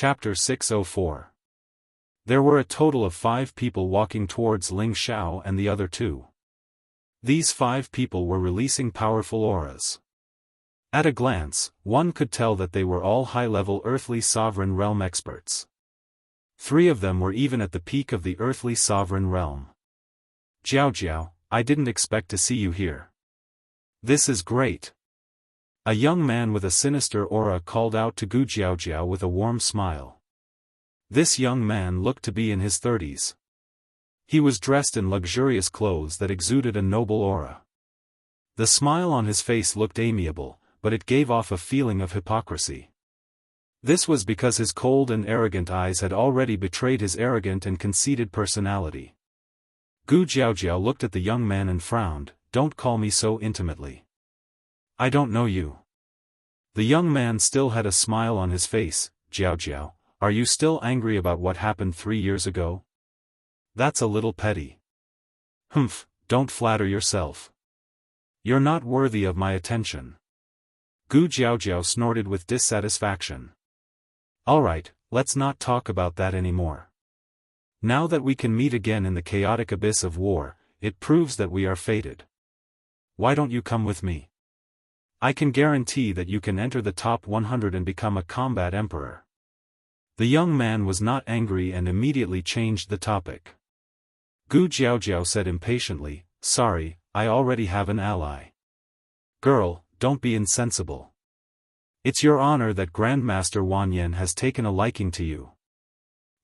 Chapter 604. There were a total of 5 people walking towards Ling Xiao and the other 2. These 5 people were releasing powerful auras. At a glance, one could tell that they were all high-level earthly sovereign realm experts. 3 of them were even at the peak of the earthly sovereign realm. Jiao, I didn't expect to see you here. This is great. A young man with a sinister aura called out to Gu Jiao with a warm smile. This young man looked to be in his 30s. He was dressed in luxurious clothes that exuded a noble aura. The smile on his face looked amiable, but it gave off a feeling of hypocrisy. This was because his cold and arrogant eyes had already betrayed his arrogant and conceited personality. Gu Jiao looked at the young man and frowned. Don't call me so intimately. I don't know you. The young man still had a smile on his face. Jiao, are you still angry about what happened 3 years ago? That's a little petty. Humph, don't flatter yourself. You're not worthy of my attention. Gu Jiao snorted with dissatisfaction. Alright, let's not talk about that anymore. Now that we can meet again in the chaotic abyss of war, it proves that we are fated. Why don't you come with me? I can guarantee that you can enter the top 100 and become a combat emperor. The young man was not angry and immediately changed the topic. Gu Jiao said impatiently, sorry, I already have an ally. Girl, don't be insensible. It's your honor that Grandmaster Wanyan has taken a liking to you.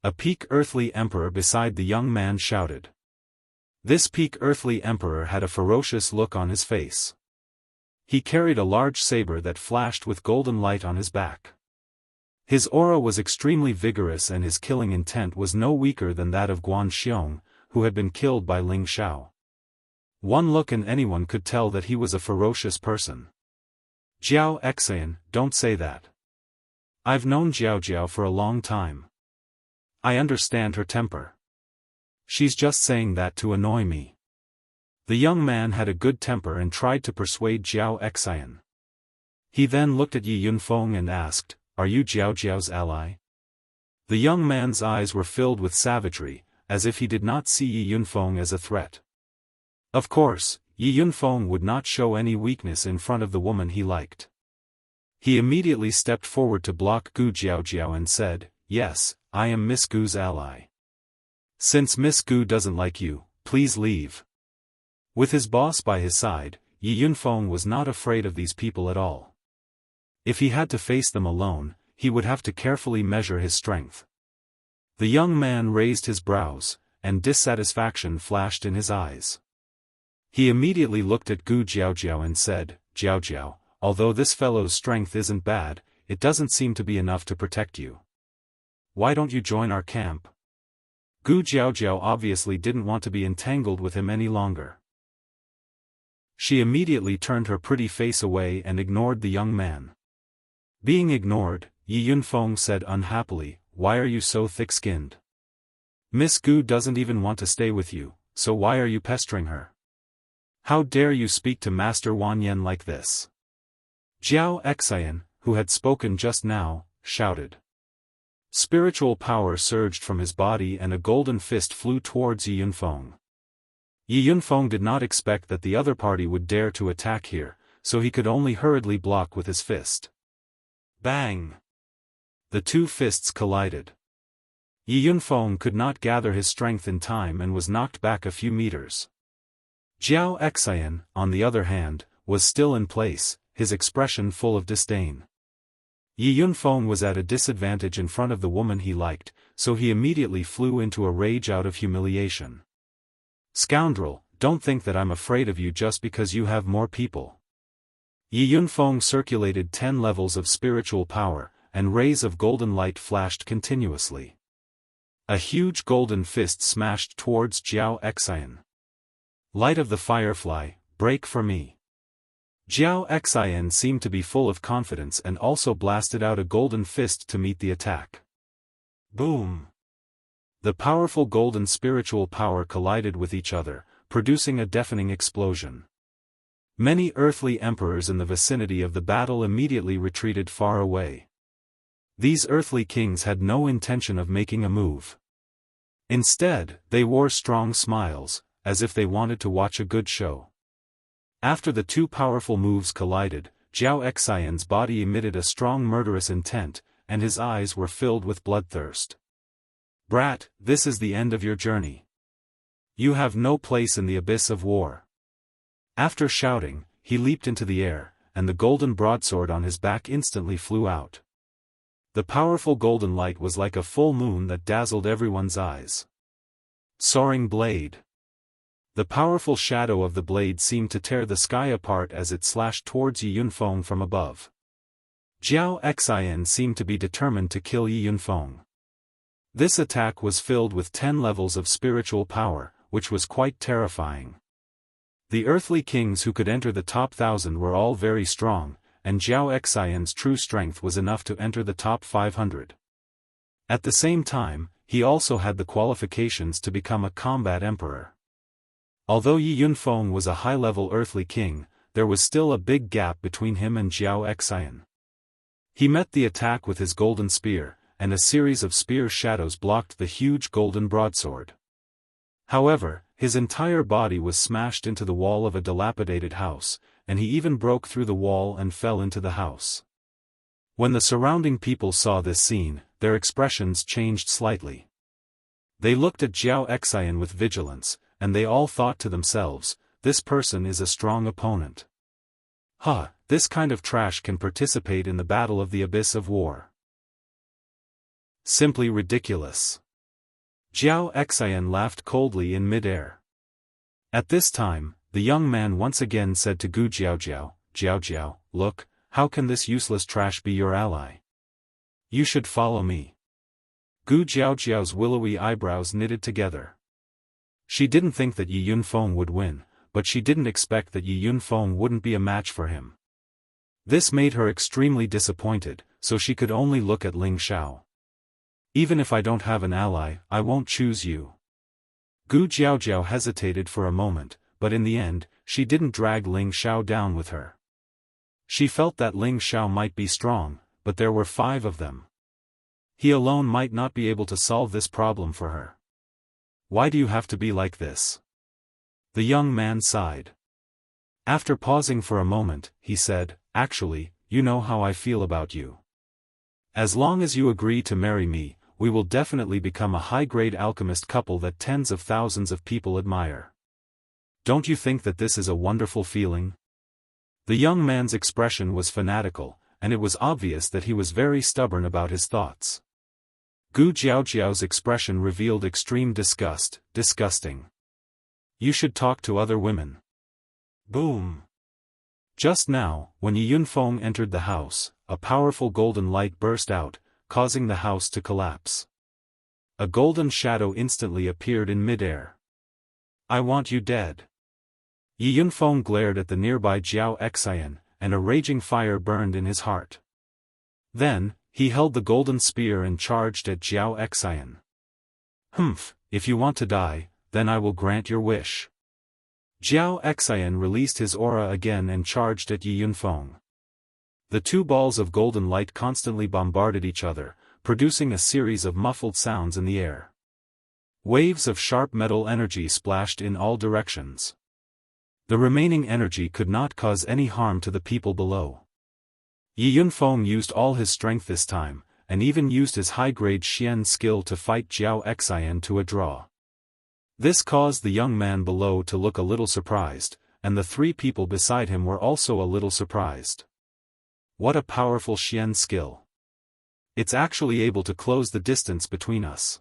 A peak earthly emperor beside the young man shouted. This peak earthly emperor had a ferocious look on his face. He carried a large saber that flashed with golden light on his back. His aura was extremely vigorous and his killing intent was no weaker than that of Guan Xiong, who had been killed by Ling Xiao. One look and anyone could tell that he was a ferocious person. Jiao Xian, don't say that. I've known Jiao for a long time. I understand her temper. She's just saying that to annoy me. The young man had a good temper and tried to persuade Jiao Xian. He then looked at Yi Yunfeng and asked, are you Jiao's ally? The young man's eyes were filled with savagery, as if he did not see Yi Yunfeng as a threat. Of course, Yi Yunfeng would not show any weakness in front of the woman he liked. He immediately stepped forward to block Gu Jiao and said, yes, I am Miss Gu's ally. Since Miss Gu doesn't like you, please leave. With his boss by his side, Yi Yunfeng was not afraid of these people at all. If he had to face them alone, he would have to carefully measure his strength. The young man raised his brows, and dissatisfaction flashed in his eyes. He immediately looked at Gu Jiao and said, Jiao, although this fellow's strength isn't bad, it doesn't seem to be enough to protect you. Why don't you join our camp? Gu Jiao obviously didn't want to be entangled with him any longer. She immediately turned her pretty face away and ignored the young man. Being ignored, Yi Yunfeng said unhappily, why are you so thick-skinned? Miss Gu doesn't even want to stay with you, so why are you pestering her? How dare you speak to Master Wanyan like this? Jiao Xian, who had spoken just now, shouted. Spiritual power surged from his body and a golden fist flew towards Yi Yunfeng. Yi Yunfeng did not expect that the other party would dare to attack here, so he could only hurriedly block with his fist. Bang! The 2 fists collided. Yi Yunfeng could not gather his strength in time and was knocked back a few meters. Jiao Xian, on the other hand, was still in place, his expression full of disdain. Yi Yunfeng was at a disadvantage in front of the woman he liked, so he immediately flew into a rage out of humiliation. Scoundrel, don't think that I'm afraid of you just because you have more people. Yi Yunfeng circulated 10 levels of spiritual power, and rays of golden light flashed continuously. A huge golden fist smashed towards Jiao Xian. Light of the firefly, break for me. Jiao Xian seemed to be full of confidence and also blasted out a golden fist to meet the attack. Boom! The powerful golden spiritual power collided with each other, producing a deafening explosion. Many earthly emperors in the vicinity of the battle immediately retreated far away. These earthly kings had no intention of making a move. Instead, they wore strong smiles, as if they wanted to watch a good show. After the two powerful moves collided, Jiao Xianxia's body emitted a strong murderous intent, and his eyes were filled with bloodthirst. "Brat, this is the end of your journey. You have no place in the abyss of war." After shouting, he leaped into the air, and the golden broadsword on his back instantly flew out. The powerful golden light was like a full moon that dazzled everyone's eyes. Soaring blade. The powerful shadow of the blade seemed to tear the sky apart as it slashed towards Yi Yunfeng from above. Jiao Xian seemed to be determined to kill Yi Yunfeng. This attack was filled with 10 levels of spiritual power, which was quite terrifying. The earthly kings who could enter the top 1,000 were all very strong, and Jiao Xian's true strength was enough to enter the top 500. At the same time, he also had the qualifications to become a combat emperor. Although Yi Yunfeng was a high-level earthly king, there was still a big gap between him and Jiao Xian. He met the attack with his golden spear, and a series of spear shadows blocked the huge golden broadsword. However, his entire body was smashed into the wall of a dilapidated house, and he even broke through the wall and fell into the house. When the surrounding people saw this scene, their expressions changed slightly. They looked at Jiao Xian with vigilance, and they all thought to themselves, "This person is a strong opponent. This kind of trash can participate in the battle of the abyss of war. Simply ridiculous." Jiao Xian laughed coldly in mid-air. At this time, the young man once again said to Gu Jiaojiao, "Jiaojiao, look, how can this useless trash be your ally? You should follow me." Gu Jiaojiao's willowy eyebrows knitted together. She didn't think that Yi Yunfeng would win, but she didn't expect that Yi Yunfeng wouldn't be a match for him. This made her extremely disappointed, so she could only look at Ling Xiao. "Even if I don't have an ally, I won't choose you." Gu Jiaojiao hesitated for a moment, but in the end, she didn't drag Ling Xiao down with her. She felt that Ling Xiao might be strong, but there were 5 of them. He alone might not be able to solve this problem for her. "Why do you have to be like this?" The young man sighed. After pausing for a moment, he said, "Actually, you know how I feel about you. As long as you agree to marry me, we will definitely become a high-grade alchemist couple that tens of thousands of people admire. Don't you think that this is a wonderful feeling?" The young man's expression was fanatical, and it was obvious that he was very stubborn about his thoughts. Gu Jiaojiao's expression revealed extreme disgust. "Disgusting. You should talk to other women." Boom! Just now, when Yi Yunfeng entered the house, a powerful golden light burst out, causing the house to collapse. A golden shadow instantly appeared in mid-air. "I want you dead." Yi Yunfeng glared at the nearby Jiao Xian, and a raging fire burned in his heart. Then, he held the golden spear and charged at Jiao Xian. If you want to die, then I will grant your wish." Jiao Xian released his aura again and charged at Yi Yunfeng. The two balls of golden light constantly bombarded each other, producing a series of muffled sounds in the air. Waves of sharp metal energy splashed in all directions. The remaining energy could not cause any harm to the people below. Yi Yunfeng used all his strength this time, and even used his high-grade Xian skill to fight Jiao Xian to a draw. This caused the young man below to look a little surprised, and the 3 people beside him were also a little surprised. What a powerful Xian skill. It's actually able to close the distance between us.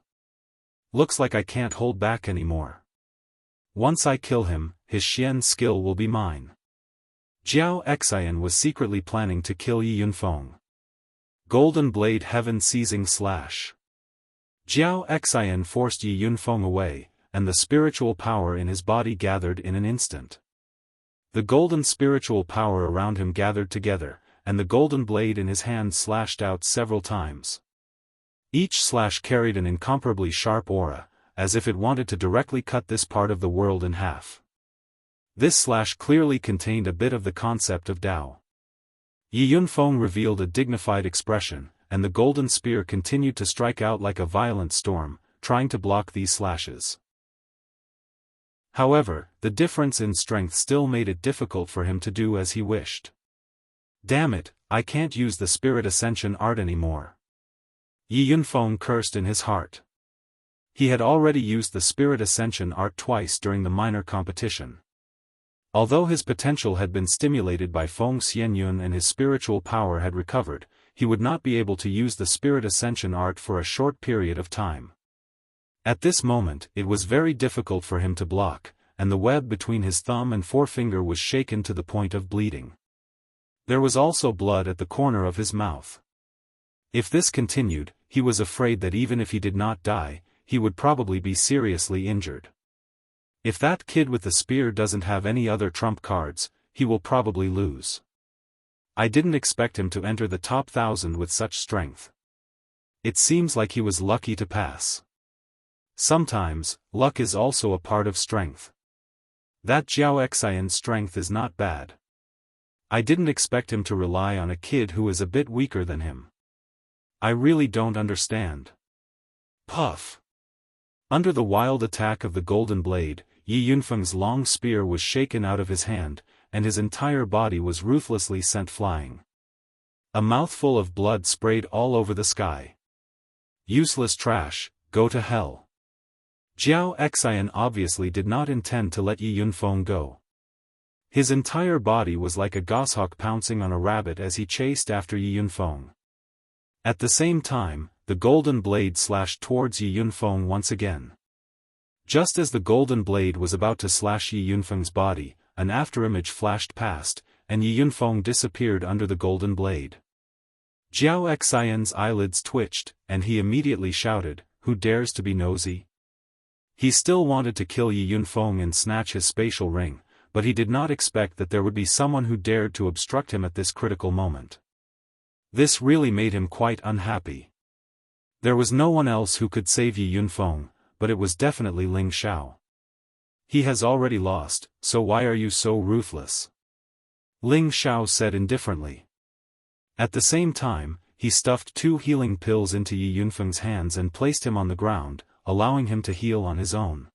Looks like I can't hold back anymore. Once I kill him, his Xian skill will be mine. Jiao Xian was secretly planning to kill Yi Yunfeng. Golden blade heaven-seizing slash. Jiao Xian forced Yi Yunfeng away, and the spiritual power in his body gathered in an instant. The golden spiritual power around him gathered together, and the golden blade in his hand slashed out several times. Each slash carried an incomparably sharp aura, as if it wanted to directly cut this part of the world in half. This slash clearly contained a bit of the concept of Tao. Yi Yunfeng revealed a dignified expression, and the golden spear continued to strike out like a violent storm, trying to block these slashes. However, the difference in strength still made it difficult for him to do as he wished. Damn it, I can't use the Spirit Ascension art anymore. Yi Yunfeng cursed in his heart. He had already used the Spirit Ascension art twice during the minor competition. Although his potential had been stimulated by Feng Xianyun and his spiritual power had recovered, he would not be able to use the Spirit Ascension art for a short period of time. At this moment, it was very difficult for him to block, and the web between his thumb and forefinger was shaken to the point of bleeding. There was also blood at the corner of his mouth. If this continued, he was afraid that even if he did not die, he would probably be seriously injured. If that kid with the spear doesn't have any other trump cards, he will probably lose. I didn't expect him to enter the top 1,000 with such strength. It seems like he was lucky to pass. Sometimes, luck is also a part of strength. That Jiao Xian's strength is not bad. I didn't expect him to rely on a kid who is a bit weaker than him. I really don't understand. Puff. Under the wild attack of the golden blade, Yi Yunfeng's long spear was shaken out of his hand, and his entire body was ruthlessly sent flying. A mouthful of blood sprayed all over the sky. Useless trash, go to hell. Jiao Xian obviously did not intend to let Yi Yunfeng go. His entire body was like a goshawk pouncing on a rabbit as he chased after Yi Yunfeng. At the same time, the golden blade slashed towards Yi Yunfeng once again. Just as the golden blade was about to slash Yi Yunfeng's body, an afterimage flashed past, and Yi Yunfeng disappeared under the golden blade. Jiao Xian's eyelids twitched, and he immediately shouted, "Who dares to be nosy?" He still wanted to kill Yi Yunfeng and snatch his spatial ring, but he did not expect that there would be someone who dared to obstruct him at this critical moment. This really made him quite unhappy. There was no one else who could save Yi Yunfeng, but it was definitely Ling Xiao. He has already lost, so why are you so ruthless? Ling Xiao said indifferently. At the same time, he stuffed 2 healing pills into Yi Yunfeng's hands and placed him on the ground, allowing him to heal on his own.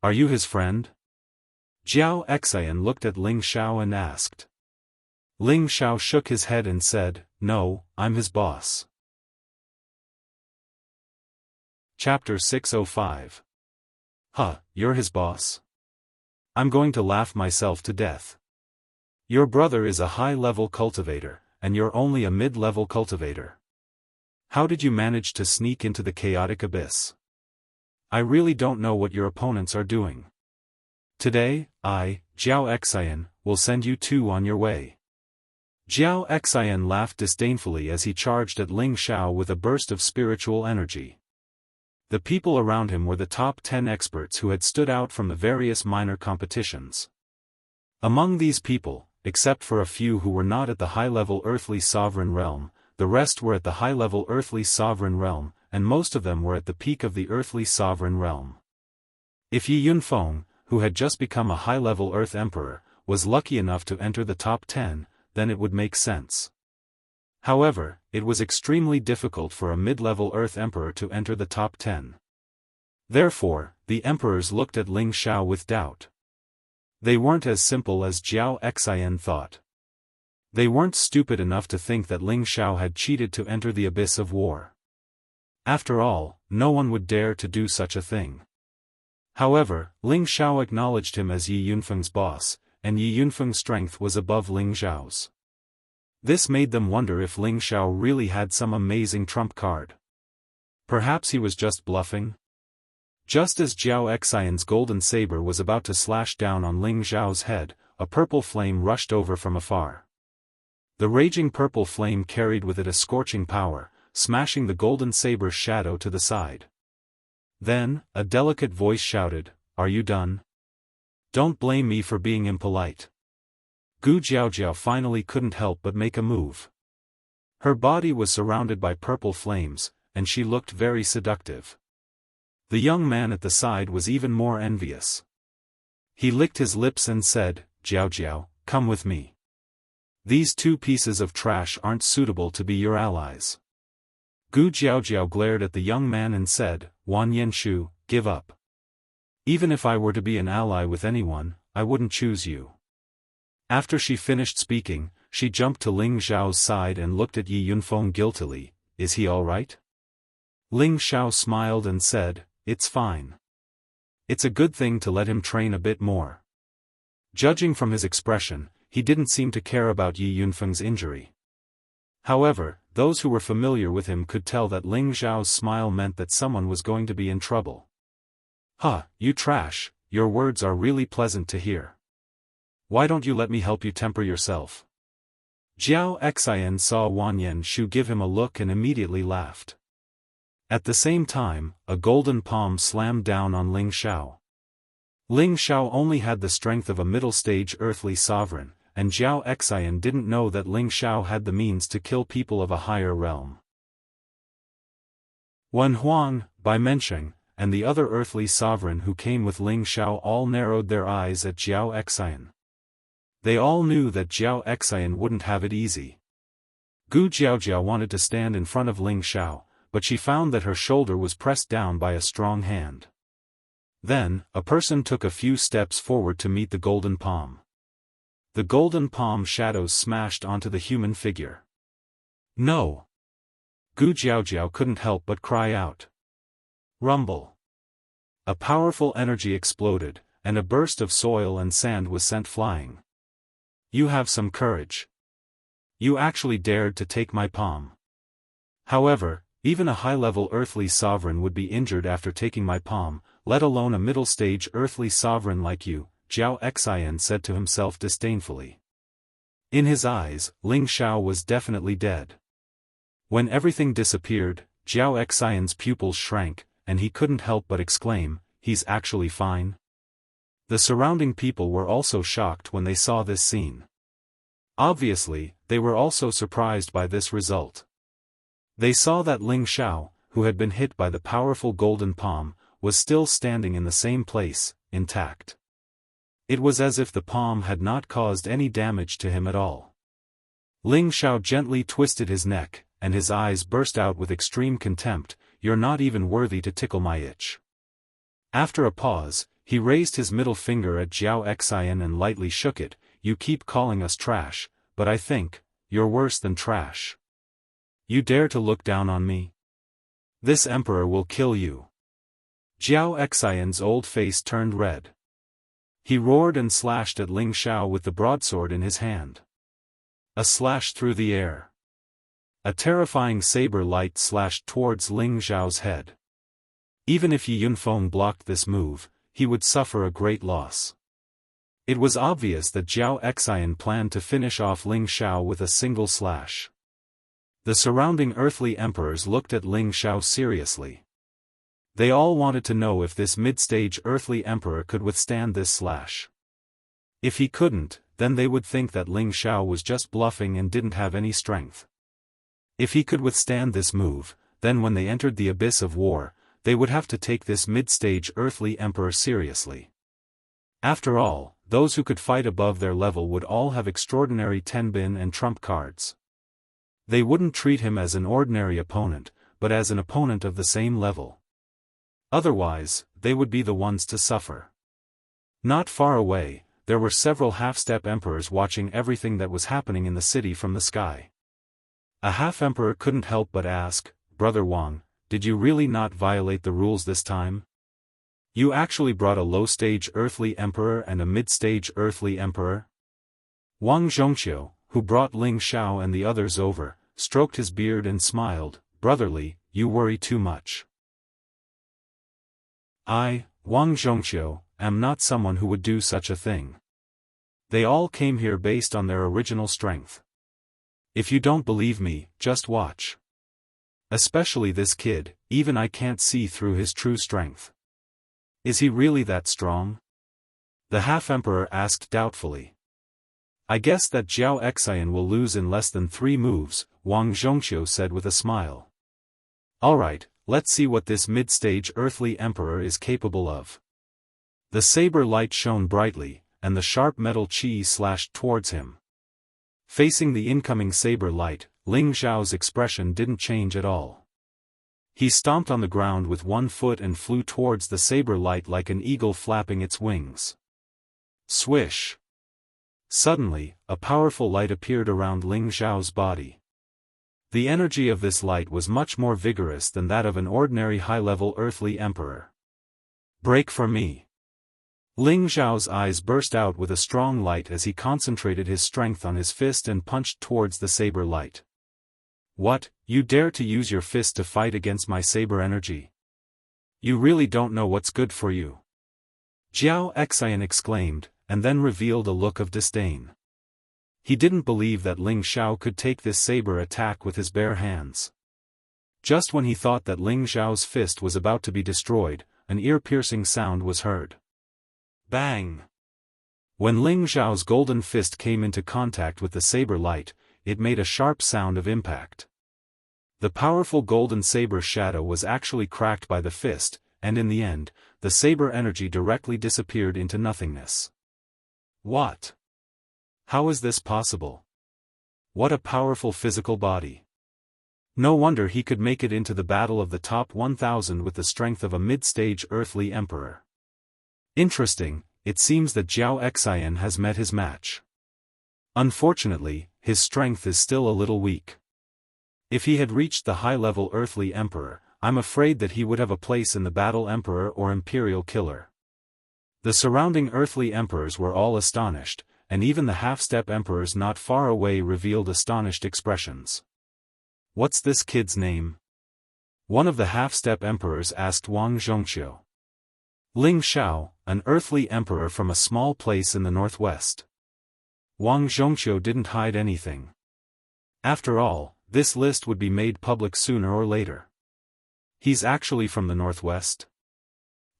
Are you his friend? Jiao Xian looked at Ling Xiao and asked. Ling Xiao shook his head and said, "No, I'm his boss." Chapter 605. Huh, you're his boss? I'm going to laugh myself to death. Your brother is a high-level cultivator, and you're only a mid-level cultivator. How did you manage to sneak into the chaotic abyss? I really don't know what your opponents are doing. Today, I, Jiao Xian, will send you 2 on your way. Jiao Xian laughed disdainfully as he charged at Ling Xiao with a burst of spiritual energy. The people around him were the top 10 experts who had stood out from the various minor competitions. Among these people, except for a few who were not at the high-level earthly sovereign realm, the rest were at the high-level earthly sovereign realm, and most of them were at the peak of the earthly sovereign realm. If Yi Yunfeng, who had just become a high-level Earth Emperor, was lucky enough to enter the top 10, then it would make sense. However, it was extremely difficult for a mid-level Earth Emperor to enter the top 10. Therefore, the emperors looked at Ling Xiao with doubt. They weren't as simple as Jiao Xian thought. They weren't stupid enough to think that Ling Xiao had cheated to enter the abyss of war. After all, no one would dare to do such a thing. However, Ling Xiao acknowledged him as Yi Yunfeng's boss, and Yi Yunfeng's strength was above Ling Xiao's. This made them wonder if Ling Xiao really had some amazing trump card. Perhaps he was just bluffing? Just as Jiao Xian's golden saber was about to slash down on Ling Xiao's head, a purple flame rushed over from afar. The raging purple flame carried with it a scorching power, smashing the golden saber's shadow to the side. Then, a delicate voice shouted, "Are you done? Don't blame me for being impolite." Gu Jiaojiao finally couldn't help but make a move. Her body was surrounded by purple flames, and she looked very seductive. The young man at the side was even more envious. He licked his lips and said, "Jiaojiao, come with me. These 2 pieces of trash aren't suitable to be your allies." Gu Jiaojiao glared at the young man and said, Wan Yenshu, give up. Even if I were to be an ally with anyone, I wouldn't choose you. After she finished speaking, she jumped to Ling Xiao's side and looked at Yi Yunfeng guiltily. Is he all right? Ling Xiao smiled and said, it's fine. It's a good thing to let him train a bit more. Judging from his expression, he didn't seem to care about Yi Yunfeng's injury. However, those who were familiar with him could tell that Ling Xiao's smile meant that someone was going to be in trouble. Huh, you trash, your words are really pleasant to hear. Why don't you let me help you temper yourself? Jiao Xian saw Wan Yenshu give him a look and immediately laughed. At the same time, a golden palm slammed down on Ling Xiao. Ling Xiao only had the strength of a middle-stage earthly sovereign, and Jiao Xian didn't know that Ling Xiao had the means to kill people of a higher realm. Wen Huang, Bai Mensheng, and the other earthly sovereign who came with Ling Xiao all narrowed their eyes at Jiao Xian. They all knew that Jiao Xian wouldn't have it easy. Gu Jiaojiao wanted to stand in front of Ling Xiao, but she found that her shoulder was pressed down by a strong hand. Then, a person took a few steps forward to meet the golden palm. The golden palm shadows smashed onto the human figure. No! Gu Jiaojiao couldn't help but cry out. Rumble! A powerful energy exploded, and a burst of soil and sand was sent flying. You have some courage. You actually dared to take my palm. However, even a high-level earthly sovereign would be injured after taking my palm, let alone a middle-stage earthly sovereign like you, Jiao Xian said to himself disdainfully. In his eyes, Ling Xiao was definitely dead. When everything disappeared, Jiao Xian's pupils shrank, and he couldn't help but exclaim, he's actually fine? The surrounding people were also shocked when they saw this scene. Obviously, they were also surprised by this result. They saw that Ling Xiao, who had been hit by the powerful golden palm, was still standing in the same place, intact. It was as if the palm had not caused any damage to him at all. Ling Xiao gently twisted his neck, and his eyes burst out with extreme contempt, you're not even worthy to tickle my itch. After a pause, he raised his middle finger at Jiao Xian and lightly shook it, you keep calling us trash, but I think, you're worse than trash. You dare to look down on me? This emperor will kill you. Jiao Xian's old face turned red. He roared and slashed at Ling Xiao with the broadsword in his hand. A slash through the air. A terrifying saber light slashed towards Ling Xiao's head. Even if Yi Yunfeng blocked this move, he would suffer a great loss. It was obvious that Jiao Xian planned to finish off Ling Xiao with a single slash. The surrounding earthly emperors looked at Ling Xiao seriously. They all wanted to know if this mid-stage earthly emperor could withstand this slash. If he couldn't, then they would think that Ling Xiao was just bluffing and didn't have any strength. If he could withstand this move, then when they entered the abyss of war, they would have to take this mid-stage earthly emperor seriously. After all, those who could fight above their level would all have extraordinary tenbin and trump cards. They wouldn't treat him as an ordinary opponent, but as an opponent of the same level. Otherwise, they would be the ones to suffer. Not far away, there were several half-step emperors watching everything that was happening in the city from the sky. A half-emperor couldn't help but ask, Brother Wang, did you really not violate the rules this time? You actually brought a low-stage earthly emperor and a mid-stage earthly emperor? Wang Zhongqiu, who brought Ling Xiao and the others over, stroked his beard and smiled, brotherly, you worry too much. I, Wang Zhongqiu, am not someone who would do such a thing. They all came here based on their original strength. If you don't believe me, just watch. Especially this kid, even I can't see through his true strength. Is he really that strong? The half-emperor asked doubtfully. I guess that Jiao Xian will lose in less than 3 moves, Wang Zhongqiu said with a smile. Alright, let's see what this mid-stage earthly emperor is capable of. The saber light shone brightly, and the sharp metal chi slashed towards him. Facing the incoming saber light, Ling Xiao's expression didn't change at all. He stomped on the ground with one foot and flew towards the saber light like an eagle flapping its wings. Swish! Suddenly, a powerful light appeared around Ling Xiao's body. The energy of this light was much more vigorous than that of an ordinary high-level earthly emperor. Break for me! Ling Xiao's eyes burst out with a strong light as he concentrated his strength on his fist and punched towards the saber light. What, you dare to use your fist to fight against my saber energy? You really don't know what's good for you. Jiao Xian exclaimed, and then revealed a look of disdain. He didn't believe that Ling Xiao could take this saber attack with his bare hands. Just when he thought that Ling Xiao's fist was about to be destroyed, an ear-piercing sound was heard. Bang! When Ling Xiao's golden fist came into contact with the saber light, it made a sharp sound of impact. The powerful golden saber shadow was actually cracked by the fist, and in the end, the saber energy directly disappeared into nothingness. What? How is this possible? What a powerful physical body. No wonder he could make it into the battle of the top 1000 with the strength of a mid-stage earthly emperor. Interesting, it seems that Jiao Xian has met his match. Unfortunately, his strength is still a little weak. If he had reached the high-level earthly emperor, I'm afraid that he would have a place in the battle emperor or imperial killer. The surrounding earthly emperors were all astonished, and even the half-step emperors not far away revealed astonished expressions. What's this kid's name? One of the half-step emperors asked Wang Zhongxiu. Ling Xiao, an earthly emperor from a small place in the northwest. Wang Zhongxiu didn't hide anything. After all, this list would be made public sooner or later. He's actually from the northwest?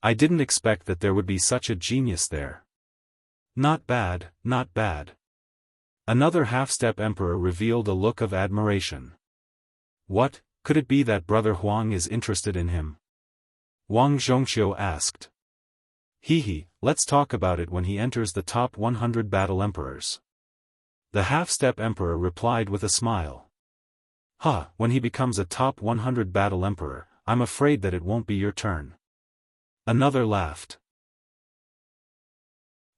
I didn't expect that there would be such a genius there. Not bad, not bad. Another half-step emperor revealed a look of admiration. What, could it be that Brother Huang is interested in him? Wang Zhongxiu asked. Let's talk about it when he enters the top 100 battle emperors. The half-step emperor replied with a smile. When he becomes a top 100 battle emperor, I'm afraid that it won't be your turn. Another laughed.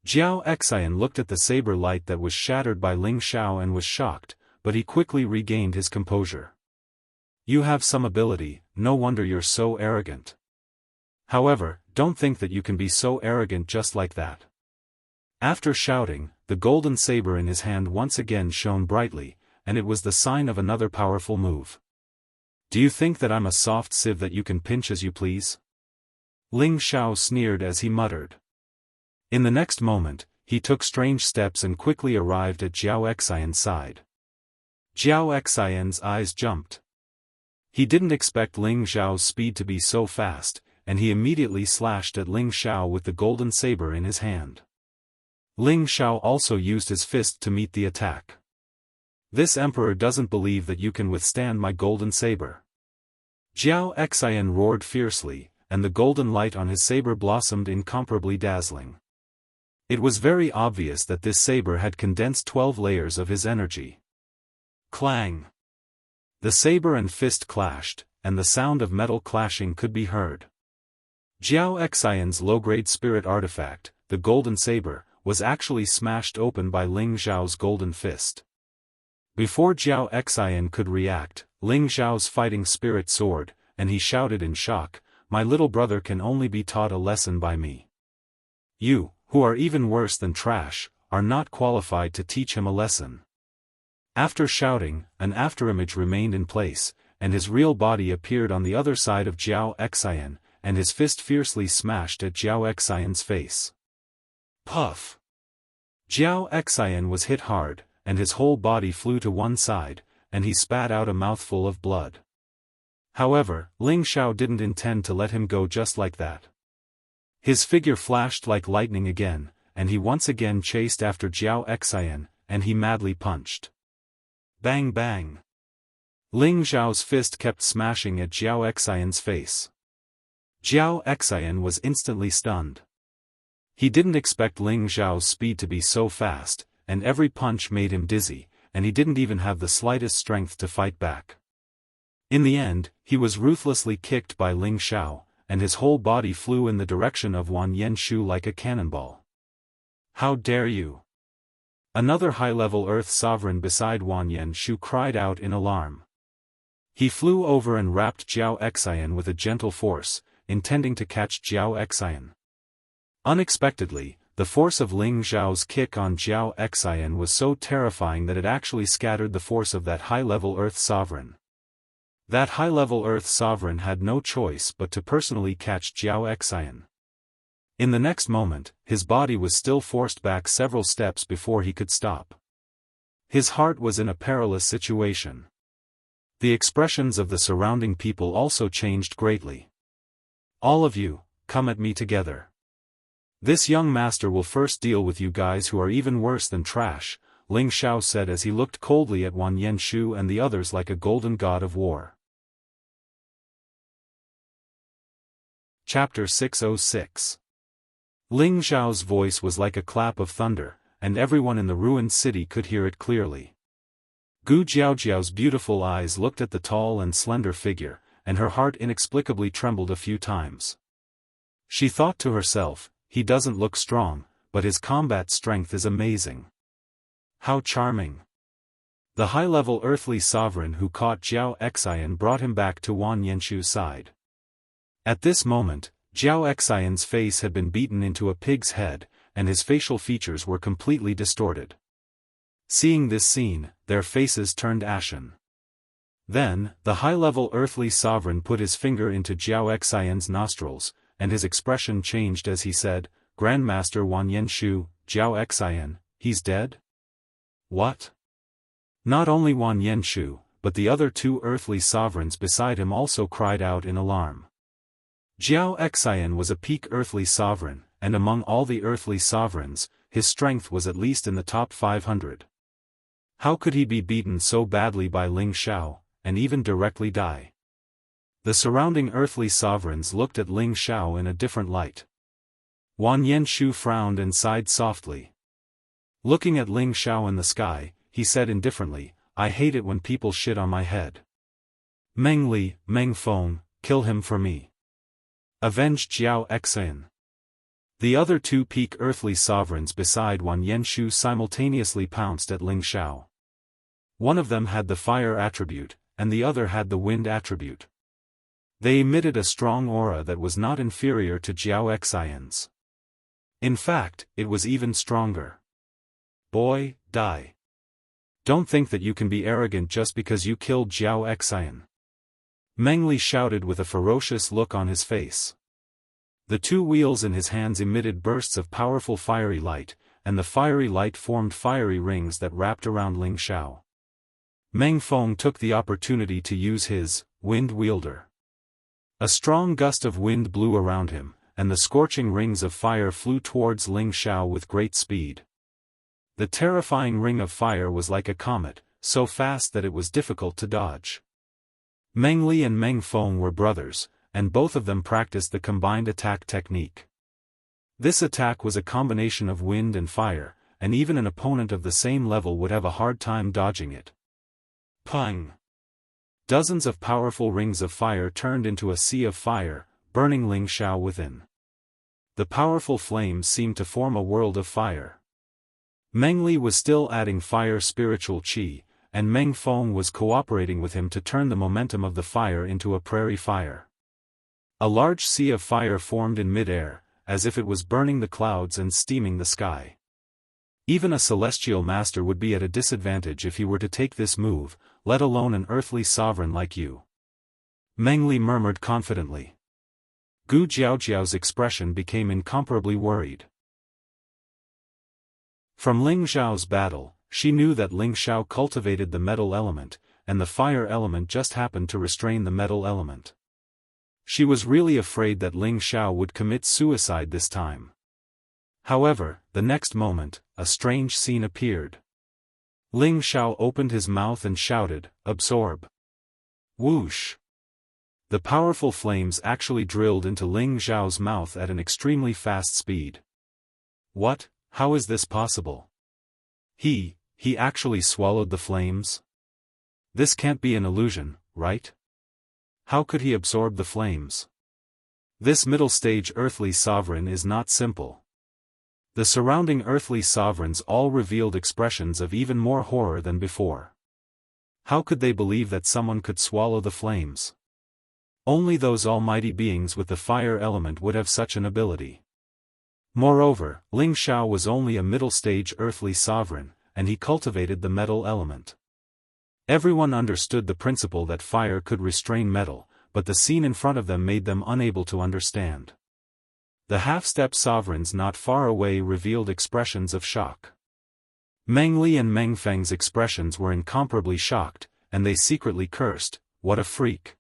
Jiao Xian looked at the saber light that was shattered by Ling Xiao and was shocked, but he quickly regained his composure. You have some ability, no wonder you're so arrogant. However, don't think that you can be so arrogant just like that. After shouting, the golden saber in his hand once again shone brightly, and it was the sign of another powerful move. Do you think that I'm a soft sieve that you can pinch as you please? Ling Xiao sneered as he muttered. In the next moment, he took strange steps and quickly arrived at Jiao Xian's side. Jiao Xian's eyes jumped. He didn't expect Ling Xiao's speed to be so fast, and he immediately slashed at Ling Xiao with the golden saber in his hand. Ling Xiao also used his fist to meet the attack. This emperor doesn't believe that you can withstand my golden saber. Jiao Xian roared fiercely, and the golden light on his saber blossomed incomparably dazzling. It was very obvious that this saber had condensed 12 layers of his energy. Clang! The saber and fist clashed, and the sound of metal clashing could be heard. Jiao Xian's low-grade spirit artifact, the golden saber, was actually smashed open by Ling Xiao's golden fist. Before Jiao Xian could react, Ling Xiao's fighting spirit soared, and he shouted in shock, "My little brother can only be taught a lesson by me. You, who are even worse than trash, are not qualified to teach him a lesson." After shouting, an afterimage remained in place, and his real body appeared on the other side of Jiao Xian, and his fist fiercely smashed at Jiao Xian's face. Puff! Jiao Xian was hit hard, and his whole body flew to one side, and he spat out a mouthful of blood. However, Ling Xiao didn't intend to let him go just like that. His figure flashed like lightning again, and he once again chased after Jiao Xian, and he madly punched. Bang bang! Ling Xiao's fist kept smashing at Jiao Xian's face. Jiao Xian was instantly stunned. He didn't expect Ling Xiao's speed to be so fast, and every punch made him dizzy, and he didn't even have the slightest strength to fight back. In the end, he was ruthlessly kicked by Ling Xiao, and his whole body flew in the direction of Wan Yenshu like a cannonball. How dare you! Another high-level Earth Sovereign beside Wan Yenshu cried out in alarm. He flew over and wrapped Jiao Xian with a gentle force, intending to catch Jiao Xian. Unexpectedly, the force of Ling Xiao's kick on Jiao Xian was so terrifying that it actually scattered the force of that high-level Earth Sovereign. That high-level Earth Sovereign had no choice but to personally catch Jiao Xian. In the next moment, his body was still forced back several steps before he could stop. His heart was in a perilous situation. The expressions of the surrounding people also changed greatly. All of you, come at me together. This young master will first deal with you guys who are even worse than trash, Ling Xiao said as he looked coldly at Wan Yenshu and the others like a golden god of war. Chapter 606. Ling Xiao's voice was like a clap of thunder, and everyone in the ruined city could hear it clearly. Gu Jiaojiao's beautiful eyes looked at the tall and slender figure, and her heart inexplicably trembled a few times. She thought to herself, he doesn't look strong, but his combat strength is amazing. How charming. The high-level earthly sovereign who caught Jiao Xian brought him back to Wan Yenshu's side. At this moment, Jiao Xian's face had been beaten into a pig's head, and his facial features were completely distorted. Seeing this scene, their faces turned ashen. Then, the high-level earthly sovereign put his finger into Jiao Xian's nostrils, and his expression changed as he said, Grandmaster Wan Yenshu, Jiao Xian, he's dead? What? Not only Wan Yenshu, but the other two earthly sovereigns beside him also cried out in alarm. Jiao Xian was a peak earthly sovereign, and among all the earthly sovereigns, his strength was at least in the top 500. How could he be beaten so badly by Ling Xiao, and even directly die? The surrounding earthly sovereigns looked at Ling Xiao in a different light. Wan Yenshu frowned and sighed softly. Looking at Ling Xiao in the sky, he said indifferently, I hate it when people shit on my head. Meng Li, Meng Feng, kill him for me. Avenge Jiao Xian. The other two peak earthly sovereigns beside Wan Yenshu simultaneously pounced at Ling Xiao. One of them had the fire attribute, and the other had the wind attribute. They emitted a strong aura that was not inferior to Jiao Xian's. In fact, it was even stronger. Boy, die. Don't think that you can be arrogant just because you killed Jiao Xian. Meng Li shouted with a ferocious look on his face. The two wheels in his hands emitted bursts of powerful fiery light, and the fiery light formed fiery rings that wrapped around Ling Xiao. Meng Feng took the opportunity to use his wind wielder. A strong gust of wind blew around him, and the scorching rings of fire flew towards Ling Xiao with great speed. The terrifying ring of fire was like a comet, so fast that it was difficult to dodge. Meng Li and Meng Feng were brothers, and both of them practiced the combined attack technique. This attack was a combination of wind and fire, and even an opponent of the same level would have a hard time dodging it. Pang! Dozens of powerful rings of fire turned into a sea of fire, burning Ling Xiao within. The powerful flames seemed to form a world of fire. Meng Li was still adding fire spiritual qi, and Meng Feng was cooperating with him to turn the momentum of the fire into a prairie fire. A large sea of fire formed in mid-air, as if it was burning the clouds and steaming the sky. Even a celestial master would be at a disadvantage if he were to take this move, let alone an earthly sovereign like you. Meng Li murmured confidently. Gu Jiaojiao's expression became incomparably worried. From Ling Xiao's battle, she knew that Ling Xiao cultivated the metal element, and the fire element just happened to restrain the metal element. She was really afraid that Ling Xiao would commit suicide this time. However, the next moment, a strange scene appeared. Ling Xiao opened his mouth and shouted, "Absorb!" Whoosh! The powerful flames actually drilled into Ling Xiao's mouth at an extremely fast speed. What? How is this possible? He actually swallowed the flames? This can't be an illusion, right? How could he absorb the flames? This middle-stage earthly sovereign is not simple. The surrounding earthly sovereigns all revealed expressions of even more horror than before. How could they believe that someone could swallow the flames? Only those almighty beings with the fire element would have such an ability. Moreover, Ling Xiao was only a middle-stage earthly sovereign, and he cultivated the metal element. Everyone understood the principle that fire could restrain metal, but the scene in front of them made them unable to understand. The half-step sovereigns not far away revealed expressions of shock. Meng Li and Meng Feng's expressions were incomparably shocked, and they secretly cursed, "What a freak."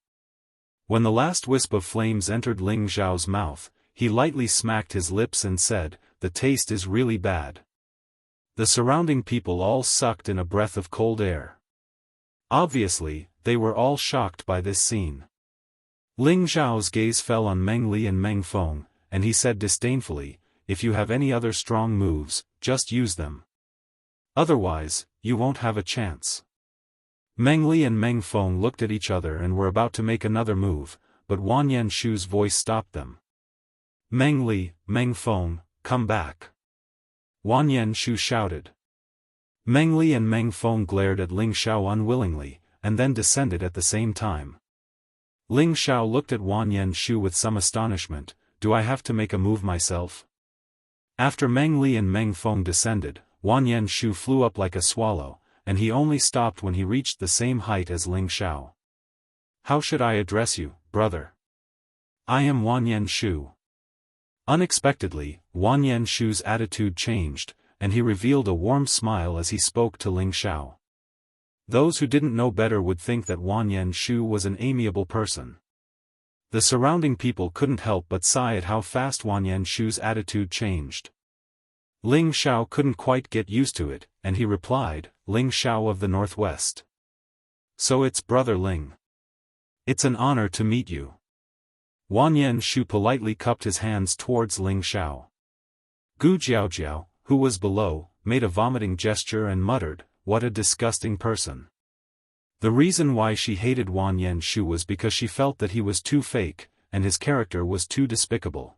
When the last wisp of flames entered Ling Xiao's mouth, he lightly smacked his lips and said, "The taste is really bad." The surrounding people all sucked in a breath of cold air. Obviously, they were all shocked by this scene. Ling Xiao's gaze fell on Meng Li and Meng Feng, and he said disdainfully, "If you have any other strong moves, just use them. Otherwise, you won't have a chance." Meng Li and Meng Feng looked at each other and were about to make another move, but Wan Yenshu's voice stopped them. "Meng Li, Meng Feng, come back!" Wan Yenshu shouted. Meng Li and Meng Feng glared at Ling Xiao unwillingly, and then descended at the same time. Ling Xiao looked at Wan Yenshu with some astonishment. "Do I have to make a move myself?" After Meng Li and Meng Feng descended, Wan Yenshu flew up like a swallow, and he only stopped when he reached the same height as Ling Xiao. "How should I address you, brother? I am Wan Yenshu." Unexpectedly, Wan Yenshu's attitude changed, and he revealed a warm smile as he spoke to Ling Xiao. Those who didn't know better would think that Wan Yenshu was an amiable person. The surrounding people couldn't help but sigh at how fast Wan Yenshu's attitude changed. Ling Xiao couldn't quite get used to it, and he replied, "Ling Xiao of the Northwest. So it's Brother Ling. It's an honor to meet you." Wan Yenshu politely cupped his hands towards Ling Xiao. Gu Jiaojiao, who was below, made a vomiting gesture and muttered, "What a disgusting person." The reason why she hated Wan Yenshu was because she felt that he was too fake, and his character was too despicable.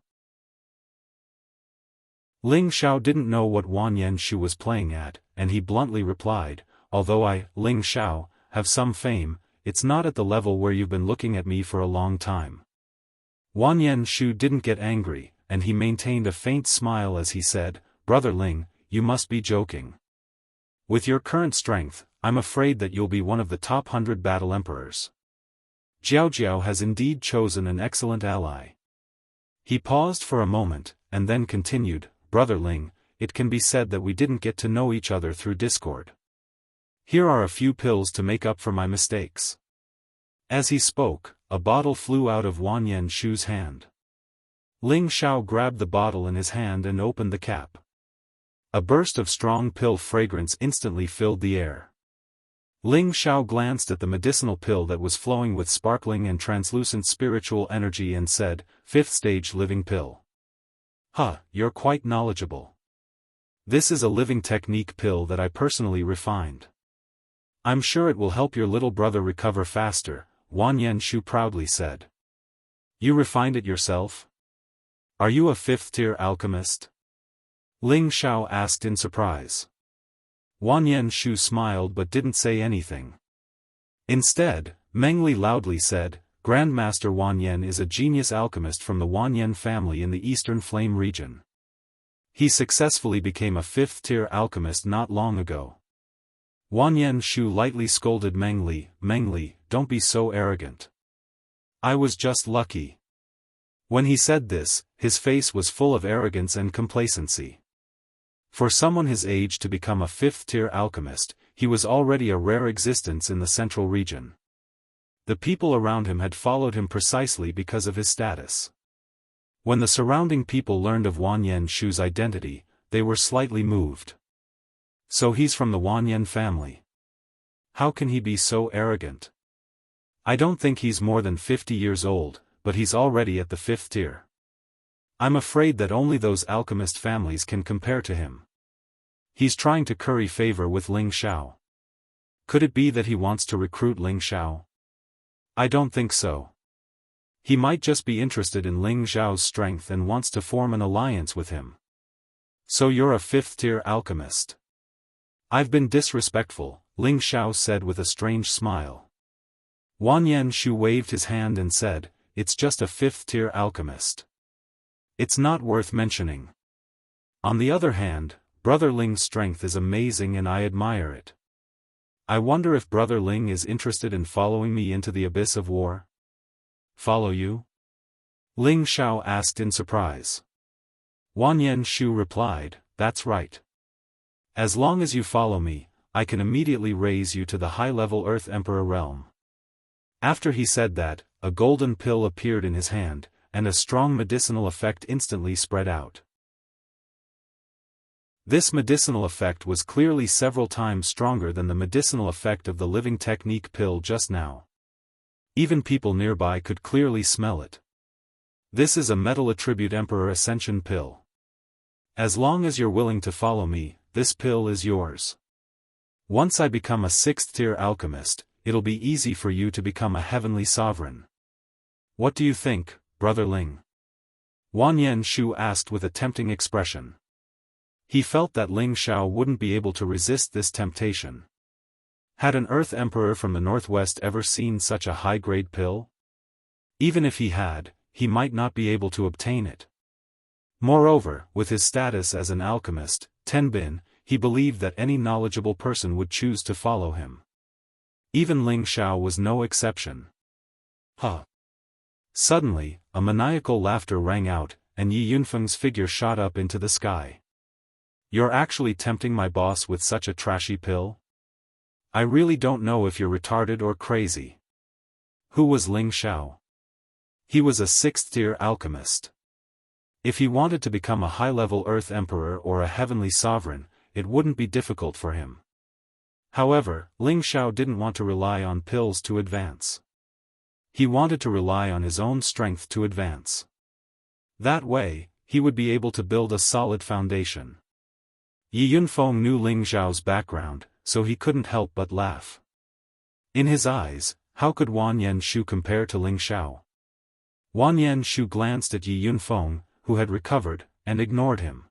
Ling Xiao didn't know what Wan Yenshu was playing at, and he bluntly replied, "Although I, Ling Xiao, have some fame, it's not at the level where you've been looking at me for a long time." Wan Yenshu didn't get angry, and he maintained a faint smile as he said, "Brother Ling, you must be joking. With your current strength, I'm afraid that you'll be one of the top 100 battle emperors. Jiaojiao has indeed chosen an excellent ally." He paused for a moment, and then continued, "Brother Ling, it can be said that we didn't get to know each other through Discord. Here are a few pills to make up for my mistakes." As he spoke, a bottle flew out of Wan Yenshu's hand. Ling Xiao grabbed the bottle in his hand and opened the cap. A burst of strong pill fragrance instantly filled the air. Ling Xiao glanced at the medicinal pill that was flowing with sparkling and translucent spiritual energy and said, "Fifth stage living pill. Huh, you're quite knowledgeable. This is a living technique pill that I personally refined. I'm sure it will help your little brother recover faster," Wan Yenshu proudly said. "You refined it yourself? Are you a fifth-tier alchemist?" Ling Xiao asked in surprise. Wan Yenshu smiled but didn't say anything. Instead, Meng Li loudly said, "Grandmaster Wan Yen is a genius alchemist from the Wan Yen family in the Eastern Flame region. He successfully became a fifth-tier alchemist not long ago." Wan Yenshu lightly scolded Meng Li, "Meng Li, don't be so arrogant. I was just lucky." When he said this, his face was full of arrogance and complacency. For someone his age to become a fifth-tier alchemist, he was already a rare existence in the central region. The people around him had followed him precisely because of his status. When the surrounding people learned of Wan Yenshu's identity, they were slightly moved. So he's from the Wan Yen family. How can he be so arrogant? I don't think he's more than 50 years old, but he's already at the fifth tier. I'm afraid that only those alchemist families can compare to him. He's trying to curry favor with Ling Xiao. Could it be that he wants to recruit Ling Xiao? I don't think so. He might just be interested in Ling Xiao's strength and wants to form an alliance with him. So you're a fifth-tier alchemist. I've been disrespectful, Ling Xiao said with a strange smile. Wanyan Shu waved his hand and said, it's just a fifth-tier alchemist. It's not worth mentioning. On the other hand, Brother Ling's strength is amazing and I admire it. I wonder if Brother Ling is interested in following me into the abyss of war? Follow you? Ling Xiao asked in surprise. Wanyan Shu replied, that's right. As long as you follow me, I can immediately raise you to the high-level Earth Emperor realm. After he said that, a golden pill appeared in his hand, and a strong medicinal effect instantly spread out. This medicinal effect was clearly several times stronger than the medicinal effect of the living technique pill just now. Even people nearby could clearly smell it. This is a metal attribute Emperor Ascension pill. As long as you're willing to follow me, this pill is yours. Once I become a sixth-tier alchemist, it'll be easy for you to become a heavenly sovereign. What do you think, Brother Ling? Wanyan Shu asked with a tempting expression. He felt that Ling Xiao wouldn't be able to resist this temptation. Had an Earth Emperor from the Northwest ever seen such a high-grade pill? Even if he had, he might not be able to obtain it. Moreover, with his status as an alchemist, Tenbin, he believed that any knowledgeable person would choose to follow him. Even Ling Xiao was no exception. Huh! Suddenly, a maniacal laughter rang out, and Yi Yunfeng's figure shot up into the sky. You're actually tempting my boss with such a trashy pill? I really don't know if you're retarded or crazy. Who was Ling Xiao? He was a sixth-tier alchemist. If he wanted to become a high-level Earth Emperor or a heavenly sovereign, it wouldn't be difficult for him. However, Ling Xiao didn't want to rely on pills to advance. He wanted to rely on his own strength to advance. That way, he would be able to build a solid foundation. Yi Yunfeng knew Ling Xiao's background, so he couldn't help but laugh. In his eyes, how could Wanyan Shu compare to Ling Xiao? Wanyan Shu glanced at Yi Yunfeng, who had recovered, and ignored him.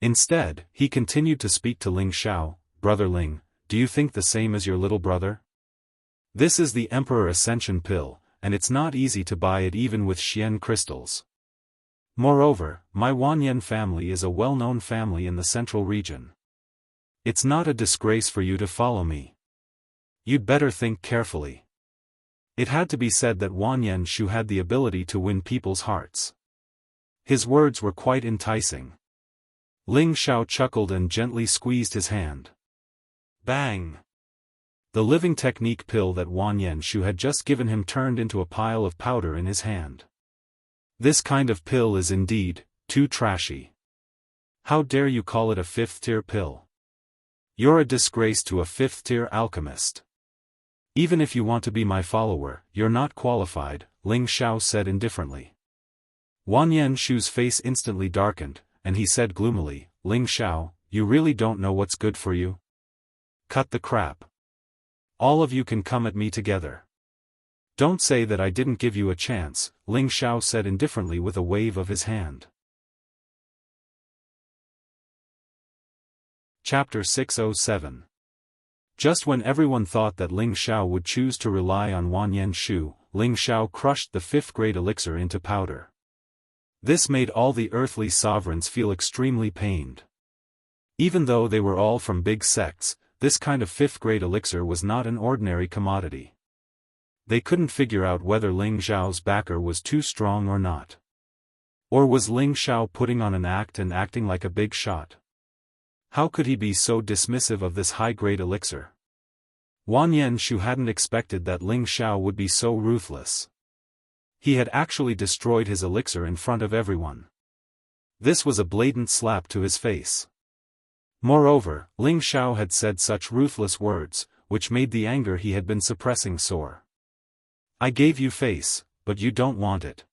Instead, he continued to speak to Ling Xiao, Brother Ling, do you think the same as your little brother? This is the Emperor Ascension pill, and it's not easy to buy it even with Xian crystals. Moreover, my Wanyan family is a well-known family in the central region. It's not a disgrace for you to follow me. You'd better think carefully. It had to be said that Wanyan Shu had the ability to win people's hearts. His words were quite enticing. Ling Xiao chuckled and gently squeezed his hand. Bang! The living technique pill that Wanyan Shu had just given him turned into a pile of powder in his hand. This kind of pill is indeed too trashy. How dare you call it a fifth-tier pill? You're a disgrace to a fifth-tier alchemist. Even if you want to be my follower, you're not qualified, Ling Xiao said indifferently. Wanyan Shu's face instantly darkened, and he said gloomily, Ling Xiao, you really don't know what's good for you? Cut the crap. All of you can come at me together. Don't say that I didn't give you a chance, Ling Xiao said indifferently with a wave of his hand. Chapter 607. Just when everyone thought that Ling Xiao would choose to rely on Wanyan Shu, Ling Xiao crushed the fifth-grade elixir into powder. This made all the earthly sovereigns feel extremely pained. Even though they were all from big sects, this kind of fifth-grade elixir was not an ordinary commodity. They couldn't figure out whether Ling Xiao's backer was too strong or not. Or was Ling Xiao putting on an act and acting like a big shot? How could he be so dismissive of this high-grade elixir? Wanyan Shu hadn't expected that Ling Xiao would be so ruthless. He had actually destroyed his elixir in front of everyone. This was a blatant slap to his face. Moreover, Ling Xiao had said such ruthless words, which made the anger he had been suppressing soar. I gave you face, but you don't want it.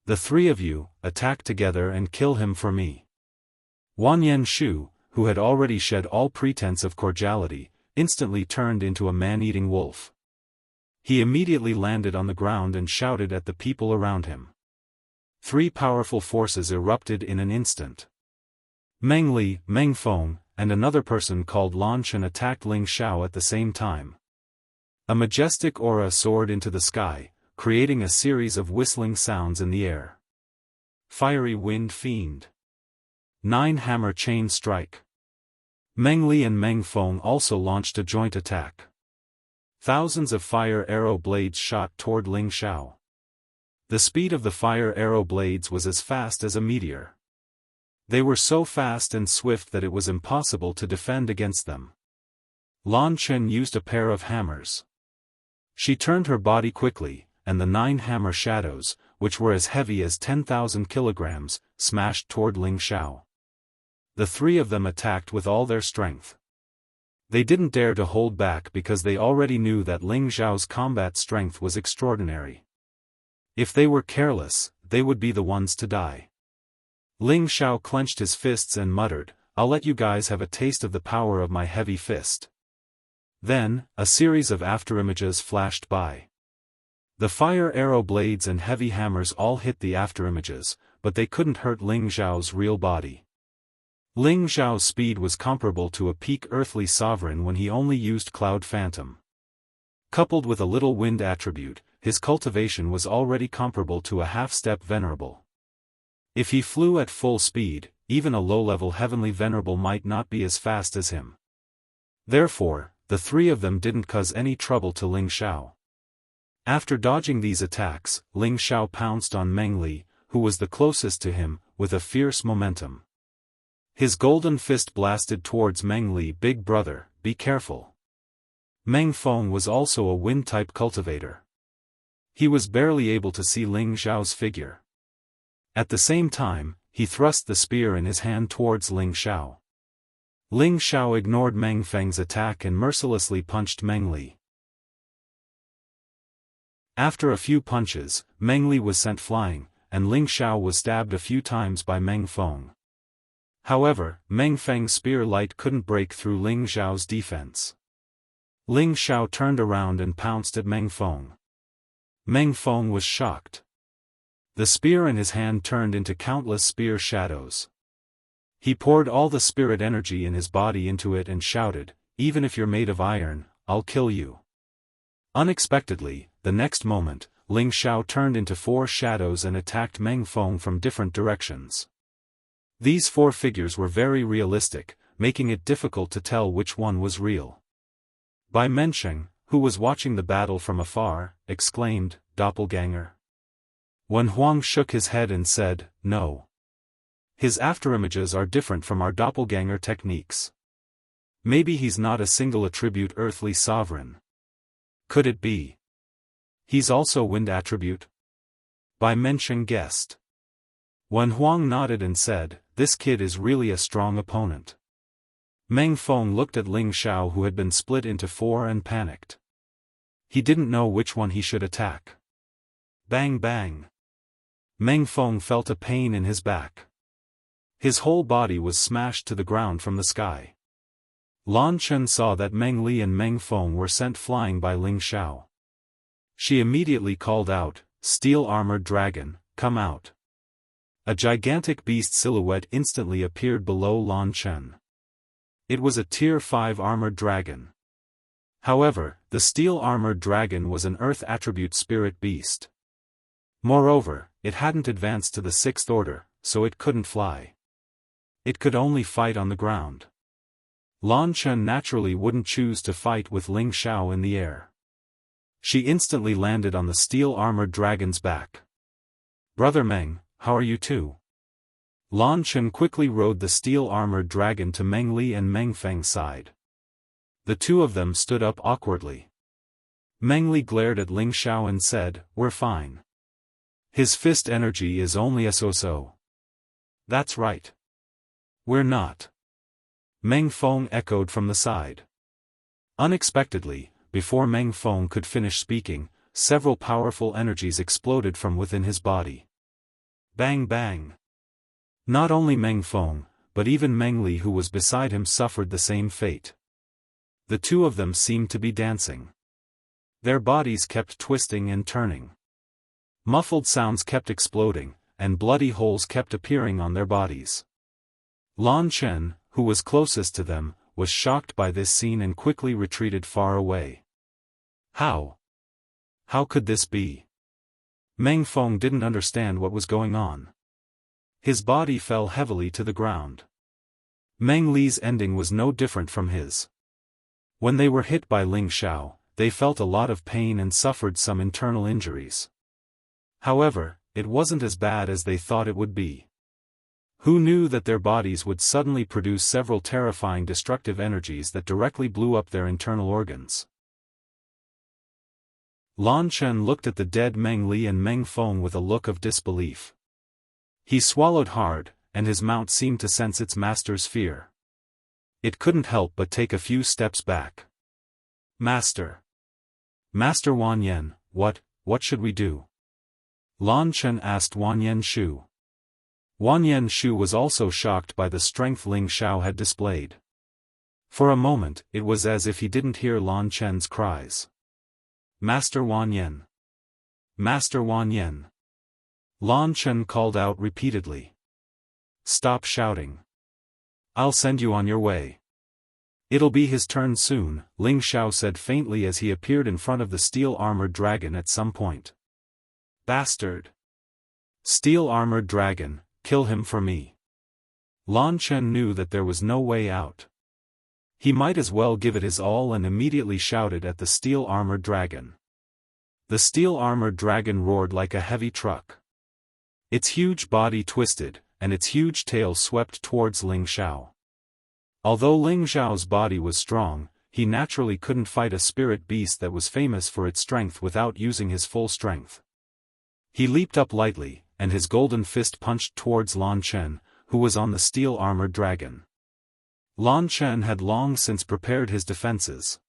The three of you, attack together and kill him for me. Wanyan Shu, who had already shed all pretense of cordiality, instantly turned into a man-eating wolf. He immediately landed on the ground and shouted at the people around him. 3 powerful forces erupted in an instant. Meng Li, Meng Feng, and another person called Lan Chen attacked Ling Xiao at the same time. A majestic aura soared into the sky, creating a series of whistling sounds in the air. Fiery Wind Fiend. 9 Hammer Chain Strike. Meng Li and Meng Feng also launched a joint attack. Thousands of fire arrow blades shot toward Ling Xiao. The speed of the fire arrow blades was as fast as a meteor. They were so fast and swift that it was impossible to defend against them. Lan Chen used a pair of hammers. She turned her body quickly, and the 9 hammer shadows, which were as heavy as 10,000 kilograms, smashed toward Ling Xiao. The 3 of them attacked with all their strength. They didn't dare to hold back because they already knew that Ling Xiao's combat strength was extraordinary. If they were careless, they would be the ones to die. Ling Xiao clenched his fists and muttered, "I'll let you guys have a taste of the power of my heavy fist." Then, a series of afterimages flashed by. The fire arrow blades and heavy hammers all hit the afterimages, but they couldn't hurt Ling Xiao's real body. Ling Xiao's speed was comparable to a peak earthly sovereign when he only used Cloud Phantom. Coupled with a little wind attribute, his cultivation was already comparable to a half-step venerable. If he flew at full speed, even a low-level heavenly venerable might not be as fast as him. Therefore, the 3 of them didn't cause any trouble to Ling Xiao. After dodging these attacks, Ling Xiao pounced on Meng Li, who was the closest to him, with a fierce momentum. His golden fist blasted towards Meng Li. "Big brother, be careful." Meng Feng was also a wind-type cultivator. He was barely able to see Ling Xiao's figure. At the same time, he thrust the spear in his hand towards Ling Xiao. Ling Xiao ignored Meng Feng's attack and mercilessly punched Meng Li. After a few punches, Meng Li was sent flying, and Ling Xiao was stabbed a few times by Meng Feng. However, Meng Feng's spear light couldn't break through Ling Xiao's defense. Ling Xiao turned around and pounced at Meng Feng. Meng Feng was shocked. The spear in his hand turned into countless spear shadows. He poured all the spirit energy in his body into it and shouted, "Even if you're made of iron, I'll kill you." Unexpectedly, the next moment, Ling Xiao turned into 4 shadows and attacked Meng Feng from different directions. These 4 figures were very realistic, making it difficult to tell which one was real. Bai Mensheng, who was watching the battle from afar, exclaimed, "Doppelganger?" Wen Huang shook his head and said, "No. His afterimages are different from our doppelganger techniques. Maybe he's not a single attribute earthly sovereign. Could it be? He's also wind attribute?" Bai Mensheng guessed. Wen Huang nodded and said, "This kid is really a strong opponent." Meng Feng looked at Ling Xiao, who had been split into 4, and panicked. He didn't know which one he should attack. Bang bang. Meng Feng felt a pain in his back. His whole body was smashed to the ground from the sky. Lan Chen saw that Meng Li and Meng Feng were sent flying by Ling Xiao. She immediately called out, "Steel-armored dragon, come out." A gigantic beast silhouette instantly appeared below Lan Chen. It was a Tier 5 armored dragon. However, the steel-armored dragon was an earth attribute spirit beast. Moreover, it hadn't advanced to the 6th order, so it couldn't fly. It could only fight on the ground. Lan Chen naturally wouldn't choose to fight with Ling Xiao in the air. She instantly landed on the steel-armored dragon's back. "Brother Meng, how are you two?" Lan Chen quickly rode the steel-armored dragon to Meng Li and Meng Feng's side. The 2 of them stood up awkwardly. Meng Li glared at Ling Xiao and said, "We're fine. His fist energy is only a so-so." "That's right. We're not." Meng Feng echoed from the side. Unexpectedly, before Meng Feng could finish speaking, several powerful energies exploded from within his body. Bang bang. Not only Meng Feng, but even Meng Li, who was beside him, suffered the same fate. The 2 of them seemed to be dancing. Their bodies kept twisting and turning. Muffled sounds kept exploding, and bloody holes kept appearing on their bodies. Lan Chen, who was closest to them, was shocked by this scene and quickly retreated far away. How? How could this be? Meng Feng didn't understand what was going on. His body fell heavily to the ground. Meng Li's ending was no different from his. When they were hit by Ling Xiao, they felt a lot of pain and suffered some internal injuries. However, it wasn't as bad as they thought it would be. Who knew that their bodies would suddenly produce several terrifying destructive energies that directly blew up their internal organs? Lan Chen looked at the dead Meng Li and Meng Feng with a look of disbelief. He swallowed hard, and his mount seemed to sense its master's fear. It couldn't help but take a few steps back. Master Wanyan, what should we do? Lan Chen asked Wanyan Shu. Wanyan Shu was also shocked by the strength Ling Xiao had displayed. For a moment, it was as if he didn't hear Lan Chen's cries. Master Wanyan! Master Wanyan! Lan Chen called out repeatedly. Stop shouting. I'll send you on your way. It'll be his turn soon, Ling Xiao said faintly as he appeared in front of the steel-armored dragon at some point. Bastard! Steel-armored dragon, kill him for me. Lan Chen knew that there was no way out. He might as well give it his all and immediately shouted at the steel-armored dragon. The steel-armored dragon roared like a heavy truck. Its huge body twisted, and its huge tail swept towards Ling Xiao. Although Ling Xiao's body was strong, he naturally couldn't fight a spirit beast that was famous for its strength without using his full strength. He leaped up lightly, and his golden fist punched towards Lan Chen, who was on the steel-armored dragon. Lan Chen had long since prepared his defenses.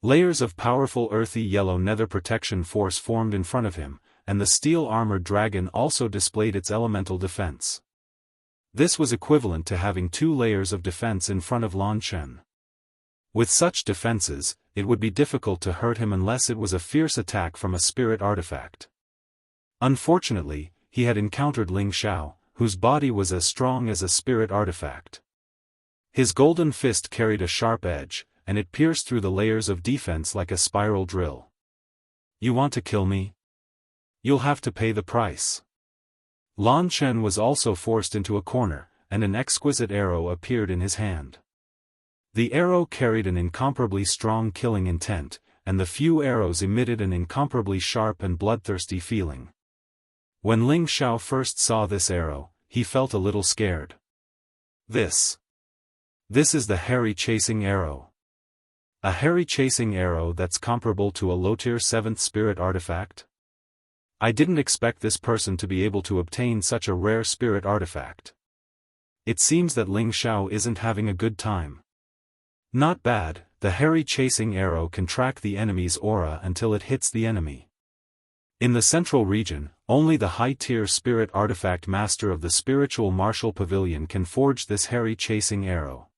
Layers of powerful earthy yellow nether protection force formed in front of him, and the steel-armored dragon also displayed its elemental defense. This was equivalent to having 2 layers of defense in front of Lan Chen. With such defenses, it would be difficult to hurt him unless it was a fierce attack from a spirit artifact. Unfortunately, he had encountered Ling Xiao, whose body was as strong as a spirit artifact. His golden fist carried a sharp edge, and it pierced through the layers of defense like a spiral drill. You want to kill me? You'll have to pay the price. Lan Chen was also forced into a corner, and an exquisite arrow appeared in his hand. The arrow carried an incomparably strong killing intent, and the few arrows emitted an incomparably sharp and bloodthirsty feeling. When Ling Xiao first saw this arrow, he felt a little scared. This is the hairy chasing arrow. A hairy chasing arrow that's comparable to a low-tier 7th spirit artifact? I didn't expect this person to be able to obtain such a rare spirit artifact. It seems that Ling Xiao isn't having a good time. Not bad, the hairy chasing arrow can track the enemy's aura until it hits the enemy. In the central region, only the high-tier spirit artifact master of the spiritual martial pavilion can forge this hairy chasing arrow.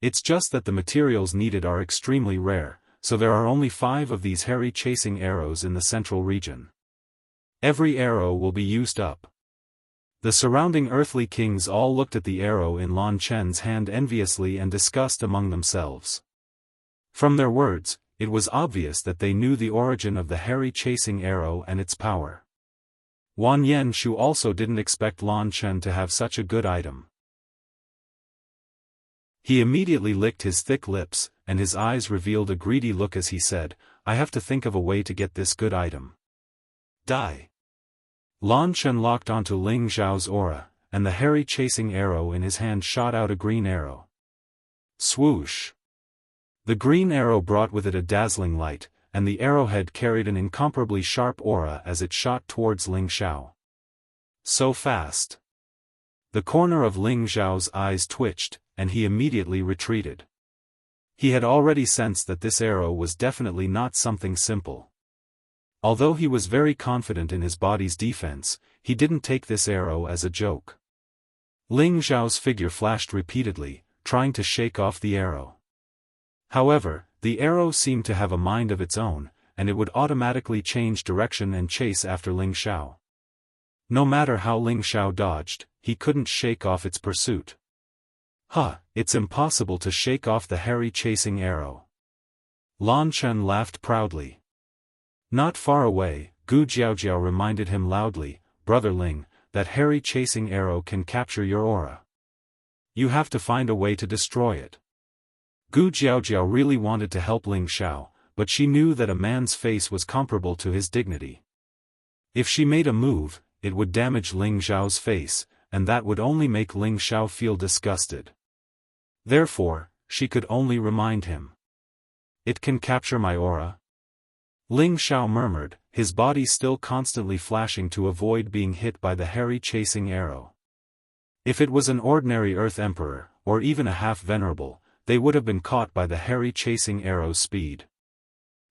It's just that the materials needed are extremely rare, so there are only 5 of these hairy chasing arrows in the central region. Every arrow will be used up. The surrounding earthly kings all looked at the arrow in Lan Chen's hand enviously and discussed among themselves. From their words, it was obvious that they knew the origin of the hairy chasing arrow and its power. Wanyan Shu also didn't expect Lan Chen to have such a good item. He immediately licked his thick lips, and his eyes revealed a greedy look as he said, I have to think of a way to get this good item. Die. Lan Chen locked onto Ling Xiao's aura, and the hairy chasing arrow in his hand shot out a green arrow. Swoosh! The green arrow brought with it a dazzling light, and the arrowhead carried an incomparably sharp aura as it shot towards Ling Xiao. So fast! The corner of Ling Xiao's eyes twitched, and he immediately retreated. He had already sensed that this arrow was definitely not something simple. Although he was very confident in his body's defense, he didn't take this arrow as a joke. Ling Xiao's figure flashed repeatedly, trying to shake off the arrow. However, the arrow seemed to have a mind of its own, and it would automatically change direction and chase after Ling Xiao. No matter how Ling Xiao dodged, he couldn't shake off its pursuit. It's impossible to shake off the hairy chasing arrow. Lan Chen laughed proudly. Not far away, Gu Jiaojiao reminded him loudly, "Brother Ling, that hairy chasing arrow can capture your aura. You have to find a way to destroy it." Gu Jiaojiao really wanted to help Ling Xiao, but she knew that a man's face was comparable to his dignity. If she made a move, it would damage Ling Xiao's face, and that would only make Ling Xiao feel disgusted. Therefore, she could only remind him. "It can capture my aura?" Ling Xiao murmured, his body still constantly flashing to avoid being hit by the hairy chasing arrow. If it was an ordinary Earth Emperor, or even a half-venerable, they would have been caught by the hairy chasing arrow's speed.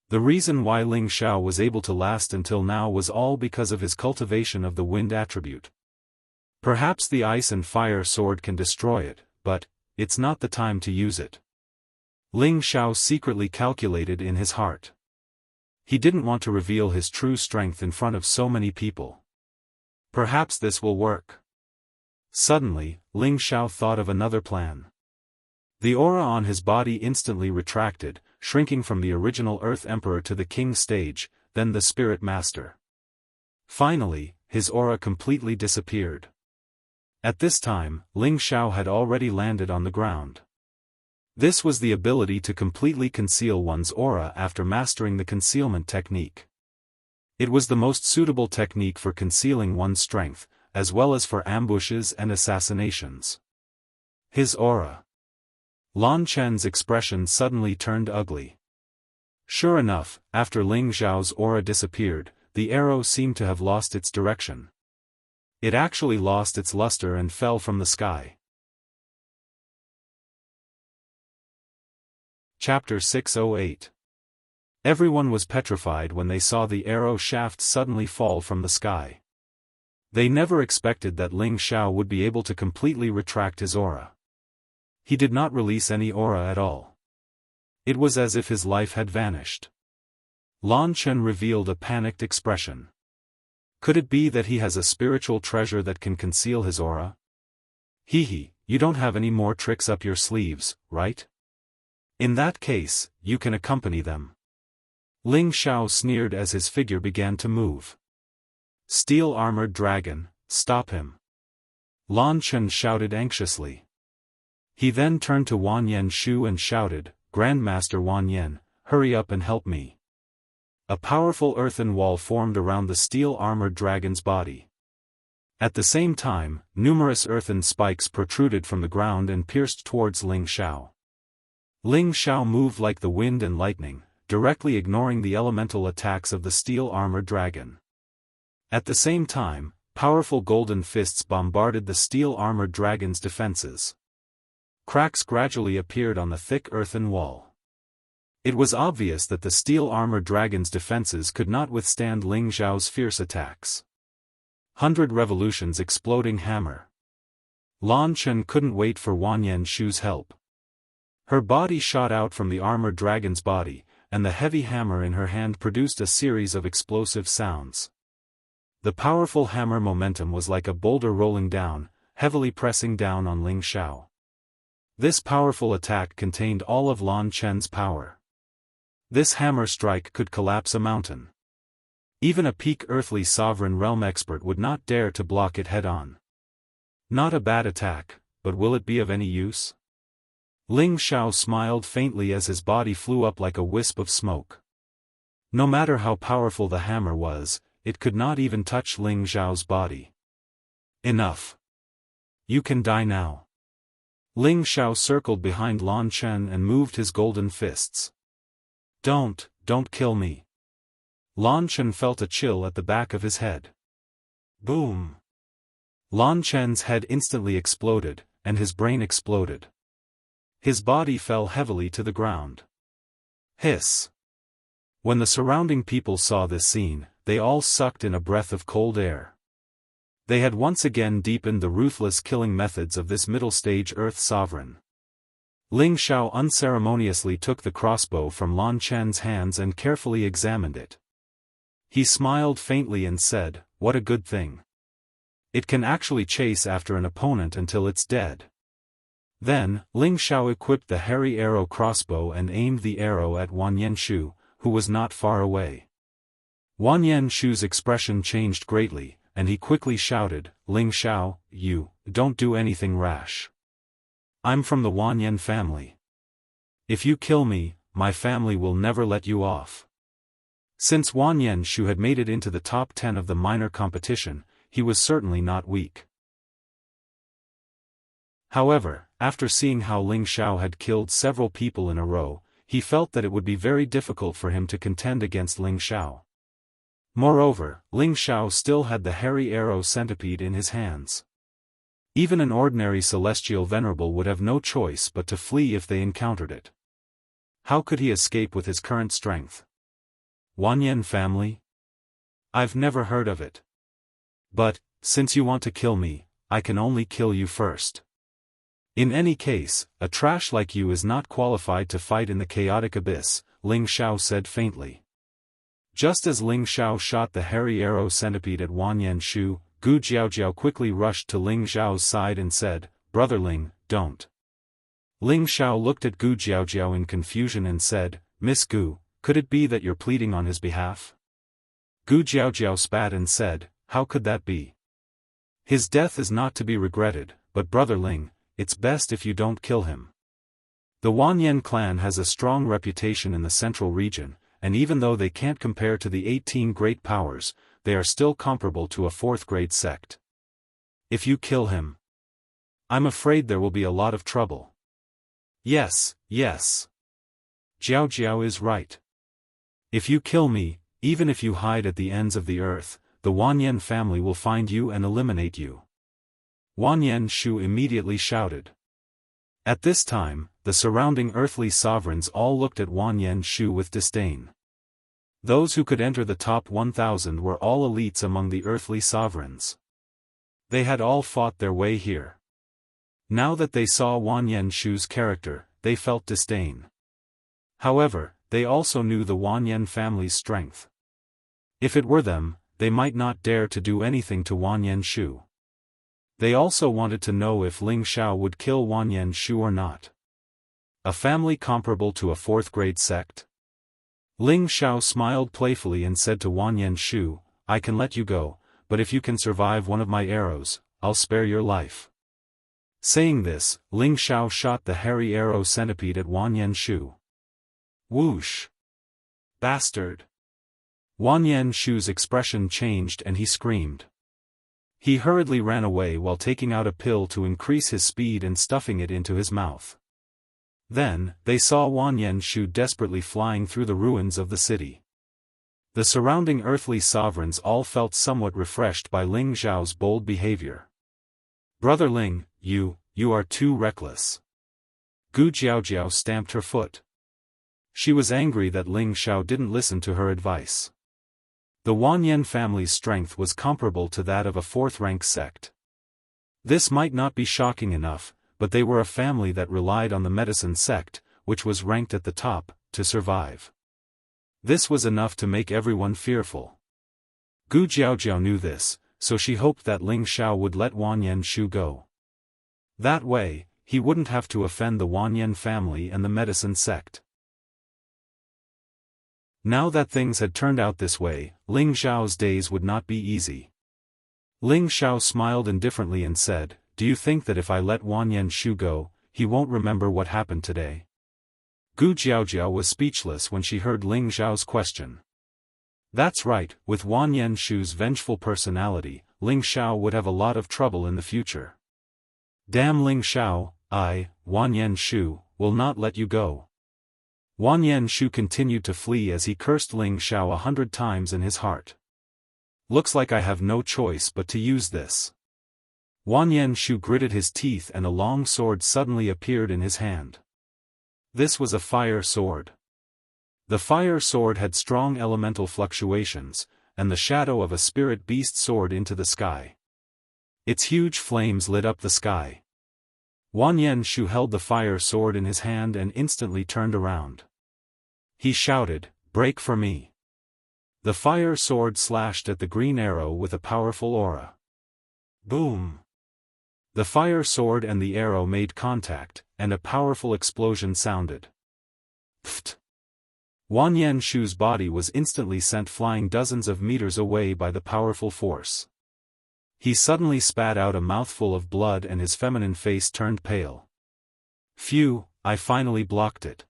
The reason why Ling Xiao was able to last until now was all because of his cultivation of the wind attribute. Perhaps the ice and fire sword can destroy it, but it's not the time to use it. Ling Xiao secretly calculated in his heart. He didn't want to reveal his true strength in front of so many people. Perhaps this will work. Suddenly, Ling Xiao thought of another plan. The aura on his body instantly retracted, shrinking from the original Earth Emperor to the King stage, then the Spirit Master. Finally, his aura completely disappeared. At this time, Ling Xiao had already landed on the ground. This was the ability to completely conceal one's aura after mastering the concealment technique. It was the most suitable technique for concealing one's strength, as well as for ambushes and assassinations. His aura. Lan Chen's expression suddenly turned ugly. Sure enough, after Ling Xiao's aura disappeared, the arrow seemed to have lost its direction. It actually lost its luster and fell from the sky. Chapter 608. Everyone was petrified when they saw the arrow shaft suddenly fall from the sky. They never expected that Ling Xiao would be able to completely retract his aura. He did not release any aura at all. It was as if his life had vanished. Lan Chen revealed a panicked expression. Could it be that he has a spiritual treasure that can conceal his aura? You don't have any more tricks up your sleeves, right? In that case, you can accompany them. Ling Xiao sneered as his figure began to move. Steel-armored dragon, stop him. Lan Chen shouted anxiously. He then turned to Wan Yen Shu and shouted, "Grandmaster Wan Yen, hurry up and help me." A powerful earthen wall formed around the steel-armored dragon's body. At the same time, numerous earthen spikes protruded from the ground and pierced towards Ling Xiao. Ling Xiao moved like the wind and lightning, directly ignoring the elemental attacks of the steel-armored dragon. At the same time, powerful golden fists bombarded the steel-armored dragon's defenses. Cracks gradually appeared on the thick earthen wall. It was obvious that the steel-armored dragon's defenses could not withstand Ling Xiao's fierce attacks. 100 revolutions exploding hammer. Lan Chen couldn't wait for Wan Yen Shu's help. Her body shot out from the armored dragon's body, and the heavy hammer in her hand produced a series of explosive sounds. The powerful hammer momentum was like a boulder rolling down, heavily pressing down on Ling Xiao. This powerful attack contained all of Lan Chen's power. This hammer strike could collapse a mountain. Even a peak earthly sovereign realm expert would not dare to block it head-on. Not a bad attack, but will it be of any use? Ling Xiao smiled faintly as his body flew up like a wisp of smoke. No matter how powerful the hammer was, it could not even touch Ling Xiao's body. Enough. You can die now. Ling Xiao circled behind Lan Chen and moved his golden fists. Don't kill me. Lan Chen felt a chill at the back of his head. Boom. Lan Chen's head instantly exploded, and his brain exploded. His body fell heavily to the ground. Hiss. When the surrounding people saw this scene, they all sucked in a breath of cold air. They had once again deepened the ruthless killing methods of this middle-stage Earth sovereign. Ling Xiao unceremoniously took the crossbow from Lan Chen's hands and carefully examined it. He smiled faintly and said, "What a good thing. It can actually chase after an opponent until it's dead." Then, Ling Xiao equipped the hairy arrow crossbow and aimed the arrow at Wan Yenshu, who was not far away. Wan Yenshu's expression changed greatly, and he quickly shouted, "Ling Xiao, you, don't do anything rash. I'm from the Wan Yen family. If you kill me, my family will never let you off." Since Wan Yenshu had made it into the top 10 of the minor competition, he was certainly not weak. However, after seeing how Ling Xiao had killed several people in a row, he felt that it would be very difficult for him to contend against Ling Xiao. Moreover, Ling Xiao still had the hairy arrow centipede in his hands. Even an ordinary celestial venerable would have no choice but to flee if they encountered it. How could he escape with his current strength? Wan Yen family? I've never heard of it. But, since you want to kill me, I can only kill you first. In any case, a trash like you is not qualified to fight in the chaotic abyss, Ling Xiao said faintly. Just as Ling Xiao shot the hairy arrow centipede at Wan Yenshu, Gu Jiaojiao quickly rushed to Ling Xiao's side and said, "Brother Ling, don't." Ling Xiao looked at Gu Jiaojiao in confusion and said, "Miss Gu, could it be that you're pleading on his behalf?" Gu Jiaojiao spat and said, "How could that be? His death is not to be regretted, but Brother Ling, it's best if you don't kill him. The Wan Yen clan has a strong reputation in the central region, and even though they can't compare to the 18 great powers, they are still comparable to a 4th-grade sect. If you kill him, I'm afraid there will be a lot of trouble." Yes. Jiao Jiao is right. If you kill me, even if you hide at the ends of the earth, the Wan Yen family will find you and eliminate you. Wan Yenshu immediately shouted. At this time, the surrounding earthly sovereigns all looked at Wan Yenshu with disdain. Those who could enter the top 1,000 were all elites among the earthly sovereigns. They had all fought their way here. Now that they saw Wan Yenshu's character, they felt disdain. However, they also knew the Wan Yen family's strength. If it were them, they might not dare to do anything to Wan Yenshu. They also wanted to know if Ling Xiao would kill Wan Yenshu or not. A family comparable to a 4th-grade sect? Ling Xiao smiled playfully and said to Wan Yenshu, "I can let you go, but if you can survive one of my arrows, I'll spare your life." Saying this, Ling Xiao shot the hairy arrow centipede at Wan Yenshu. Whoosh! Bastard! Wan Yenshu's expression changed and he screamed. He hurriedly ran away while taking out a pill to increase his speed and stuffing it into his mouth. Then, they saw Wan Yenshu desperately flying through the ruins of the city. The surrounding earthly sovereigns all felt somewhat refreshed by Ling Xiao's bold behavior. "Brother Ling, you are too reckless." Gu Jiaojiao stamped her foot. She was angry that Ling Xiao didn't listen to her advice. The Wan Yen family's strength was comparable to that of a 4th-rank sect. This might not be shocking enough, but they were a family that relied on the medicine sect, which was ranked at the top, to survive. This was enough to make everyone fearful. Gu Jiaojiao knew this, so she hoped that Ling Xiao would let Wan Yenshu go. That way, he wouldn't have to offend the Wan Yen family and the medicine sect. Now that things had turned out this way, Ling Xiao's days would not be easy. Ling Xiao smiled indifferently and said, "Do you think that if I let Wan Yenshu go, he won't remember what happened today?" Gu Jiaojiao was speechless when she heard Ling Xiao's question. That's right, with Wan Yenshu's vengeful personality, Ling Xiao would have a lot of trouble in the future. Damn Ling Xiao, Wan Yenshu, will not let you go. Wan Yenshu continued to flee as he cursed Ling Xiao 100 times in his heart. Looks like I have no choice but to use this. Wan Yenshu gritted his teeth and a long sword suddenly appeared in his hand. This was a fire sword. The fire sword had strong elemental fluctuations, and the shadow of a spirit beast soared into the sky. Its huge flames lit up the sky. Wan Yanshu held the fire sword in his hand and instantly turned around. He shouted, "Break for me!" The fire sword slashed at the green arrow with a powerful aura. Boom! The fire sword and the arrow made contact, and a powerful explosion sounded. Pfft! Wan Yanshu's body was instantly sent flying dozens of meters away by the powerful force. He suddenly spat out a mouthful of blood and his feminine face turned pale. Phew, I finally blocked it.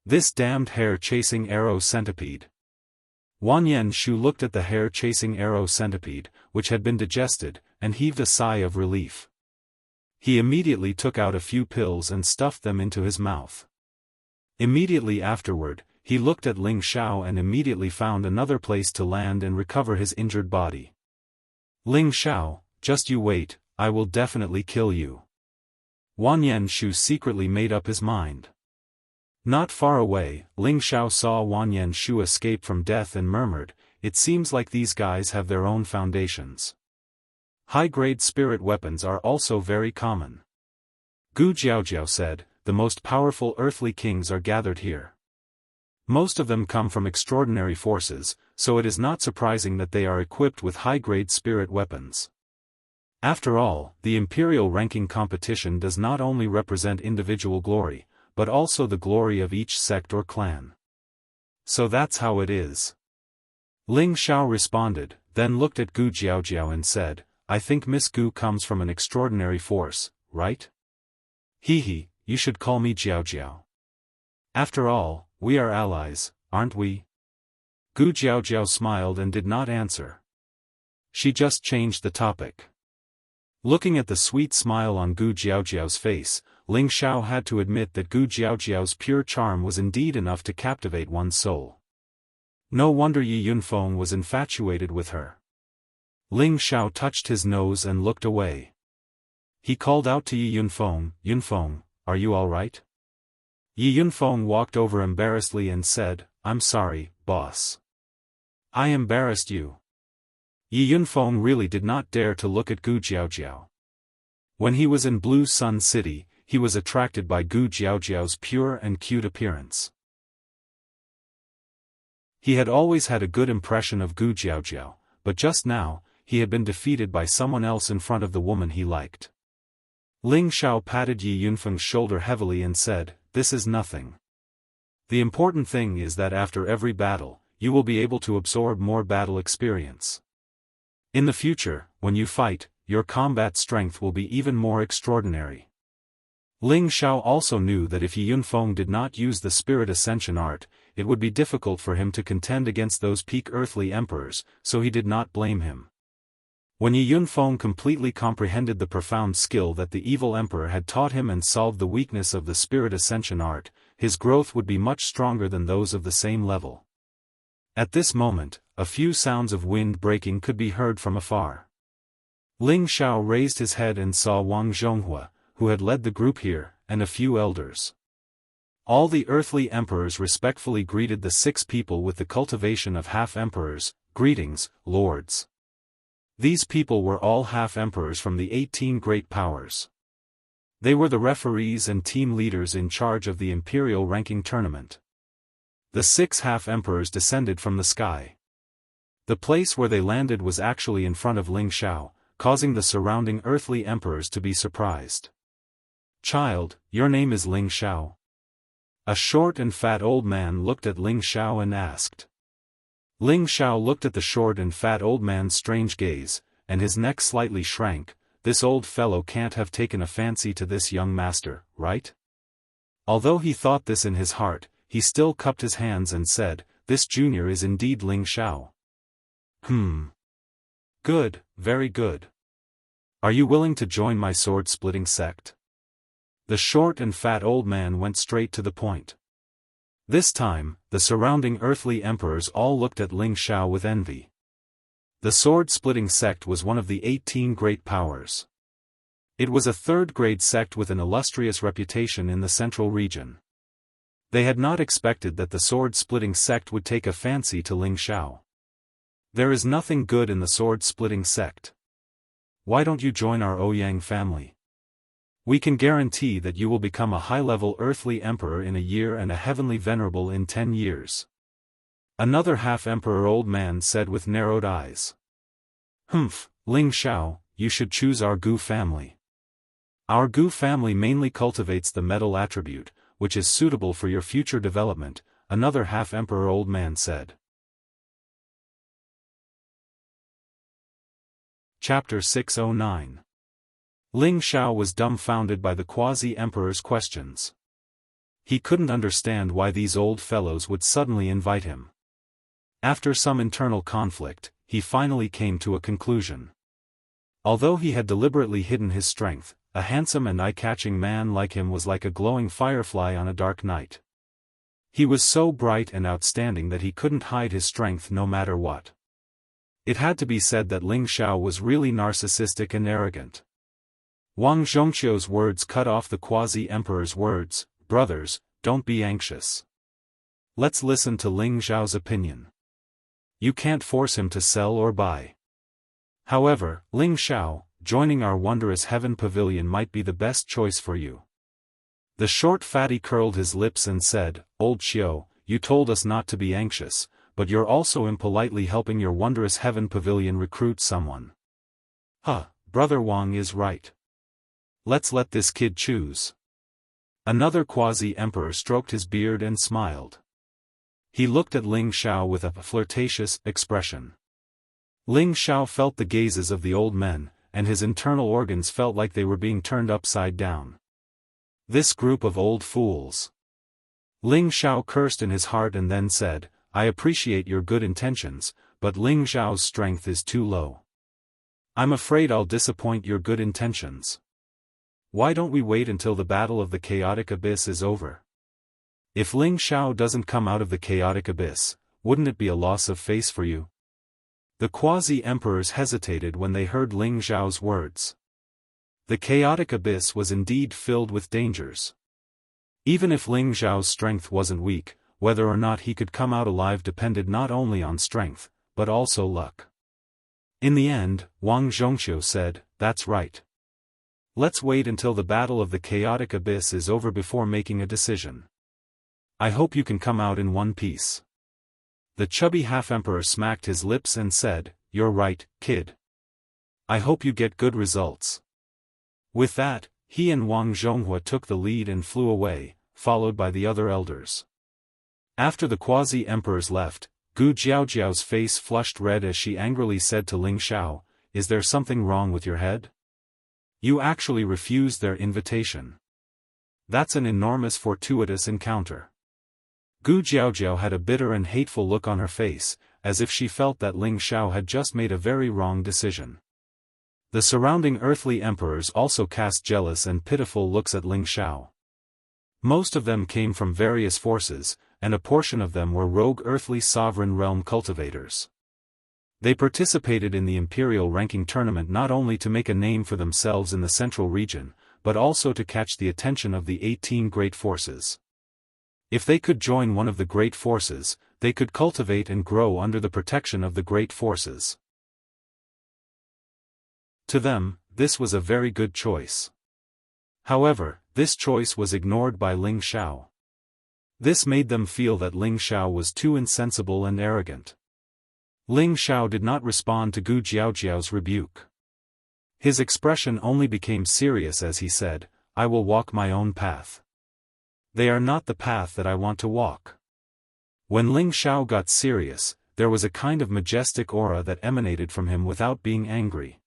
This damned hair-chasing arrow centipede. Wan Yanshu looked at the hair-chasing arrow centipede, which had been digested, and heaved a sigh of relief. He immediately took out a few pills and stuffed them into his mouth. Immediately afterward, he looked at Ling Xiao and immediately found another place to land and recover his injured body. Ling Xiao, just you wait, I will definitely kill you. Wan Yanshu secretly made up his mind. Not far away, Ling Xiao saw Wan Yanshu escape from death and murmured, "It seems like these guys have their own foundations." High-grade spirit weapons are also very common. Gu Jiaojiao said, "The most powerful earthly kings are gathered here. Most of them come from extraordinary forces, so it is not surprising that they are equipped with high-grade spirit weapons. After all, the imperial ranking competition does not only represent individual glory, but also the glory of each sect or clan. So that's how it is." Ling Xiao responded, then looked at Gu Jiaojiao and said, "I think Miss Gu comes from an extraordinary force, right? Hehe, you should call me Jiaojiao. After all, we are allies, aren't we?" Gu Jiaojiao smiled and did not answer. She just changed the topic. Looking at the sweet smile on Gu Jiaojiao's face, Ling Xiao had to admit that Gu Jiaojiao's pure charm was indeed enough to captivate one's soul. No wonder Yi Yunfeng was infatuated with her. Ling Xiao touched his nose and looked away. He called out to Yi Yunfeng, "Yunfeng, are you all right?" Yi Yunfeng walked over embarrassedly and said, "I'm sorry, boss. I embarrassed you." Yi Yunfeng really did not dare to look at Gu Jiaojiao. When he was in Blue Sun City, he was attracted by Gu Jiaojiao's pure and cute appearance. He had always had a good impression of Gu Jiaojiao, but just now, he had been defeated by someone else in front of the woman he liked. Ling Xiao patted Yi Yunfeng's shoulder heavily and said, "This is nothing. The important thing is that after every battle, you will be able to absorb more battle experience. In the future, when you fight, your combat strength will be even more extraordinary." Ling Xiao also knew that if Yi Yunfeng did not use the spirit ascension art, it would be difficult for him to contend against those peak earthly emperors, so he did not blame him. When Yi Yunfeng completely comprehended the profound skill that the evil emperor had taught him and solved the weakness of the spirit ascension art, his growth would be much stronger than those of the same level. At this moment, a few sounds of wind breaking could be heard from afar. Ling Xiao raised his head and saw Wang Zhonghua, who had led the group here, and a few elders. All the earthly emperors respectfully greeted the 6 people with the cultivation of half-emperors. "Greetings, lords." These people were all half-emperors from the 18 great powers. They were the referees and team leaders in charge of the imperial ranking tournament. The 6 half-emperors descended from the sky. The place where they landed was actually in front of Ling Xiao, causing the surrounding earthly emperors to be surprised. "Child, your name is Ling Xiao?" A short and fat old man looked at Ling Xiao and asked. Ling Xiao looked at the short and fat old man's strange gaze, and his neck slightly shrank. This old fellow can't have taken a fancy to this young master, right? Although he thought this in his heart, he still cupped his hands and said, "This junior is indeed Ling Xiao." Good, very good. Are you willing to join my sword-splitting sect?" The short and fat old man went straight to the point. This time, the surrounding earthly emperors all looked at Ling Xiao with envy. The sword-splitting sect was one of the 18 great powers. It was a third-grade sect with an illustrious reputation in the central region. They had not expected that the sword-splitting sect would take a fancy to Ling Xiao. There is nothing good in the sword-splitting sect. Why don't you join our Ouyang family? We can guarantee that you will become a high-level earthly emperor in a year and a heavenly venerable in 10 years. Another half-emperor old man said with narrowed eyes. Humph, Ling Xiao, you should choose our Gu family. Our Gu family mainly cultivates the metal attribute, which is suitable for your future development, another half-emperor old man said. Chapter 609. Ling Xiao was dumbfounded by the quasi-emperor's questions. He couldn't understand why these old fellows would suddenly invite him. After some internal conflict, he finally came to a conclusion. Although he had deliberately hidden his strength, a handsome and eye-catching man like him was like a glowing firefly on a dark night. He was so bright and outstanding that he couldn't hide his strength no matter what. It had to be said that Ling Xiao was really narcissistic and arrogant. Wang Zhongqiu's words cut off the quasi-emperor's words. Brothers, don't be anxious. Let's listen to Ling Xiao's opinion. You can't force him to sell or buy. However, Ling Xiao, joining our wondrous heaven pavilion might be the best choice for you. The short fatty curled his lips and said, Old Xiao, you told us not to be anxious, but you're also impolitely helping your wondrous heaven pavilion recruit someone. Brother Wang is right. Let's let this kid choose. Another quasi-emperor stroked his beard and smiled. He looked at Ling Xiao with a flirtatious expression. Ling Xiao felt the gazes of the old men, and his internal organs felt like they were being turned upside down. This group of old fools. Ling Xiao cursed in his heart and then said, I appreciate your good intentions, but Ling Xiao's strength is too low. I'm afraid I'll disappoint your good intentions. Why don't we wait until the battle of the chaotic abyss is over? If Ling Xiao doesn't come out of the chaotic abyss, wouldn't it be a loss of face for you? The quasi-emperors hesitated when they heard Ling Xiao's words. The chaotic abyss was indeed filled with dangers. Even if Ling Xiao's strength wasn't weak, whether or not he could come out alive depended not only on strength, but also luck. In the end, Wang Zhongqiu said, That's right. Let's wait until the battle of the chaotic abyss is over before making a decision. I hope you can come out in one piece. The chubby half-emperor smacked his lips and said, You're right, kid. I hope you get good results. With that, he and Wang Zhonghua took the lead and flew away, followed by the other elders. After the quasi-emperors left, Gu Jiaojiao's face flushed red as she angrily said to Ling Xiao, Is there something wrong with your head? You actually refused their invitation. That's an enormous fortuitous encounter. Gu Jiaojiao had a bitter and hateful look on her face, as if she felt that Ling Xiao had just made a very wrong decision. The surrounding earthly emperors also cast jealous and pitiful looks at Ling Xiao. Most of them came from various forces, and a portion of them were rogue earthly sovereign realm cultivators. They participated in the imperial ranking tournament not only to make a name for themselves in the central region, but also to catch the attention of the 18 great forces. If they could join one of the great forces, they could cultivate and grow under the protection of the great forces. To them, this was a very good choice. However, this choice was ignored by Ling Xiao. This made them feel that Ling Xiao was too insensible and arrogant. Ling Xiao did not respond to Gu Jiaojiao's rebuke. His expression only became serious as he said, I will walk my own path. They are not the path that I want to walk. When Ling Xiao got serious, there was a kind of majestic aura that emanated from him without being angry.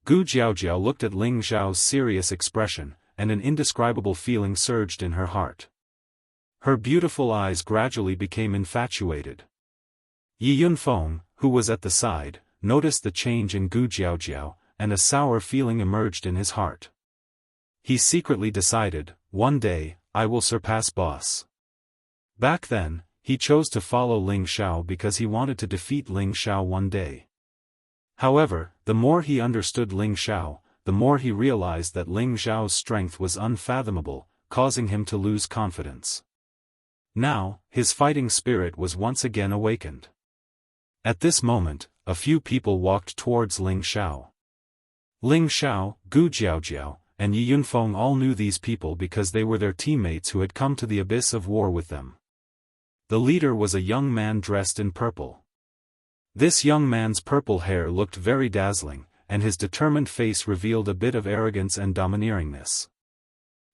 Gu Jiaojiao looked at Ling Xiao's serious expression, and an indescribable feeling surged in her heart. Her beautiful eyes gradually became infatuated. Yi Yunfeng, who was at the side, noticed the change in Gu Jiaojiao, and a sour feeling emerged in his heart. He secretly decided, one day, I will surpass boss. Back then, he chose to follow Ling Xiao because he wanted to defeat Ling Xiao one day. However, the more he understood Ling Xiao, the more he realized that Ling Xiao's strength was unfathomable, causing him to lose confidence. Now, his fighting spirit was once again awakened. At this moment, a few people walked towards Ling Xiao. Ling Xiao, Gu Jiaojiao, and Yi Yunfeng all knew these people because they were their teammates who had come to the abyss of war with them. The leader was a young man dressed in purple. This young man's purple hair looked very dazzling, and his determined face revealed a bit of arrogance and domineeringness.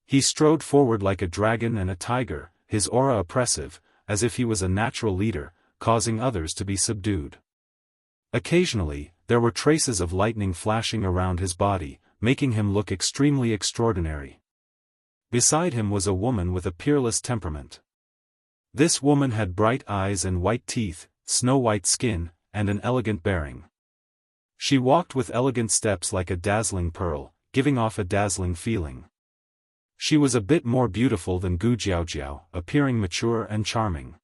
He strode forward like a dragon and a tiger, his aura oppressive, as if he was a natural leader, causing others to be subdued. Occasionally, there were traces of lightning flashing around his body, making him look extremely extraordinary. Beside him was a woman with a peerless temperament. This woman had bright eyes and white teeth, snow-white skin, and an elegant bearing. She walked with elegant steps like a dazzling pearl, giving off a dazzling feeling. She was a bit more beautiful than Gu Jiaojiao, appearing mature and charming.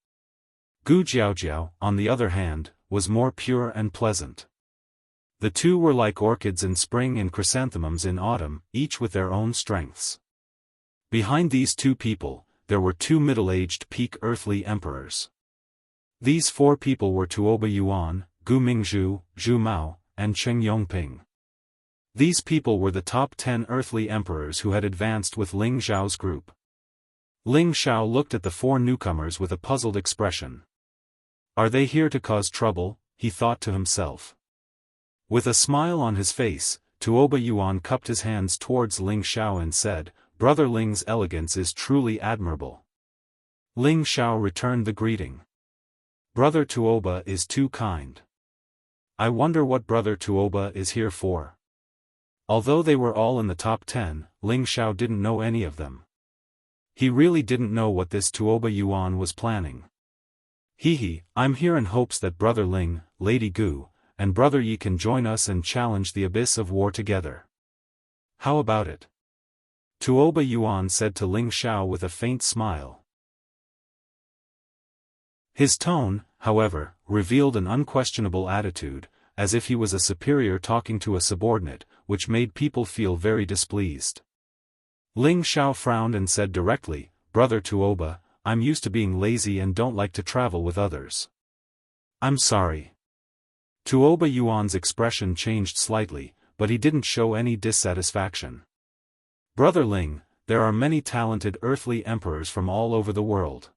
Gu Jiaojiao, on the other hand, was more pure and pleasant. The two were like orchids in spring and chrysanthemums in autumn, each with their own strengths. Behind these two people, there were two middle-aged peak earthly emperors. These four people were Tuoba Yuan, Gu Mingzhu, Zhu Mao, and Cheng Yongping. These people were the top 10 earthly emperors who had advanced with Ling Xiao's group. Ling Xiao looked at the four newcomers with a puzzled expression. Are they here to cause trouble? He thought to himself. With a smile on his face, Tuoba Yuan cupped his hands towards Ling Xiao and said, Brother Ling's elegance is truly admirable. Ling Xiao returned the greeting. Brother Tuoba is too kind. I wonder what Brother Tuoba is here for. Although they were all in the top 10, Ling Xiao didn't know any of them. He really didn't know what this Tuoba Yuan was planning. I'm here in hopes that Brother Ling, Lady Gu, and Brother Yi can join us and challenge the abyss of war together. How about it? Tuoba Yuan said to Ling Xiao with a faint smile. His tone, however, revealed an unquestionable attitude, as if he was a superior talking to a subordinate, which made people feel very displeased. Ling Xiao frowned and said directly, Brother Tuoba, I'm used to being lazy and don't like to travel with others. I'm sorry. Tuoba Yuan's expression changed slightly, but he didn't show any dissatisfaction. Brother Ling, there are many talented earthly emperors from all over the world.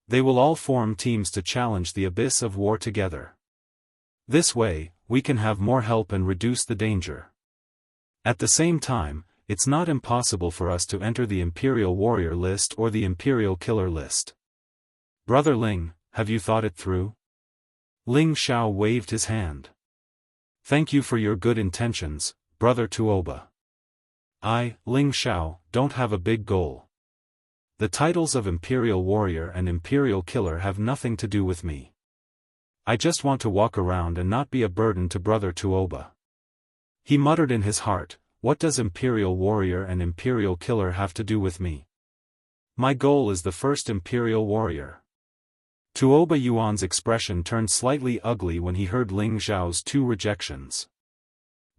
They will all form teams to challenge the abyss of war together. This way, we can have more help and reduce the danger. At the same time, it's not impossible for us to enter the Imperial Warrior list or the Imperial Killer list. Brother Ling, have you thought it through? Ling Xiao waved his hand. Thank you for your good intentions, Brother Tuoba. I, Ling Xiao, don't have a big goal. The titles of Imperial Warrior and Imperial Killer have nothing to do with me. I just want to walk around and not be a burden to Brother Tuoba. He muttered in his heart, what does Imperial Warrior and Imperial Killer have to do with me? My goal is the first Imperial Warrior. Tuoba Yuan's expression turned slightly ugly when he heard Ling Xiao's two rejections.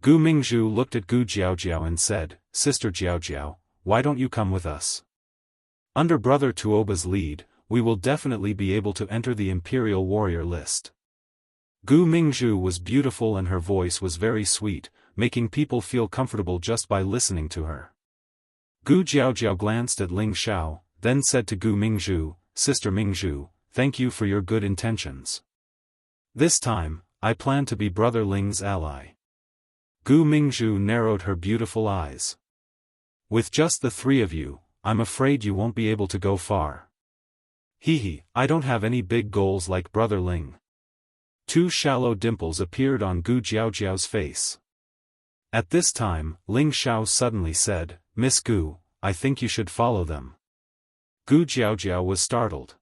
Gu Mingzhu looked at Gu Jiaojiao and said, Sister Jiaojiao, why don't you come with us? Under Brother Tuoba's lead, we will definitely be able to enter the Imperial Warrior list. Gu Mingzhu was beautiful and her voice was very sweet, making people feel comfortable just by listening to her. Gu Jiaojiao glanced at Ling Xiao, then said to Gu Mingzhu, Sister Mingzhu, thank you for your good intentions. This time, I plan to be Brother Ling's ally. Gu Mingzhu narrowed her beautiful eyes. With just the three of you, I'm afraid you won't be able to go far. I don't have any big goals like Brother Ling. Two shallow dimples appeared on Gu Jiaojiao's face. At this time, Ling Xiao suddenly said, Miss Gu, I think you should follow them. Gu Jiaojiao was startled.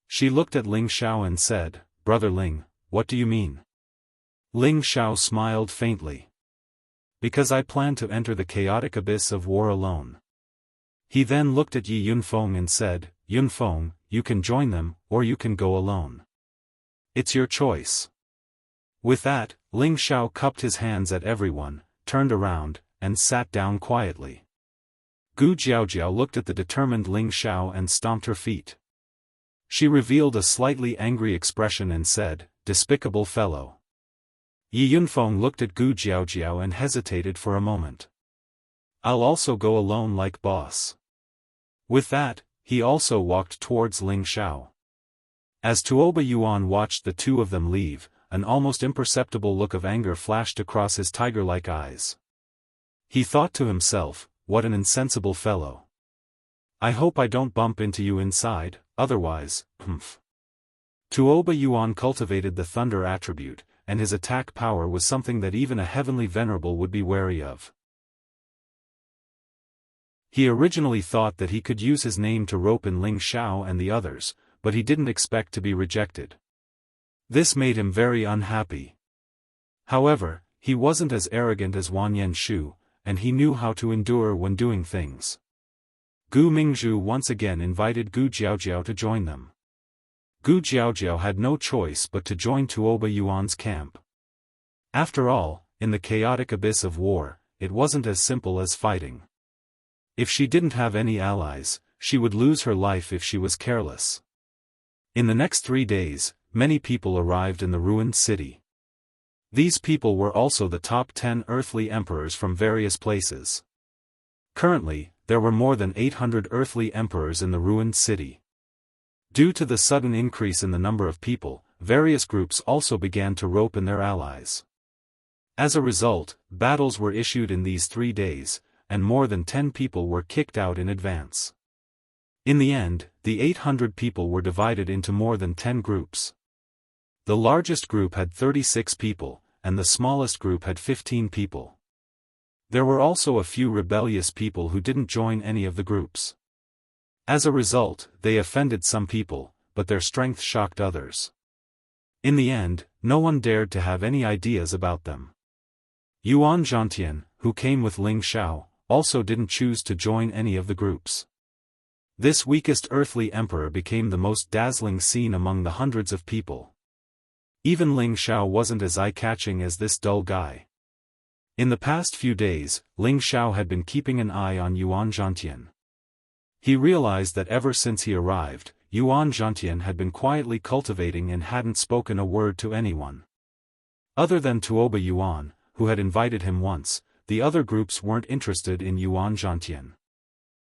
She looked at Ling Xiao and said, Brother Ling, what do you mean? Ling Xiao smiled faintly. Because I plan to enter the chaotic abyss of war alone. He then looked at Yi Yunfeng and said, Yunfeng, you can join them, or you can go alone. It's your choice. With that, Ling Xiao cupped his hands at everyone, turned around, and sat down quietly. Gu Jiaojiao looked at the determined Ling Xiao and stomped her feet. She revealed a slightly angry expression and said, Despicable fellow. Yi Yunfeng looked at Gu Jiaojiao and hesitated for a moment. I'll also go alone like boss. With that, he also walked towards Ling Xiao. As Tuoba Yuan watched the two of them leave, an almost imperceptible look of anger flashed across his tiger-like eyes. He thought to himself, what an insensible fellow. I hope I don't bump into you inside, otherwise, humph. Tuoba Yuan cultivated the thunder attribute, and his attack power was something that even a heavenly venerable would be wary of. He originally thought that he could use his name to rope in Ling Xiao and the others, but he didn't expect to be rejected. This made him very unhappy. However, he wasn't as arrogant as Wanyan Shu, and he knew how to endure when doing things. Gu Mingzhu once again invited Gu Jiaojiao to join them. Gu Jiaojiao had no choice but to join Tuoba Yuan's camp. After all, in the chaotic abyss of war, it wasn't as simple as fighting. If she didn't have any allies, she would lose her life if she was careless. In the next 3 days, many people arrived in the ruined city. These people were also the top 10 earthly emperors from various places. Currently, there were more than 800 earthly emperors in the ruined city. Due to the sudden increase in the number of people, various groups also began to rope in their allies. As a result, battles were issued in these 3 days, and more than 10 people were kicked out in advance. In the end, the 800 people were divided into more than 10 groups. The largest group had 36 people, and the smallest group had 15 people. There were also a few rebellious people who didn't join any of the groups. As a result, they offended some people, but their strength shocked others. In the end, no one dared to have any ideas about them. Yuan Zhantian, who came with Ling Xiao, also didn't choose to join any of the groups. This weakest earthly emperor became the most dazzling scene among the hundreds of people. Even Ling Xiao wasn't as eye-catching as this dull guy. In the past few days, Ling Xiao had been keeping an eye on Yuan Zhantian. He realized that ever since he arrived, Yuan Zhantian had been quietly cultivating and hadn't spoken a word to anyone. Other than Tuoba Yuan, who had invited him once, the other groups weren't interested in Yuan Zhantian.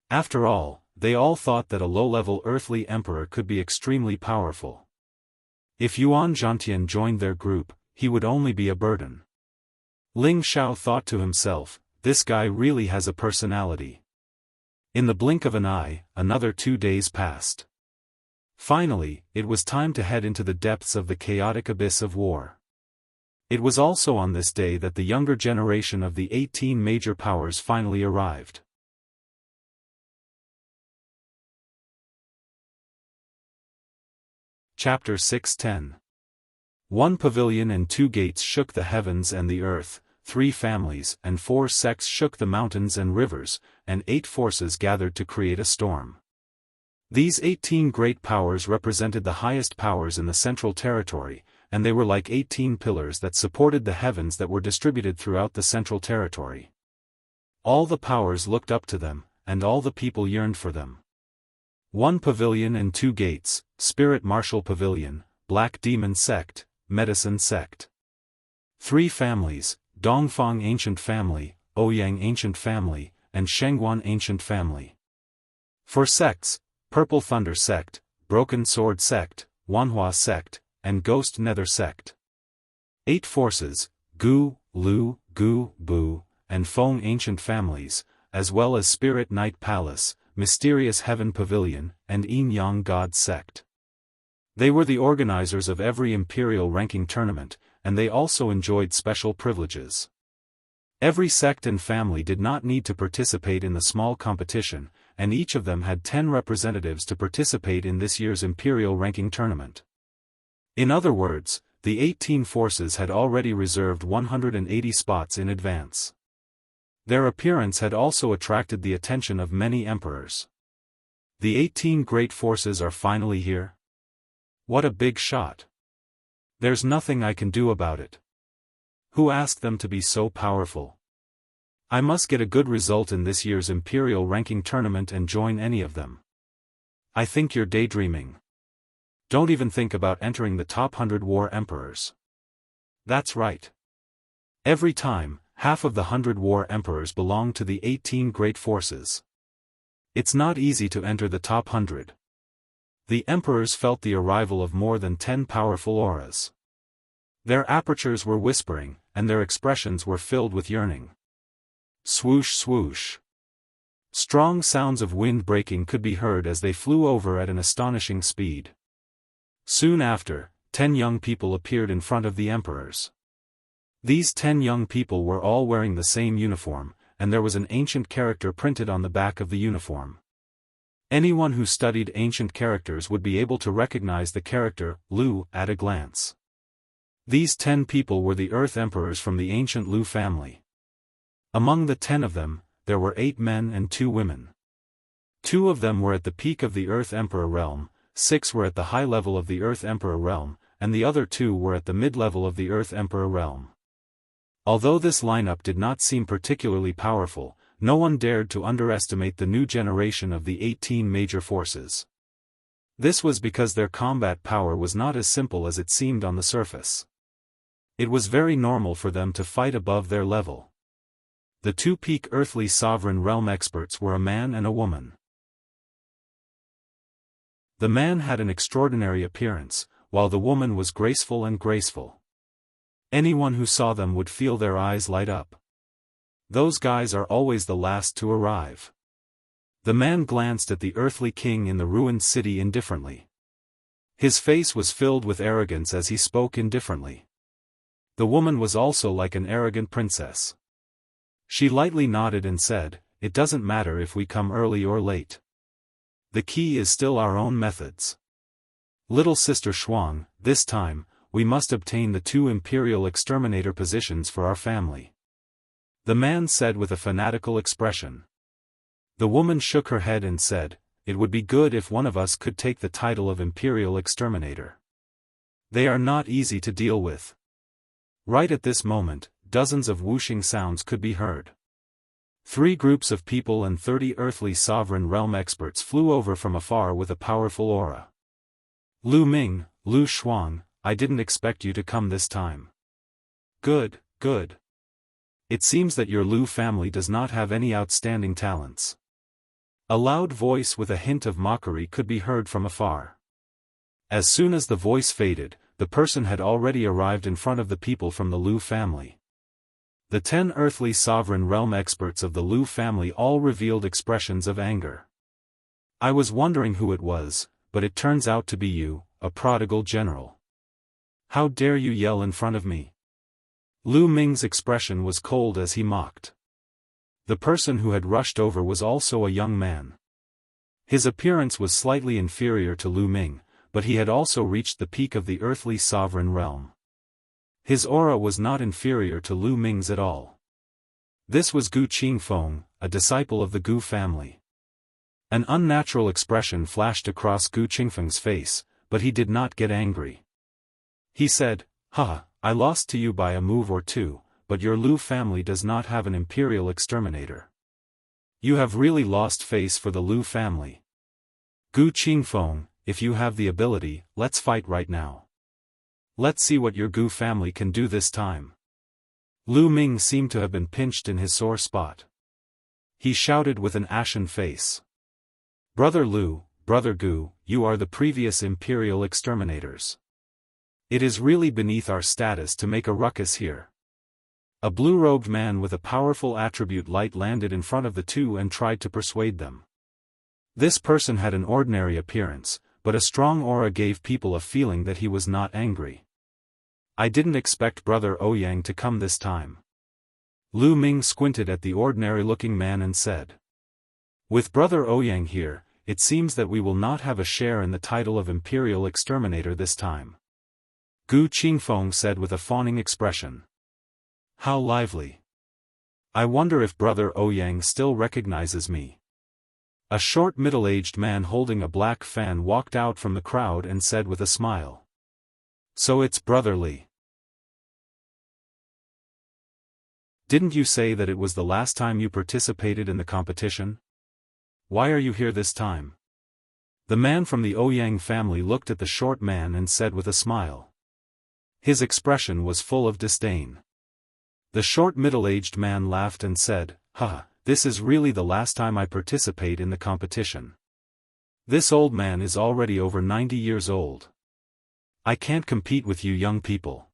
After all, they all thought that a low-level earthly emperor could be extremely powerful. If Yuan Zhantian joined their group, he would only be a burden. Ling Xiao thought to himself, this guy really has a personality. In the blink of an eye, another 2 days passed. Finally, it was time to head into the depths of the chaotic abyss of war. It was also on this day that the younger generation of the 18 major powers finally arrived. Chapter 610. 1 pavilion and 2 gates shook the heavens and the earth, 3 families and 4 sects shook the mountains and rivers, and 8 forces gathered to create a storm. These 18 great powers represented the highest powers in the Central Territory, and they were like 18 pillars that supported the heavens that were distributed throughout the Central Territory. All the powers looked up to them, and all the people yearned for them. 1 pavilion and 2 gates, Spirit Martial Pavilion, Black Demon Sect, Medicine Sect. 3 families, Dongfang Ancient Family, Ouyang Ancient Family, and Shengguan Ancient Family. 4 sects, Purple Thunder Sect, Broken Sword Sect, Wanhua Sect, and Ghost Nether Sect. 8 forces, Gu, Lu, Gu, Bu, and Feng Ancient Families, as well as Spirit Night Palace, Mysterious Heaven Pavilion, and Yin Yang God Sect. They were the organizers of every imperial ranking tournament, and they also enjoyed special privileges. Every sect and family did not need to participate in the small competition, and each of them had 10 representatives to participate in this year's imperial ranking tournament. In other words, the 18 forces had already reserved 180 spots in advance. Their appearance had also attracted the attention of many emperors. The 18 great forces are finally here? What a big shot. There's nothing I can do about it. Who asked them to be so powerful? I must get a good result in this year's imperial ranking tournament and join any of them. I think you're daydreaming. Don't even think about entering the top 100 war emperors. That's right. Every time, half of the 100 war emperors belong to the 18 great forces. It's not easy to enter the top 100. The emperors felt the arrival of more than 10 powerful auras. Their apertures were whispering, and their expressions were filled with yearning. Swoosh swoosh. Strong sounds of wind breaking could be heard as they flew over at an astonishing speed. Soon after, 10 young people appeared in front of the emperors. These 10 young people were all wearing the same uniform, and there was an ancient character printed on the back of the uniform. Anyone who studied ancient characters would be able to recognize the character, Lu, at a glance. These 10 people were the Earth Emperors from the ancient Lu family. Among the 10 of them, there were 8 men and 2 women. 2 of them were at the peak of the Earth Emperor realm, 6 were at the high level of the Earth Emperor realm, and the other 2 were at the mid-level of the Earth Emperor realm. Although this lineup did not seem particularly powerful, no one dared to underestimate the new generation of the 18 major forces. This was because their combat power was not as simple as it seemed on the surface. It was very normal for them to fight above their level. The 2 peak earthly sovereign realm experts were a man and a woman. The man had an extraordinary appearance, while the woman was graceful and graceful. Anyone who saw them would feel their eyes light up. Those guys are always the last to arrive. The man glanced at the earthly king in the ruined city indifferently. His face was filled with arrogance as he spoke indifferently. The woman was also like an arrogant princess. She lightly nodded and said, "It doesn't matter if we come early or late. The key is still our own methods. Little sister Shuang, this time, we must obtain the 2 imperial exterminator positions for our family," the man said with a fanatical expression. The woman shook her head and said, "It would be good if one of us could take the title of imperial exterminator. They are not easy to deal with." Right at this moment, dozens of whooshing sounds could be heard. 3 groups of people and 30 earthly sovereign realm experts flew over from afar with a powerful aura. "Lu Ming, Lu Shuang, I didn't expect you to come this time." "Good, good. It seems that your Lu family does not have any outstanding talents." A loud voice with a hint of mockery could be heard from afar. As soon as the voice faded, the person had already arrived in front of the people from the Lu family. The 10 earthly sovereign realm experts of the Lu family all revealed expressions of anger. "I was wondering who it was, but it turns out to be you, a prodigal general. How dare you yell in front of me?" Lu Ming's expression was cold as he mocked. The person who had rushed over was also a young man. His appearance was slightly inferior to Lu Ming, but he had also reached the peak of the earthly sovereign realm. His aura was not inferior to Lu Ming's at all. This was Gu Qingfeng, a disciple of the Gu family. An unnatural expression flashed across Gu Qingfeng's face, but he did not get angry. He said, "Ha, I lost to you by a move or 2, but your Lu family does not have an imperial exterminator. You have really lost face for the Lu family. Gu Qingfeng, if you have the ability, let's fight right now. Let's see what your Gu family can do this time." Lu Ming seemed to have been pinched in his sore spot. He shouted with an ashen face. "Brother Lu, Brother Gu, you are the previous imperial exterminators. It is really beneath our status to make a ruckus here." A blue-robed man with a powerful attribute light landed in front of the 2 and tried to persuade them. This person had an ordinary appearance, but a strong aura gave people a feeling that he was not angry. "I didn't expect Brother Ouyang to come this time." Lu Ming squinted at the ordinary-looking man and said, "With Brother Ouyang here, it seems that we will not have a share in the title of Imperial Exterminator this time." Gu Qingfeng said with a fawning expression. "How lively. I wonder if Brother Ouyang still recognizes me." A short middle-aged man holding a black fan walked out from the crowd and said with a smile, "So it's Brother Li. Didn't you say that it was the last time you participated in the competition? Why are you here this time?" The man from the Ouyang family looked at the short man and said with a smile. His expression was full of disdain. The short middle-aged man laughed and said, "Haha, this is really the last time I participate in the competition. This old man is already over 90 years old. I can't compete with you young people.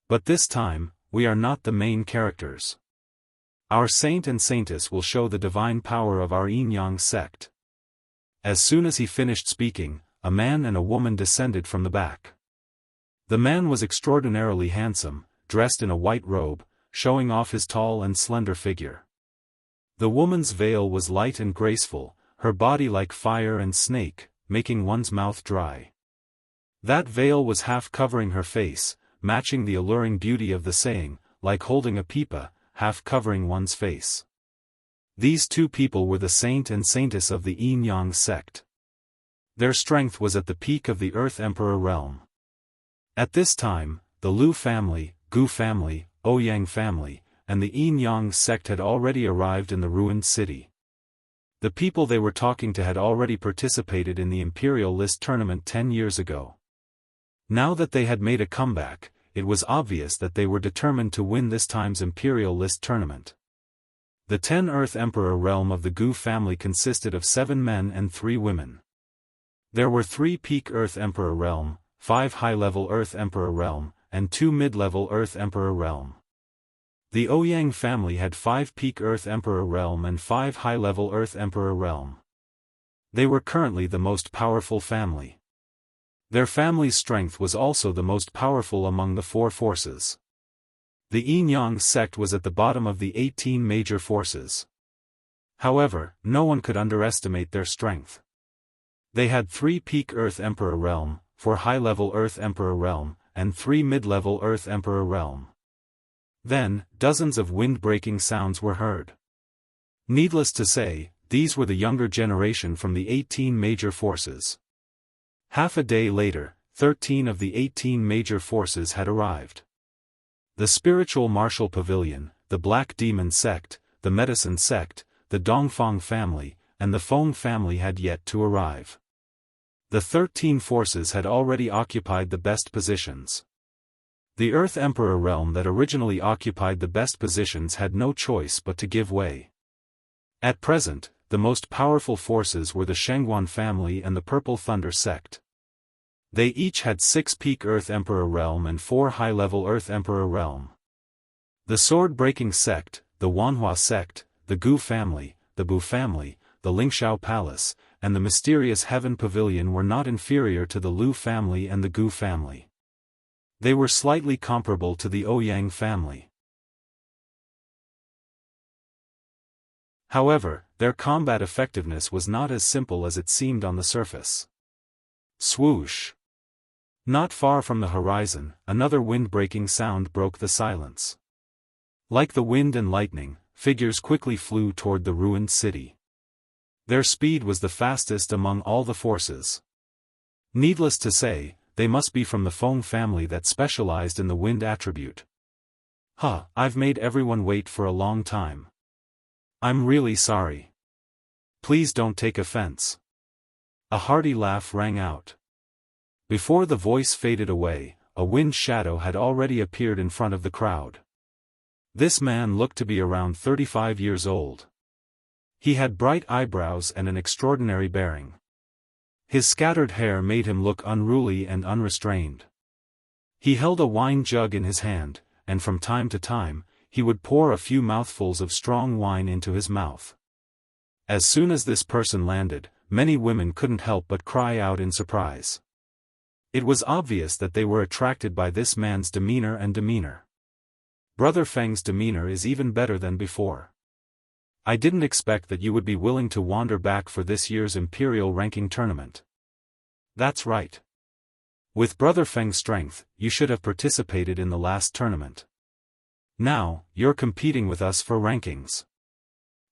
But this time, we are not the main characters. Our saint and saintess will show the divine power of our yin-yang sect." As soon as he finished speaking, a man and a woman descended from the back. The man was extraordinarily handsome, dressed in a white robe, showing off his tall and slender figure. The woman's veil was light and graceful, her body like fire and snake, making one's mouth dry. That veil was half covering her face, matching the alluring beauty of the saying, like holding a pipa, half covering one's face. These two people were the saint and saintess of the yin-yang sect. Their strength was at the peak of the Earth Emperor realm. At this time, the Lu family, Gu family, Ouyang family, and the yin-yang sect had already arrived in the ruined city. The people they were talking to had already participated in the Imperial List tournament 10 years ago. Now that they had made a comeback, it was obvious that they were determined to win this time's Imperial List tournament. The 10 Earth Emperor realm of the Gu family consisted of 7 men and 3 women. There were 3 peak Earth Emperor realm, 5 high-level Earth Emperor realm, and 2 mid-level Earth Emperor realm. The Ouyang family had 5 peak Earth Emperor realm and 5 high-level Earth Emperor realm. They were currently the most powerful family. Their family's strength was also the most powerful among the 4 forces. The yin-yang sect was at the bottom of the 18 major forces. However, no one could underestimate their strength. They had 3 peak Earth Emperor realm, 4 high-level Earth Emperor realm, and 3 mid-level Earth Emperor realm. Then, dozens of wind-breaking sounds were heard. Needless to say, these were the younger generation from the 18 major forces. Half a day later, 13 of the 18 major forces had arrived. The Spiritual Martial Pavilion, the Black Demon Sect, the Medicine Sect, the Dongfang family, and the Feng family had yet to arrive. The 13 forces had already occupied the best positions. The Earth Emperor realm that originally occupied the best positions had no choice but to give way. At present, the most powerful forces were the Shengguan family and the Purple Thunder sect. They each had 6 peak Earth Emperor realm and 4 high-level Earth Emperor realm. The Sword-Breaking sect, the Wanhua sect, the Gu family, the Bu family, the Lingxiao palace, and the mysterious Heaven Pavilion were not inferior to the Lu family and the Gu family. They were slightly comparable to the Ouyang family. However, their combat effectiveness was not as simple as it seemed on the surface. Swoosh! Not far from the horizon, another wind-breaking sound broke the silence. Like the wind and lightning, figures quickly flew toward the ruined city. Their speed was the fastest among all the forces. Needless to say, they must be from the Feng family that specialized in the wind attribute. I've made everyone wait for a long time. I'm really sorry. Please don't take offense. A hearty laugh rang out. Before the voice faded away, a wind shadow had already appeared in front of the crowd. This man looked to be around 35 years old. He had bright eyebrows and an extraordinary bearing. His scattered hair made him look unruly and unrestrained. He held a wine jug in his hand, and from time to time, he would pour a few mouthfuls of strong wine into his mouth. As soon as this person landed, many women couldn't help but cry out in surprise. It was obvious that they were attracted by this man's demeanor and demeanor. Brother Feng's demeanor is even better than before. I didn't expect that you would be willing to wander back for this year's Imperial ranking tournament. That's right. With Brother Feng's strength, you should have participated in the last tournament. Now, you're competing with us for rankings.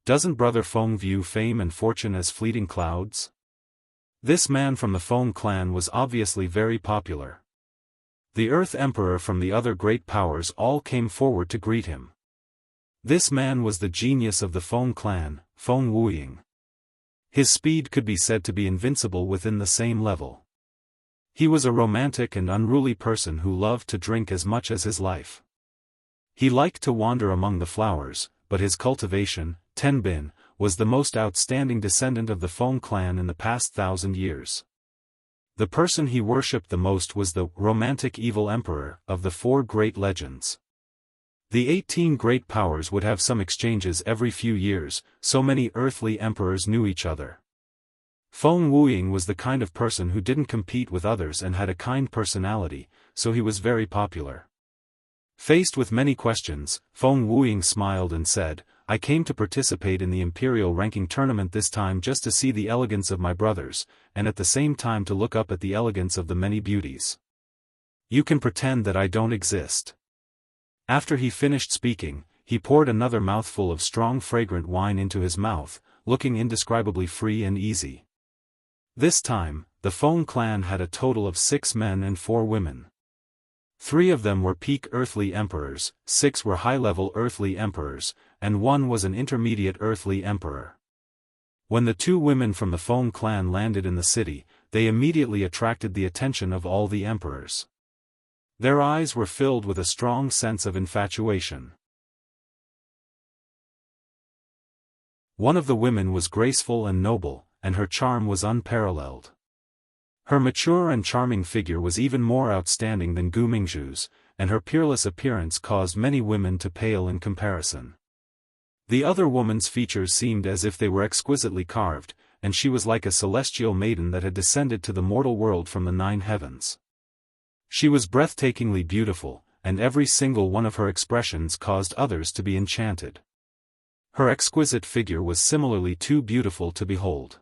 Doesn't Brother Feng view fame and fortune as fleeting clouds? This man from the Feng clan was obviously very popular. The Earth Emperor from the other great powers all came forward to greet him. This man was the genius of the Feng clan, Feng Wuying. His speed could be said to be invincible within the same level. He was a romantic and unruly person who loved to drink as much as his life. He liked to wander among the flowers, but his cultivation, Tenbin, was the most outstanding descendant of the Feng clan in the past 1,000 years. The person he worshipped the most was the romantic evil emperor of the 4 great legends. The 18 great powers would have some exchanges every few years, so many earthly emperors knew each other. Feng Wuying was the kind of person who didn't compete with others and had a kind personality, so he was very popular. Faced with many questions, Feng Wuying smiled and said, "I came to participate in the imperial ranking tournament this time just to see the elegance of my brothers, and at the same time to look up at the elegance of the many beauties. You can pretend that I don't exist." After he finished speaking, he poured another mouthful of strong fragrant wine into his mouth, looking indescribably free and easy. This time, the Feng clan had a total of 6 men and 4 women. 3 of them were peak earthly emperors, 6 were high-level earthly emperors, and 1 was an intermediate earthly emperor. When the 2 women from the Feng clan landed in the city, they immediately attracted the attention of all the emperors. Their eyes were filled with a strong sense of infatuation. One of the women was graceful and noble, and her charm was unparalleled. Her mature and charming figure was even more outstanding than Gu Mingzhu's, and her peerless appearance caused many women to pale in comparison. The other woman's features seemed as if they were exquisitely carved, and she was like a celestial maiden that had descended to the mortal world from the 9 heavens. She was breathtakingly beautiful, and every single one of her expressions caused others to be enchanted. Her exquisite figure was similarly too beautiful to behold.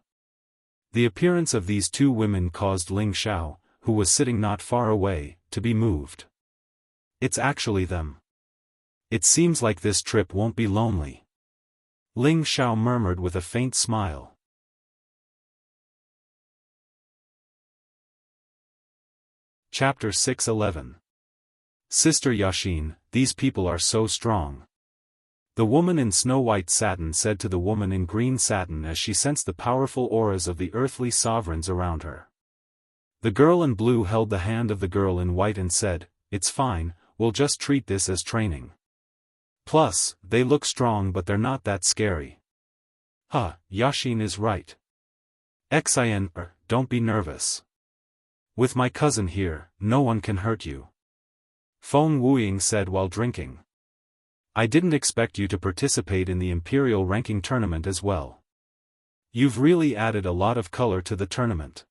The appearance of these 2 women caused Ling Xiao, who was sitting not far away, to be moved. "It's actually them. It seems like this trip won't be lonely," Ling Xiao murmured with a faint smile. Chapter 611. Sister Yaxin, these people are so strong. The woman in snow-white satin said to the woman in green satin as she sensed the powerful auras of the earthly sovereigns around her. The girl in blue held the hand of the girl in white and said, "It's fine, we'll just treat this as training. Plus, they look strong but they're not that scary." Yaxin is right. Xin, don't be nervous. With my cousin here, no one can hurt you, Feng Wuying said while drinking. "I didn't expect you to participate in the imperial ranking tournament as well. You've really added a lot of color to the tournament."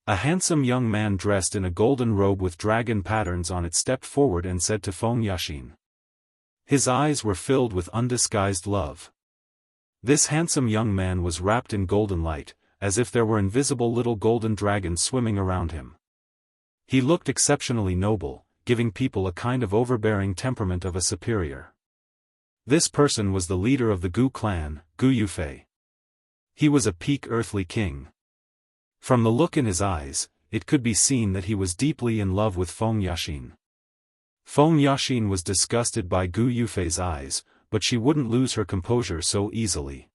A handsome young man dressed in a golden robe with dragon patterns on it stepped forward and said to Feng Yaxin. His eyes were filled with undisguised love. This handsome young man was wrapped in golden light, as if there were invisible little golden dragons swimming around him. He looked exceptionally noble, giving people a kind of overbearing temperament of a superior. This person was the leader of the Gu clan, Gu Yufei. He was a peak earthly king. From the look in his eyes, it could be seen that he was deeply in love with Feng Yaxin. Feng Yaxin was disgusted by Gu Yufei's eyes, but she wouldn't lose her composure so easily.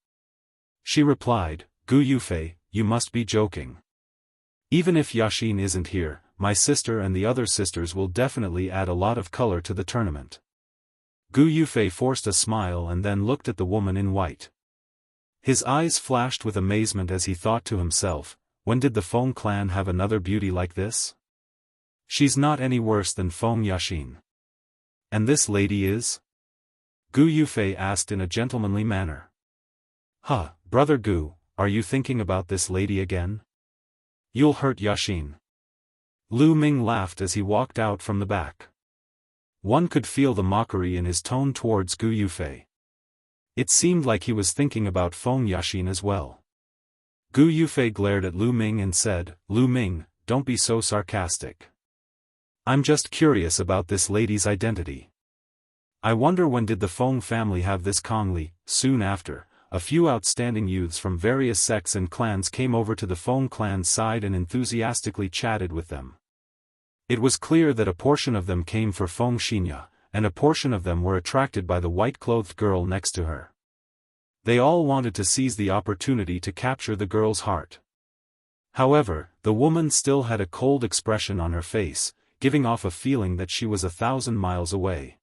She replied, "Gu Yufei, you must be joking. Even if Yaxin isn't here, my sister and the other sisters will definitely add a lot of color to the tournament." Gu Yufei forced a smile and then looked at the woman in white. His eyes flashed with amazement as he thought to himself, when did the Feng clan have another beauty like this? She's not any worse than Feng Yaxin. And this lady is? Gu Yufei asked in a gentlemanly manner. Brother Gu, are you thinking about this lady again? You'll hurt Yaxin. Lu Ming laughed as he walked out from the back. One could feel the mockery in his tone towards Gu Yufei. It seemed like he was thinking about Feng Yaxin as well. Gu Yufei glared at Lu Ming and said, "Lu Ming, don't be so sarcastic. I'm just curious about this lady's identity. I wonder when did the Feng family have this Kongli?" Soon after, a few outstanding youths from various sects and clans came over to the Feng clan's side and enthusiastically chatted with them. It was clear that a portion of them came for Feng Xianxia, and a portion of them were attracted by the white-clothed girl next to her. They all wanted to seize the opportunity to capture the girl's heart. However, the woman still had a cold expression on her face, giving off a feeling that she was 1,000 miles away.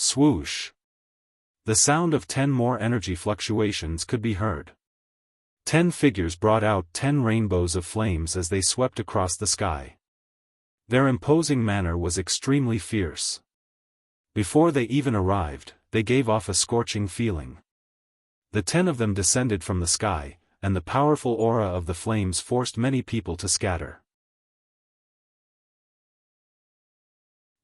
Swoosh. The sound of 10 more energy fluctuations could be heard. 10 figures brought out 10 rainbows of flames as they swept across the sky. Their imposing manner was extremely fierce. Before they even arrived, they gave off a scorching feeling. The 10 of them descended from the sky, and the powerful aura of the flames forced many people to scatter.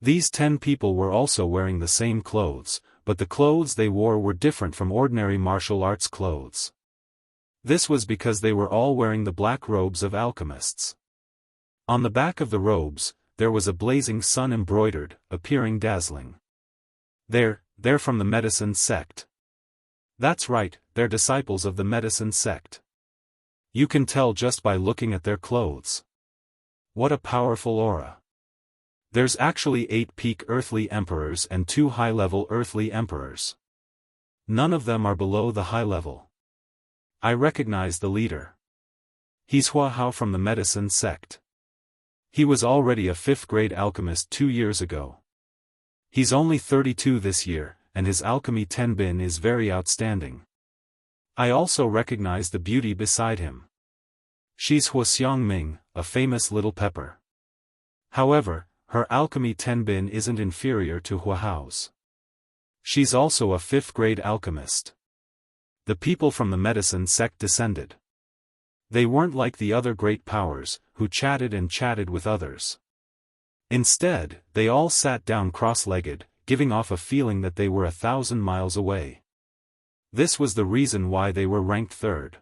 These 10 people were also wearing the same clothes, but the clothes they wore were different from ordinary martial arts clothes. This was because they were all wearing the black robes of alchemists. On the back of the robes, there was a blazing sun embroidered, appearing dazzling. They're from the medicine sect. That's right, they're disciples of the medicine sect. You can tell just by looking at their clothes. What a powerful aura. There's actually 8 peak earthly emperors and 2 high-level earthly emperors. None of them are below the high level. I recognize the leader. He's Hua Hao from the medicine sect. He was already a 5th-grade alchemist 2 years ago. He's only 32 this year, and his alchemy tenbin is very outstanding. I also recognize the beauty beside him. She's Hua Xiangming, a famous little pepper. However, her alchemy tenbin isn't inferior to Hua Hao's. She's also a 5th-grade alchemist. The people from the medicine sect descended. They weren't like the other great powers, who chatted and chatted with others. Instead, they all sat down cross-legged, giving off a feeling that they were 1,000 miles away. This was the reason why they were ranked 3rd.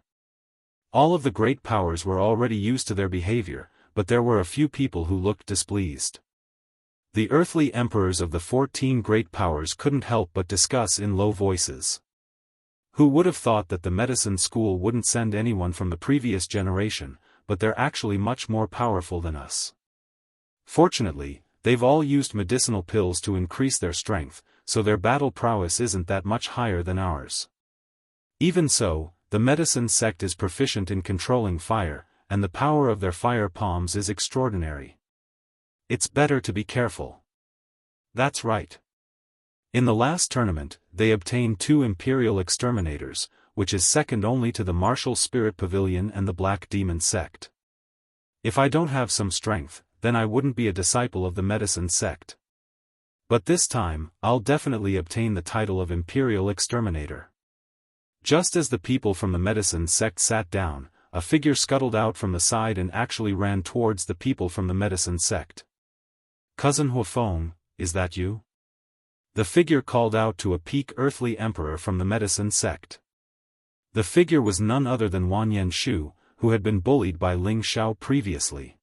All of the great powers were already used to their behavior, but there were a few people who looked displeased. The earthly emperors of the 14 great powers couldn't help but discuss in low voices. Who would have thought that the medicine school wouldn't send anyone from the previous generation, but they're actually much more powerful than us. Fortunately, they've all used medicinal pills to increase their strength, so their battle prowess isn't that much higher than ours. Even so, the medicine sect is proficient in controlling fire, and the power of their fire palms is extraordinary. It's better to be careful. That's right. In the last tournament, they obtained 2 Imperial Exterminators, which is second only to the Martial Spirit Pavilion and the Black Demon Sect. If I don't have some strength, then I wouldn't be a disciple of the medicine sect. But this time, I'll definitely obtain the title of Imperial Exterminator. Just as the people from the medicine sect sat down, a figure scuttled out from the side and actually ran towards the people from the medicine sect. Cousin Huafeng, is that you? The figure called out to a peak earthly emperor from the medicine sect. The figure was none other than Wan Yenshu, who had been bullied by Ling Xiao previously.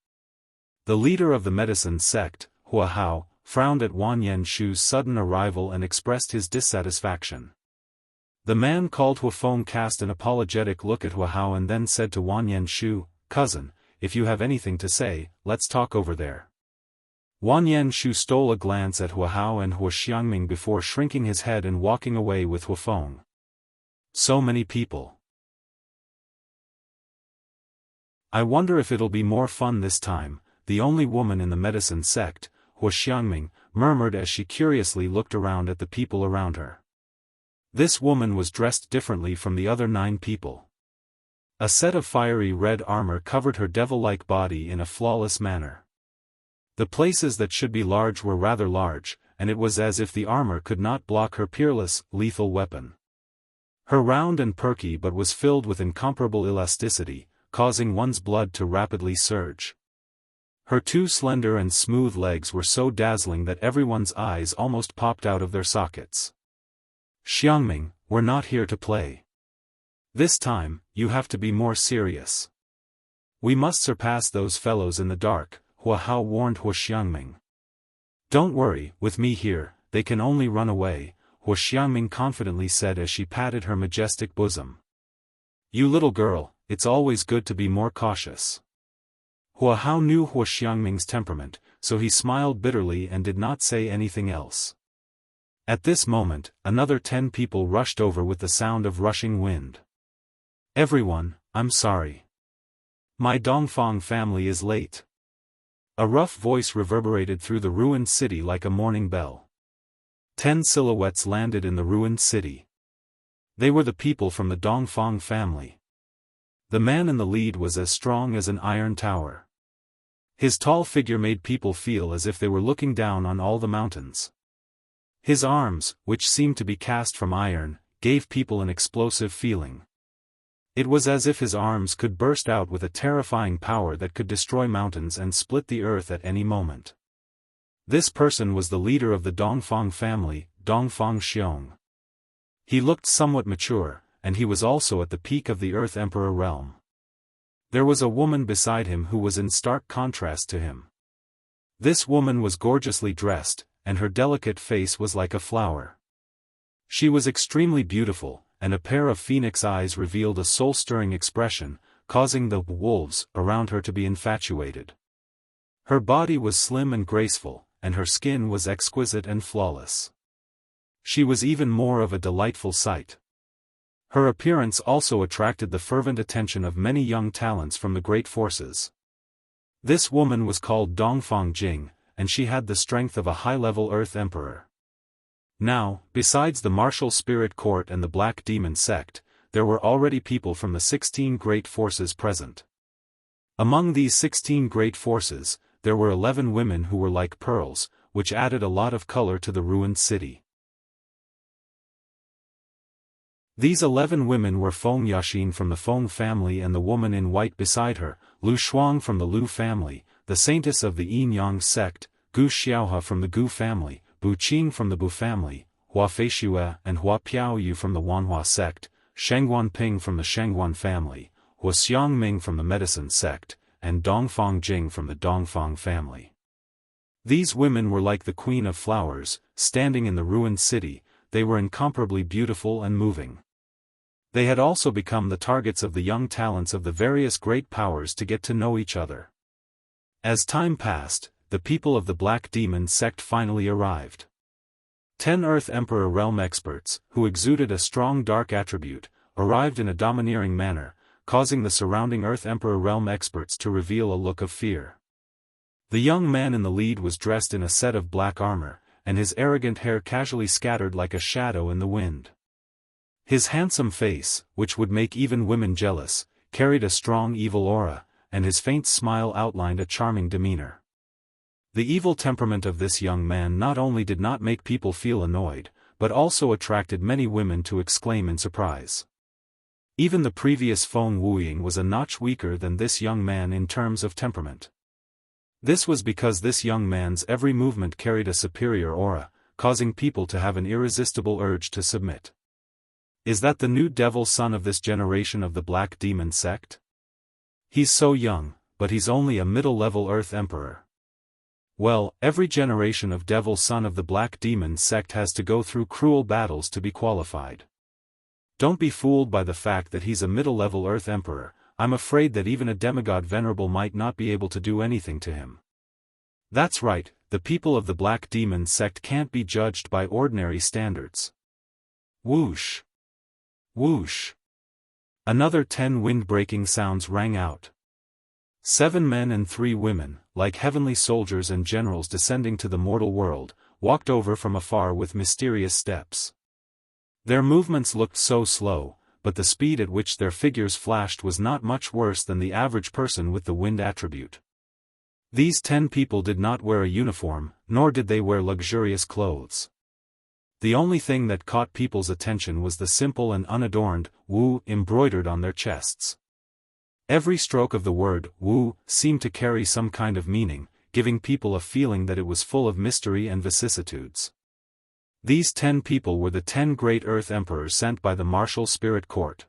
The leader of the medicine sect, Hua Hao, frowned at Wan Yenshu's sudden arrival and expressed his dissatisfaction. The man called Huafeng cast an apologetic look at Hua Hao and then said to Wan Yenshu, "Cousin, if you have anything to say, let's talk over there." Wan Yenshu stole a glance at Hua Hao and Hua Xiangming before shrinking his head and walking away with Huafeng. So many people. I wonder if it'll be more fun this time. The only woman in the medicine sect, Hua Xiangming, murmured as she curiously looked around at the people around her. This woman was dressed differently from the other 9 people. A set of fiery red armor covered her devil-like body in a flawless manner. The places that should be large were rather large, and it was as if the armor could not block her peerless, lethal weapon. Her round and perky but was filled with incomparable elasticity, causing one's blood to rapidly surge. Her 2 slender and smooth legs were so dazzling that everyone's eyes almost popped out of their sockets. Xiangming, we're not here to play. This time, you have to be more serious. We must surpass those fellows in the dark, Hua Hao warned Hua Xiangming. Don't worry, with me here, they can only run away, Hua Xiangming confidently said as she patted her majestic bosom. You little girl, it's always good to be more cautious. Hua Hao knew Hua Xiangming's temperament, so he smiled bitterly and did not say anything else. At this moment, another 10 people rushed over with the sound of rushing wind. Everyone, I'm sorry. My Dongfang family is late. A rough voice reverberated through the ruined city like a morning bell. 10 silhouettes landed in the ruined city. They were the people from the Dongfang family. The man in the lead was as strong as an iron tower. His tall figure made people feel as if they were looking down on all the mountains. His arms, which seemed to be cast from iron, gave people an explosive feeling. It was as if his arms could burst out with a terrifying power that could destroy mountains and split the earth at any moment. This person was the leader of the Dongfang family, Dongfang Xiong. He looked somewhat mature, and he was also at the peak of the Earth Emperor realm. There was a woman beside him who was in stark contrast to him. This woman was gorgeously dressed, and her delicate face was like a flower. She was extremely beautiful, and a pair of phoenix eyes revealed a soul-stirring expression, causing the wolves around her to be infatuated. Her body was slim and graceful, and her skin was exquisite and flawless. She was even more of a delightful sight. Her appearance also attracted the fervent attention of many young talents from the great forces. This woman was called Dongfang Jing, and she had the strength of a high-level Earth Emperor. Now, besides the martial spirit court and the Black Demon sect, there were already people from the 16 great forces present. Among these 16 great forces, there were 11 women who were like pearls, which added a lot of color to the ruined city. These 11 women were Feng Yaxin from the Feng family and the woman in white beside her, Lu Shuang from the Lu family, the saintess of the Yin Yang sect, Gu Xiaohe from the Gu family, Bu Qing from the Bu family, Hua Feishue and Hua Piaoyu from the Wanhua sect, Shengguan Ping from the Shengguan family, Hua Xiangming from the medicine sect, and Dongfang Jing from the Dongfang family. These women were like the queen of flowers, standing in the ruined city. They were incomparably beautiful and moving. They had also become the targets of the young talents of the various great powers to get to know each other. As time passed, the people of the Black Demon sect finally arrived. 10 Earth Emperor realm experts, who exuded a strong dark attribute, arrived in a domineering manner, causing the surrounding Earth Emperor realm experts to reveal a look of fear. The young man in the lead was dressed in a set of black armor, and his arrogant hair casually scattered like a shadow in the wind. His handsome face, which would make even women jealous, carried a strong evil aura, and his faint smile outlined a charming demeanor. The evil temperament of this young man not only did not make people feel annoyed, but also attracted many women to exclaim in surprise. Even the previous Feng Wuying was a notch weaker than this young man in terms of temperament. This was because this young man's every movement carried a superior aura, causing people to have an irresistible urge to submit. Is that the new devil son of this generation of the Black Demon sect? He's so young, but he's only a middle-level Earth Emperor. Well, every generation of devil son of the Black Demon sect has to go through cruel battles to be qualified. Don't be fooled by the fact that he's a middle-level Earth Emperor. I'm afraid that even a demigod venerable might not be able to do anything to him. That's right, the people of the Black Demon sect can't be judged by ordinary standards. Whoosh! Whoosh! Another 10 wind-breaking sounds rang out. 7 men and 3 women, like heavenly soldiers and generals descending to the mortal world, walked over from afar with mysterious steps. Their movements looked so slow, but the speed at which their figures flashed was not much worse than the average person with the wind attribute. These 10 people did not wear a uniform, nor did they wear luxurious clothes. The only thing that caught people's attention was the simple and unadorned Wu embroidered on their chests. Every stroke of the word Wu seemed to carry some kind of meaning, giving people a feeling that it was full of mystery and vicissitudes. These 10 people were the 10 great Earth Emperors sent by the martial spirit court.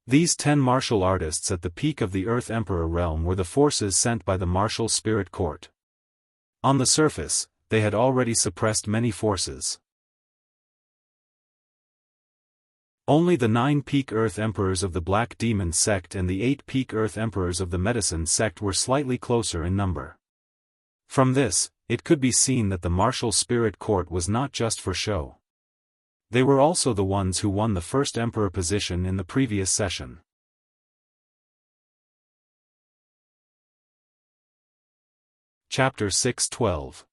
These 10 martial artists at the peak of the Earth Emperor realm were the forces sent by the martial spirit court. On the surface, they had already suppressed many forces. Only the 9 peak Earth Emperors of the Black Demon sect and the 8 peak Earth Emperors of the Medicine sect were slightly closer in number. From this, it could be seen that the martial spirit court was not just for show. They were also the ones who won the first emperor position in the previous session. Chapter 6:12.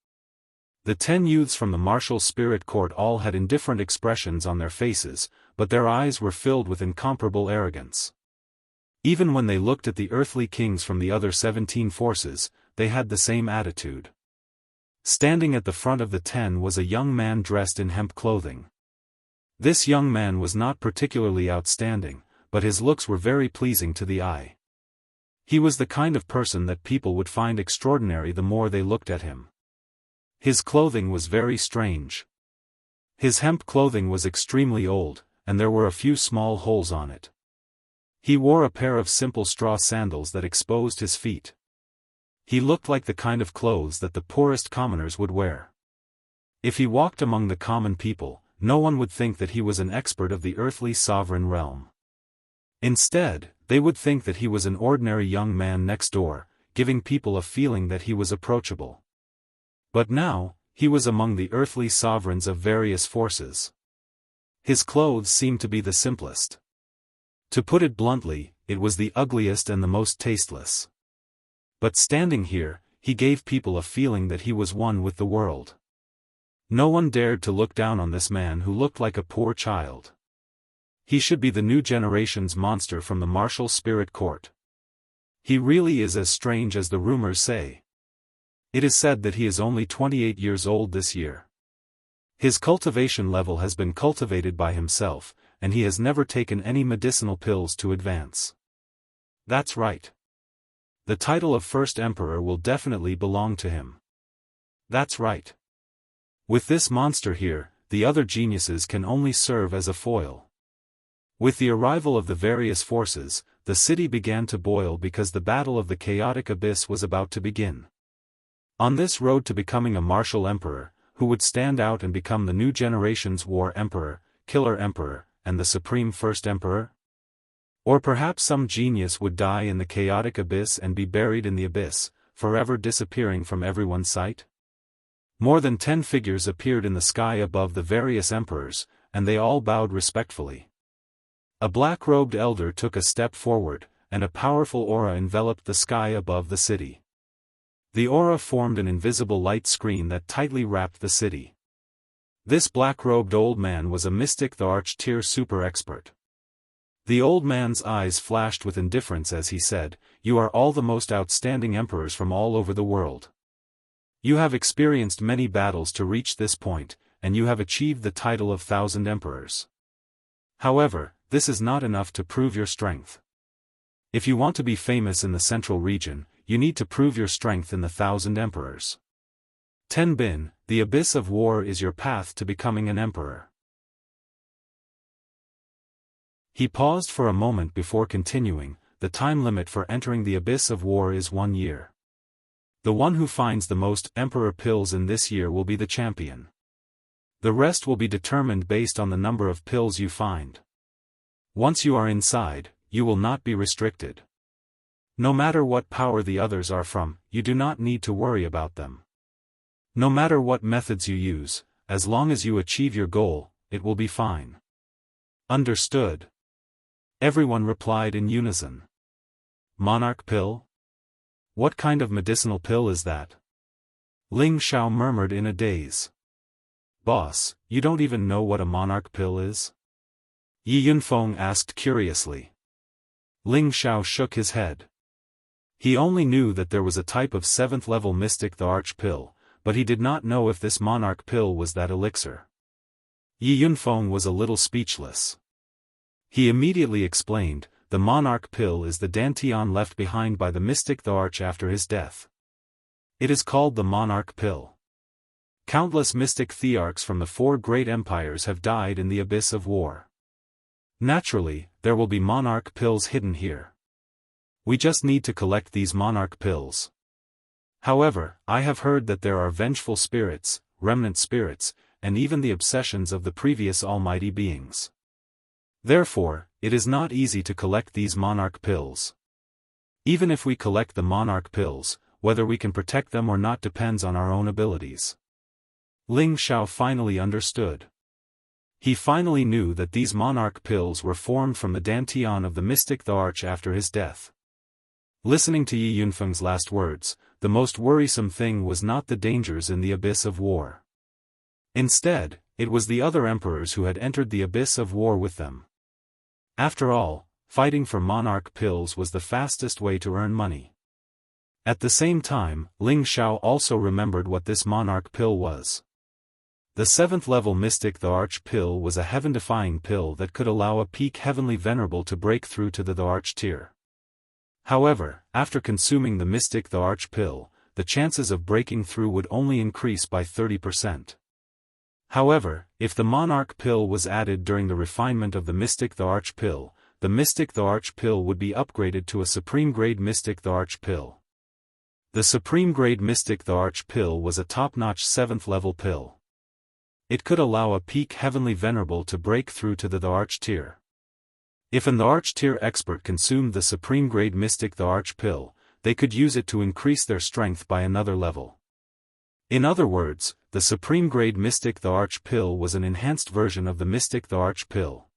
The 10 youths from the martial spirit court all had indifferent expressions on their faces, but their eyes were filled with incomparable arrogance. Even when they looked at the earthly kings from the other 17 forces, they had the same attitude. Standing at the front of the 10 was a young man dressed in hemp clothing. This young man was not particularly outstanding, but his looks were very pleasing to the eye. He was the kind of person that people would find extraordinary the more they looked at him. His clothing was very strange. His hemp clothing was extremely old, and there were a few small holes on it. He wore a pair of simple straw sandals that exposed his feet. He looked like the kind of clothes that the poorest commoners would wear. If he walked among the common people, no one would think that he was an expert of the earthly sovereign realm. Instead, they would think that he was an ordinary young man next door, giving people a feeling that he was approachable. But now, he was among the earthly sovereigns of various forces. His clothes seemed to be the simplest. To put it bluntly, it was the ugliest and the most tasteless. But standing here, he gave people a feeling that he was one with the world. No one dared to look down on this man who looked like a poor child. He should be the new generation's monster from the martial spirit court. He really is as strange as the rumors say. It is said that he is only 28 years old this year. His cultivation level has been cultivated by himself, and he has never taken any medicinal pills to advance. That's right. The title of First Emperor will definitely belong to him. That's right. With this monster here, the other geniuses can only serve as a foil. With the arrival of the various forces, the city began to boil because the battle of the chaotic abyss was about to begin. On this road to becoming a martial emperor, who would stand out and become the new generation's war emperor, killer emperor, and the supreme first emperor? Or perhaps some genius would die in the chaotic abyss and be buried in the abyss, forever disappearing from everyone's sight? More than 10 figures appeared in the sky above the various emperors, and they all bowed respectfully. A black-robed elder took a step forward, and a powerful aura enveloped the sky above the city. The aura formed an invisible light screen that tightly wrapped the city. This black-robed old man was a mystic, the Arch-tier super-expert. The old man's eyes flashed with indifference as he said, "You are all the most outstanding emperors from all over the world. You have experienced many battles to reach this point, and you have achieved the title of 1,000 emperors. However, this is not enough to prove your strength. If you want to be famous in the central region, you need to prove your strength in the 1,000 emperors. Ten Bin, the abyss of war is your path to becoming an emperor." He paused for a moment before continuing, "The time limit for entering the abyss of war is 1 year. The one who finds the most emperor pills in this year will be the champion. The rest will be determined based on the number of pills you find. Once you are inside, you will not be restricted. No matter what power the others are from, you do not need to worry about them. No matter what methods you use, as long as you achieve your goal, it will be fine." "Understood." Everyone replied in unison. "Monarch pill? What kind of medicinal pill is that?" Ling Xiao murmured in a daze. "Boss, you don't even know what a monarch pill is?" Yi Yunfeng asked curiously. Ling Xiao shook his head. He only knew that there was a type of 7th-level mystic, the Arch pill, but he did not know if this monarch pill was that elixir. Yi Yunfeng was a little speechless. He immediately explained, "The monarch pill is the dantian left behind by the mystic the Arch after his death. It is called the monarch pill. Countless mystic thearchs from the 4 great empires have died in the abyss of war. Naturally, there will be monarch pills hidden here. We just need to collect these monarch pills. However, I have heard that there are vengeful spirits, remnant spirits, and even the obsessions of the previous almighty beings. Therefore, it is not easy to collect these monarch pills. Even if we collect the monarch pills, whether we can protect them or not depends on our own abilities." Ling Xiao finally understood. He finally knew that these monarch pills were formed from the dantian of the mystic the Arch after his death. Listening to Yi Yunfeng's last words, the most worrisome thing was not the dangers in the abyss of war. Instead, it was the other emperors who had entered the abyss of war with them. After all, fighting for monarch pills was the fastest way to earn money. At the same time, Ling Xiao also remembered what this monarch pill was. The 7th-level mystic the Arch pill was a heaven-defying pill that could allow a peak heavenly venerable to break through to the Arch tier. However, after consuming the mystic the Arch pill, the chances of breaking through would only increase by 30%. However, if the monarch pill was added during the refinement of the mystic the Arch pill, the mystic the Arch pill would be upgraded to a supreme-grade mystic the Arch pill. The supreme-grade mystic the Arch pill was a top-notch 7th-level pill. It could allow a peak heavenly venerable to break through to the Arch tier. If an Arch tier expert consumed the supreme-grade mystic the Arch pill, they could use it to increase their strength by another level. In other words, the supreme-grade mystic the Arch pill was an enhanced version of the mystic the Arch pill.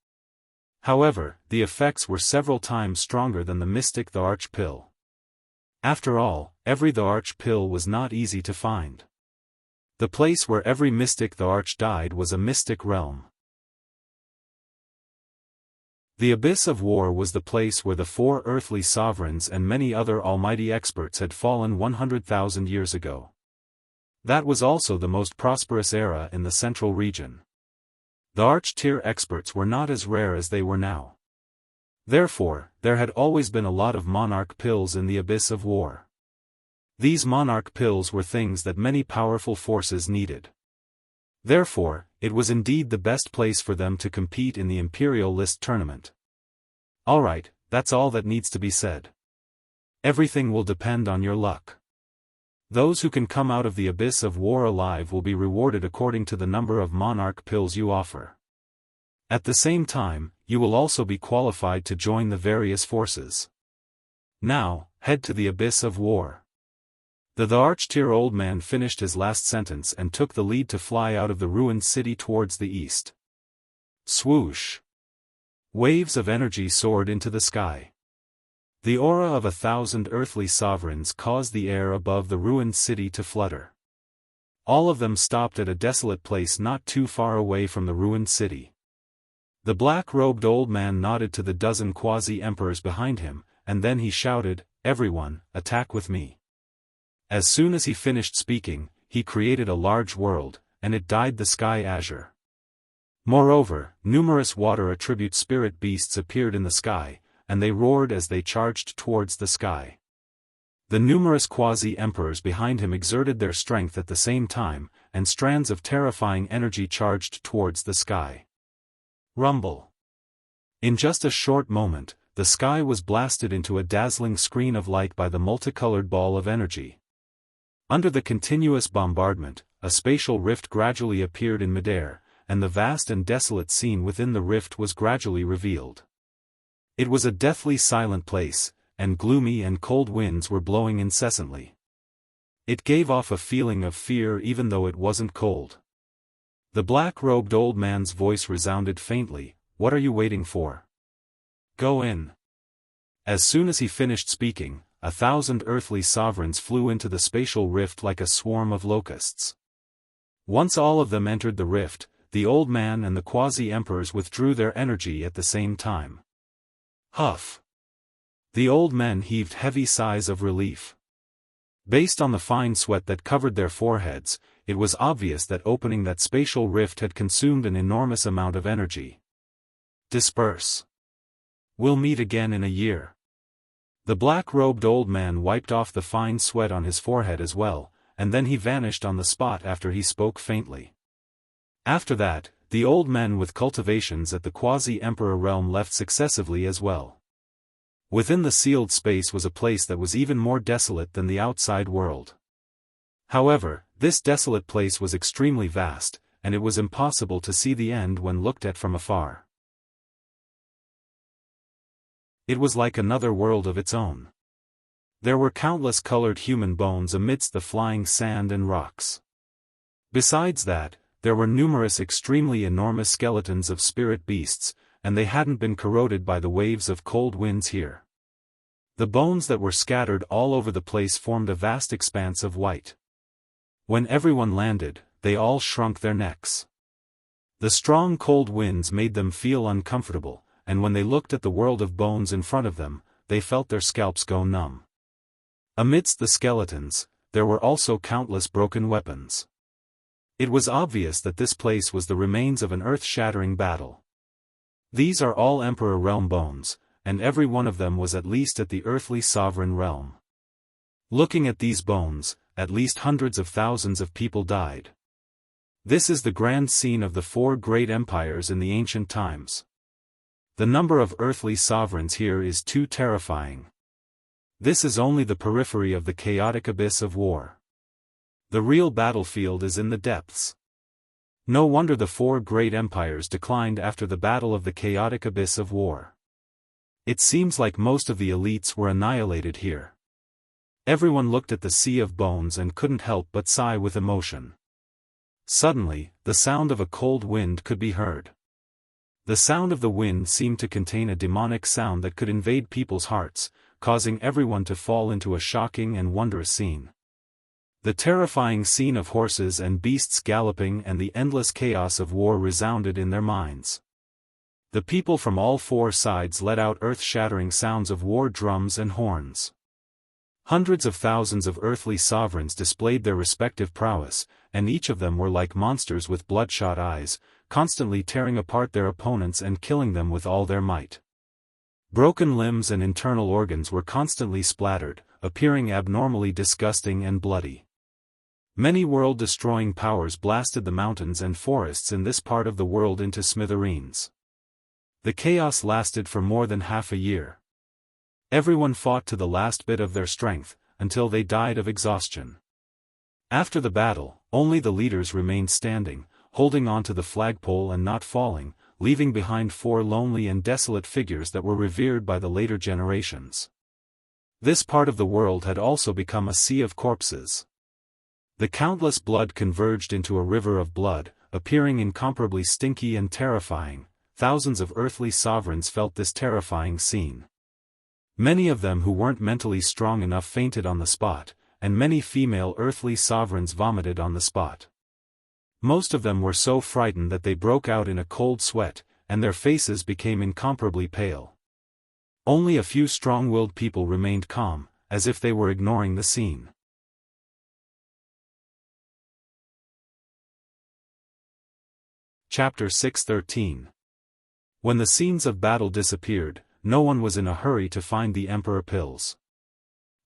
However, the effects were several times stronger than the mystic the Arch pill. After all, every the Arch pill was not easy to find. The place where every mystic the Arch died was a mystic realm. The abyss of war was the place where the 4 earthly sovereigns and many other almighty experts had fallen 100,000 years ago. That was also the most prosperous era in the central region. The Arch-tier experts were not as rare as they were now. Therefore, there had always been a lot of monarch pills in the abyss of war. These monarch pills were things that many powerful forces needed. Therefore, it was indeed the best place for them to compete in the Imperial List tournament. Alright, that's all that needs to be said. Everything will depend on your luck. Those who can come out of the abyss of war alive will be rewarded according to the number of monarch pills you offer. At the same time, you will also be qualified to join the various forces. Now, head to the abyss of war. The Arch-tier old man finished his last sentence and took the lead to fly out of the ruined city towards the east. Swoosh! Waves of energy soared into the sky. The aura of 1,000 earthly sovereigns caused the air above the ruined city to flutter. All of them stopped at a desolate place not too far away from the ruined city. The black-robed old man nodded to the dozen quasi-emperors behind him, and then he shouted, "Everyone, attack with me." As soon as he finished speaking, he created a large world, and it dyed the sky azure. Moreover, numerous water attribute spirit beasts appeared in the sky, and they roared as they charged towards the sky. The numerous quasi-emperors behind him exerted their strength at the same time, and strands of terrifying energy charged towards the sky. Rumble. In just a short moment, the sky was blasted into a dazzling screen of light by the multicolored ball of energy. Under the continuous bombardment, a spatial rift gradually appeared in midair, and the vast and desolate scene within the rift was gradually revealed. It was a deathly silent place, and gloomy and cold winds were blowing incessantly. It gave off a feeling of fear even though it wasn't cold. The black-robed old man's voice resounded faintly, "What are you waiting for? Go in." As soon as he finished speaking, 1,000 earthly sovereigns flew into the spatial rift like a swarm of locusts. Once all of them entered the rift, the old man and the quasi-emperors withdrew their energy at the same time. Huff! The old men heaved heavy sighs of relief. Based on the fine sweat that covered their foreheads, it was obvious that opening that spatial rift had consumed an enormous amount of energy. Disperse. We'll meet again in a year. The black-robed old man wiped off the fine sweat on his forehead as well, and then he vanished on the spot after he spoke faintly. After that, the old men with cultivations at the quasi-emperor realm left successively as well. Within the sealed space was a place that was even more desolate than the outside world. However, this desolate place was extremely vast, and it was impossible to see the end when looked at from afar. It was like another world of its own. There were countless colored human bones amidst the flying sand and rocks. Besides that, there were numerous extremely enormous skeletons of spirit beasts, and they hadn't been corroded by the waves of cold winds here. The bones that were scattered all over the place formed a vast expanse of white. When everyone landed, they all shrunk their necks. The strong cold winds made them feel uncomfortable, and when they looked at the world of bones in front of them, they felt their scalps go numb. Amidst the skeletons, there were also countless broken weapons. It was obvious that this place was the remains of an earth-shattering battle. These are all Emperor Realm bones, and every one of them was at least at the earthly sovereign realm. Looking at these bones, at least hundreds of thousands of people died. This is the grand scene of the four great empires in the ancient times. The number of earthly sovereigns here is too terrifying. This is only the periphery of the chaotic abyss of war. The real battlefield is in the depths. No wonder the four great empires declined after the battle of the chaotic abyss of war. It seems like most of the elites were annihilated here. Everyone looked at the sea of bones and couldn't help but sigh with emotion. Suddenly, the sound of a cold wind could be heard. The sound of the wind seemed to contain a demonic sound that could invade people's hearts, causing everyone to fall into a shocking and wondrous scene. The terrifying scene of horses and beasts galloping and the endless chaos of war resounded in their minds. The people from all four sides let out earth-shattering sounds of war drums and horns. Hundreds of thousands of earthly sovereigns displayed their respective prowess, and each of them were like monsters with bloodshot eyes, constantly tearing apart their opponents and killing them with all their might. Broken limbs and internal organs were constantly splattered, appearing abnormally disgusting and bloody. Many world-destroying powers blasted the mountains and forests in this part of the world into smithereens. The chaos lasted for more than half a year. Everyone fought to the last bit of their strength, until they died of exhaustion. After the battle, only the leaders remained standing, holding on to the flagpole and not falling, leaving behind four lonely and desolate figures that were revered by the later generations. This part of the world had also become a sea of corpses. The countless blood converged into a river of blood, appearing incomparably stinky and terrifying. Thousands of earthly sovereigns felt this terrifying scene. Many of them who weren't mentally strong enough fainted on the spot, and many female earthly sovereigns vomited on the spot. Most of them were so frightened that they broke out in a cold sweat, and their faces became incomparably pale. Only a few strong-willed people remained calm, as if they were ignoring the scene. Chapter 6:13. When the scenes of battle disappeared, no one was in a hurry to find the Emperor pills.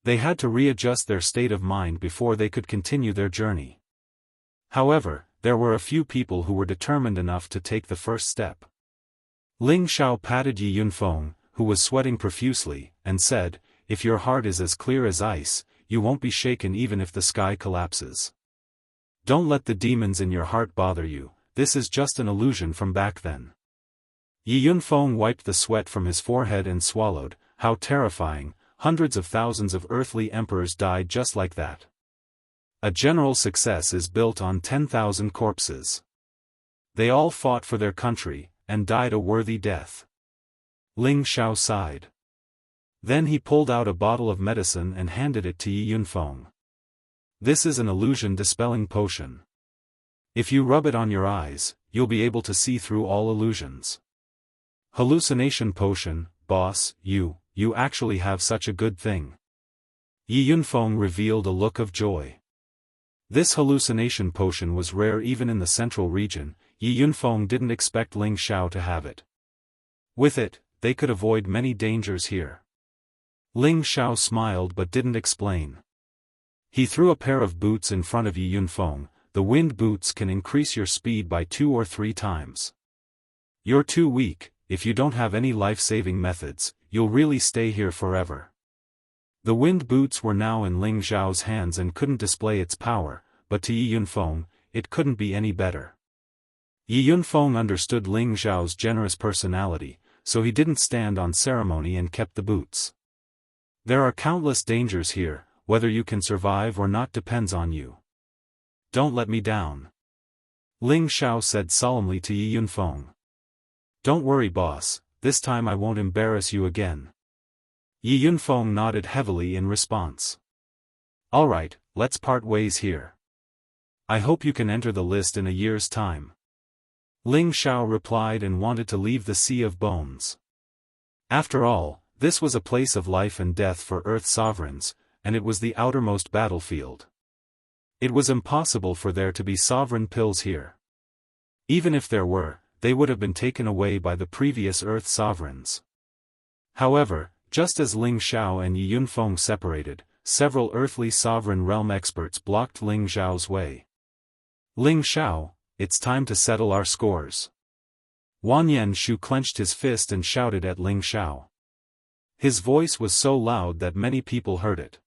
They had to readjust their state of mind before they could continue their journey. However, there were a few people who were determined enough to take the first step. Ling Xiao patted Yi Yunfeng, who was sweating profusely, and said, "If your heart is as clear as ice, you won't be shaken even if the sky collapses. Don't let the demons in your heart bother you, this is just an illusion from back then." Yi Yunfeng wiped the sweat from his forehead and swallowed. How terrifying, hundreds of thousands of earthly emperors died just like that. A general success is built on 10,000 corpses. They all fought for their country, and died a worthy death. Ling Xiao sighed. Then he pulled out a bottle of medicine and handed it to Yi Yunfeng. "This is an illusion-dispelling potion. If you rub it on your eyes, you'll be able to see through all illusions." "Hallucination potion, boss, you actually have such a good thing." Yi Yunfeng revealed a look of joy. This hallucination potion was rare even in the central region. Yi Yunfeng didn't expect Ling Xiao to have it. With it, they could avoid many dangers here. Ling Xiao smiled but didn't explain. He threw a pair of boots in front of Yi Yunfeng. "The wind boots can increase your speed by 2 or 3 times. You're too weak. If you don't have any life-saving methods, you'll really stay here forever." The wind boots were now in Ling Xiao's hands and couldn't display its power, but to Yi Yunfeng, it couldn't be any better. Yi Yunfeng understood Ling Xiao's generous personality, so he didn't stand on ceremony and kept the boots. "There are countless dangers here, whether you can survive or not depends on you. Don't let me down," Ling Xiao said solemnly to Yi Yunfeng. "Don't worry, boss, this time I won't embarrass you again." Yi Yunfeng nodded heavily in response. Alright, let's part ways here. I hope you can enter the list in a year's time. Ling Xiao replied and wanted to leave the Sea of Bones. After all, this was a place of life and death for Earth sovereigns, and it was the outermost battlefield. It was impossible for there to be sovereign pills here. Even if there were, they would have been taken away by the previous Earth sovereigns. However, just as Ling Xiao and Yi Yunfeng separated, several earthly sovereign realm experts blocked Ling Xiao's way. Ling Xiao, it's time to settle our scores. Wanyan Shu clenched his fist and shouted at Ling Xiao. His voice was so loud that many people heard it.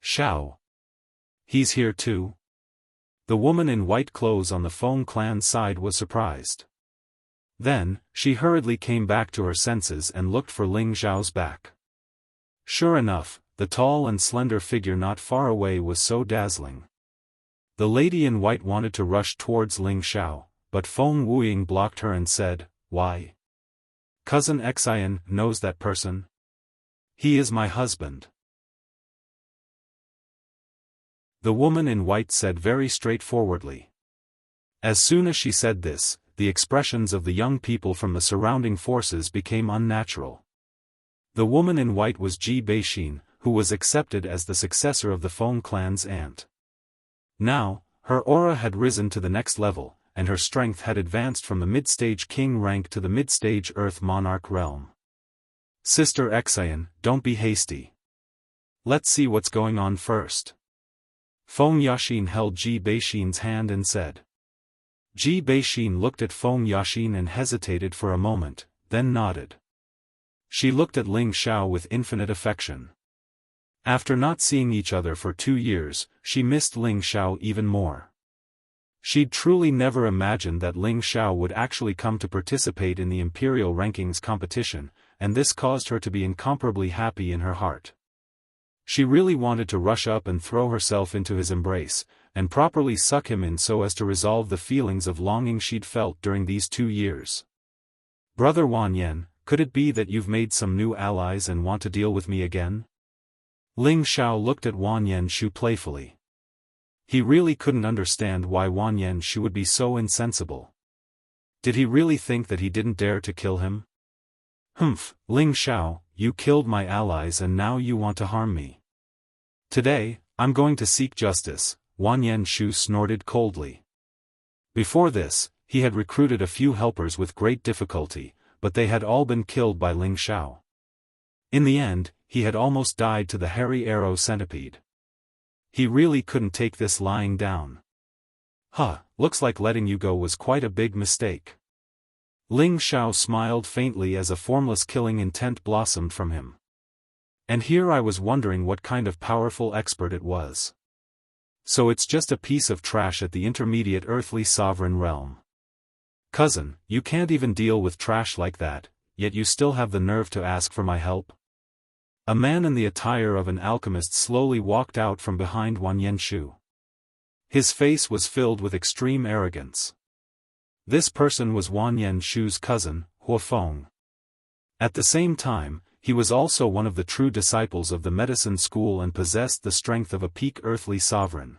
Xiao. He's here too? The woman in white clothes on the Feng clan's side was surprised. Then, she hurriedly came back to her senses and looked for Ling Xiao's back. Sure enough, the tall and slender figure not far away was so dazzling. The lady in white wanted to rush towards Ling Xiao, but Feng Wuying blocked her and said, Why? Cousin Xian knows that person? He is my husband. The woman in white said very straightforwardly. As soon as she said this, the expressions of the young people from the surrounding forces became unnatural. The woman in white was Ji Beixin, who was accepted as the successor of the Feng clan's aunt. Now, her aura had risen to the next level, and her strength had advanced from the mid-stage king rank to the mid-stage earth monarch realm. Sister Xian, don't be hasty. Let's see what's going on first. Feng Yaxin held Ji Beixin's hand and said. Ji Beixin looked at Feng Yaxin and hesitated for a moment, then nodded. She looked at Ling Xiao with infinite affection. After not seeing each other for 2 years, she missed Ling Xiao even more. She'd truly never imagined that Ling Xiao would actually come to participate in the Imperial Rankings competition, and this caused her to be incomparably happy in her heart. She really wanted to rush up and throw herself into his embrace, and properly suck him in so as to resolve the feelings of longing she'd felt during these 2 years. Brother Wanyan, could it be that you've made some new allies and want to deal with me again? Ling Xiao looked at Wanyan Shu playfully. He really couldn't understand why Wanyan Shu would be so insensible. Did he really think that he didn't dare to kill him? Humph, Ling Xiao, you killed my allies and now you want to harm me. Today, I'm going to seek justice, Wanyan Shu snorted coldly. Before this, he had recruited a few helpers with great difficulty, but they had all been killed by Ling Xiao. In the end, he had almost died to the hairy arrow centipede. He really couldn't take this lying down. Looks like letting you go was quite a big mistake. Ling Xiao smiled faintly as a formless killing intent blossomed from him. And here I was wondering what kind of powerful expert it was. So it's just a piece of trash at the intermediate earthly sovereign realm. Cousin, you can't even deal with trash like that, yet you still have the nerve to ask for my help? A man in the attire of an alchemist slowly walked out from behind Wanyan Shu. His face was filled with extreme arrogance. This person was Wanyan Shu's cousin, Huofeng. At the same time, he was also one of the true disciples of the medicine school and possessed the strength of a peak earthly sovereign.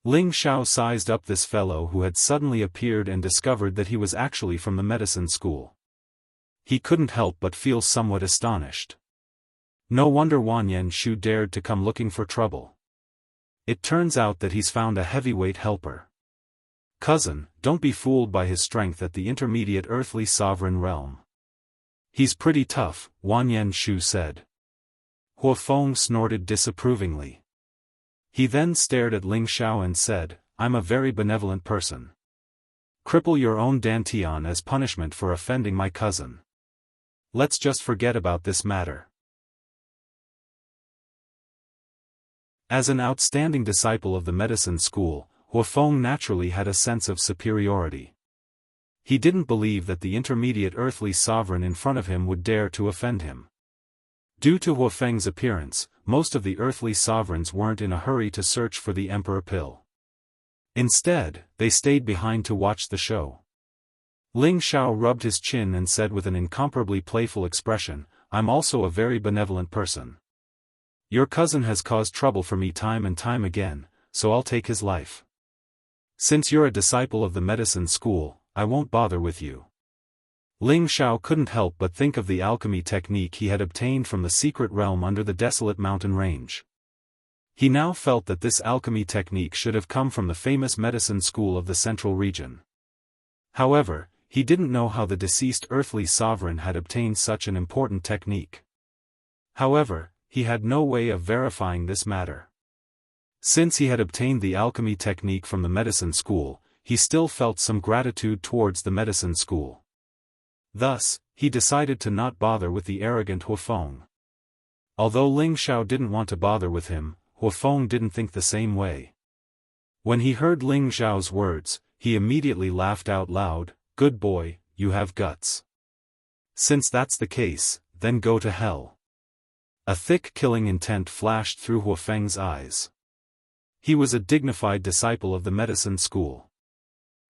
Ling Xiao sized up this fellow who had suddenly appeared and discovered that he was actually from the medicine school. He couldn't help but feel somewhat astonished. No wonder Wanyan Shu dared to come looking for trouble. It turns out that he's found a heavyweight helper. Cousin, don't be fooled by his strength at the intermediate earthly sovereign realm. He's pretty tough, Wanyan Shu said. Huofeng snorted disapprovingly. He then stared at Ling Xiao and said, I'm a very benevolent person. Cripple your own dantian as punishment for offending my cousin. Let's just forget about this matter. As an outstanding disciple of the medicine school, Huofeng naturally had a sense of superiority. He didn't believe that the intermediate earthly sovereign in front of him would dare to offend him. Due to Huofeng's appearance, most of the earthly sovereigns weren't in a hurry to search for the emperor pill. Instead, they stayed behind to watch the show. Ling Xiao rubbed his chin and said with an incomparably playful expression, I'm also a very benevolent person. Your cousin has caused trouble for me time and time again, so I'll take his life. Since you're a disciple of the medicine school, I won't bother with you. Ling Xiao couldn't help but think of the alchemy technique he had obtained from the secret realm under the desolate mountain range. He now felt that this alchemy technique should have come from the famous medicine school of the central region. However, he didn't know how the deceased earthly sovereign had obtained such an important technique. However, he had no way of verifying this matter. Since he had obtained the alchemy technique from the medicine school, he still felt some gratitude towards the medicine school. Thus, he decided to not bother with the arrogant Huafeng. Although Ling Xiao didn't want to bother with him, Huafeng didn't think the same way. When he heard Ling Xiao's words, he immediately laughed out loud, "Good boy, you have guts. Since that's the case, then go to hell." A thick killing intent flashed through Huafeng's eyes. He was a dignified disciple of the medicine school.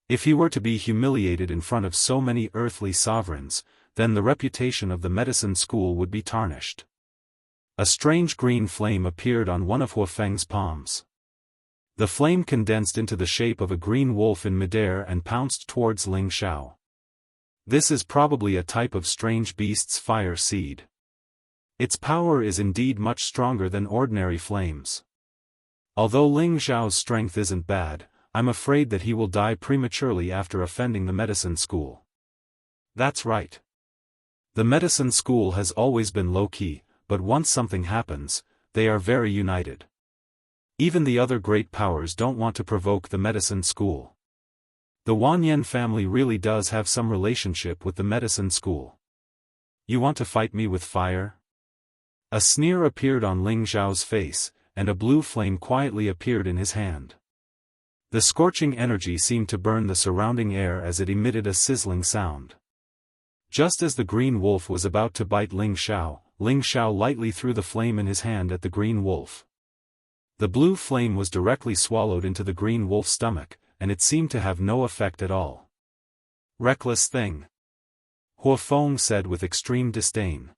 If he were to be humiliated in front of so many earthly sovereigns, then the reputation of the medicine school would be tarnished. A strange green flame appeared on one of Huafeng's palms. The flame condensed into the shape of a green wolf in midair and pounced towards Ling Xiao. This is probably a type of strange beast's fire seed. Its power is indeed much stronger than ordinary flames. Although Ling Xiao's strength isn't bad, I'm afraid that he will die prematurely after offending the medicine school. That's right. The medicine school has always been low-key, but once something happens, they are very united. Even the other great powers don't want to provoke the medicine school. The Wanyan family really does have some relationship with the medicine school. You want to fight me with fire? A sneer appeared on Ling Xiao's face, and a blue flame quietly appeared in his hand. The scorching energy seemed to burn the surrounding air as it emitted a sizzling sound. Just as the green wolf was about to bite Ling Xiao lightly threw the flame in his hand at the green wolf. The blue flame was directly swallowed into the green wolf's stomach, and it seemed to have no effect at all. Reckless thing. Huafeng said with extreme disdain.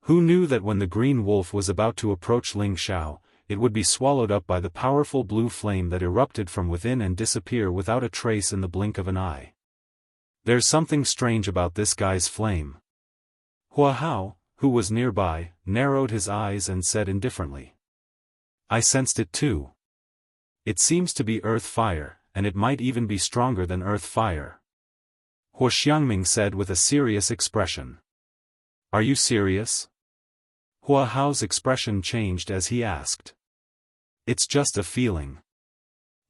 Who knew that when the green wolf was about to approach Ling Xiao, it would be swallowed up by the powerful blue flame that erupted from within and disappear without a trace in the blink of an eye. There's something strange about this guy's flame. Hua Hao, who was nearby, narrowed his eyes and said indifferently. I sensed it too. It seems to be earth fire, and it might even be stronger than earth fire. Hua Xiangming said with a serious expression. Are you serious? Hua Hao's expression changed as he asked. It's just a feeling.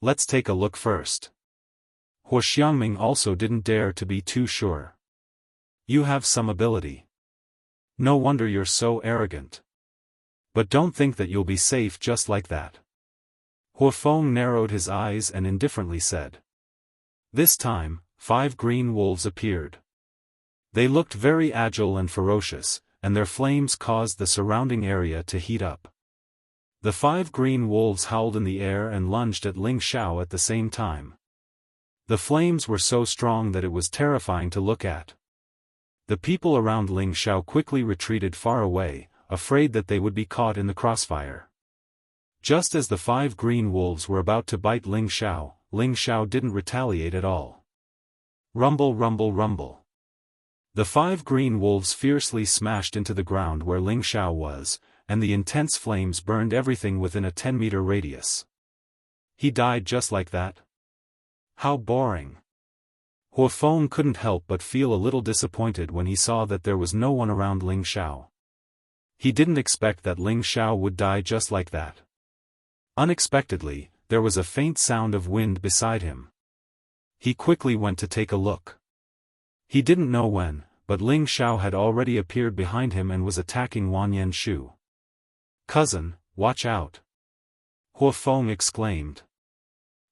Let's take a look first. Hua Xiangming also didn't dare to be too sure. You have some ability. No wonder you're so arrogant. But don't think that you'll be safe just like that. Huafeng narrowed his eyes and indifferently said. This time, 5 green wolves appeared. They looked very agile and ferocious, and their flames caused the surrounding area to heat up. The 5 green wolves howled in the air and lunged at Ling Xiao at the same time. The flames were so strong that it was terrifying to look at. The people around Ling Xiao quickly retreated far away, afraid that they would be caught in the crossfire. Just as the 5 green wolves were about to bite Ling Xiao didn't retaliate at all. Rumble, rumble, rumble. The 5 green wolves fiercely smashed into the ground where Ling Xiao was, and the intense flames burned everything within a 10-meter radius. He died just like that? How boring. Huafeng couldn't help but feel a little disappointed when he saw that there was no one around Ling Xiao. He didn't expect that Ling Xiao would die just like that. Unexpectedly, there was a faint sound of wind beside him. He quickly went to take a look. He didn't know when, but Ling Xiao had already appeared behind him and was attacking Wanyan Shu. Cousin, watch out! Huafeng exclaimed.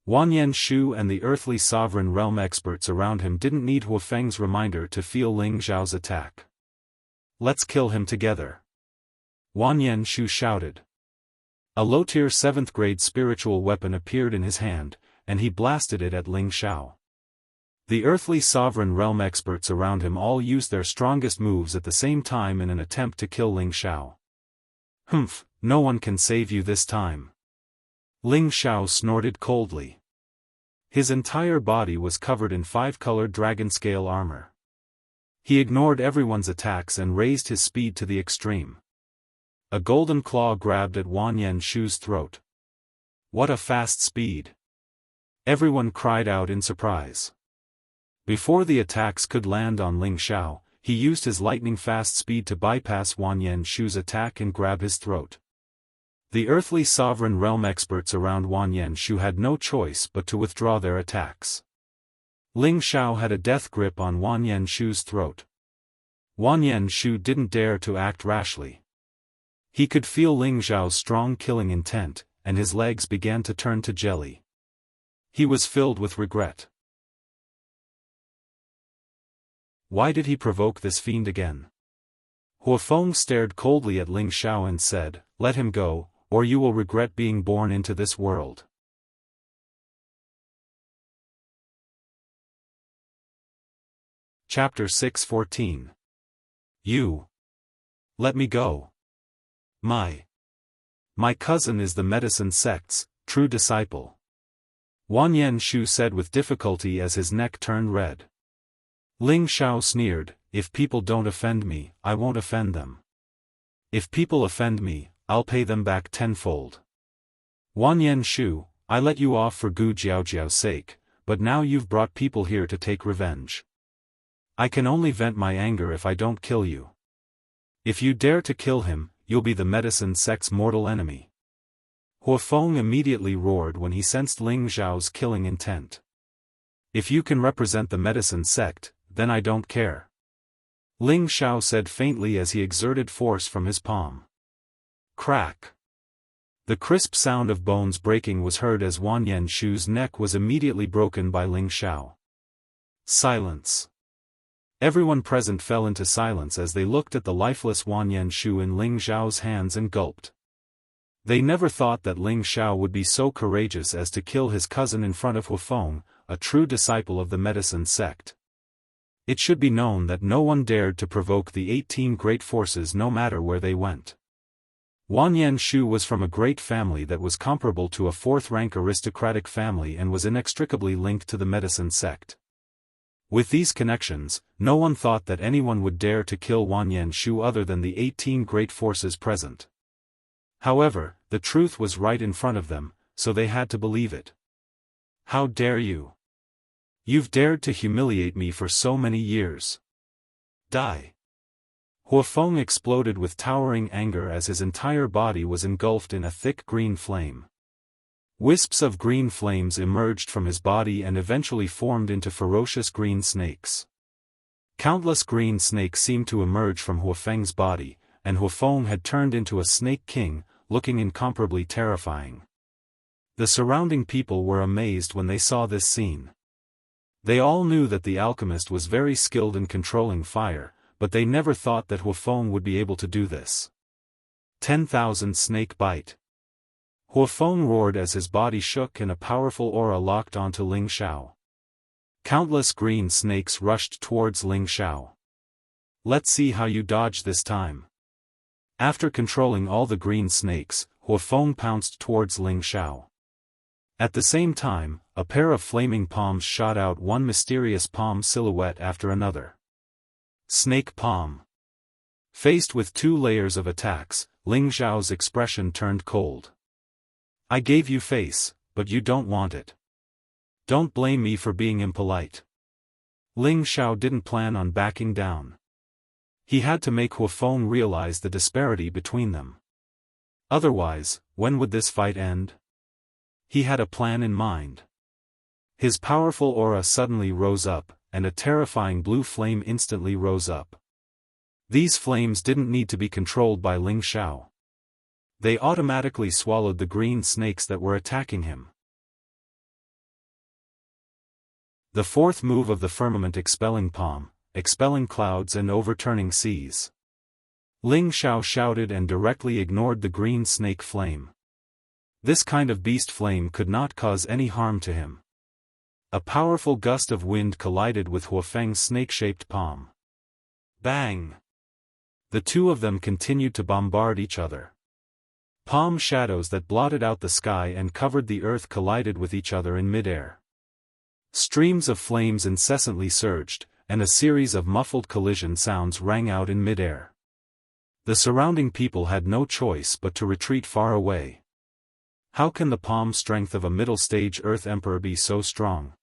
Wanyan Shu and the earthly sovereign realm experts around him didn't need Huafeng's reminder to feel Ling Xiao's attack. Let's kill him together. Wanyan Shu shouted. A low-tier 7th grade spiritual weapon appeared in his hand, and he blasted it at Ling Xiao. The earthly sovereign realm experts around him all used their strongest moves at the same time in an attempt to kill Ling Xiao. Humph, no one can save you this time. Ling Xiao snorted coldly. His entire body was covered in 5-colored dragon-scale armor. He ignored everyone's attacks and raised his speed to the extreme. A golden claw grabbed at Wan Yanshu's throat. What a fast speed! Everyone cried out in surprise. Before the attacks could land on Ling Xiao, he used his lightning-fast speed to bypass Wan Yanshu's attack and grab his throat. The earthly sovereign realm experts around Wan Yanshu had no choice but to withdraw their attacks. Ling Xiao had a death grip on Wan Yanshu's throat. Wan Yanshu didn't dare to act rashly. He could feel Ling Xiao's strong killing intent, and his legs began to turn to jelly. He was filled with regret. Why did he provoke this fiend again? Huafeng stared coldly at Ling Xiao and said, "Let him go, or you will regret being born into this world." Chapter 6:14. You. Let me go. My cousin is the medicine sect's true disciple. Wan Yanshu said with difficulty as his neck turned red. Ling Xiao sneered, "If people don't offend me, I won't offend them. If people offend me, I'll pay them back tenfold. Wan Yanshu, I let you off for Gu Jiaojiao's sake, but now you've brought people here to take revenge. I can only vent my anger if I don't kill you. If you dare to kill him, you'll be the medicine sect's mortal enemy." Huafeng immediately roared when he sensed Ling Xiao's killing intent. "If you can represent the medicine sect, then I don't care," Ling Xiao said faintly as he exerted force from his palm. Crack! The crisp sound of bones breaking was heard as Wan Yanshu's neck was immediately broken by Ling Xiao. Silence. Everyone present fell into silence as they looked at the lifeless Wan Yanshu in Ling Xiao's hands and gulped. They never thought that Ling Xiao would be so courageous as to kill his cousin in front of Huafeng, a true disciple of the medicine sect. It should be known that no one dared to provoke the 18 great forces no matter where they went. Wan Yanshu was from a great family that was comparable to a 4th-rank aristocratic family and was inextricably linked to the medicine sect. With these connections, no one thought that anyone would dare to kill Wan Yanshu other than the 18 great forces present. However, the truth was right in front of them, so they had to believe it. "How dare you? You've dared to humiliate me for so many years. Die!" Huafeng exploded with towering anger as his entire body was engulfed in a thick green flame. Wisps of green flames emerged from his body and eventually formed into ferocious green snakes. Countless green snakes seemed to emerge from Huafeng's body, and Huafeng had turned into a snake king, looking incomparably terrifying. The surrounding people were amazed when they saw this scene. They all knew that the alchemist was very skilled in controlling fire, but they never thought that Huafeng would be able to do this. 10,000 snake bite. Huafeng roared as his body shook and a powerful aura locked onto Ling Xiao. Countless green snakes rushed towards Ling Xiao. "Let's see how you dodge this time." After controlling all the green snakes, Huafeng pounced towards Ling Xiao. At the same time, a pair of flaming palms shot out, one mysterious palm silhouette after another. Snake palm. Faced with 2 layers of attacks, Ling Xiao's expression turned cold. "I gave you face, but you don't want it. Don't blame me for being impolite." Ling Xiao didn't plan on backing down. He had to make Huafeng realize the disparity between them. Otherwise, when would this fight end? He had a plan in mind. His powerful aura suddenly rose up, and a terrifying blue flame instantly rose up. These flames didn't need to be controlled by Ling Xiao. They automatically swallowed the green snakes that were attacking him. The 4th move of the firmament expelling palm, expelling clouds and overturning seas. Ling Xiao shouted and directly ignored the green snake flame. This kind of beast flame could not cause any harm to him. A powerful gust of wind collided with Huafeng's snake-shaped palm. Bang! The two of them continued to bombard each other. Palm shadows that blotted out the sky and covered the earth collided with each other in midair. Streams of flames incessantly surged, and a series of muffled collision sounds rang out in midair. The surrounding people had no choice but to retreat far away. How can the palm strength of a middle-stage Earth Emperor be so strong?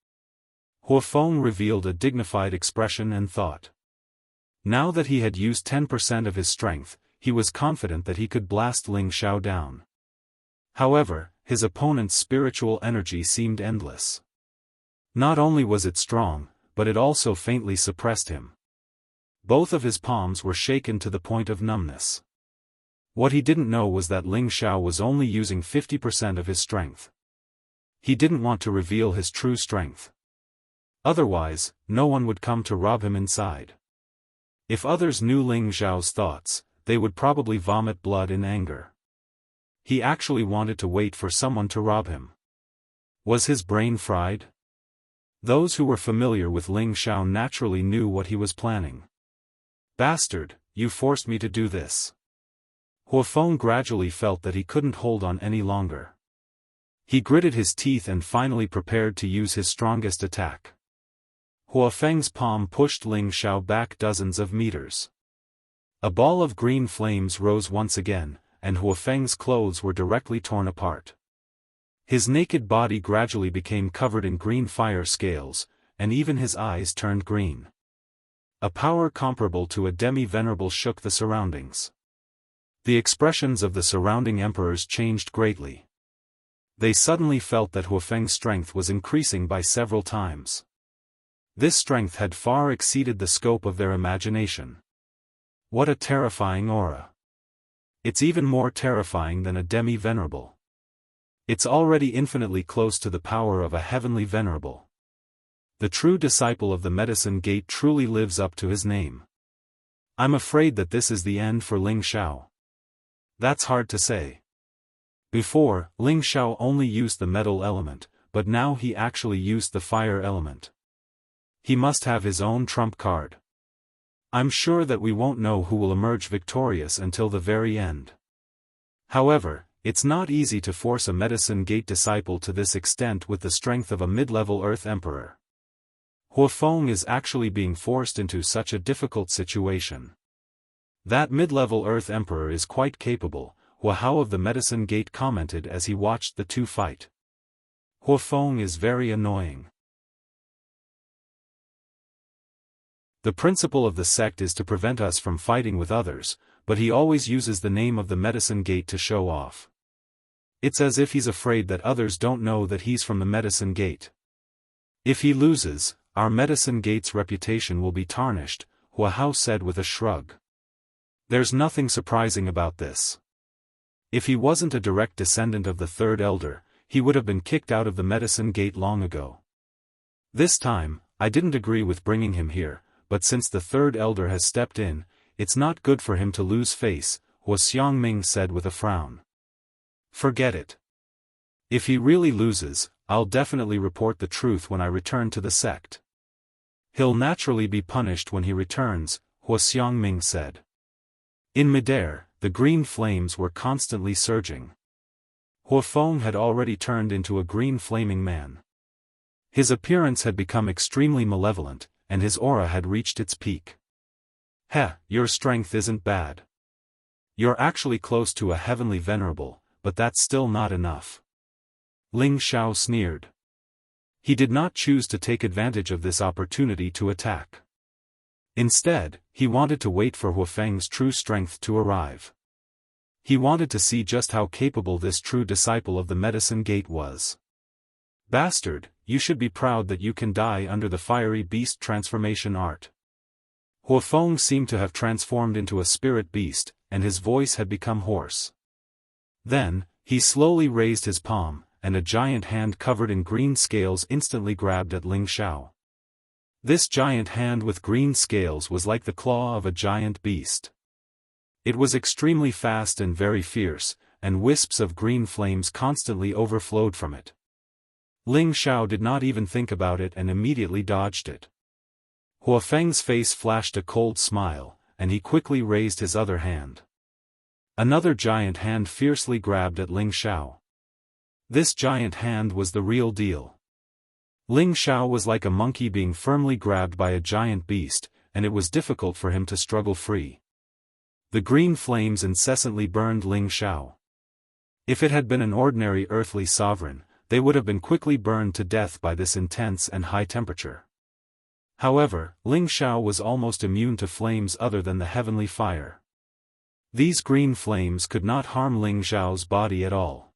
Huafeng revealed a dignified expression and thought. Now that he had used 10% of his strength, he was confident that he could blast Ling Xiao down. However, his opponent's spiritual energy seemed endless. Not only was it strong, but it also faintly suppressed him. Both of his palms were shaken to the point of numbness. What he didn't know was that Ling Xiao was only using 50% of his strength. He didn't want to reveal his true strength. Otherwise, no one would come to rob him inside. If others knew Ling Xiao's thoughts, they would probably vomit blood in anger. He actually wanted to wait for someone to rob him. Was his brain fried? Those who were familiar with Ling Xiao naturally knew what he was planning. Bastard, you forced me to do this. Huafeng gradually felt that he couldn't hold on any longer. He gritted his teeth and finally prepared to use his strongest attack. Huafeng's palm pushed Ling Xiao back dozens of meters. A ball of green flames rose once again, and Huafeng's clothes were directly torn apart. His naked body gradually became covered in green fire scales, and even his eyes turned green. A power comparable to a demi-venerable shook the surroundings. The expressions of the surrounding emperors changed greatly. They suddenly felt that Huafeng's strength was increasing by several times. This strength had far exceeded the scope of their imagination. What a terrifying aura! It's even more terrifying than a demi-venerable. It's already infinitely close to the power of a heavenly venerable. The true disciple of the Medicine Gate truly lives up to his name. I'm afraid that this is the end for Ling Xiao. That's hard to say. Before, Ling Xiao only used the metal element, but now he actually used the fire element. He must have his own trump card. I'm sure that we won't know who will emerge victorious until the very end. However, it's not easy to force a Medicine Gate disciple to this extent with the strength of a mid-level Earth Emperor. Huafeng is actually being forced into such a difficult situation. That mid-level Earth Emperor is quite capable, Huahao of the Medicine Gate commented as he watched the two fight. Huafeng is very annoying. The principle of the sect is to prevent us from fighting with others, but he always uses the name of the Medicine Gate to show off. It's as if he's afraid that others don't know that he's from the Medicine Gate. If he loses, our Medicine Gate's reputation will be tarnished, Huahao said with a shrug. There's nothing surprising about this. If he wasn't a direct descendant of the Third Elder, he would have been kicked out of the Medicine Gate long ago. This time, I didn't agree with bringing him here, but since the Third Elder has stepped in, it's not good for him to lose face, Hua Xiangming said with a frown. Forget it. If he really loses, I'll definitely report the truth when I return to the sect. He'll naturally be punished when he returns, Hua Xiangming said. In midair, the green flames were constantly surging. Huafeng had already turned into a green flaming man. His appearance had become extremely malevolent, and his aura had reached its peak. Heh, your strength isn't bad. You're actually close to a heavenly venerable, but that's still not enough. Ling Xiao sneered. He did not choose to take advantage of this opportunity to attack. Instead, he wanted to wait for Huafeng's true strength to arrive. He wanted to see just how capable this true disciple of the Medicine Gate was. Bastard, you should be proud that you can die under the fiery beast transformation art. Huafeng seemed to have transformed into a spirit beast, and his voice had become hoarse. Then, he slowly raised his palm, and a giant hand covered in green scales instantly grabbed at Ling Xiao. This giant hand with green scales was like the claw of a giant beast. It was extremely fast and very fierce, and wisps of green flames constantly overflowed from it. Ling Xiao did not even think about it and immediately dodged it. Hua Feng's face flashed a cold smile, and he quickly raised his other hand. Another giant hand fiercely grabbed at Ling Xiao. This giant hand was the real deal. Ling Xiao was like a monkey being firmly grabbed by a giant beast, and it was difficult for him to struggle free. The green flames incessantly burned Ling Xiao. If it had been an ordinary earthly sovereign, they would have been quickly burned to death by this intense and high temperature. However, Ling Xiao was almost immune to flames other than the heavenly fire. These green flames could not harm Ling Xiao's body at all.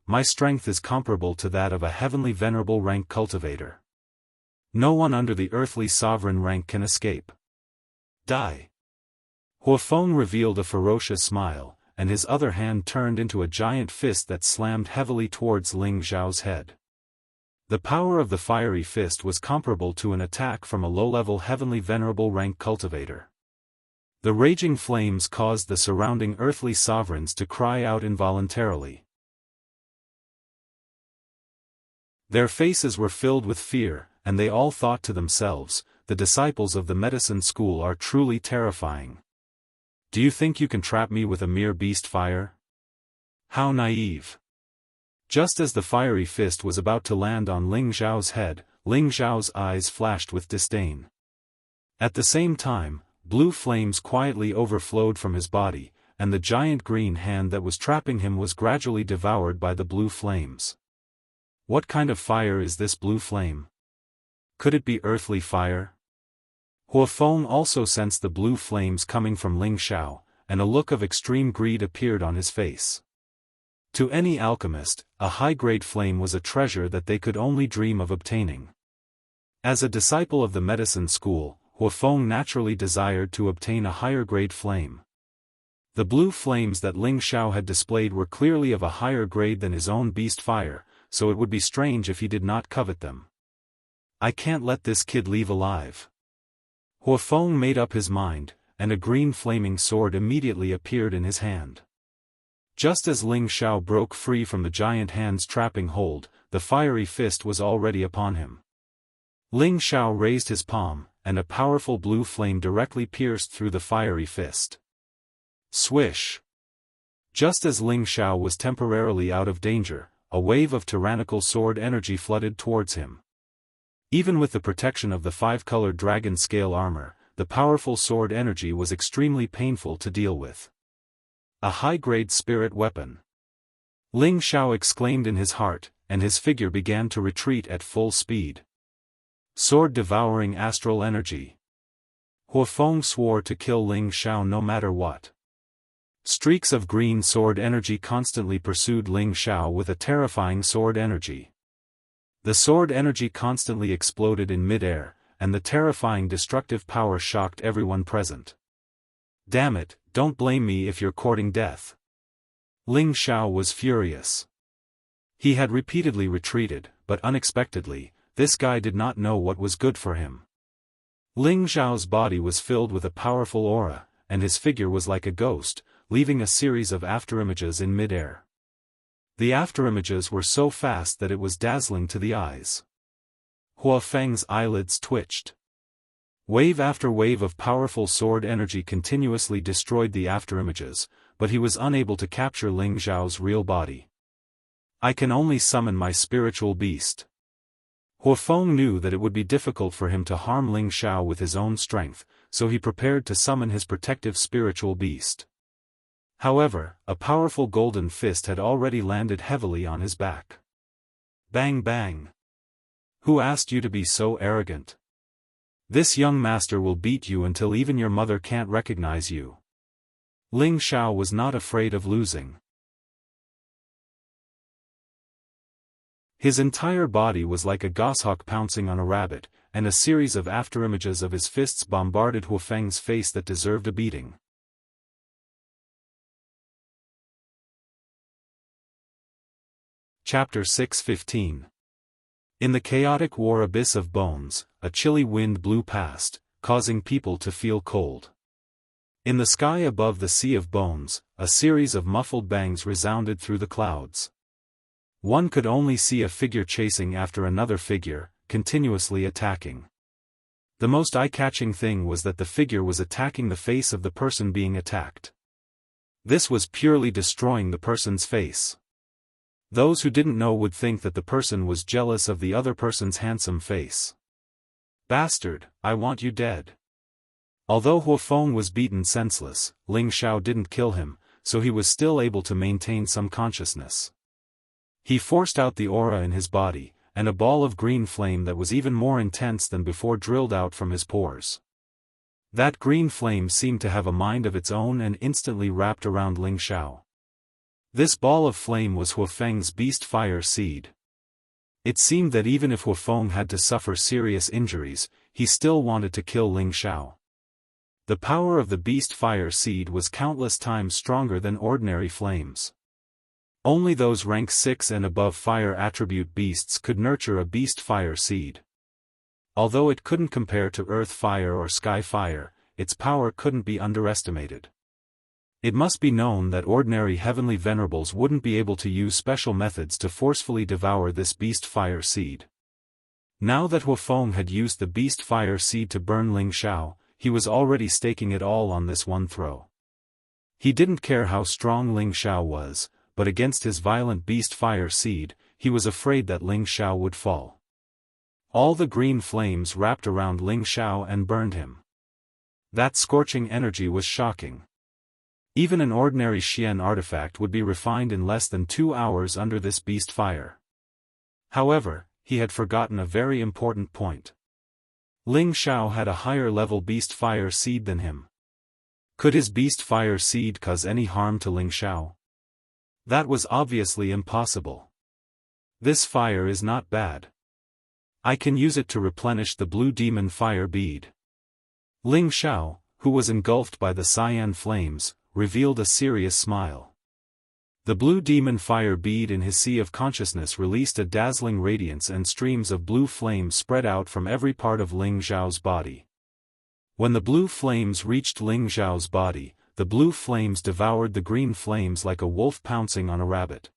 My strength is comparable to that of a heavenly venerable rank cultivator. No one under the earthly sovereign rank can escape. Die. Hua Feng revealed a ferocious smile, and his other hand turned into a giant fist that slammed heavily towards Ling Xiao's head. The power of the fiery fist was comparable to an attack from a low-level heavenly venerable rank cultivator. The raging flames caused the surrounding earthly sovereigns to cry out involuntarily. Their faces were filled with fear, and they all thought to themselves, the disciples of the medicine school are truly terrifying. Do you think you can trap me with a mere beast fire? How naive. Just as the fiery fist was about to land on Ling Xiao's head, Ling Xiao's eyes flashed with disdain. At the same time, blue flames quietly overflowed from his body, and the giant green hand that was trapping him was gradually devoured by the blue flames. What kind of fire is this blue flame? Could it be earthly fire? Hua Feng also sensed the blue flames coming from Ling Xiao, and a look of extreme greed appeared on his face. To any alchemist, a high-grade flame was a treasure that they could only dream of obtaining. As a disciple of the medicine school, Hua Feng naturally desired to obtain a higher-grade flame. The blue flames that Ling Xiao had displayed were clearly of a higher grade than his own beast fire, so it would be strange if he did not covet them. I can't let this kid leave alive. Hua Feng made up his mind, and a green flaming sword immediately appeared in his hand. Just as Ling Xiao broke free from the giant hand's trapping hold, the fiery fist was already upon him. Ling Xiao raised his palm, and a powerful blue flame directly pierced through the fiery fist. Swish! Just as Ling Xiao was temporarily out of danger, a wave of tyrannical sword energy flooded towards him. Even with the protection of the five-colored dragon scale armor, the powerful sword energy was extremely painful to deal with. A high-grade spirit weapon. Ling Xiao exclaimed in his heart, and his figure began to retreat at full speed. Sword-devouring astral energy. Hua Feng swore to kill Ling Xiao no matter what. Streaks of green sword energy constantly pursued Ling Xiao with a terrifying sword energy. The sword energy constantly exploded in mid-air, and the terrifying destructive power shocked everyone present. Damn it, don't blame me if you're courting death. Ling Xiao was furious. He had repeatedly retreated, but unexpectedly, this guy did not know what was good for him. Ling Xiao's body was filled with a powerful aura, and his figure was like a ghost, leaving a series of afterimages in mid-air. The afterimages were so fast that it was dazzling to the eyes. Hua Feng's eyelids twitched. Wave after wave of powerful sword energy continuously destroyed the afterimages, but he was unable to capture Ling Xiao's real body. I can only summon my spiritual beast. Hua Feng knew that it would be difficult for him to harm Ling Xiao with his own strength, so he prepared to summon his protective spiritual beast. However, a powerful golden fist had already landed heavily on his back. Bang bang! Who asked you to be so arrogant? This young master will beat you until even your mother can't recognize you. Ling Xiao was not afraid of losing. His entire body was like a goshawk pouncing on a rabbit, and a series of afterimages of his fists bombarded Hua Feng's face that deserved a beating. Chapter 6:15. In the chaotic war abyss of bones, a chilly wind blew past, causing people to feel cold. In the sky above the sea of bones, a series of muffled bangs resounded through the clouds. One could only see a figure chasing after another figure, continuously attacking. The most eye-catching thing was that the figure was attacking the face of the person being attacked. This was purely destroying the person's face. Those who didn't know would think that the person was jealous of the other person's handsome face. Bastard, I want you dead. Although Huofeng was beaten senseless, Ling Xiao didn't kill him, so he was still able to maintain some consciousness. He forced out the aura in his body, and a ball of green flame that was even more intense than before drilled out from his pores. That green flame seemed to have a mind of its own and instantly wrapped around Ling Xiao. This ball of flame was Huofeng's beast fire seed. It seemed that even if Huofeng had to suffer serious injuries, he still wanted to kill Ling Xiao. The power of the beast fire seed was countless times stronger than ordinary flames. Only those rank 6 and above fire attribute beasts could nurture a beast fire seed. Although it couldn't compare to earth fire or sky fire, its power couldn't be underestimated. It must be known that ordinary heavenly venerables wouldn't be able to use special methods to forcefully devour this beast fire seed. Now that Huofeng had used the beast fire seed to burn Ling Xiao, he was already staking it all on this one throw. He didn't care how strong Ling Xiao was, but against his violent beast fire seed, he was afraid that Ling Xiao would fall. All the green flames wrapped around Ling Xiao and burned him. That scorching energy was shocking. Even an ordinary Xian artifact would be refined in less than 2 hours under this beast fire. However, he had forgotten a very important point. Ling Xiao had a higher level beast fire seed than him. Could his beast fire seed cause any harm to Ling Xiao? That was obviously impossible. This fire is not bad. I can use it to replenish the blue demon fire bead. Ling Xiao, who was engulfed by the cyan flames, revealed a serious smile. The blue demon fire bead in his sea of consciousness released a dazzling radiance, and streams of blue flames spread out from every part of Ling Xiao's body. When the blue flames reached Ling Xiao's body, the blue flames devoured the green flames like a wolf pouncing on a rabbit.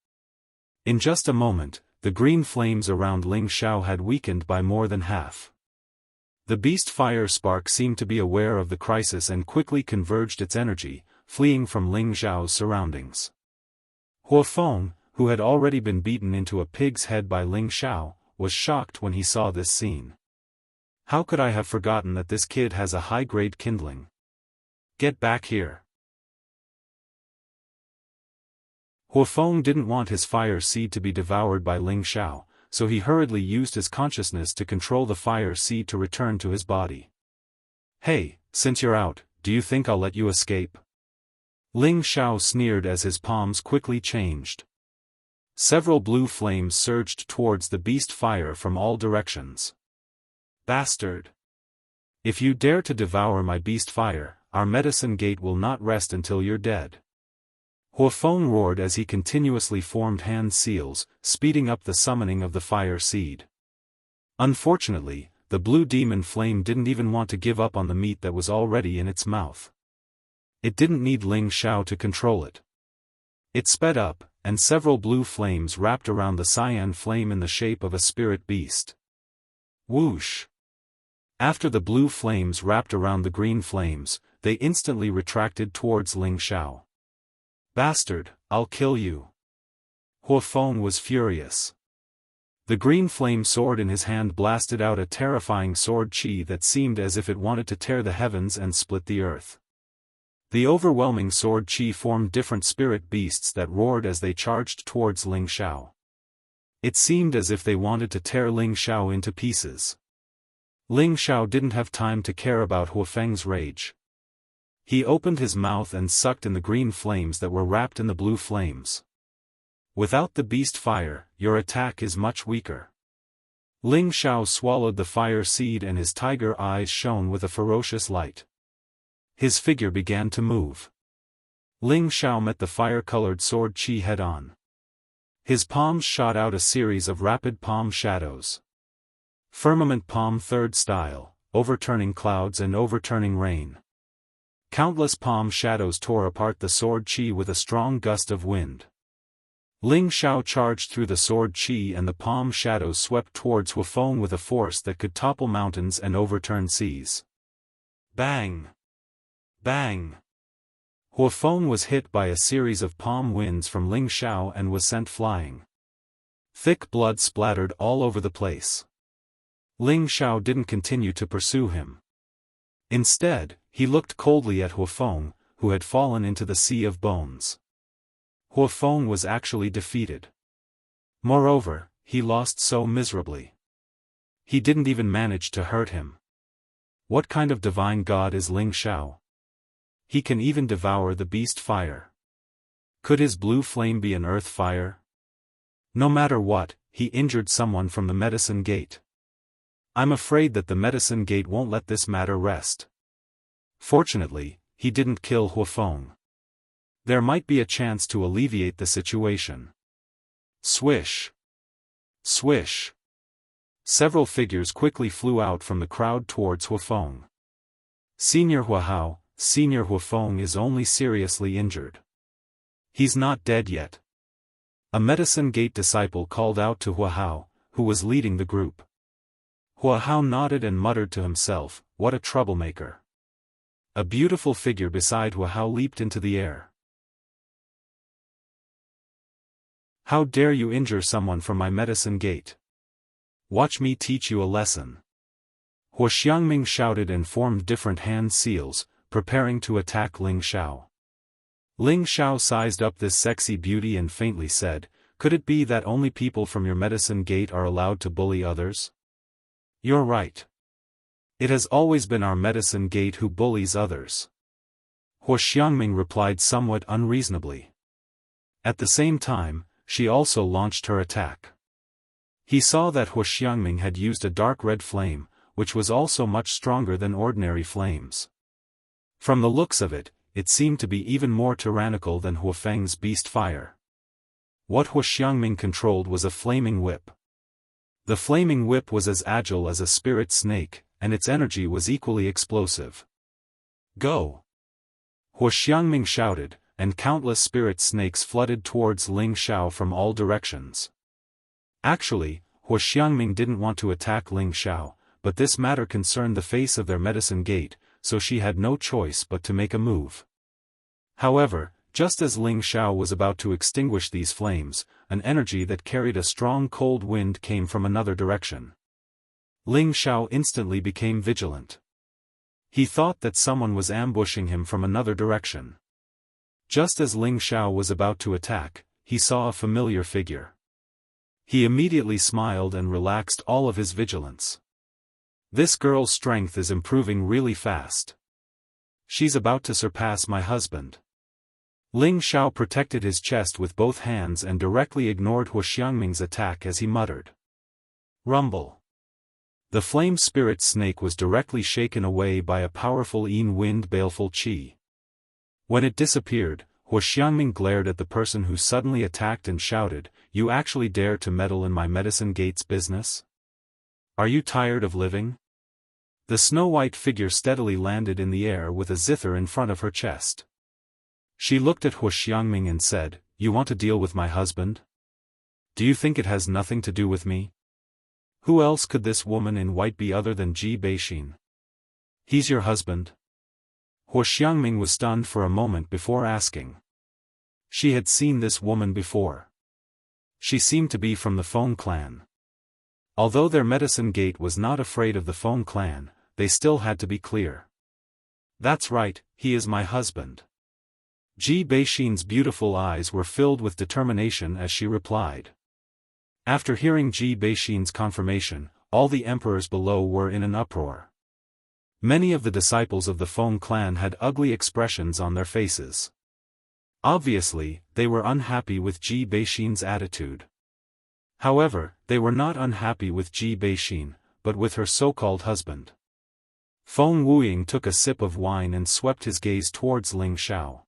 In just a moment, the green flames around Ling Xiao had weakened by more than half. The beast fire spark seemed to be aware of the crisis and quickly converged its energy, fleeing from Ling Xiao's surroundings. Huofeng, who had already been beaten into a pig's head by Ling Xiao, was shocked when he saw this scene. How could I have forgotten that this kid has a high-grade kindling? Get back here. Huofeng didn't want his fire seed to be devoured by Ling Xiao, so he hurriedly used his consciousness to control the fire seed to return to his body. Hey, since you're out, do you think I'll let you escape? Ling Xiao sneered as his palms quickly changed. Several blue flames surged towards the beast fire from all directions. Bastard! If you dare to devour my beast fire, our medicine gate will not rest until you're dead. Huofeng roared as he continuously formed hand seals, speeding up the summoning of the fire seed. Unfortunately, the blue demon flame didn't even want to give up on the meat that was already in its mouth. It didn't need Ling Xiao to control it. It sped up, and several blue flames wrapped around the cyan flame in the shape of a spirit beast. Whoosh! After the blue flames wrapped around the green flames, they instantly retracted towards Ling Xiao. Bastard, I'll kill you. Huofeng was furious. The green flame sword in his hand blasted out a terrifying sword chi that seemed as if it wanted to tear the heavens and split the earth. The overwhelming sword chi formed different spirit beasts that roared as they charged towards Ling Xiao. It seemed as if they wanted to tear Ling Xiao into pieces. Ling Xiao didn't have time to care about Huofeng's rage. He opened his mouth and sucked in the green flames that were wrapped in the blue flames. Without the beast fire, your attack is much weaker. Ling Xiao swallowed the fire seed and his tiger eyes shone with a ferocious light. His figure began to move. Ling Xiao met the fire-colored sword chi head-on. His palms shot out a series of rapid palm shadows. Firmament palm third style, overturning clouds and overturning rain. Countless palm shadows tore apart the sword chi with a strong gust of wind. Ling Xiao charged through the sword chi and the palm shadows swept towards Huafeng with a force that could topple mountains and overturn seas. Bang! Bang! Huafeng was hit by a series of palm winds from Ling Xiao and was sent flying. Thick blood splattered all over the place. Ling Xiao didn't continue to pursue him. Instead, he looked coldly at Huafeng, who had fallen into the sea of bones. Huafeng was actually defeated. Moreover, he lost so miserably. He didn't even manage to hurt him. What kind of divine god is Ling Xiao? He can even devour the beast fire. Could his blue flame be an earth fire? No matter what, he injured someone from the medicine gate. I'm afraid that the medicine gate won't let this matter rest. Fortunately, he didn't kill Huafeng. There might be a chance to alleviate the situation. Swish! Swish! Several figures quickly flew out from the crowd towards Huafeng. Senior Huahao, Senior Huafeng is only seriously injured. He's not dead yet. A medicine gate disciple called out to Huahao, who was leading the group. Huahao nodded and muttered to himself, "What a troublemaker." A beautiful figure beside Huahao leaped into the air. "How dare you injure someone from my medicine gate? Watch me teach you a lesson." Hua Xiangming shouted and formed different hand seals, preparing to attack Ling Xiao. Ling Xiao sized up this sexy beauty and faintly said, "Could it be that only people from your medicine gate are allowed to bully others?" "You're right. It has always been our medicine gate who bullies others." Hua Xiangming replied somewhat unreasonably. At the same time, she also launched her attack. He saw that Hua Xiangming had used a dark red flame, which was also much stronger than ordinary flames. From the looks of it, it seemed to be even more tyrannical than Huafeng's beast fire. What Hua Xiangming controlled was a flaming whip. The flaming whip was as agile as a spirit snake, and its energy was equally explosive. "Go!" Hua Xiangming shouted, and countless spirit snakes flooded towards Ling Xiao from all directions. Actually, Hua Xiangming didn't want to attack Ling Xiao, but this matter concerned the face of their medicine gate, so she had no choice but to make a move. However, just as Ling Xiao was about to extinguish these flames, an energy that carried a strong cold wind came from another direction. Ling Xiao instantly became vigilant. He thought that someone was ambushing him from another direction. Just as Ling Xiao was about to attack, he saw a familiar figure. He immediately smiled and relaxed all of his vigilance. This girl's strength is improving really fast. She's about to surpass my husband. Ling Xiao protected his chest with both hands and directly ignored Hua Xiangming's attack as he muttered. Rumble. The flame spirit snake was directly shaken away by a powerful Yin wind baleful qi. When it disappeared, Hua Xiangming glared at the person who suddenly attacked and shouted, "You actually dare to meddle in my medicine gate's business? Are you tired of living?" The snow-white figure steadily landed in the air with a zither in front of her chest. She looked at Hua Xiangming and said, "You want to deal with my husband? Do you think it has nothing to do with me? Who else could this woman in white be other than Ji Beixin? He's your husband?" Hua Xiangming was stunned for a moment before asking. She had seen this woman before. She seemed to be from the Feng clan. Although their medicine gate was not afraid of the Feng clan, they still had to be clear. "That's right, he is my husband." Ji Beixin's beautiful eyes were filled with determination as she replied. After hearing Ji Beixin's confirmation, all the emperors below were in an uproar. Many of the disciples of the Feng clan had ugly expressions on their faces. Obviously, they were unhappy with Ji Beixin's attitude. However, they were not unhappy with Ji Beixin, but with her so-called husband. Feng Wuying took a sip of wine and swept his gaze towards Ling Xiao.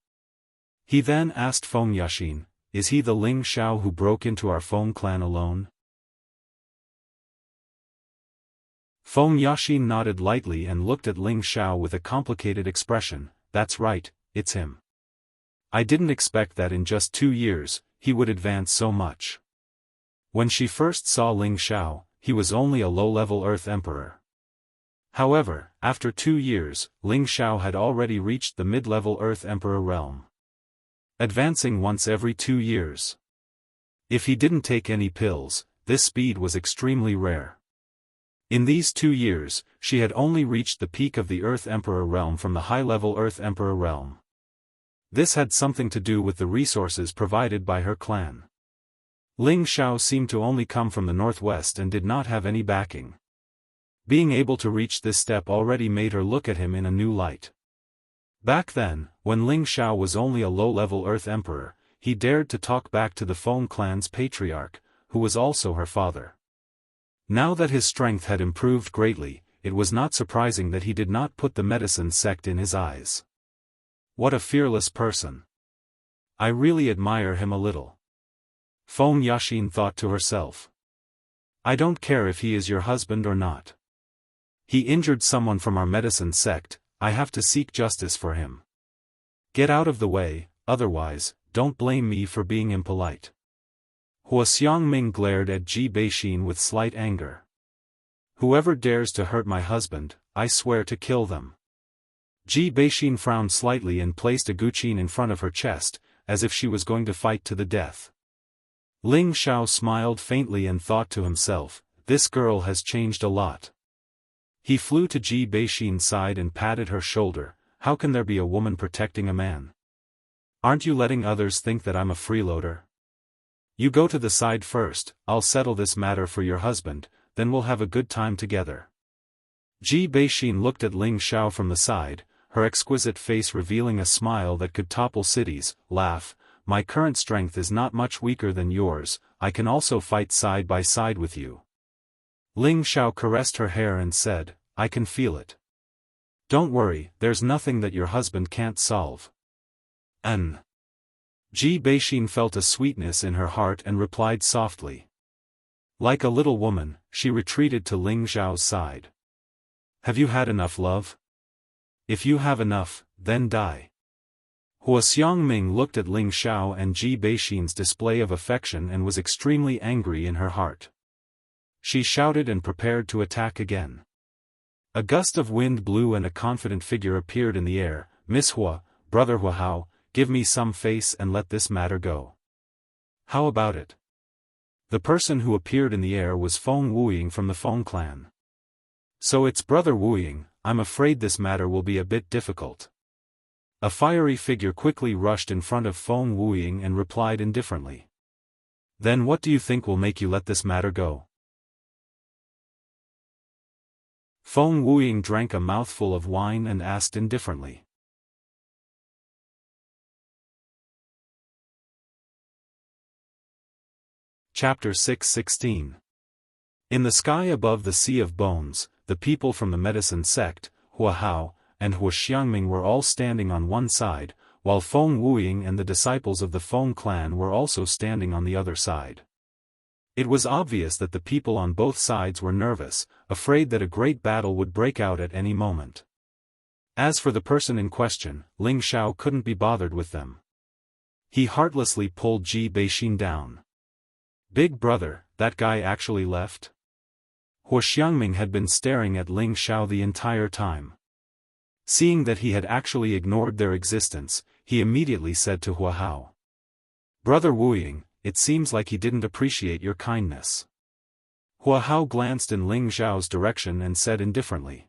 He then asked Feng Yaxin, "Is he the Ling Xiao who broke into our Feng clan alone?" Feng Yaxin nodded lightly and looked at Ling Xiao with a complicated expression. "That's right, it's him. I didn't expect that in just 2 years, he would advance so much. When she first saw Ling Xiao, he was only a low-level Earth Emperor. However, after 2 years, Ling Xiao had already reached the mid-level Earth Emperor realm, advancing once every 2 years. If he didn't take any pills, this speed was extremely rare. In these 2 years, she had only reached the peak of the Earth Emperor realm from the high-level Earth Emperor realm. This had something to do with the resources provided by her clan. Ling Xiao seemed to only come from the northwest and did not have any backing. Being able to reach this step already made her look at him in a new light. Back then, when Ling Xiao was only a low-level Earth Emperor, he dared to talk back to the Feng clan's patriarch, who was also her father. Now that his strength had improved greatly, it was not surprising that he did not put the medicine sect in his eyes. What a fearless person. I really admire him a little. Feng Yaxin thought to herself. I don't care if he is your husband or not. He injured someone from our medicine sect, I have to seek justice for him. Get out of the way, otherwise, don't blame me for being impolite. Hua Xiangming glared at Ji Beixin with slight anger. Whoever dares to hurt my husband, I swear to kill them. Ji Beixin frowned slightly and placed a guqin in front of her chest, as if she was going to fight to the death. Ling Xiao smiled faintly and thought to himself, this girl has changed a lot. He flew to Ji Beixin's side and patted her shoulder. How can there be a woman protecting a man? Aren't you letting others think that I'm a freeloader? You go to the side first, I'll settle this matter for your husband, then we'll have a good time together. Ji Beixin looked at Ling Xiao from the side, her exquisite face revealing a smile that could topple cities. Laugh, my current strength is not much weaker than yours, I can also fight side by side with you. Ling Xiao caressed her hair and said, I can feel it. Don't worry, there's nothing that your husband can't solve. Ji Beixin felt a sweetness in her heart and replied softly. Like a little woman, she retreated to Ling Xiao's side. Have you had enough love? If you have enough, then die. Hua Xiangming looked at Ling Xiao and Ji Beixin's display of affection and was extremely angry in her heart. She shouted and prepared to attack again. A gust of wind blew and a confident figure appeared in the air. Miss Hua, Brother Hua Hao, give me some face and let this matter go. How about it? The person who appeared in the air was Feng Wuying from the Feng clan. So it's Brother Wuying, I'm afraid this matter will be a bit difficult. A fiery figure quickly rushed in front of Feng Wuying and replied indifferently. Then what do you think will make you let this matter go? Feng Wuying drank a mouthful of wine and asked indifferently. Chapter 6:16. In the sky above the Sea of Bones, the people from the medicine sect, Hua Hao, and Hua Xiangming were all standing on one side, while Feng Wuying and the disciples of the Feng clan were also standing on the other side. It was obvious that the people on both sides were nervous, afraid that a great battle would break out at any moment. As for the person in question, Ling Xiao couldn't be bothered with them. He heartlessly pulled Ji Beixin down. Big brother, that guy actually left? Hua Xiangming had been staring at Ling Xiao the entire time. Seeing that he had actually ignored their existence, he immediately said to Hua Hao. Brother Wuying, it seems like he didn't appreciate your kindness. Hua Hao glanced in Ling Xiao's direction and said indifferently.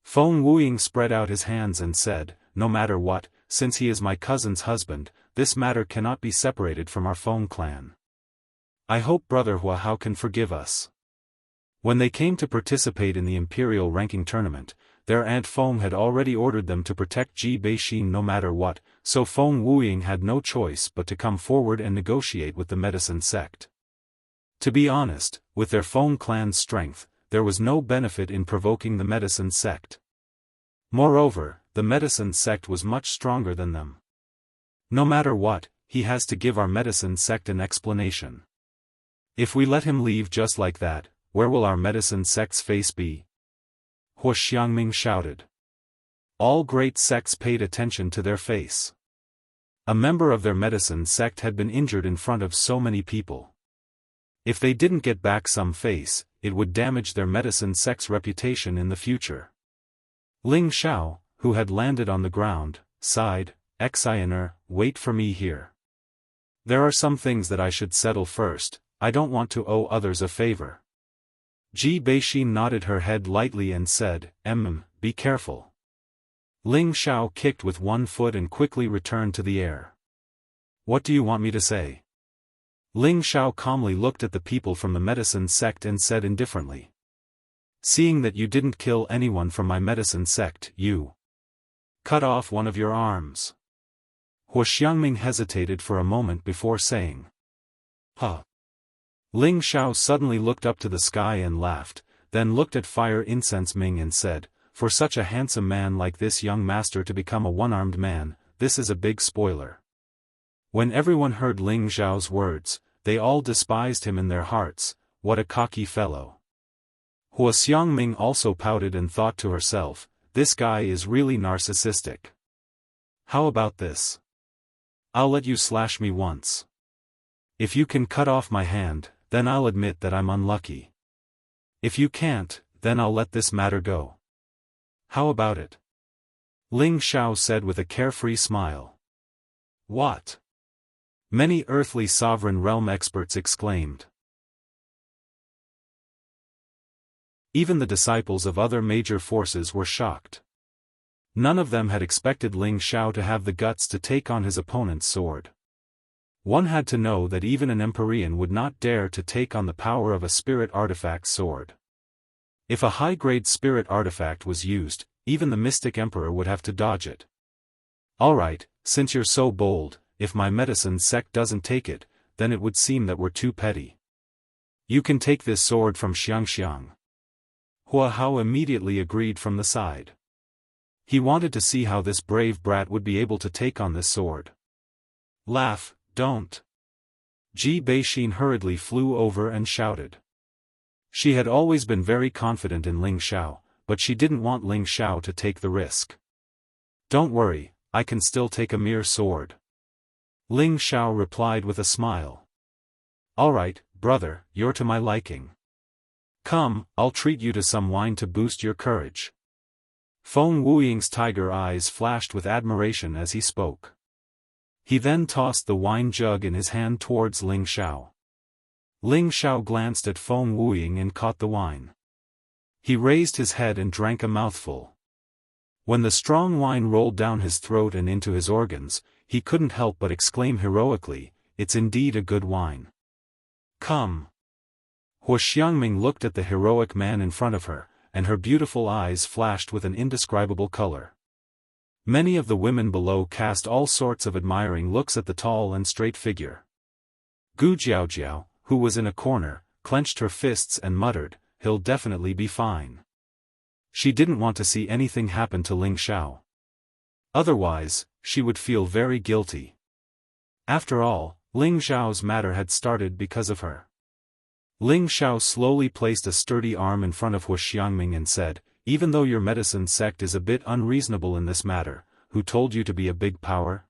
Feng Wuying spread out his hands and said, no matter what, since he is my cousin's husband, this matter cannot be separated from our Feng clan. I hope Brother Hua Hao can forgive us. When they came to participate in the Imperial ranking tournament, their Aunt Feng had already ordered them to protect Ji Beixin no matter what, so Feng Wuying had no choice but to come forward and negotiate with the medicine sect. To be honest, with their Feng clan's strength, there was no benefit in provoking the medicine sect. Moreover, the medicine sect was much stronger than them. No matter what, he has to give our medicine sect an explanation. If we let him leave just like that, where will our medicine sect's face be? Hua Xiangming shouted. All great sects paid attention to their face. A member of their medicine sect had been injured in front of so many people. If they didn't get back some face, it would damage their medicine sect's reputation in the future. Ling Xiao, who had landed on the ground, sighed, "Exiner, wait for me here. There are some things that I should settle first, I don't want to owe others a favor." Ji Beixin nodded her head lightly and said, Be careful." Ling Xiao kicked with one foot and quickly returned to the air. "What do you want me to say?" Ling Xiao calmly looked at the people from the medicine sect and said indifferently. "Seeing that you didn't kill anyone from my medicine sect, you cut off one of your arms." Hua Xiangming hesitated for a moment before saying, "Huh." Ling Xiao suddenly looked up to the sky and laughed, then looked at Fire Incense Ming and said, "For such a handsome man like this young master to become a one-armed man, this is a big spoiler." When everyone heard Ling Xiao's words, they all despised him in their hearts. What a cocky fellow. Hua Xiangming also pouted and thought to herself, this guy is really narcissistic. How about this? I'll let you slash me once. If you can cut off my hand, then I'll admit that I'm unlucky. If you can't, then I'll let this matter go. How about it? Ling Xiao said with a carefree smile. What? Many earthly sovereign realm experts exclaimed. Even the disciples of other major forces were shocked. None of them had expected Ling Xiao to have the guts to take on his opponent's sword. One had to know that even an Empyrean would not dare to take on the power of a spirit artifact sword. If a high-grade spirit artifact was used, even the Mystic Emperor would have to dodge it. Alright, since you're so bold, if my medicine sect doesn't take it, then it would seem that we're too petty. You can take this sword from Xianxiang. Hua Hao immediately agreed from the side. He wanted to see how this brave brat would be able to take on this sword. Laugh, don't. Ji Beixin hurriedly flew over and shouted. She had always been very confident in Ling Xiao, but she didn't want Ling Xiao to take the risk. Don't worry, I can still take a mere sword. Ling Xiao replied with a smile. Alright, brother, you're to my liking. Come, I'll treat you to some wine to boost your courage. Feng Wuying's tiger eyes flashed with admiration as he spoke. He then tossed the wine jug in his hand towards Ling Xiao. Ling Xiao glanced at Feng Wuying and caught the wine. He raised his head and drank a mouthful. When the strong wine rolled down his throat and into his organs, he couldn't help but exclaim heroically, "It's indeed a good wine." Come. Hua Xiangming looked at the heroic man in front of her, and her beautiful eyes flashed with an indescribable color. Many of the women below cast all sorts of admiring looks at the tall and straight figure. Gu Jiaojiao, who was in a corner, clenched her fists and muttered, "He'll definitely be fine." She didn't want to see anything happen to Ling Xiao. Otherwise, she would feel very guilty. After all, Ling Xiao's matter had started because of her. Ling Xiao slowly placed a sturdy arm in front of Hua Xiangming and said, "Even though your medicine sect is a bit unreasonable in this matter, who told you to be a big power?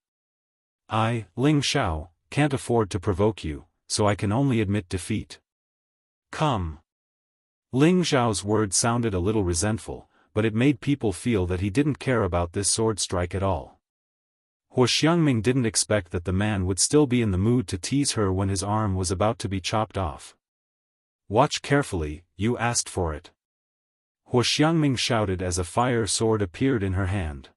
I, Ling Xiao, can't afford to provoke you, so I can only admit defeat. Come." Ling Xiao's words sounded a little resentful, but it made people feel that he didn't care about this sword strike at all. Hua Xiangming didn't expect that the man would still be in the mood to tease her when his arm was about to be chopped off. "Watch carefully, you asked for it." Hua Xiangming shouted as a fire sword appeared in her hand.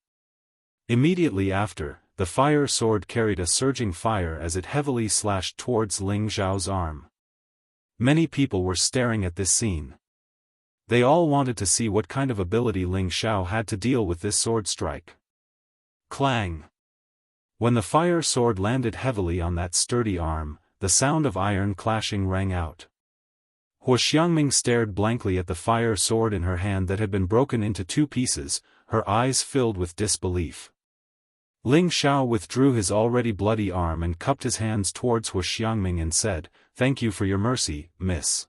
Immediately after, the fire sword carried a surging fire as it heavily slashed towards Ling Xiao's arm. Many people were staring at this scene. They all wanted to see what kind of ability Ling Xiao had to deal with this sword strike. Clang! When the fire sword landed heavily on that sturdy arm, the sound of iron clashing rang out. Hua Xiangming stared blankly at the fire sword in her hand that had been broken into two pieces, her eyes filled with disbelief. Ling Xiao withdrew his already bloody arm and cupped his hands towards Hua Xiangming and said, "Thank you for your mercy, miss."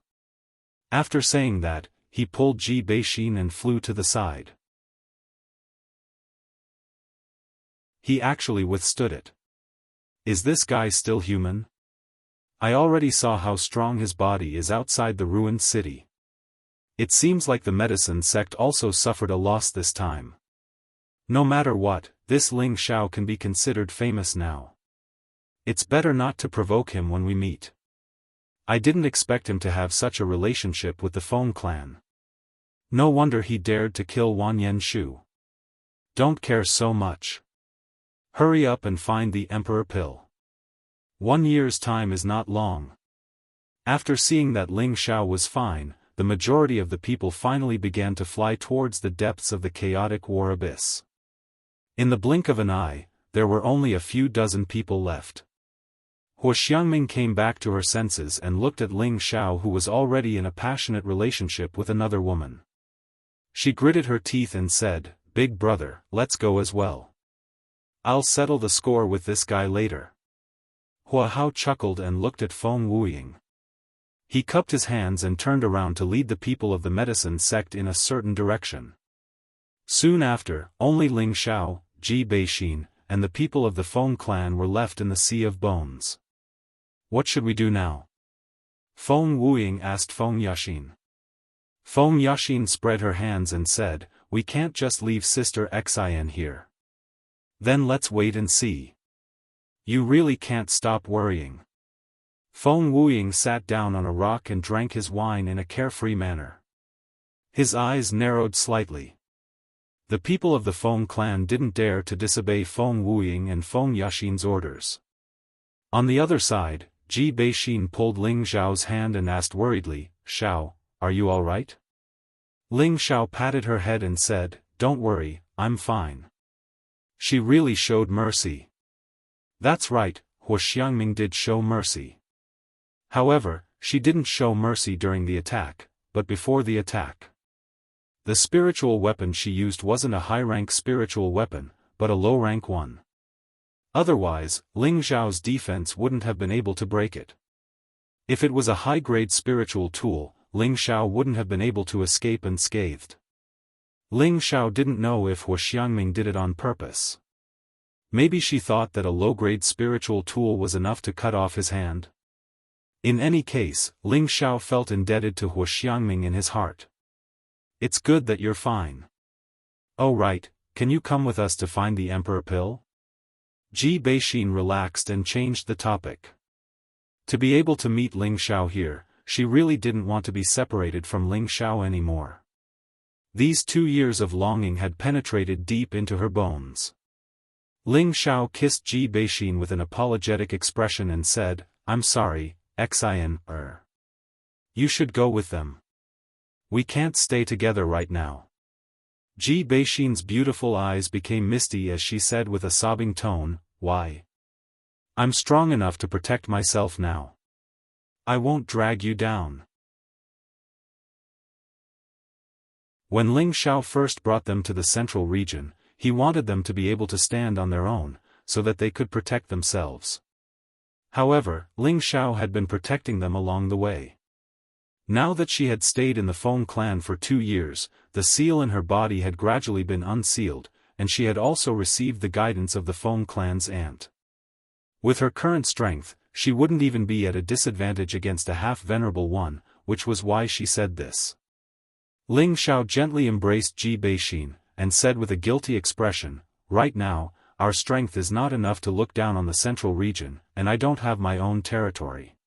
After saying that, he pulled Ji Beixin and flew to the side. He actually withstood it. Is this guy still human? I already saw how strong his body is outside the ruined city. It seems like the medicine sect also suffered a loss this time. No matter what, this Ling Xiao can be considered famous now. It's better not to provoke him when we meet. I didn't expect him to have such a relationship with the Feng clan. No wonder he dared to kill Wan Yenshu. Don't care so much. Hurry up and find the Emperor pill. 1 year's time is not long. After seeing that Ling Xiao was fine, the majority of the people finally began to fly towards the depths of the chaotic war abyss. In the blink of an eye, there were only a few dozen people left. Hua Xiangming came back to her senses and looked at Ling Xiao, who was already in a passionate relationship with another woman. She gritted her teeth and said, "Big brother, let's go as well. I'll settle the score with this guy later." Hua Hao chuckled and looked at Feng Wuying. He cupped his hands and turned around to lead the people of the medicine sect in a certain direction. Soon after, only Ling Xiao, Ji Beixin, and the people of the Feng clan were left in the Sea of Bones. What should we do now? Feng Wuying asked Feng Yaxin. Feng Yaxin spread her hands and said, "We can't just leave Sister Xin here. Then let's wait and see." You really can't stop worrying. Feng Wuying sat down on a rock and drank his wine in a carefree manner. His eyes narrowed slightly. The people of the Feng clan didn't dare to disobey Feng Wuying and Feng Yaxin's orders. On the other side, Ji Beixin pulled Ling Xiao's hand and asked worriedly, "Xiao, are you all right?" Ling Xiao patted her head and said, "Don't worry, I'm fine." She really showed mercy. That's right, Hua Xiangming did show mercy. However, she didn't show mercy during the attack, but before the attack. The spiritual weapon she used wasn't a high-rank spiritual weapon, but a low-rank one. Otherwise, Ling Xiao's defense wouldn't have been able to break it. If it was a high-grade spiritual tool, Ling Xiao wouldn't have been able to escape unscathed. Ling Xiao didn't know if Hua Xiangming did it on purpose. Maybe she thought that a low-grade spiritual tool was enough to cut off his hand. In any case, Ling Xiao felt indebted to Hua Xiangming in his heart. "It's good that you're fine. Oh right, can you come with us to find the Emperor pill?" Ji Beixin relaxed and changed the topic. To be able to meet Ling Xiao here, she really didn't want to be separated from Ling Xiao anymore. These 2 years of longing had penetrated deep into her bones. Ling Xiao kissed Ji Beixin with an apologetic expression and said, "I'm sorry, Xin. You should go with them. We can't stay together right now." Ji Beixin's beautiful eyes became misty as she said with a sobbing tone, "Why? I'm strong enough to protect myself now. I won't drag you down." When Ling Xiao first brought them to the central region, he wanted them to be able to stand on their own, so that they could protect themselves. However, Ling Xiao had been protecting them along the way. Now that she had stayed in the Feng clan for 2 years, the seal in her body had gradually been unsealed, and she had also received the guidance of the Feng clan's aunt. With her current strength, she wouldn't even be at a disadvantage against a half-venerable one, which was why she said this. Ling Xiao gently embraced Ji Beixin, and said with a guilty expression, "Right now, our strength is not enough to look down on the central region, and I don't have my own territory.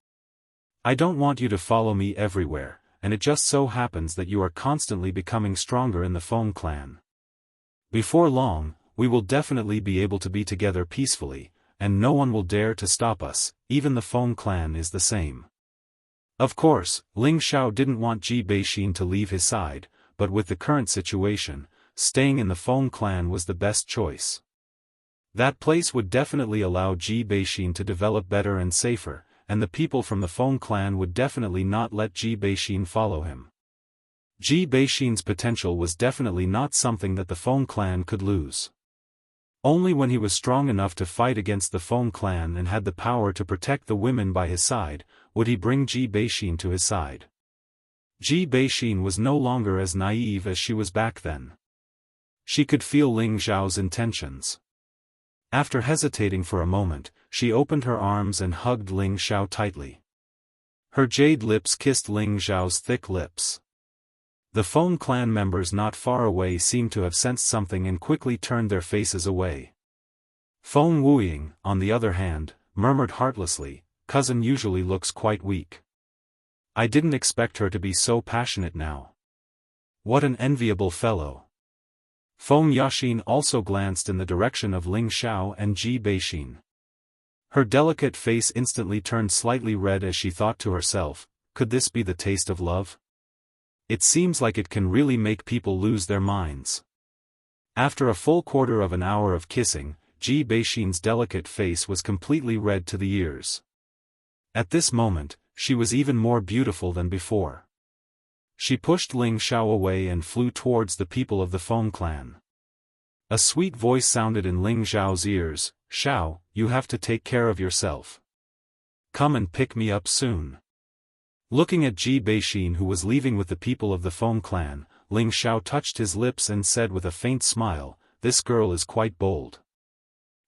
I don't want you to follow me everywhere, and it just so happens that you are constantly becoming stronger in the Feng clan. Before long, we will definitely be able to be together peacefully, and no one will dare to stop us, even the Feng clan is the same." Of course, Ling Xiao didn't want Ji Beixin to leave his side, but with the current situation, staying in the Feng clan was the best choice. That place would definitely allow Ji Beixin to develop better and safer, and the people from the Feng clan would definitely not let Ji Beixin follow him. Ji Beixin's potential was definitely not something that the Feng clan could lose. Only when he was strong enough to fight against the Feng clan and had the power to protect the women by his side, would he bring Ji Beixin to his side. Ji Beixin was no longer as naive as she was back then. She could feel Ling Xiao's intentions. After hesitating for a moment, she opened her arms and hugged Ling Xiao tightly. Her jade lips kissed Ling Xiao's thick lips. The Feng clan members not far away seemed to have sensed something and quickly turned their faces away. Feng Wuying, on the other hand, murmured heartlessly, "Cousin usually looks quite weak. I didn't expect her to be so passionate now. What an enviable fellow." Feng Yaxin also glanced in the direction of Ling Xiao and Ji Beixin. Her delicate face instantly turned slightly red as she thought to herself, could this be the taste of love? It seems like it can really make people lose their minds. After a full quarter of an hour of kissing, Ji Beixin's delicate face was completely red to the ears. At this moment, she was even more beautiful than before. She pushed Ling Xiao away and flew towards the people of the Feng clan. A sweet voice sounded in Ling Xiao's ears, "Xiao, you have to take care of yourself. Come and pick me up soon." Looking at Ji Beixin, who was leaving with the people of the Feng clan, Ling Xiao touched his lips and said with a faint smile, "This girl is quite bold.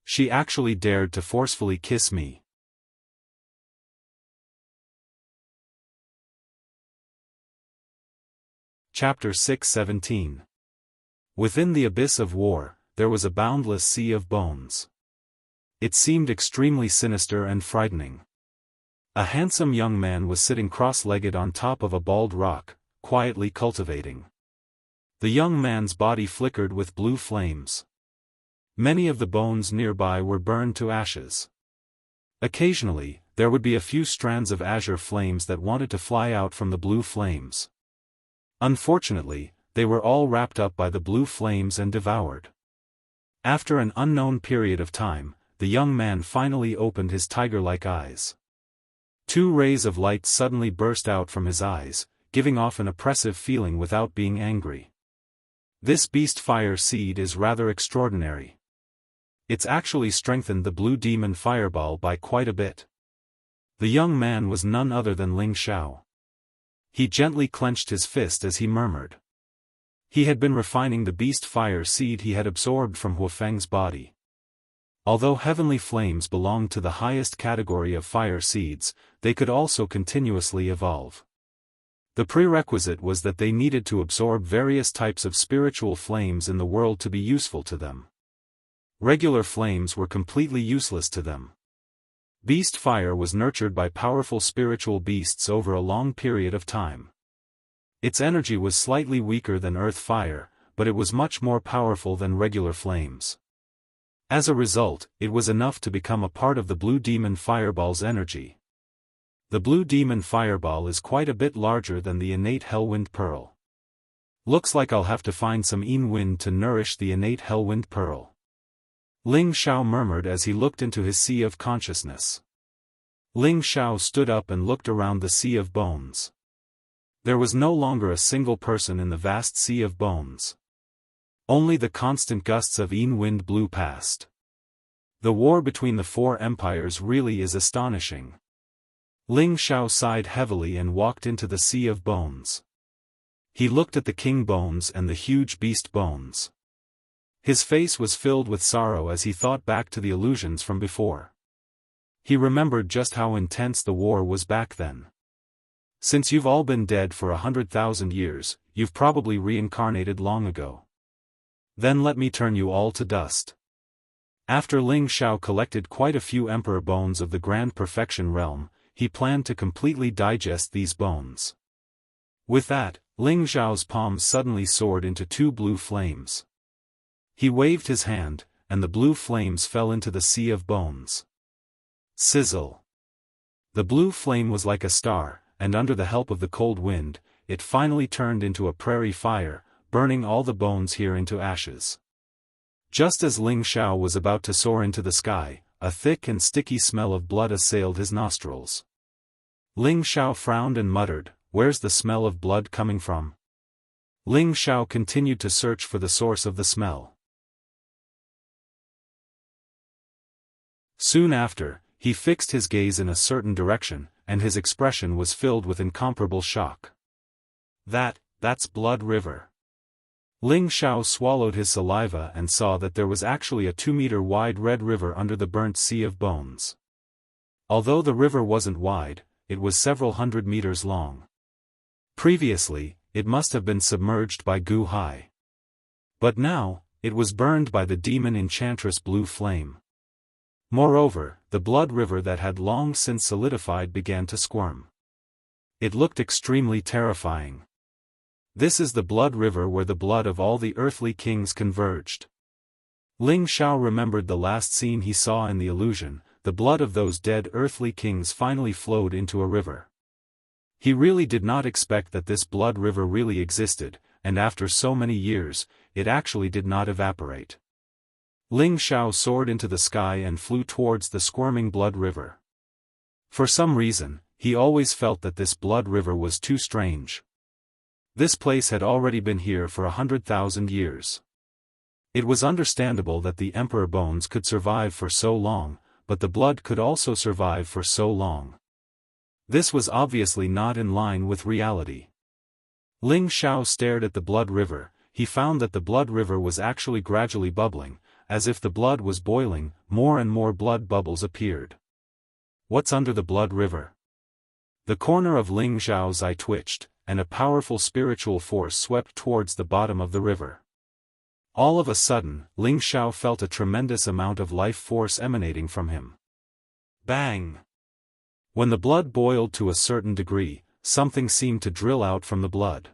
She actually dared to forcefully kiss me." Chapter 6:17. Within the abyss of war, there was a boundless sea of bones. It seemed extremely sinister and frightening. A handsome young man was sitting cross-legged on top of a bald rock, quietly cultivating. The young man's body flickered with blue flames. Many of the bones nearby were burned to ashes. Occasionally, there would be a few strands of azure flames that wanted to fly out from the blue flames. Unfortunately, they were all wrapped up by the blue flames and devoured. After an unknown period of time, the young man finally opened his tiger-like eyes. Two rays of light suddenly burst out from his eyes, giving off an oppressive feeling without being angry. This beast fire seed is rather extraordinary. It's actually strengthened the blue demon fireball by quite a bit. The young man was none other than Ling Xiao. He gently clenched his fist as he murmured. He had been refining the beast fire seed he had absorbed from Huafeng's body. Although heavenly flames belonged to the highest category of fire seeds, they could also continuously evolve. The prerequisite was that they needed to absorb various types of spiritual flames in the world to be useful to them. Regular flames were completely useless to them. Beast fire was nurtured by powerful spiritual beasts over a long period of time. Its energy was slightly weaker than earth fire, but it was much more powerful than regular flames. As a result, it was enough to become a part of the blue demon fireball's energy. The blue demon fireball is quite a bit larger than the innate hellwind pearl. Looks like I'll have to find some Yin wind to nourish the innate hellwind pearl. Ling Xiao murmured as he looked into his sea of consciousness. Ling Xiao stood up and looked around the sea of bones. There was no longer a single person in the vast sea of bones. Only the constant gusts of Yin wind blew past. The war between the four empires really is astonishing. Ling Xiao sighed heavily and walked into the sea of bones. He looked at the king bones and the huge beast bones. His face was filled with sorrow as he thought back to the illusions from before. He remembered just how intense the war was back then. Since you've all been dead for 100,000 years, you've probably reincarnated long ago. Then let me turn you all to dust. After Ling Xiao collected quite a few emperor bones of the Grand Perfection realm, he planned to completely digest these bones. With that, Ling Xiao's palm suddenly soared into two blue flames. He waved his hand, and the blue flames fell into the sea of bones. Sizzle! The blue flame was like a star, and under the help of the cold wind, it finally turned into a prairie fire, burning all the bones here into ashes. Just as Ling Xiao was about to soar into the sky, a thick and sticky smell of blood assailed his nostrils. Ling Xiao frowned and muttered, "Where's the smell of blood coming from?" Ling Xiao continued to search for the source of the smell. Soon after, he fixed his gaze in a certain direction, and his expression was filled with incomparable shock. That's Blood River. Ling Xiao swallowed his saliva and saw that there was actually a 2-meter-wide red river under the burnt sea of bones. Although the river wasn't wide, it was several hundred meters long. Previously, it must have been submerged by Gu Hai. But now, it was burned by the demon enchantress Blue Flame. Moreover, the blood river that had long since solidified began to squirm. It looked extremely terrifying. This is the blood river where the blood of all the earthly kings converged. Ling Xiao remembered the last scene he saw in the illusion. The blood of those dead earthly kings finally flowed into a river. He really did not expect that this blood river really existed, and after so many years, it actually did not evaporate. Ling Xiao soared into the sky and flew towards the squirming blood river. For some reason, he always felt that this blood river was too strange. This place had already been here for 100,000 years. It was understandable that the emperor bones could survive for so long, but the blood could also survive for so long. This was obviously not in line with reality. Ling Xiao stared at the blood river. He found that the blood river was actually gradually bubbling, as if the blood was boiling. More and more blood bubbles appeared. What's under the blood river? The corner of Ling Xiao's eye twitched, and a powerful spiritual force swept towards the bottom of the river. All of a sudden, Ling Xiao felt a tremendous amount of life force emanating from him. Bang! When the blood boiled to a certain degree, something seemed to drill out from the blood.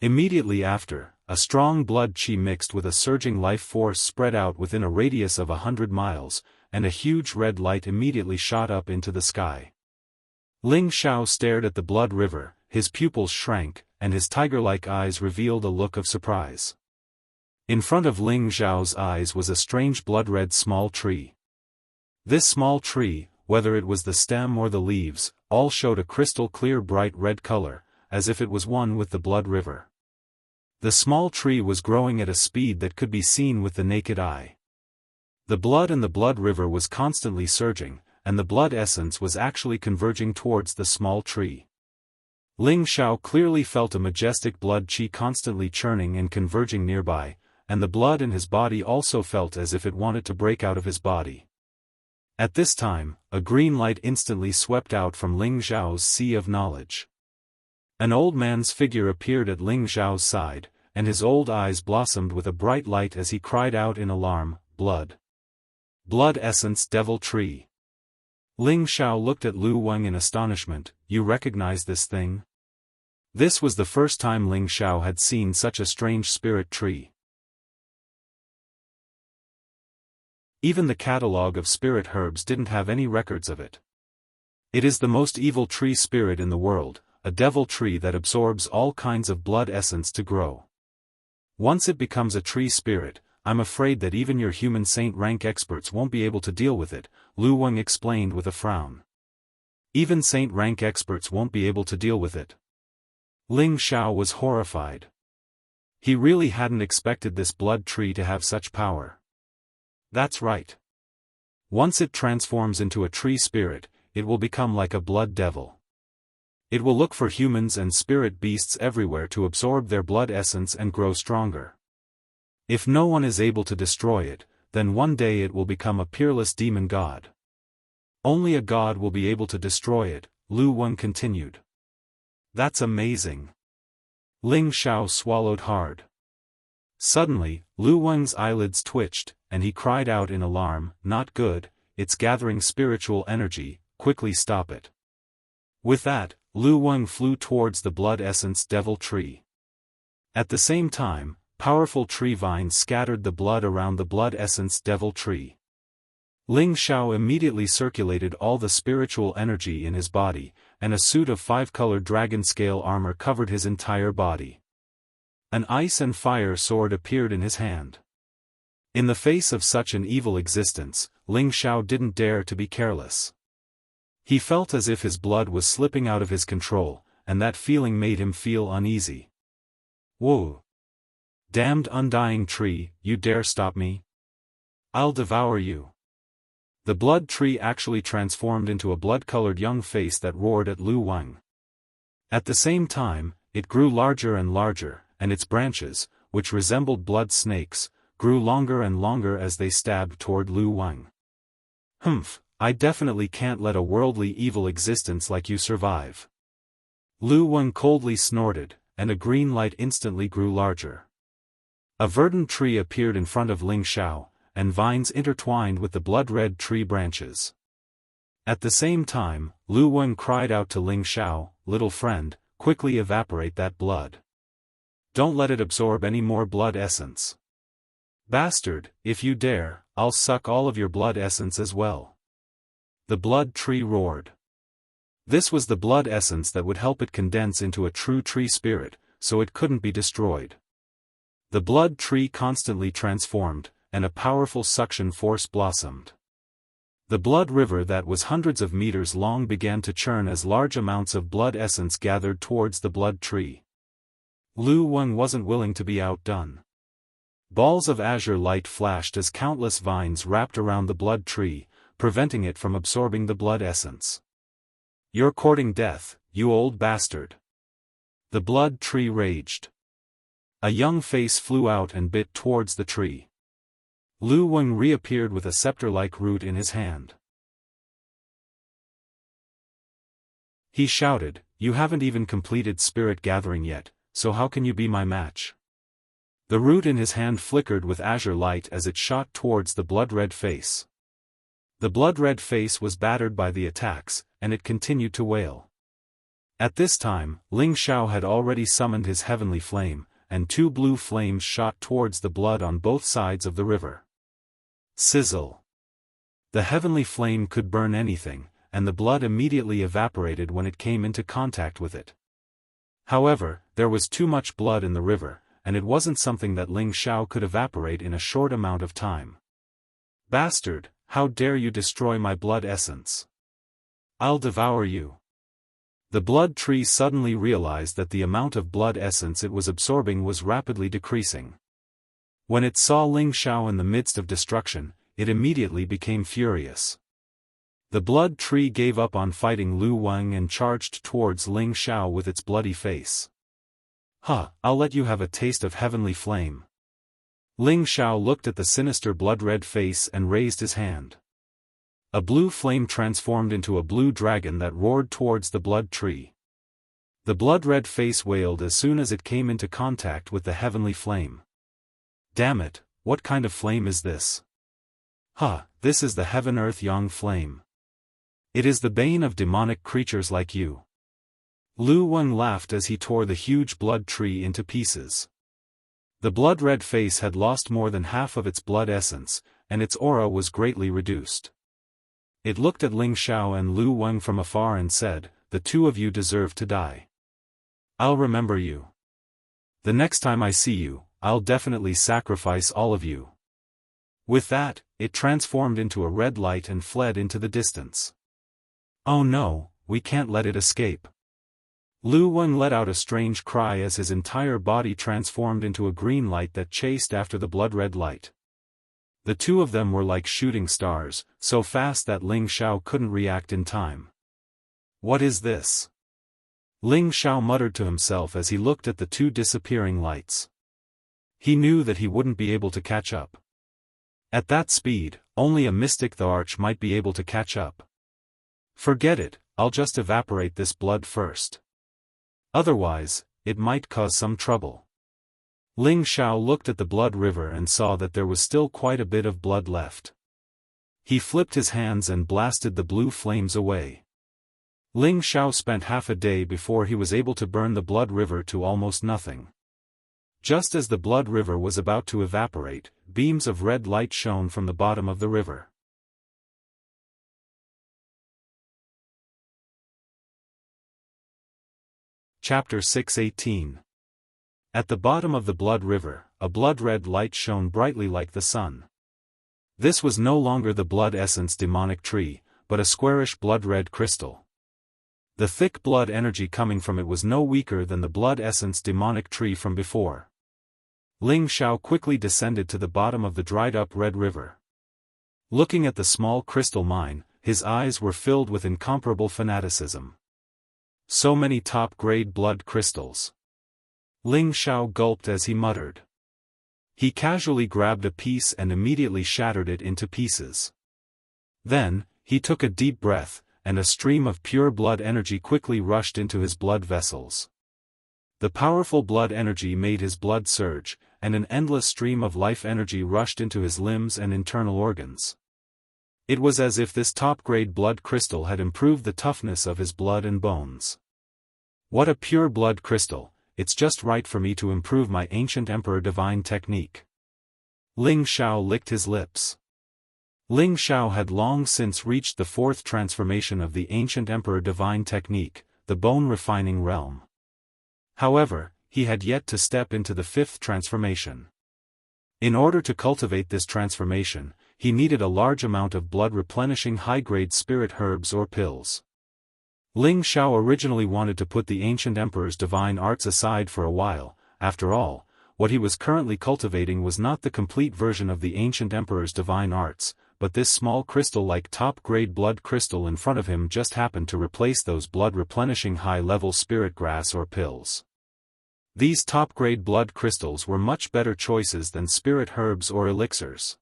Immediately after, a strong blood qi mixed with a surging life force spread out within a radius of 100 miles, and a huge red light immediately shot up into the sky. Ling Xiao stared at the blood river, his pupils shrank, and his tiger-like eyes revealed a look of surprise. In front of Ling Xiao's eyes was a strange blood-red small tree. This small tree, whether it was the stem or the leaves, all showed a crystal-clear bright red color, as if it was one with the blood river. The small tree was growing at a speed that could be seen with the naked eye. The blood in the blood river was constantly surging, and the blood essence was actually converging towards the small tree. Ling Xiao clearly felt a majestic blood qi constantly churning and converging nearby, and the blood in his body also felt as if it wanted to break out of his body. At this time, a green light instantly swept out from Ling Xiao's sea of knowledge. An old man's figure appeared at Ling Xiao's side, and his old eyes blossomed with a bright light as he cried out in alarm, "Blood! Blood essence devil tree!" Ling Xiao looked at Lu Wang in astonishment. "You recognize this thing?" This was the first time Ling Xiao had seen such a strange spirit tree. Even the catalogue of spirit herbs didn't have any records of it. It is the most evil tree spirit in the world, a devil tree that absorbs all kinds of blood essence to grow. Once it becomes a tree spirit, I'm afraid that even your human saint rank experts won't be able to deal with it, Lu Wang explained with a frown. Even saint rank experts won't be able to deal with it. Ling Xiao was horrified. He really hadn't expected this blood tree to have such power. That's right. Once it transforms into a tree spirit, it will become like a blood devil. It will look for humans and spirit beasts everywhere to absorb their blood essence and grow stronger. If no one is able to destroy it, then one day it will become a peerless demon god. Only a god will be able to destroy it, Lu Wang continued. That's amazing. Ling Xiao swallowed hard. Suddenly, Lu Wang's eyelids twitched, and he cried out in alarm, "Not good, it's gathering spiritual energy, quickly stop it." With that, Lu Wang flew towards the blood essence devil tree. At the same time, powerful tree vines scattered the blood around the blood essence devil tree. Ling Xiao immediately circulated all the spiritual energy in his body, and a suit of 5-colored dragon scale armor covered his entire body. An ice and fire sword appeared in his hand. In the face of such an evil existence, Ling Xiao didn't dare to be careless. He felt as if his blood was slipping out of his control, and that feeling made him feel uneasy. "Whoa! Damned undying tree, you dare stop me? I'll devour you." The blood tree actually transformed into a blood-colored young face that roared at Lu Wang. At the same time, it grew larger and larger, and its branches, which resembled blood snakes, grew longer and longer as they stabbed toward Lu Wang. "Humph, I definitely can't let a worldly evil existence like you survive." Lu Wang coldly snorted, and a green light instantly grew larger. A verdant tree appeared in front of Ling Xiao, and vines intertwined with the blood-red tree branches. At the same time, Lu Wang cried out to Ling Xiao, "Little friend, quickly evaporate that blood. Don't let it absorb any more blood essence. Bastard, if you dare, I'll suck all of your blood essence as well." The blood tree roared. This was the blood essence that would help it condense into a true tree spirit, so it couldn't be destroyed. The blood tree constantly transformed, and a powerful suction force blossomed. The blood river that was hundreds of meters long began to churn as large amounts of blood essence gathered towards the blood tree. Lu Wang wasn't willing to be outdone. Balls of azure light flashed as countless vines wrapped around the blood tree, preventing it from absorbing the blood essence. "You're courting death, you old bastard." The blood tree raged. A young face flew out and bit towards the tree. Lu Wang reappeared with a scepter-like root in his hand. He shouted, "You haven't even completed spirit gathering yet, so how can you be my match?" The root in his hand flickered with azure light as it shot towards the blood-red face. The blood-red face was battered by the attacks, and it continued to wail. At this time, Ling Xiao had already summoned his heavenly flame, and two blue flames shot towards the blood on both sides of the river. Sizzle! The heavenly flame could burn anything, and the blood immediately evaporated when it came into contact with it. However, there was too much blood in the river, and it wasn't something that Ling Xiao could evaporate in a short amount of time. "Bastard, how dare you destroy my blood essence? I'll devour you." The blood tree suddenly realized that the amount of blood essence it was absorbing was rapidly decreasing. When it saw Ling Xiao in the midst of destruction, it immediately became furious. The blood tree gave up on fighting Lu Wang and charged towards Ling Xiao with its bloody face. "Huh, I'll let you have a taste of heavenly flame." Ling Xiao looked at the sinister blood-red face and raised his hand. A blue flame transformed into a blue dragon that roared towards the blood tree. The blood-red face wailed as soon as it came into contact with the heavenly flame. "Damn it, what kind of flame is this?" "Huh, this is the Heaven-Earth Yang flame. It is the bane of demonic creatures like you." Lu Wang laughed as he tore the huge blood tree into pieces. The blood-red face had lost more than half of its blood essence, and its aura was greatly reduced. It looked at Ling Xiao and Lu Wang from afar and said, "The two of you deserve to die. I'll remember you. The next time I see you, I'll definitely sacrifice all of you." With that, it transformed into a red light and fled into the distance. "Oh no, we can't let it escape." Lu Wang let out a strange cry as his entire body transformed into a green light that chased after the blood-red light. The two of them were like shooting stars, so fast that Ling Xiao couldn't react in time. "What is this?" Ling Xiao muttered to himself as he looked at the two disappearing lights. He knew that he wouldn't be able to catch up. At that speed, only a mystic the Arch might be able to catch up. "Forget it, I'll just evaporate this blood first. Otherwise, it might cause some trouble." Ling Xiao looked at the blood river and saw that there was still quite a bit of blood left. He flipped his hands and blasted the blue flames away. Ling Xiao spent half a day before he was able to burn the blood river to almost nothing. Just as the blood river was about to evaporate, beams of red light shone from the bottom of the river. Chapter 6:18. At the bottom of the blood river, a blood-red light shone brightly like the sun. This was no longer the blood essence demonic tree, but a squarish blood-red crystal. The thick blood energy coming from it was no weaker than the blood essence demonic tree from before. Ling Xiao quickly descended to the bottom of the dried-up red river. Looking at the small crystal mine, his eyes were filled with incomparable fanaticism. So many top-grade blood crystals. Ling Xiao gulped as he muttered. He casually grabbed a piece and immediately shattered it into pieces. Then, he took a deep breath, and a stream of pure blood energy quickly rushed into his blood vessels. The powerful blood energy made his blood surge, and an endless stream of life energy rushed into his limbs and internal organs. It was as if this top-grade blood crystal had improved the toughness of his blood and bones. What a pure blood crystal, it's just right for me to improve my ancient emperor divine technique. Ling Xiao licked his lips. Ling Xiao had long since reached the fourth transformation of the ancient emperor divine technique, the bone refining realm. However, he had yet to step into the fifth transformation. In order to cultivate this transformation, he needed a large amount of blood-replenishing high-grade spirit herbs or pills. Ling Xiao originally wanted to put the ancient emperor's divine arts aside for a while. After all, what he was currently cultivating was not the complete version of the ancient emperor's divine arts, but this small crystal-like top-grade blood crystal in front of him just happened to replace those blood-replenishing high-level spirit grass or pills. These top-grade blood crystals were much better choices than spirit herbs or elixirs.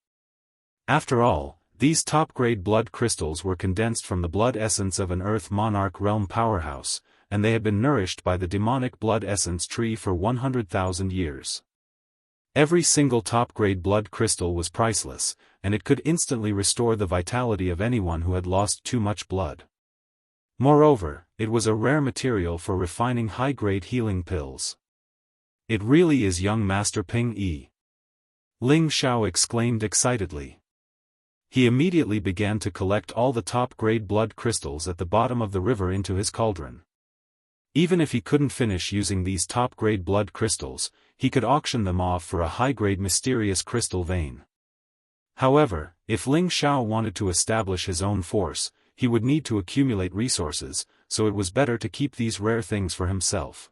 After all, these top-grade blood crystals were condensed from the blood essence of an Earth Monarch realm powerhouse, and they had been nourished by the demonic blood essence tree for 100,000 years. Every single top-grade blood crystal was priceless, and it could instantly restore the vitality of anyone who had lost too much blood. Moreover, it was a rare material for refining high-grade healing pills. It really is young Master Ping Yi. Ling Xiao exclaimed excitedly. He immediately began to collect all the top-grade blood crystals at the bottom of the river into his cauldron. Even if he couldn't finish using these top-grade blood crystals, he could auction them off for a high-grade mysterious crystal vein. However, if Ling Xiao wanted to establish his own force, he would need to accumulate resources, so it was better to keep these rare things for himself.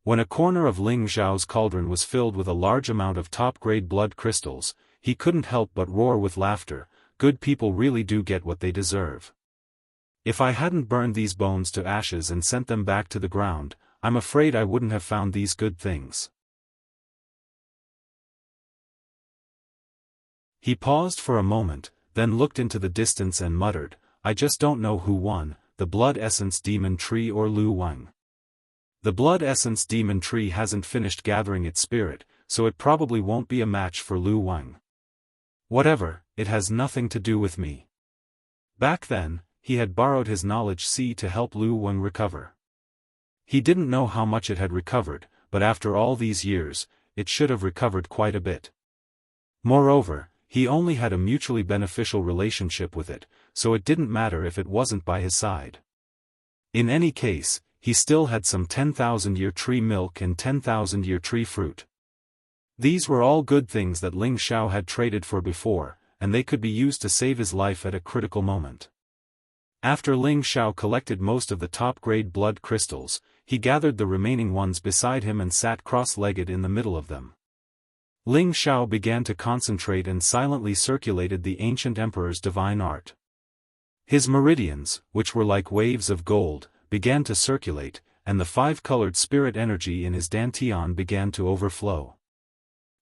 When a corner of Ling Xiao's cauldron was filled with a large amount of top-grade blood crystals, he couldn't help but roar with laughter. Good people really do get what they deserve. If I hadn't burned these bones to ashes and sent them back to the ground, I'm afraid I wouldn't have found these good things. He paused for a moment, then looked into the distance and muttered, I just don't know who won, the Blood Essence Demon Tree or Lu Wang. The Blood Essence Demon Tree hasn't finished gathering its spirit, so it probably won't be a match for Lu Wang. Whatever, it has nothing to do with me. Back then, he had borrowed his knowledge C to help Lu Wang recover. He didn't know how much it had recovered, but after all these years, it should have recovered quite a bit. Moreover, he only had a mutually beneficial relationship with it, so it didn't matter if it wasn't by his side. In any case, he still had some 10,000-year tree milk and 10,000-year tree fruit. These were all good things that Ling Xiao had traded for before, and they could be used to save his life at a critical moment. After Ling Xiao collected most of the top-grade blood crystals, he gathered the remaining ones beside him and sat cross-legged in the middle of them. Ling Xiao began to concentrate and silently circulated the ancient emperor's divine art. His meridians, which were like waves of gold, began to circulate, and the five-colored spirit energy in his dantian began to overflow.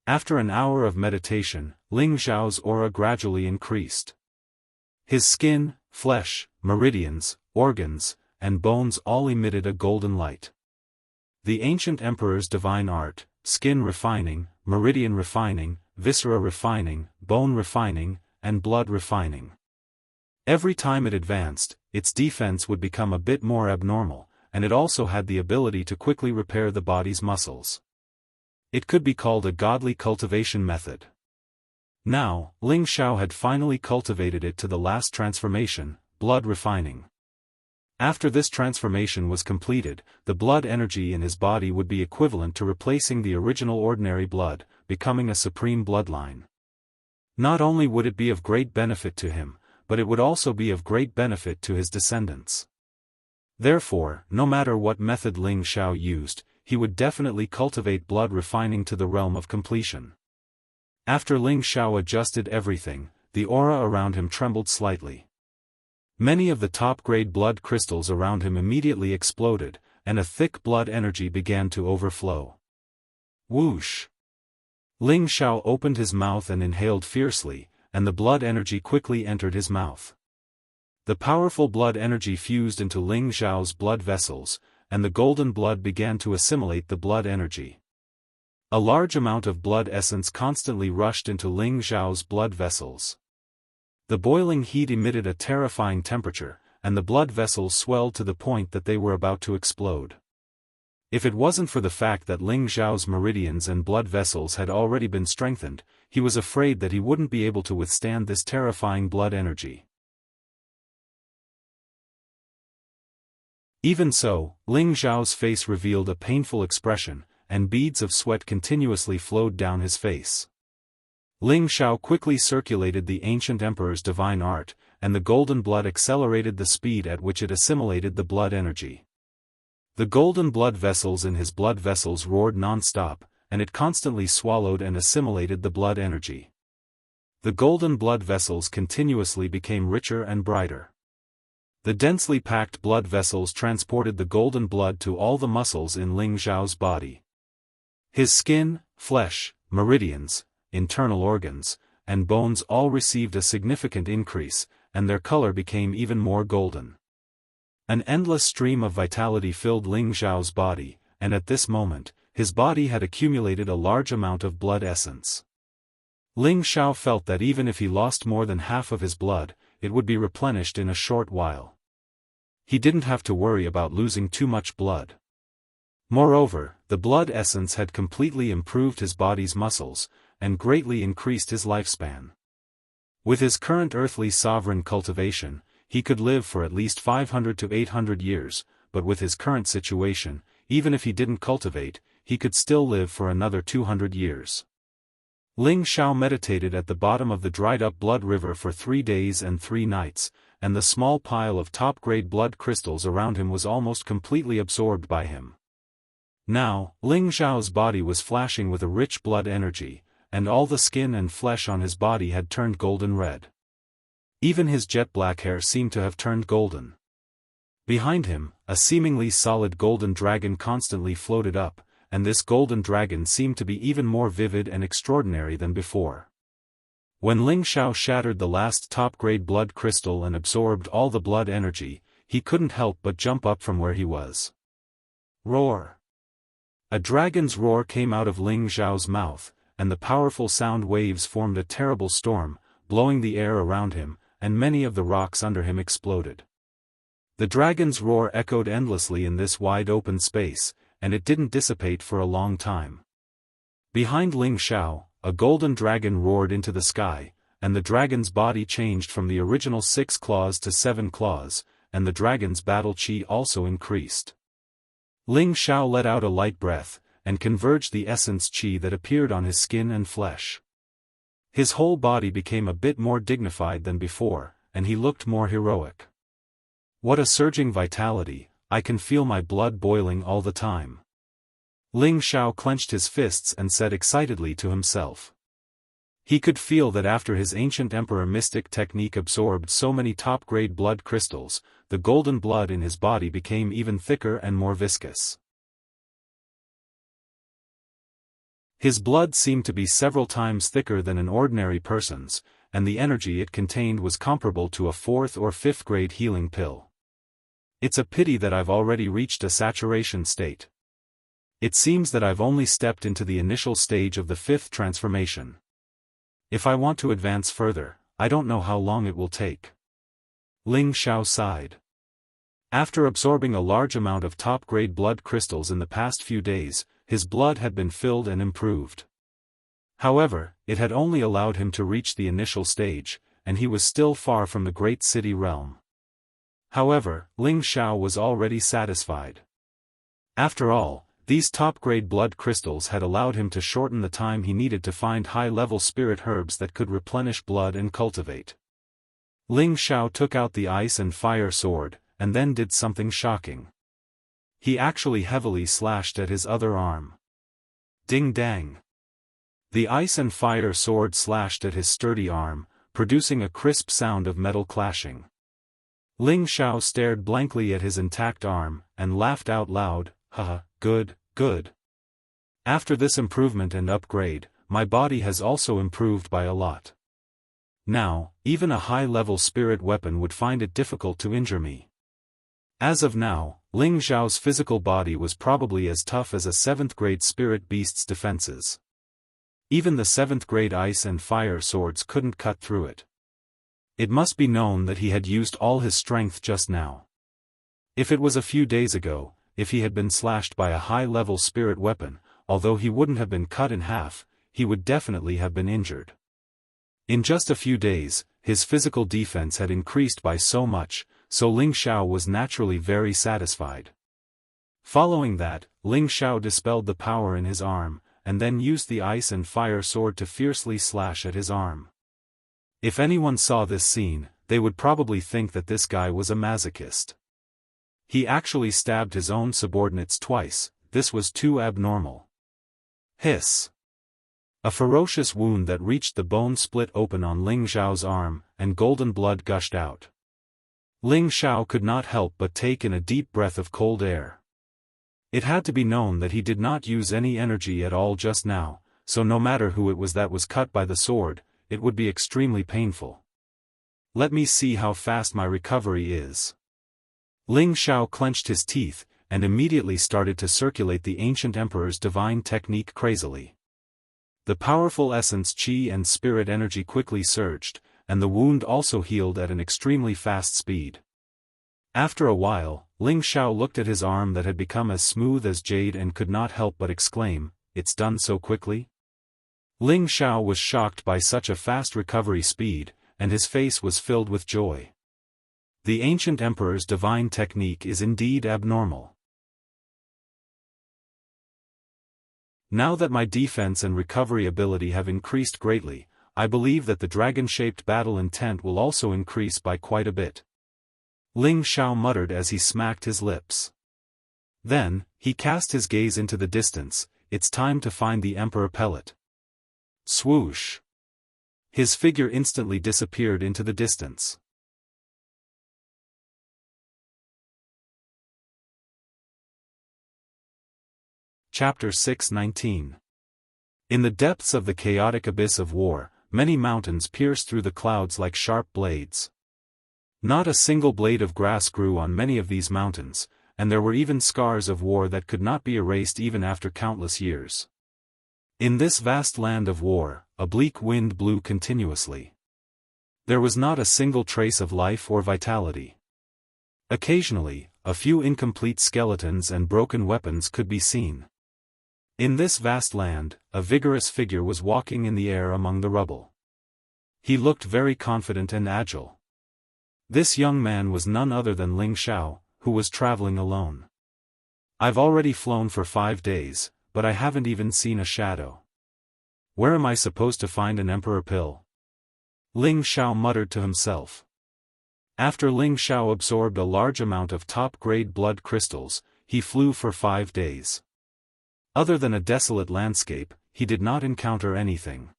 After an hour of meditation, Ling Xiao's aura gradually increased. His skin, flesh, meridians, organs, and bones all emitted a golden light. The ancient emperor's divine art, skin refining, meridian refining, viscera refining, bone refining, and blood refining. Every time it advanced, its defense would become a bit more abnormal, and it also had the ability to quickly repair the body's muscles. It could be called a godly cultivation method. Now, Ling Xiao had finally cultivated it to the last transformation, blood refining. After this transformation was completed, the blood energy in his body would be equivalent to replacing the original ordinary blood, becoming a supreme bloodline. Not only would it be of great benefit to him, but it would also be of great benefit to his descendants. Therefore, no matter what method Ling Xiao used, he would definitely cultivate blood refining to the realm of completion. After Ling Xiao adjusted everything, the aura around him trembled slightly. Many of the top-grade blood crystals around him immediately exploded, and a thick blood energy began to overflow. Whoosh! Ling Xiao opened his mouth and inhaled fiercely, and the blood energy quickly entered his mouth. The powerful blood energy fused into Ling Xiao's blood vessels, and the golden blood began to assimilate the blood energy. A large amount of blood essence constantly rushed into Ling Xiao's blood vessels. The boiling heat emitted a terrifying temperature, and the blood vessels swelled to the point that they were about to explode. If it wasn't for the fact that Ling Xiao's meridians and blood vessels had already been strengthened, he was afraid that he wouldn't be able to withstand this terrifying blood energy. Even so, Ling Xiao's face revealed a painful expression, and beads of sweat continuously flowed down his face. Ling Xiao quickly circulated the ancient emperor's divine art, and the golden blood accelerated the speed at which it assimilated the blood energy. The golden blood vessels in his blood vessels roared non-stop, and it constantly swallowed and assimilated the blood energy. The golden blood vessels continuously became richer and brighter. The densely packed blood vessels transported the golden blood to all the muscles in Ling Xiao's body. His skin, flesh, meridians, internal organs, and bones all received a significant increase, and their color became even more golden. An endless stream of vitality filled Ling Xiao's body, and at this moment, his body had accumulated a large amount of blood essence. Ling Xiao felt that even if he lost more than half of his blood, it would be replenished in a short while. He didn't have to worry about losing too much blood. Moreover, the blood essence had completely improved his body's muscles, and greatly increased his lifespan. With his current earthly sovereign cultivation, he could live for at least 500 to 800 years, but with his current situation, even if he didn't cultivate, he could still live for another 200 years. Ling Xiao meditated at the bottom of the dried-up blood river for 3 days and 3 nights, and the small pile of top-grade blood crystals around him was almost completely absorbed by him. Now, Ling Xiao's body was flashing with a rich blood energy, and all the skin and flesh on his body had turned golden red. Even his jet-black hair seemed to have turned golden. Behind him, a seemingly solid golden dragon constantly floated up, and this golden dragon seemed to be even more vivid and extraordinary than before. When Ling Xiao shattered the last top-grade blood crystal and absorbed all the blood energy, he couldn't help but jump up from where he was. Roar! A dragon's roar came out of Ling Xiao's mouth, and the powerful sound waves formed a terrible storm, blowing the air around him, and many of the rocks under him exploded. The dragon's roar echoed endlessly in this wide open space, and it didn't dissipate for a long time. Behind Ling Xiao, a golden dragon roared into the sky, and the dragon's body changed from the original 6 claws to 7 claws, and the dragon's battle chi also increased. Ling Xiao let out a light breath, and converged the essence chi that appeared on his skin and flesh. His whole body became a bit more dignified than before, and he looked more heroic. What a surging vitality, I can feel my blood boiling all the time. Ling Xiao clenched his fists and said excitedly to himself. He could feel that after his ancient emperor mystic technique absorbed so many top-grade blood crystals, the golden blood in his body became even thicker and more viscous. His blood seemed to be several times thicker than an ordinary person's, and the energy it contained was comparable to a 4th or 5th grade healing pill. It's a pity that I've already reached a saturation state. It seems that I've only stepped into the initial stage of the 5th transformation. If I want to advance further, I don't know how long it will take. Ling Xiao sighed. After absorbing a large amount of top-grade blood crystals in the past few days, his blood had been filled and improved. However, it had only allowed him to reach the initial stage, and he was still far from the great city realm. However, Ling Xiao was already satisfied. After all, these top-grade blood crystals had allowed him to shorten the time he needed to find high-level spirit herbs that could replenish blood and cultivate. Ling Xiao took out the ice and fire sword, and then did something shocking. He actually heavily slashed at his other arm. Ding-dang! The ice and fire sword slashed at his sturdy arm, producing a crisp sound of metal clashing. Ling Xiao stared blankly at his intact arm, and laughed out loud, haha, good, good. After this improvement and upgrade, my body has also improved by a lot. Now, even a high-level spirit weapon would find it difficult to injure me. As of now, Ling Xiao's physical body was probably as tough as a 7th-grade spirit beast's defenses. Even the 7th-grade ice and fire swords couldn't cut through it. It must be known that he had used all his strength just now. If it was a few days ago, if he had been slashed by a high-level spirit weapon, although he wouldn't have been cut in half, he would definitely have been injured. In just a few days, his physical defense had increased by so much, so Ling Xiao was naturally very satisfied. Following that, Ling Xiao dispelled the power in his arm, and then used the ice and fire sword to fiercely slash at his arm. If anyone saw this scene, they would probably think that this guy was a masochist. He actually stabbed his own subordinates twice. This was too abnormal. Hiss. A ferocious wound that reached the bone split open on Ling Xiao's arm, and golden blood gushed out. Ling Xiao could not help but take in a deep breath of cold air. It had to be known that he did not use any energy at all just now, so no matter who it was that was cut by the sword, it would be extremely painful. Let me see how fast my recovery is. Ling Xiao clenched his teeth, and immediately started to circulate the ancient emperor's divine technique crazily. The powerful essence qi and spirit energy quickly surged, and the wound also healed at an extremely fast speed. After a while, Ling Xiao looked at his arm that had become as smooth as jade and could not help but exclaim, "It's done so quickly?" Ling Xiao was shocked by such a fast recovery speed, and his face was filled with joy. The ancient emperor's divine technique is indeed abnormal. Now that my defense and recovery ability have increased greatly, I believe that the dragon-shaped battle intent will also increase by quite a bit. Ling Xiao muttered as he smacked his lips. Then, he cast his gaze into the distance. It's time to find the Emperor pellet. Swoosh! His figure instantly disappeared into the distance. Chapter 619. In the depths of the chaotic abyss of war, many mountains pierced through the clouds like sharp blades. Not a single blade of grass grew on many of these mountains, and there were even scars of war that could not be erased even after countless years. In this vast land of war, a bleak wind blew continuously. There was not a single trace of life or vitality. Occasionally, a few incomplete skeletons and broken weapons could be seen. In this vast land, a vigorous figure was walking in the air among the rubble. He looked very confident and agile. This young man was none other than Ling Xiao, who was traveling alone. I've already flown for 5 days, but I haven't even seen a shadow. Where am I supposed to find an emperor pill? Ling Xiao muttered to himself. After Ling Xiao absorbed a large amount of top-grade blood crystals, he flew for 5 days. Other than a desolate landscape, he did not encounter anything.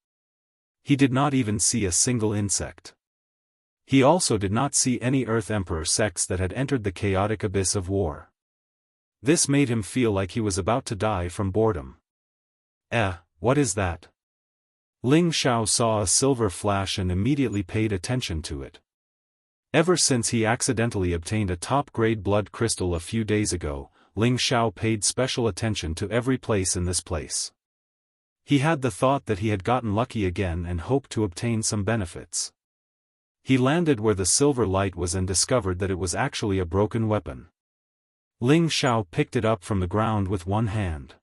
He did not even see a single insect. He also did not see any Earth Emperor sects that had entered the chaotic abyss of war. This made him feel like he was about to die from boredom. What is that? Ling Xiao saw a silver flash and immediately paid attention to it. Ever since he accidentally obtained a top-grade blood crystal a few days ago, Ling Xiao paid special attention to every place in this place. He had the thought that he had gotten lucky again and hoped to obtain some benefits. He landed where the silver light was and discovered that it was actually a broken weapon. Ling Xiao picked it up from the ground with one hand.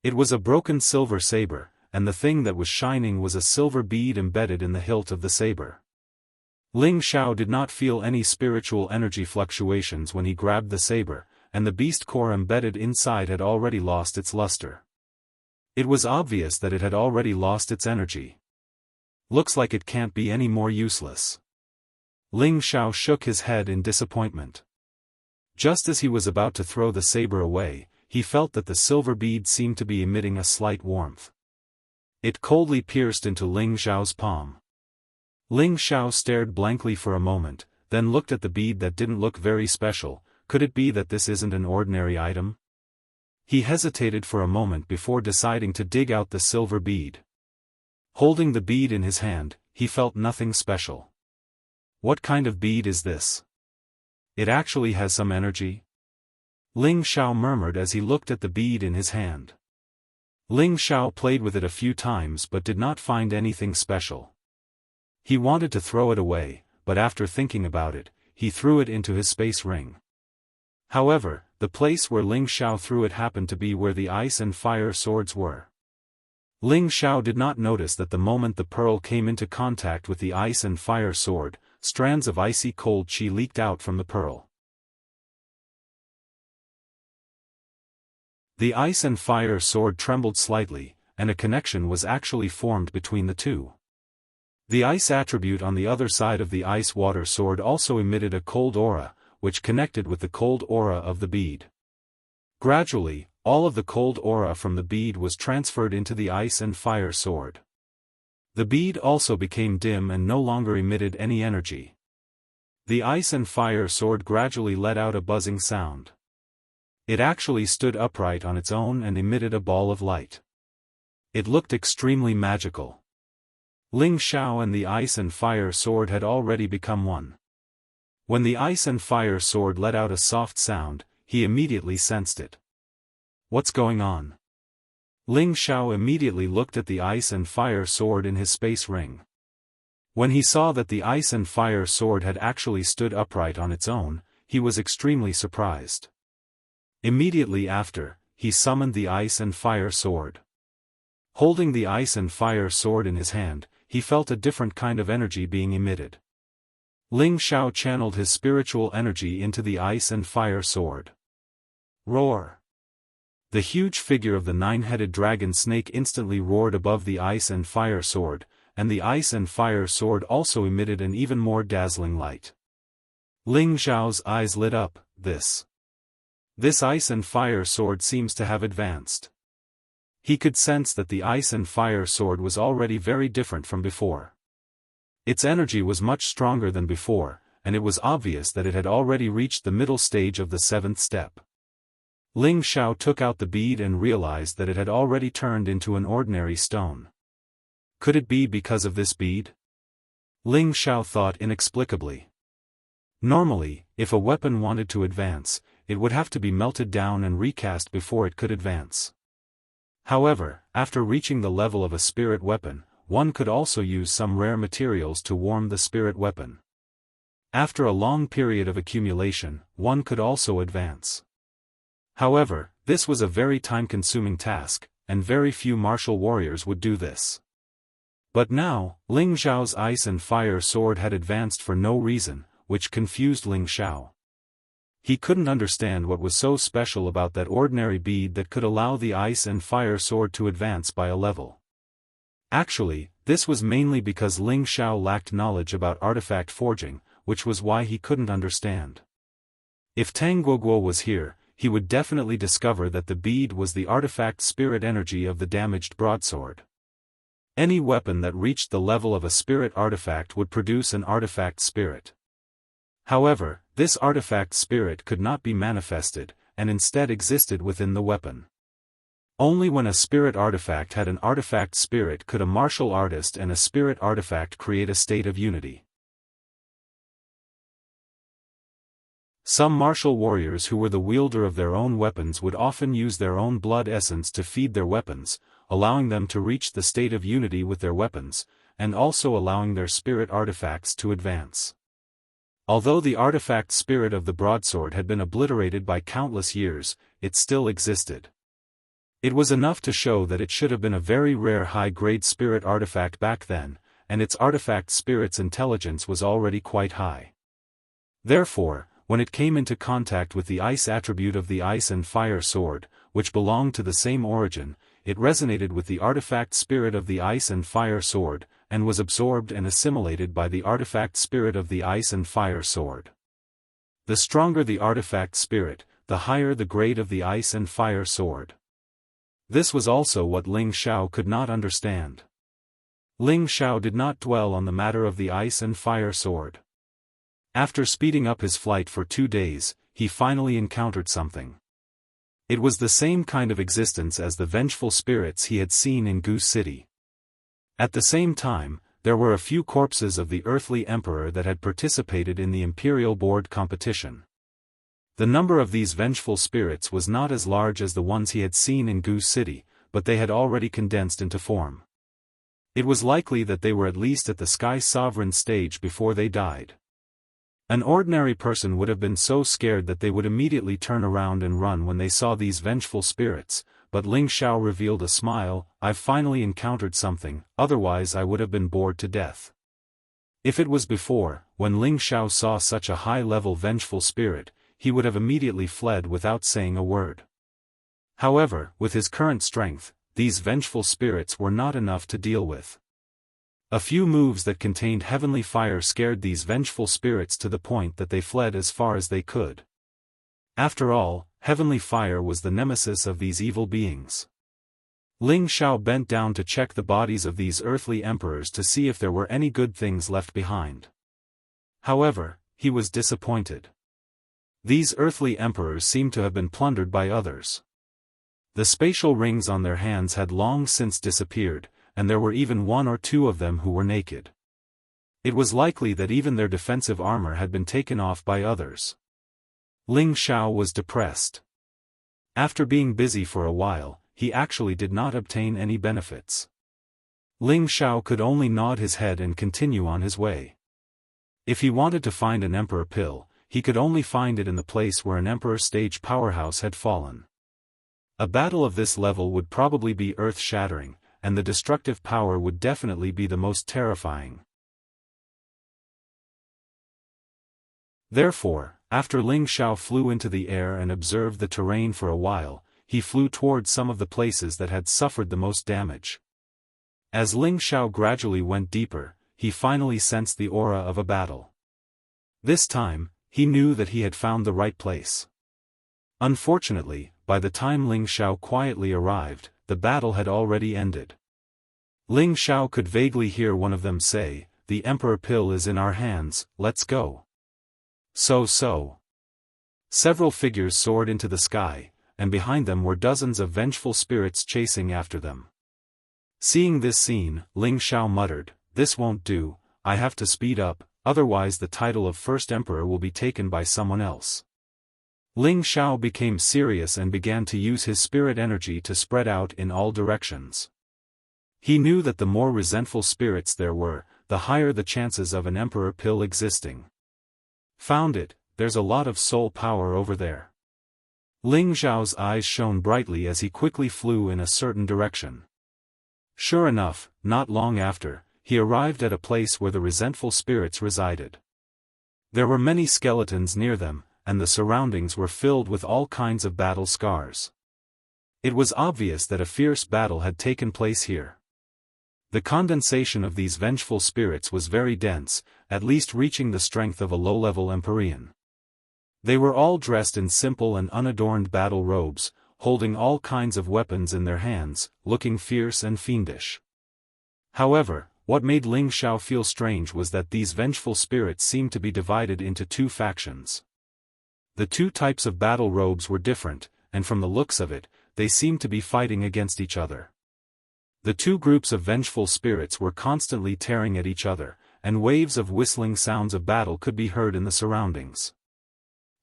It was a broken silver saber, and the thing that was shining was a silver bead embedded in the hilt of the saber. Ling Xiao did not feel any spiritual energy fluctuations when he grabbed the saber, and the beast core embedded inside had already lost its luster. It was obvious that it had already lost its energy. Looks like it can't be any more useless. Ling Xiao shook his head in disappointment. Just as he was about to throw the saber away, he felt that the silver bead seemed to be emitting a slight warmth. It coldly pierced into Ling Xiao's palm. Ling Xiao stared blankly for a moment, then looked at the bead that didn't look very special. Could it be that this isn't an ordinary item? He hesitated for a moment before deciding to dig out the silver bead. Holding the bead in his hand, he felt nothing special. What kind of bead is this? It actually has some energy? Ling Xiao murmured as he looked at the bead in his hand. Ling Xiao played with it a few times but did not find anything special. He wanted to throw it away, but after thinking about it, he threw it into his space ring. However, the place where Ling Xiao threw it happened to be where the ice and fire swords were. Ling Xiao did not notice that the moment the pearl came into contact with the ice and fire sword, strands of icy cold qi leaked out from the pearl. The ice and fire sword trembled slightly, and a connection was actually formed between the two. The ice attribute on the other side of the ice-water sword also emitted a cold aura, which connected with the cold aura of the bead. Gradually, all of the cold aura from the bead was transferred into the ice and fire sword. The bead also became dim and no longer emitted any energy. The ice and fire sword gradually let out a buzzing sound. It actually stood upright on its own and emitted a ball of light. It looked extremely magical. Ling Xiao and the ice and fire sword had already become one. When the ice and fire sword let out a soft sound, he immediately sensed it. What's going on? Ling Xiao immediately looked at the ice and fire sword in his space ring. When he saw that the ice and fire sword had actually stood upright on its own, he was extremely surprised. Immediately after, he summoned the ice and fire sword. Holding the ice and fire sword in his hand, he felt a different kind of energy being emitted. Ling Xiao channeled his spiritual energy into the ice and fire sword. Roar! The huge figure of the nine-headed dragon snake instantly roared above the ice and fire sword, and the ice and fire sword also emitted an even more dazzling light. Ling Xiao's eyes lit up. This ice and fire sword seems to have advanced. He could sense that the ice and fire sword was already very different from before. Its energy was much stronger than before, and it was obvious that it had already reached the middle stage of the seventh step. Ling Xiao took out the bead and realized that it had already turned into an ordinary stone. Could it be because of this bead? Ling Xiao thought inexplicably. Normally, if a weapon wanted to advance, it would have to be melted down and recast before it could advance. However, after reaching the level of a spirit weapon, one could also use some rare materials to warm the spirit weapon. After a long period of accumulation, one could also advance. However, this was a very time-consuming task, and very few martial warriors would do this. But now, Ling Xiao's ice and fire sword had advanced for no reason, which confused Ling Xiao. He couldn't understand what was so special about that ordinary bead that could allow the ice and fire sword to advance by a level. Actually, this was mainly because Ling Xiao lacked knowledge about artifact forging, which was why he couldn't understand. If Tang Guoguo was here, he would definitely discover that the bead was the artifact spirit energy of the damaged broadsword. Any weapon that reached the level of a spirit artifact would produce an artifact spirit. However, this artifact spirit could not be manifested, and instead existed within the weapon. Only when a spirit artifact had an artifact spirit could a martial artist and a spirit artifact create a state of unity. Some martial warriors who were the wielder of their own weapons would often use their own blood essence to feed their weapons, allowing them to reach the state of unity with their weapons, and also allowing their spirit artifacts to advance. Although the artifact spirit of the broadsword had been obliterated by countless years, it still existed. It was enough to show that it should have been a very rare high-grade spirit artifact back then, and its artifact spirit's intelligence was already quite high. Therefore, when it came into contact with the ice attribute of the ice and fire sword, which belonged to the same origin, it resonated with the artifact spirit of the ice and fire sword, and was absorbed and assimilated by the artifact spirit of the ice and fire sword. The stronger the artifact spirit, the higher the grade of the ice and fire sword. This was also what Ling Xiao could not understand. Ling Xiao did not dwell on the matter of the ice and fire sword. After speeding up his flight for 2 days, he finally encountered something. It was the same kind of existence as the vengeful spirits he had seen in Goose City. At the same time, there were a few corpses of the earthly emperor that had participated in the imperial board competition. The number of these vengeful spirits was not as large as the ones he had seen in Gu City, but they had already condensed into form. It was likely that they were at least at the Sky Sovereign stage before they died. An ordinary person would have been so scared that they would immediately turn around and run when they saw these vengeful spirits, but Ling Xiao revealed a smile. "I've finally encountered something, otherwise I would have been bored to death." If it was before, when Ling Xiao saw such a high-level vengeful spirit, he would have immediately fled without saying a word. However, with his current strength, these vengeful spirits were not enough to deal with. A few moves that contained heavenly fire scared these vengeful spirits to the point that they fled as far as they could. After all, heavenly fire was the nemesis of these evil beings. Ling Xiao bent down to check the bodies of these earthly emperors to see if there were any good things left behind. However, he was disappointed. These earthly emperors seemed to have been plundered by others. The spatial rings on their hands had long since disappeared, and there were even one or two of them who were naked. It was likely that even their defensive armor had been taken off by others. Ling Xiao was depressed. After being busy for a while, he actually did not obtain any benefits. Ling Xiao could only nod his head and continue on his way. If he wanted to find an emperor pill, he could only find it in the place where an emperor stage powerhouse had fallen. A battle of this level would probably be earth-shattering, and the destructive power would definitely be the most terrifying. Therefore, after Ling Xiao flew into the air and observed the terrain for a while, he flew towards some of the places that had suffered the most damage. As Ling Xiao gradually went deeper, he finally sensed the aura of a battle. This time, he knew that he had found the right place. Unfortunately, by the time Ling Xiao quietly arrived, the battle had already ended. Ling Xiao could vaguely hear one of them say, "The Emperor Pill is in our hands, let's go." So. Several figures soared into the sky, and behind them were dozens of vengeful spirits chasing after them. Seeing this scene, Ling Xiao muttered, "This won't do, I have to speed up, otherwise the title of First Emperor will be taken by someone else." Ling Xiao became serious and began to use his spirit energy to spread out in all directions. He knew that the more resentful spirits there were, the higher the chances of an Emperor Pill existing. "Found it, there's a lot of soul power over there." Ling Xiao's eyes shone brightly as he quickly flew in a certain direction. Sure enough, not long after, he arrived at a place where the resentful spirits resided. There were many skeletons near them, and the surroundings were filled with all kinds of battle scars. It was obvious that a fierce battle had taken place here. The condensation of these vengeful spirits was very dense, at least reaching the strength of a low-level Empyrean. They were all dressed in simple and unadorned battle robes, holding all kinds of weapons in their hands, looking fierce and fiendish. However, what made Ling Xiao feel strange was that these vengeful spirits seemed to be divided into two factions. The two types of battle robes were different, and from the looks of it, they seemed to be fighting against each other. The two groups of vengeful spirits were constantly tearing at each other, and waves of whistling sounds of battle could be heard in the surroundings.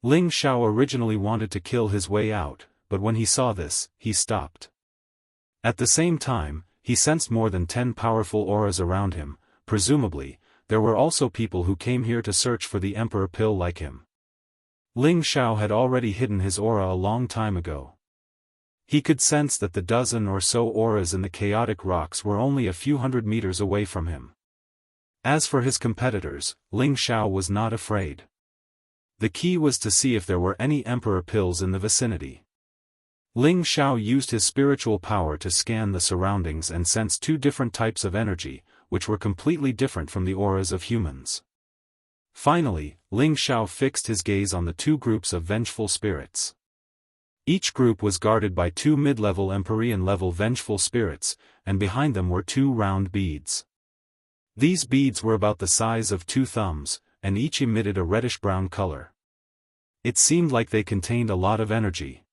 Ling Xiao originally wanted to kill his way out, but when he saw this, he stopped. At the same time, he sensed more than 10 powerful auras around him. Presumably, there were also people who came here to search for the Emperor Pill like him. Ling Xiao had already hidden his aura a long time ago. He could sense that the dozen or so auras in the chaotic rocks were only a few hundred meters away from him. As for his competitors, Ling Xiao was not afraid. The key was to see if there were any Emperor Pills in the vicinity. Ling Xiao used his spiritual power to scan the surroundings and sense two different types of energy, which were completely different from the auras of humans. Finally, Ling Xiao fixed his gaze on the two groups of vengeful spirits. Each group was guarded by two mid-level Empyrean-level vengeful spirits, and behind them were two round beads. These beads were about the size of 2 thumbs, and each emitted a reddish-brown color. It seemed like they contained a lot of energy.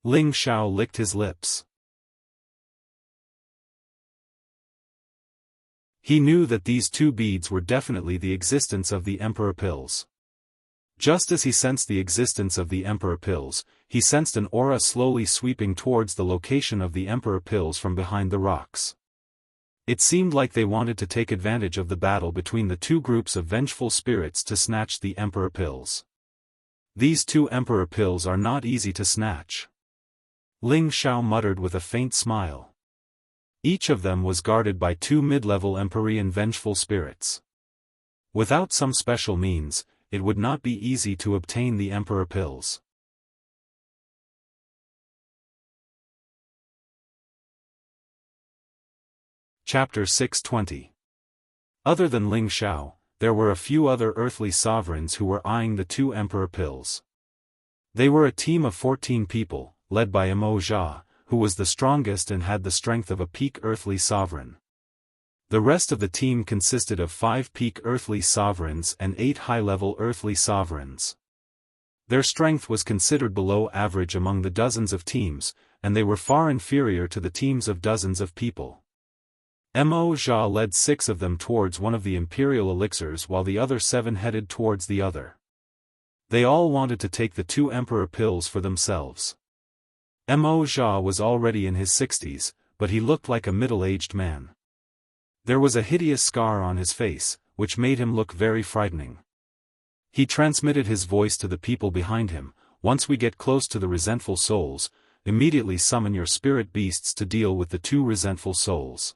Ling Xiao licked his lips. He knew that these two beads were definitely the existence of the Emperor pills. Just as he sensed the existence of the Emperor pills, he sensed an aura slowly sweeping towards the location of the Emperor pills from behind the rocks. It seemed like they wanted to take advantage of the battle between the two groups of vengeful spirits to snatch the Emperor pills. These two Emperor pills are not easy to snatch. Ling Xiao muttered with a faint smile. Each of them was guarded by two mid-level Empyrean vengeful spirits. Without some special means, it would not be easy to obtain the Emperor pills. Chapter 620. Other than Ling Xiao, there were a few other earthly sovereigns who were eyeing the two Emperor pills. They were a team of 14 people, led by Immortal, who was the strongest and had the strength of a peak earthly sovereign. The rest of the team consisted of 5 peak earthly sovereigns and 8 high-level earthly sovereigns. Their strength was considered below average among the dozens of teams, and they were far inferior to the teams of dozens of people. Immortal led 6 of them towards one of the imperial elixirs while the other 7 headed towards the other. They all wanted to take the 2 Emperor pills for themselves. Immortal was already in his 60s, but he looked like a middle-aged man. There was a hideous scar on his face, which made him look very frightening. He transmitted his voice to the people behind him. Once we get close to the resentful souls, immediately summon your spirit beasts to deal with the 2 resentful souls.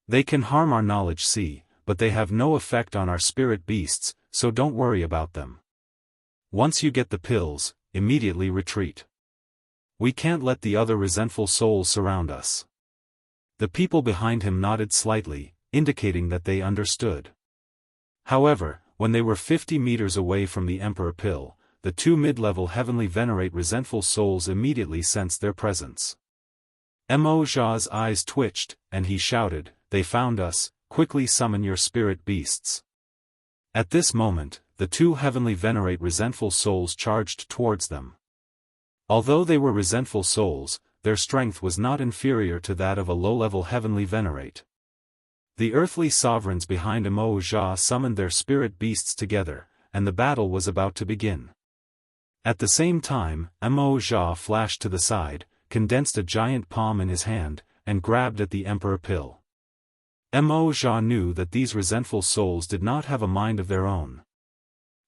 They can harm our knowledge sea, but they have no effect on our spirit beasts, so don't worry about them. Once you get the pills, immediately retreat. We can't let the other resentful souls surround us. The people behind him nodded slightly, indicating that they understood. However, when they were 50 meters away from the Emperor pill, the 2 mid-level heavenly venerate resentful souls immediately sensed their presence. Immortal's eyes twitched, and he shouted, "They found us, quickly summon your spirit beasts." At this moment, the 2 heavenly venerate resentful souls charged towards them. Although they were resentful souls, their strength was not inferior to that of a low-level heavenly venerate. The earthly sovereigns behind Immortal summoned their spirit beasts together, and the battle was about to begin. At the same time, Immortal flashed to the side, condensed a giant palm in his hand, and grabbed at the Emperor pill. Immortal knew that these resentful souls did not have a mind of their own.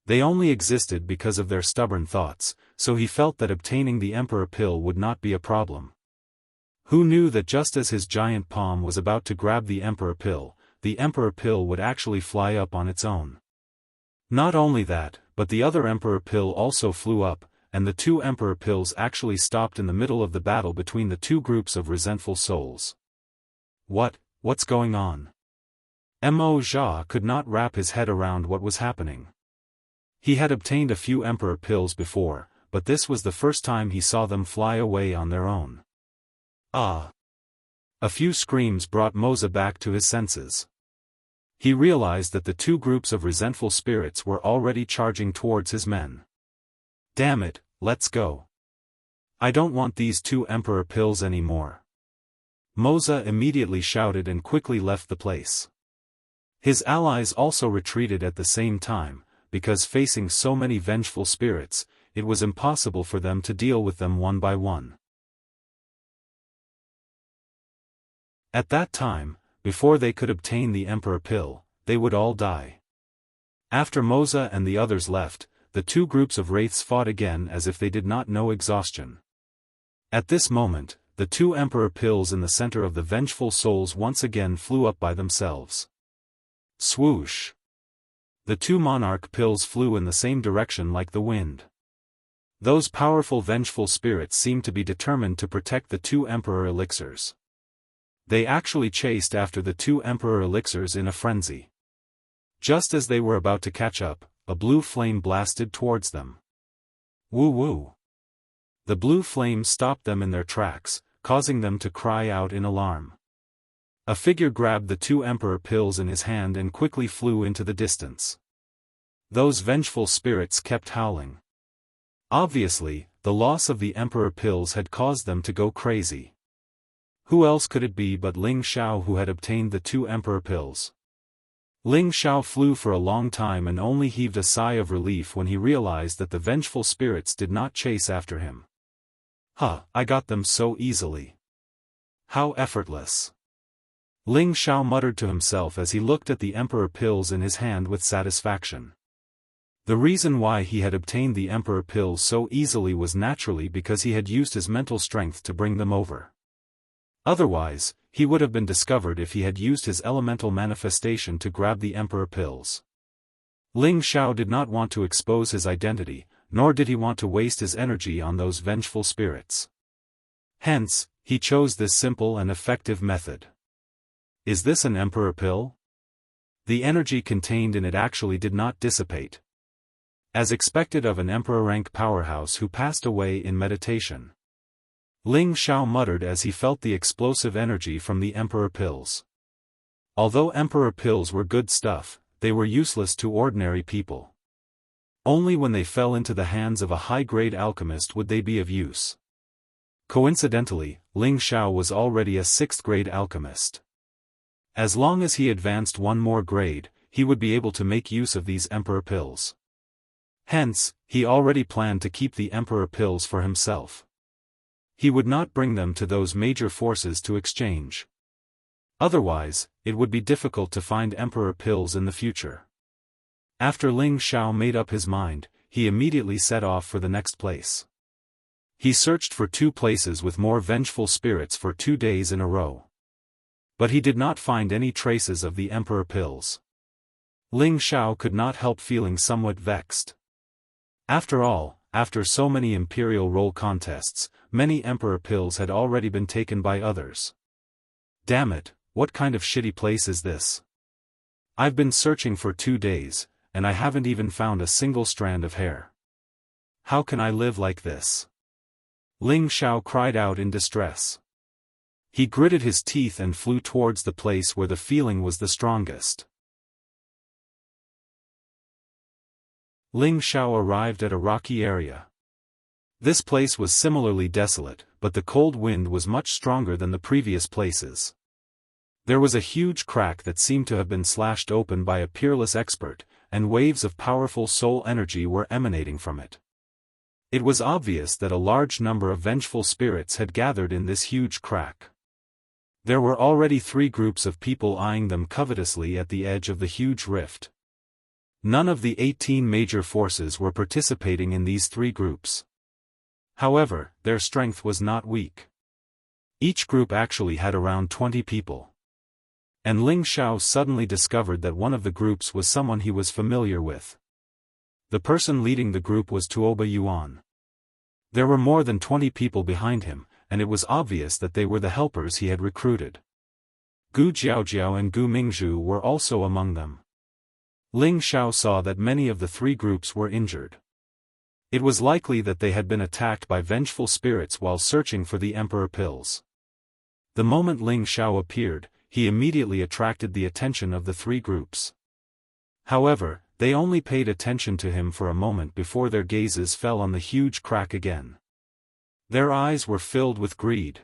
They only existed because of their stubborn thoughts, so he felt that obtaining the Emperor pill would not be a problem. Who knew that just as his giant palm was about to grab the Emperor pill would actually fly up on its own. Not only that, but the other Emperor pill also flew up, and the 2 Emperor pills actually stopped in the middle of the battle between the 2 groups of resentful souls. What's going on? Immortal could not wrap his head around what was happening. He had obtained a few Emperor pills before, but this was the first time he saw them fly away on their own. Ah! A few screams brought Moza back to his senses. He realized that the 2 groups of resentful spirits were already charging towards his men. Damn it, let's go. I don't want these 2 Emperor pills anymore. Moza immediately shouted and quickly left the place. His allies also retreated at the same time, because facing so many vengeful spirits, it was impossible for them to deal with them one by one. At that time, before they could obtain the Emperor pill, they would all die. After Moza and the others left, the 2 groups of wraiths fought again as if they did not know exhaustion. At this moment, the 2 Emperor pills in the center of the vengeful souls once again flew up by themselves. Swoosh! The 2 monarch pills flew in the same direction like the wind. Those powerful vengeful spirits seemed to be determined to protect the 2 Emperor elixirs. They actually chased after the 2 Emperor elixirs in a frenzy. Just as they were about to catch up, a blue flame blasted towards them. Woo-woo! The blue flame stopped them in their tracks, causing them to cry out in alarm. A figure grabbed the 2 Emperor pills in his hand and quickly flew into the distance. Those vengeful spirits kept howling. Obviously, the loss of the Emperor pills had caused them to go crazy. Who else could it be but Ling Xiao who had obtained the 2 emperor pills? Ling Xiao flew for a long time and only heaved a sigh of relief when he realized that the vengeful spirits did not chase after him. I got them so easily. How effortless. Ling Xiao muttered to himself as he looked at the emperor pills in his hand with satisfaction. The reason why he had obtained the emperor pills so easily was naturally because he had used his mental strength to bring them over. Otherwise, he would have been discovered if he had used his elemental manifestation to grab the emperor pills. Ling Xiao did not want to expose his identity, nor did he want to waste his energy on those vengeful spirits. Hence, he chose this simple and effective method. Is this an emperor pill? The energy contained in it actually did not dissipate. As expected of an emperor-rank powerhouse who passed away in meditation. Ling Xiao muttered as he felt the explosive energy from the emperor pills. Although emperor pills were good stuff, they were useless to ordinary people. Only when they fell into the hands of a high-grade alchemist would they be of use. Coincidentally, Ling Xiao was already a 6th-grade alchemist. As long as he advanced one more grade, he would be able to make use of these emperor pills. Hence, he already planned to keep the emperor pills for himself. He would not bring them to those major forces to exchange. Otherwise, it would be difficult to find emperor pills in the future. After Ling Xiao made up his mind, he immediately set off for the next place. He searched for 2 places with more vengeful spirits for 2 days in a row. But he did not find any traces of the emperor pills. Ling Xiao could not help feeling somewhat vexed. After all, after so many imperial roll contests, many emperor pills had already been taken by others. Damn it, what kind of shitty place is this? I've been searching for 2 days, and I haven't even found a single strand of hair. How can I live like this? Ling Xiao cried out in distress. He gritted his teeth and flew towards the place where the feeling was the strongest. Ling Xiao arrived at a rocky area. This place was similarly desolate, but the cold wind was much stronger than the previous places. There was a huge crack that seemed to have been slashed open by a peerless expert, and waves of powerful soul energy were emanating from it. It was obvious that a large number of vengeful spirits had gathered in this huge crack. There were already 3 groups of people eyeing them covetously at the edge of the huge rift. None of the 18 major forces were participating in these 3 groups. However, their strength was not weak. Each group actually had around 20 people. And Ling Xiao suddenly discovered that one of the groups was someone he was familiar with. The person leading the group was Tuoba Yuan. There were more than 20 people behind him, and it was obvious that they were the helpers he had recruited. Gu Jiaojiao and Gu Mingzhu were also among them. Ling Xiao saw that many of the 3 groups were injured. It was likely that they had been attacked by vengeful spirits while searching for the emperor pills. The moment Ling Xiao appeared, he immediately attracted the attention of the 3 groups. However, they only paid attention to him for a moment before their gazes fell on the huge crack again. Their eyes were filled with greed.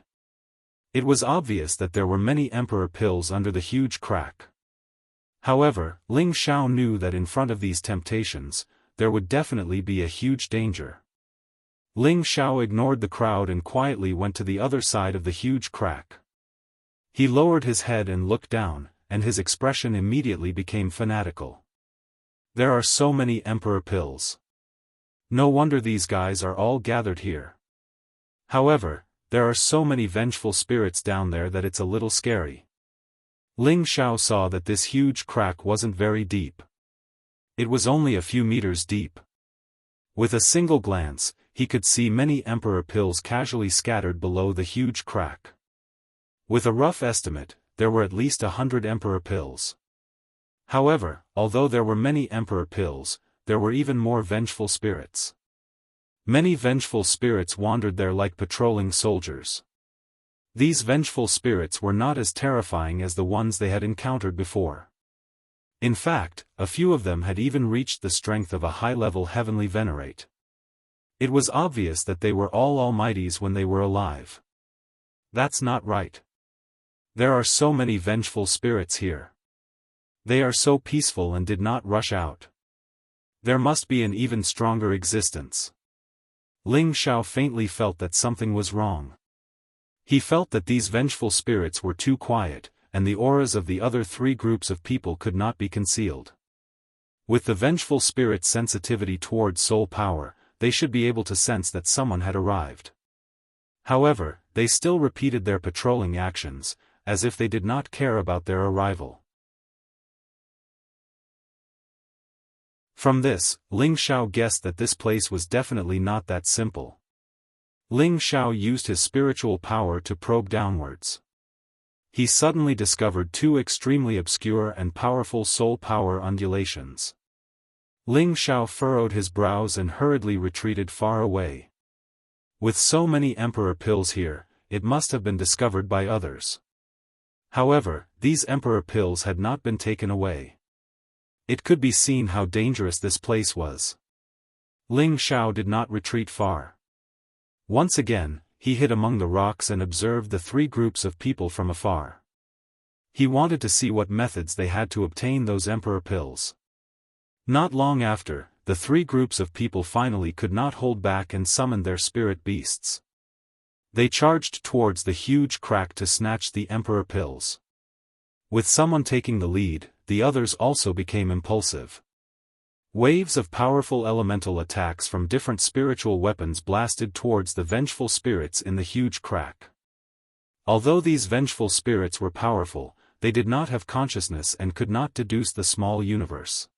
It was obvious that there were many emperor pills under the huge crack. However, Ling Xiao knew that in front of these temptations, there would definitely be a huge danger. Ling Xiao ignored the crowd and quietly went to the other side of the huge crack. He lowered his head and looked down, and his expression immediately became fanatical. There are so many emperor pills. No wonder these guys are all gathered here. However, there are so many vengeful spirits down there that it's a little scary. Ling Xiao saw that this huge crack wasn't very deep. It was only a few meters deep. With a single glance, he could see many emperor pills casually scattered below the huge crack. With a rough estimate, there were at least 100 emperor pills. However, although there were many emperor pills, there were even more vengeful spirits. Many vengeful spirits wandered there like patrolling soldiers. These vengeful spirits were not as terrifying as the ones they had encountered before. In fact, a few of them had even reached the strength of a high-level heavenly venerate. It was obvious that they were all almighties when they were alive. That's not right. There are so many vengeful spirits here. They are so peaceful and did not rush out. There must be an even stronger existence. Ling Xiao faintly felt that something was wrong. He felt that these vengeful spirits were too quiet, and the auras of the other three groups of people could not be concealed. With the vengeful spirit's sensitivity towards soul power, they should be able to sense that someone had arrived. However, they still repeated their patrolling actions, as if they did not care about their arrival. From this, Ling Xiao guessed that this place was definitely not that simple. Ling Xiao used his spiritual power to probe downwards. He suddenly discovered two extremely obscure and powerful soul power undulations. Ling Xiao furrowed his brows and hurriedly retreated far away. With so many emperor pills here, it must have been discovered by others. However, these emperor pills had not been taken away. It could be seen how dangerous this place was. Ling Xiao did not retreat far. Once again, he hid among the rocks and observed the three groups of people from afar. He wanted to see what methods they had to obtain those emperor pills. Not long after, the three groups of people finally could not hold back and summoned their spirit beasts. They charged towards the huge crack to snatch the emperor pills. With someone taking the lead, the others also became impulsive. Waves of powerful elemental attacks from different spiritual weapons blasted towards the vengeful spirits in the huge crack. Although these vengeful spirits were powerful, they did not have consciousness and could not deduce the small universe.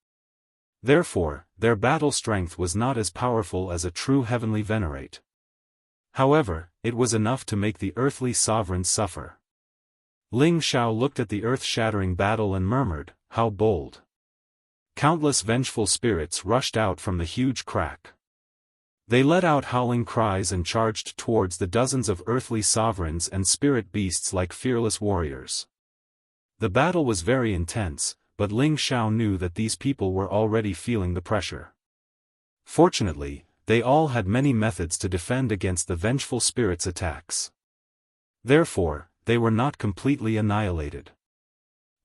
Therefore, their battle strength was not as powerful as a true heavenly venerate. However, it was enough to make the earthly sovereigns suffer. Ling Xiao looked at the earth-shattering battle and murmured, "How bold!" Countless vengeful spirits rushed out from the huge crack. They let out howling cries and charged towards the dozens of earthly sovereigns and spirit beasts like fearless warriors. The battle was very intense, but Ling Xiao knew that these people were already feeling the pressure. Fortunately, they all had many methods to defend against the vengeful spirits' attacks. Therefore, they were not completely annihilated.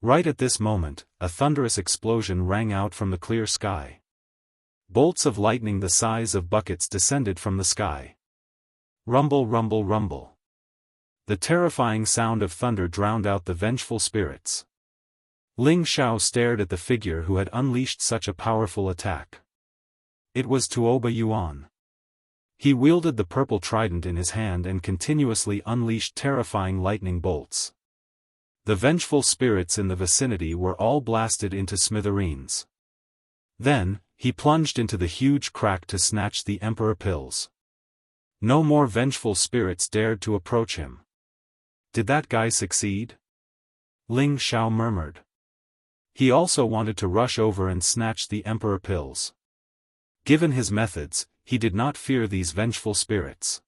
Right at this moment, a thunderous explosion rang out from the clear sky. Bolts of lightning the size of buckets descended from the sky. Rumble, rumble, rumble. The terrifying sound of thunder drowned out the vengeful spirits. Ling Xiao stared at the figure who had unleashed such a powerful attack. It was Tuoba Yuan. He wielded the purple trident in his hand and continuously unleashed terrifying lightning bolts. The vengeful spirits in the vicinity were all blasted into smithereens. Then, he plunged into the huge crack to snatch the emperor pills. No more vengeful spirits dared to approach him. Did that guy succeed? Ling Xiao murmured. He also wanted to rush over and snatch the emperor pills. Given his methods, he did not fear these vengeful spirits.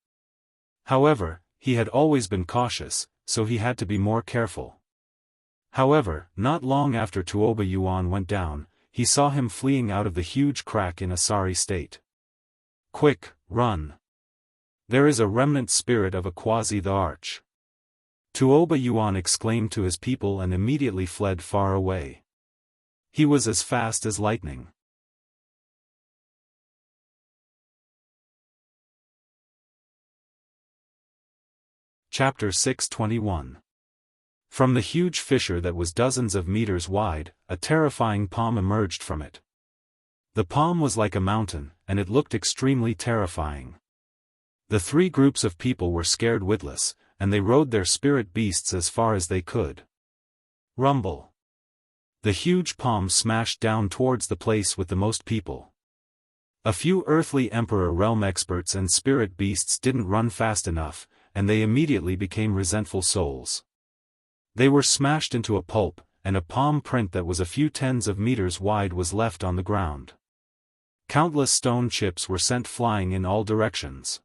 However, he had always been cautious, so he had to be more careful. However, not long after Tuoba Yuan went down, he saw him fleeing out of the huge crack in a sorry state. "Quick, run! There is a remnant spirit of a quasi the arch." Tuoba Yuan exclaimed to his people and immediately fled far away. He was as fast as lightning. Chapter 621. From the huge fissure that was dozens of meters wide, a terrifying palm emerged from it. The palm was like a mountain, and it looked extremely terrifying. The three groups of people were scared witless, and they rode their spirit beasts as far as they could. Rumble. The huge palm smashed down towards the place with the most people. A few earthly Emperor realm experts and spirit beasts didn't run fast enough, and they immediately became resentful souls. They were smashed into a pulp, and a palm print that was a few tens of meters wide was left on the ground. Countless stone chips were sent flying in all directions.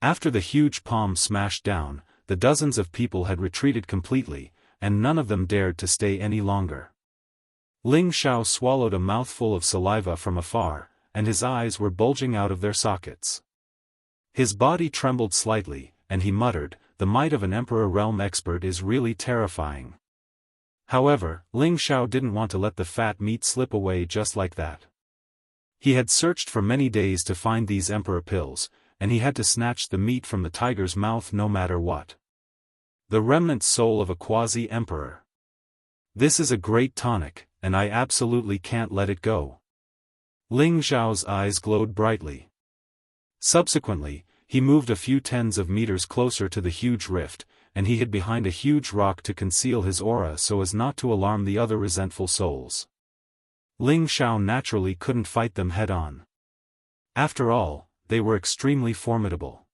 After the huge palm smashed down, the dozens of people had retreated completely, and none of them dared to stay any longer. Ling Xiao swallowed a mouthful of saliva from afar, and his eyes were bulging out of their sockets. His body trembled slightly, and he muttered, the might of an Emperor realm expert is really terrifying. However, Ling Xiao didn't want to let the fat meat slip away just like that. He had searched for many days to find these Emperor pills, and he had to snatch the meat from the tiger's mouth no matter what. The remnant soul of a quasi-emperor. This is a great tonic, and I absolutely can't let it go. Ling Xiao's eyes glowed brightly. Subsequently, he moved a few tens of meters closer to the huge rift, and he hid behind a huge rock to conceal his aura so as not to alarm the other resentful souls. Ling Xiao naturally couldn't fight them head-on. After all, they were extremely formidable.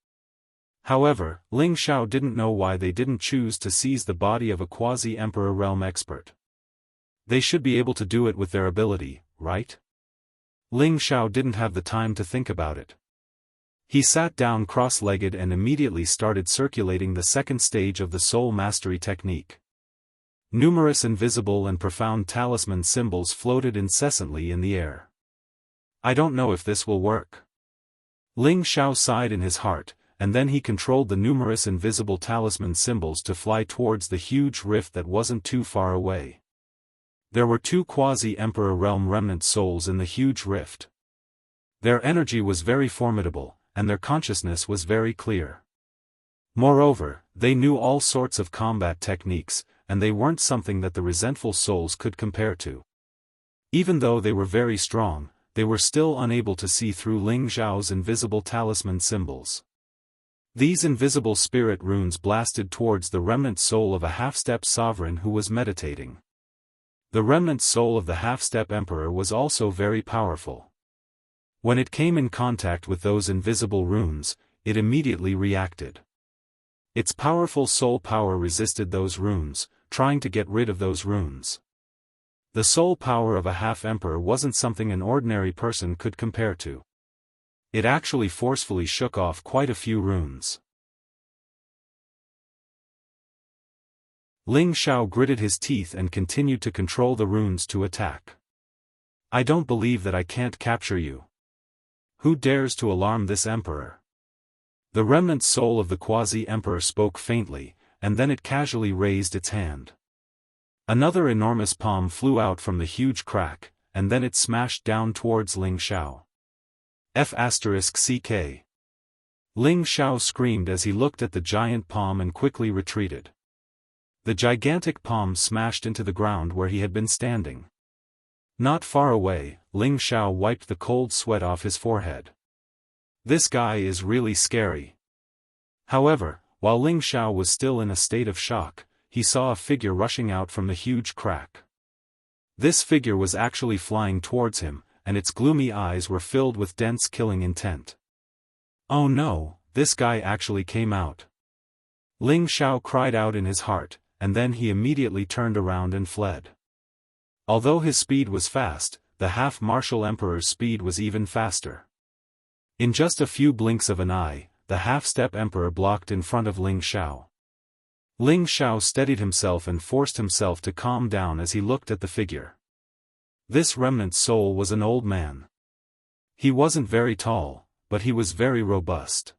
However, Ling Xiao didn't know why they didn't choose to seize the body of a quasi-emperor realm expert. They should be able to do it with their ability, right? Ling Xiao didn't have the time to think about it. He sat down cross-legged and immediately started circulating the second stage of the soul mastery technique. Numerous invisible and profound talisman symbols floated incessantly in the air. I don't know if this will work. Ling Xiao sighed in his heart, and then he controlled the numerous invisible talisman symbols to fly towards the huge rift that wasn't too far away. There were 2 quasi-emperor realm remnant souls in the huge rift. Their energy was very formidable, and their consciousness was very clear. Moreover, they knew all sorts of combat techniques, and they weren't something that the resentful souls could compare to. Even though they were very strong, they were still unable to see through Ling Xiao's invisible talisman symbols. These invisible spirit runes blasted towards the remnant soul of a half-step sovereign who was meditating. The remnant soul of the half-step emperor was also very powerful. When it came in contact with those invisible runes, it immediately reacted. Its powerful soul power resisted those runes, trying to get rid of those runes. The soul power of a half-emperor wasn't something an ordinary person could compare to. It actually forcefully shook off quite a few runes. Ling Xiao gritted his teeth and continued to control the runes to attack. I don't believe that I can't capture you. Who dares to alarm this emperor? The remnant soul of the quasi-emperor spoke faintly, and then it casually raised its hand. Another enormous palm flew out from the huge crack, and then it smashed down towards Ling Xiao. F***CK. Ling Xiao screamed as he looked at the giant palm and quickly retreated. The gigantic palm smashed into the ground where he had been standing. Not far away, Ling Xiao wiped the cold sweat off his forehead. This guy is really scary. However, while Ling Xiao was still in a state of shock, he saw a figure rushing out from the huge crack. This figure was actually flying towards him, and its gloomy eyes were filled with dense killing intent. Oh no, this guy actually came out. Ling Xiao cried out in his heart, and then he immediately turned around and fled. Although his speed was fast, the half-martial emperor's speed was even faster. In just a few blinks of an eye, the half-step emperor blocked in front of Ling Xiao. Ling Xiao steadied himself and forced himself to calm down as he looked at the figure. This remnant soul was an old man. He wasn't very tall, but he was very robust.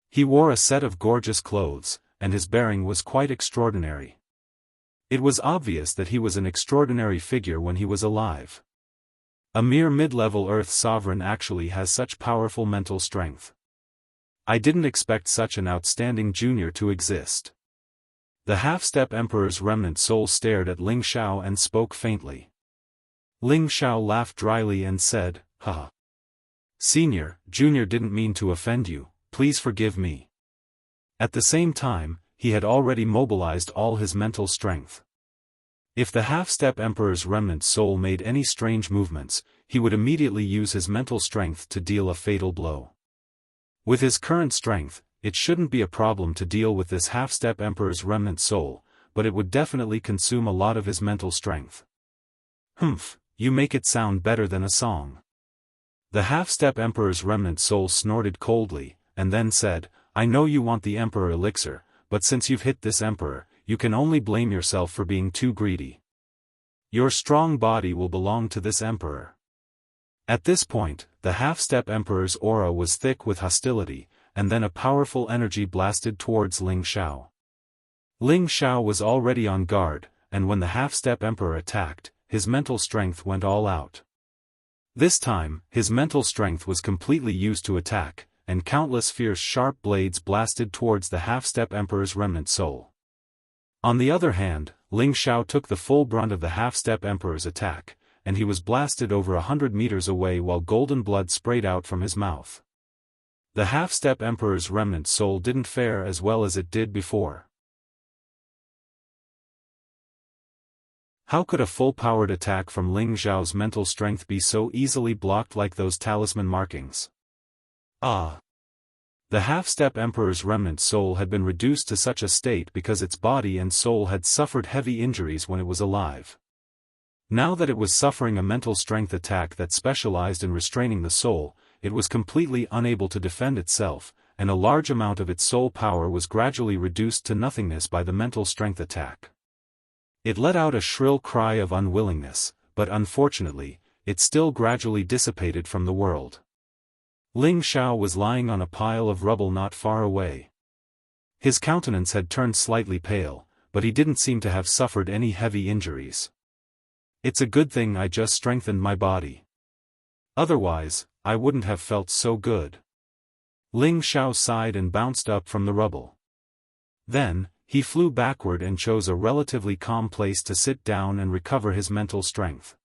He wore a set of gorgeous clothes, and his bearing was quite extraordinary. It was obvious that he was an extraordinary figure when he was alive. A mere mid-level Earth sovereign actually has such powerful mental strength. I didn't expect such an outstanding junior to exist. The half-step emperor's remnant soul stared at Ling Xiao and spoke faintly. Ling Xiao laughed dryly and said, "Haha. Senior, Junior didn't mean to offend you, please forgive me." At the same time, he had already mobilized all his mental strength. If the half-step emperor's remnant soul made any strange movements, he would immediately use his mental strength to deal a fatal blow. With his current strength, it shouldn't be a problem to deal with this half-step emperor's remnant soul, but it would definitely consume a lot of his mental strength. Humph, you make it sound better than a song. The half-step emperor's remnant soul snorted coldly, and then said, I know you want the emperor elixir, but since you've hit this emperor, you can only blame yourself for being too greedy. Your strong body will belong to this emperor. At this point, the half-step emperor's aura was thick with hostility, and then a powerful energy blasted towards Ling Xiao. Ling Xiao was already on guard, and when the half-step emperor attacked, his mental strength went all out. This time, his mental strength was completely used to attack, and countless fierce sharp blades blasted towards the half-step emperor's remnant soul. On the other hand, Ling Xiao took the full brunt of the half-step emperor's attack, and he was blasted over 100 meters away while golden blood sprayed out from his mouth. The half-step emperor's remnant soul didn't fare as well as it did before. How could a full-powered attack from Ling Xiao's mental strength be so easily blocked like those talisman markings? Ah! The half-step emperor's remnant soul had been reduced to such a state because its body and soul had suffered heavy injuries when it was alive. Now that it was suffering a mental strength attack that specialized in restraining the soul, it was completely unable to defend itself, and a large amount of its soul power was gradually reduced to nothingness by the mental strength attack. It let out a shrill cry of unwillingness, but unfortunately, it still gradually dissipated from the world. Ling Xiao was lying on a pile of rubble not far away. His countenance had turned slightly pale, but he didn't seem to have suffered any heavy injuries. It's a good thing I just strengthened my body. Otherwise, I wouldn't have felt so good. Ling Xiao sighed and bounced up from the rubble. Then, he flew backward and chose a relatively calm place to sit down and recover his mental strength.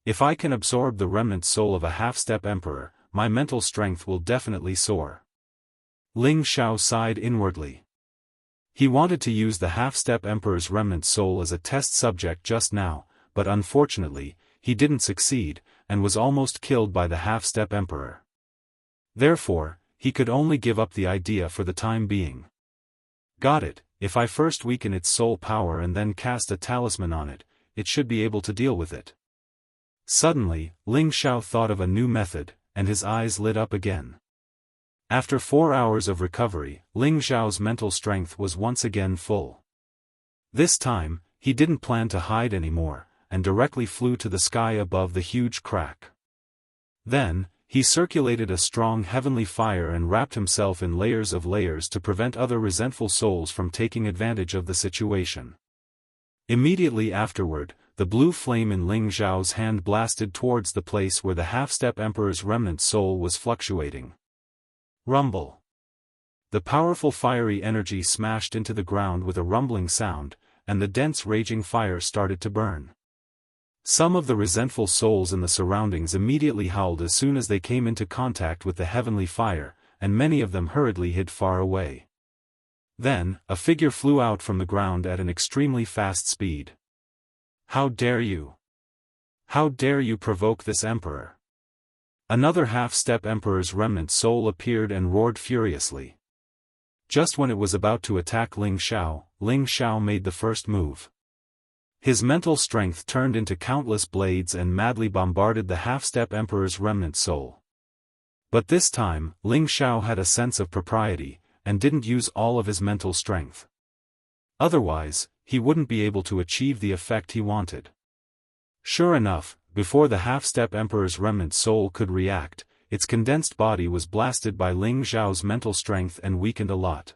If I can absorb the remnant soul of a half-step emperor, my mental strength will definitely soar. Ling Xiao sighed inwardly. He wanted to use the half-step emperor's remnant soul as a test subject just now, but unfortunately, he didn't succeed, and was almost killed by the half-step emperor. Therefore, he could only give up the idea for the time being. Got it. If I first weaken its soul power and then cast a talisman on it, it should be able to deal with it. Suddenly, Ling Xiao thought of a new method, and his eyes lit up again. After 4 hours of recovery, Ling Xiao's mental strength was once again full. This time, he didn't plan to hide anymore, and directly flew to the sky above the huge crack. Then, he circulated a strong heavenly fire and wrapped himself in layers of layers to prevent other resentful souls from taking advantage of the situation. Immediately afterward, the blue flame in Ling Xiao's hand blasted towards the place where the half-step emperor's remnant soul was fluctuating. Rumble. The powerful fiery energy smashed into the ground with a rumbling sound, and the dense raging fire started to burn. Some of the resentful souls in the surroundings immediately howled as soon as they came into contact with the heavenly fire, and many of them hurriedly hid far away. Then, a figure flew out from the ground at an extremely fast speed. How dare you? How dare you provoke this emperor? Another half-step emperor's remnant soul appeared and roared furiously. Just when it was about to attack Ling Xiao made the first move. His mental strength turned into countless blades and madly bombarded the half-step emperor's remnant soul. But this time, Ling Xiao had a sense of propriety, and didn't use all of his mental strength. Otherwise, he wouldn't be able to achieve the effect he wanted. Sure enough, before the half-step emperor's remnant soul could react, its condensed body was blasted by Ling Xiao's mental strength and weakened a lot.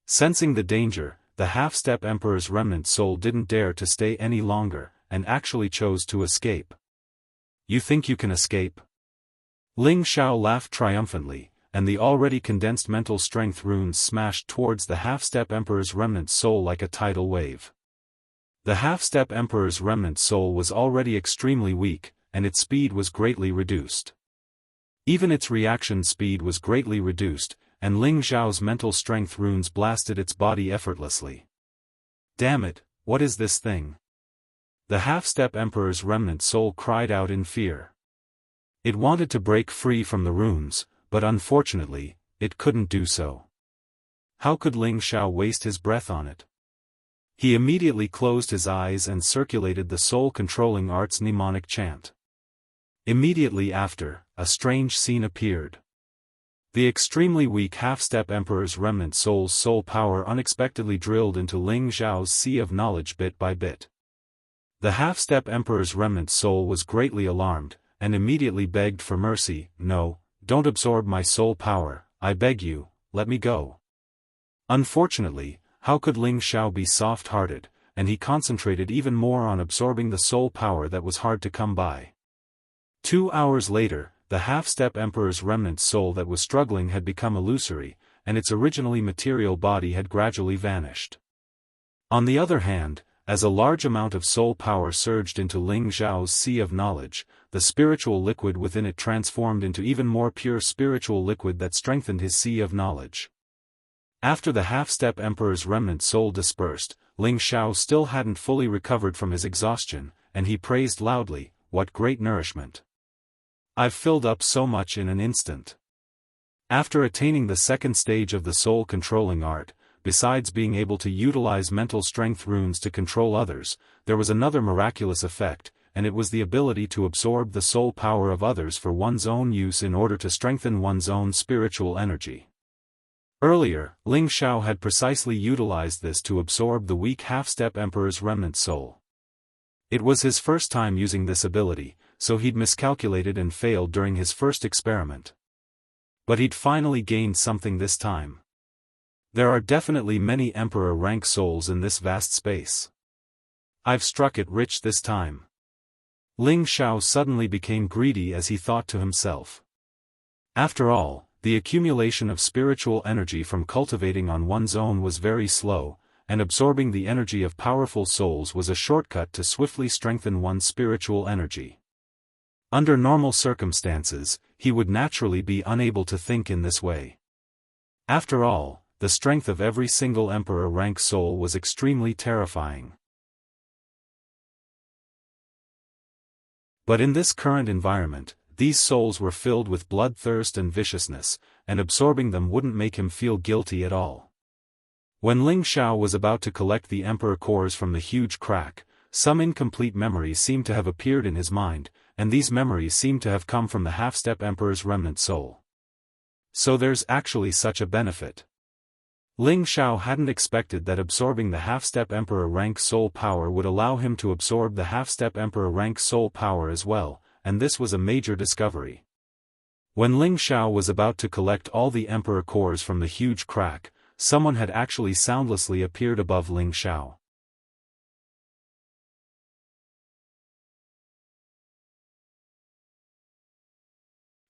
Sensing the danger, the half-step emperor's remnant soul didn't dare to stay any longer, and actually chose to escape. You think you can escape? Ling Xiao laughed triumphantly, and the already condensed mental strength runes smashed towards the half-step emperor's remnant soul like a tidal wave. The half-step emperor's remnant soul was already extremely weak, and its speed was greatly reduced. Even its reaction speed was greatly reduced, and Ling Xiao's mental strength runes blasted its body effortlessly. Damn it, what is this thing? The half-step emperor's remnant soul cried out in fear. It wanted to break free from the runes, but unfortunately, it couldn't do so. How could Ling Xiao waste his breath on it? He immediately closed his eyes and circulated the soul-controlling art's mnemonic chant. Immediately after, a strange scene appeared. The extremely weak half-step emperor's remnant soul's soul power unexpectedly drilled into Ling Xiao's sea of knowledge bit by bit. The half-step emperor's remnant soul was greatly alarmed, and immediately begged for mercy. "No, don't absorb my soul power, I beg you, let me go." Unfortunately, how could Ling Xiao be soft-hearted, and he concentrated even more on absorbing the soul power that was hard to come by. 2 hours later, the half-step Emperor's remnant soul that was struggling had become illusory, and its originally material body had gradually vanished. On the other hand, as a large amount of soul power surged into Ling Xiao's sea of knowledge, the spiritual liquid within it transformed into even more pure spiritual liquid that strengthened his sea of knowledge. After the half-step Emperor's remnant soul dispersed, Ling Xiao still hadn't fully recovered from his exhaustion, and he praised loudly, "What great nourishment! I've filled up so much in an instant." After attaining the second stage of the soul-controlling art, besides being able to utilize mental strength runes to control others, there was another miraculous effect, and it was the ability to absorb the soul power of others for one's own use in order to strengthen one's own spiritual energy. Earlier, Ling Xiao had precisely utilized this to absorb the weak half-step Emperor's remnant soul. It was his first time using this ability, so he'd miscalculated and failed during his first experiment. But he'd finally gained something this time. There are definitely many Emperor-rank souls in this vast space. I've struck it rich this time. Ling Xiao suddenly became greedy as he thought to himself. After all, the accumulation of spiritual energy from cultivating on one's own was very slow, and absorbing the energy of powerful souls was a shortcut to swiftly strengthen one's spiritual energy. Under normal circumstances, he would naturally be unable to think in this way. After all, the strength of every single Emperor-rank soul was extremely terrifying. But in this current environment, these souls were filled with bloodthirst and viciousness, and absorbing them wouldn't make him feel guilty at all. When Ling Xiao was about to collect the Emperor cores from the huge crack, some incomplete memories seemed to have appeared in his mind, and these memories seemed to have come from the half-step Emperor's remnant soul. So there's actually such a benefit. Ling Xiao hadn't expected that absorbing the half-step Emperor-rank soul power would allow him to absorb the half-step Emperor-rank soul power as well, and this was a major discovery. When Ling Xiao was about to collect all the Emperor cores from the huge crack, someone had actually soundlessly appeared above Ling Xiao.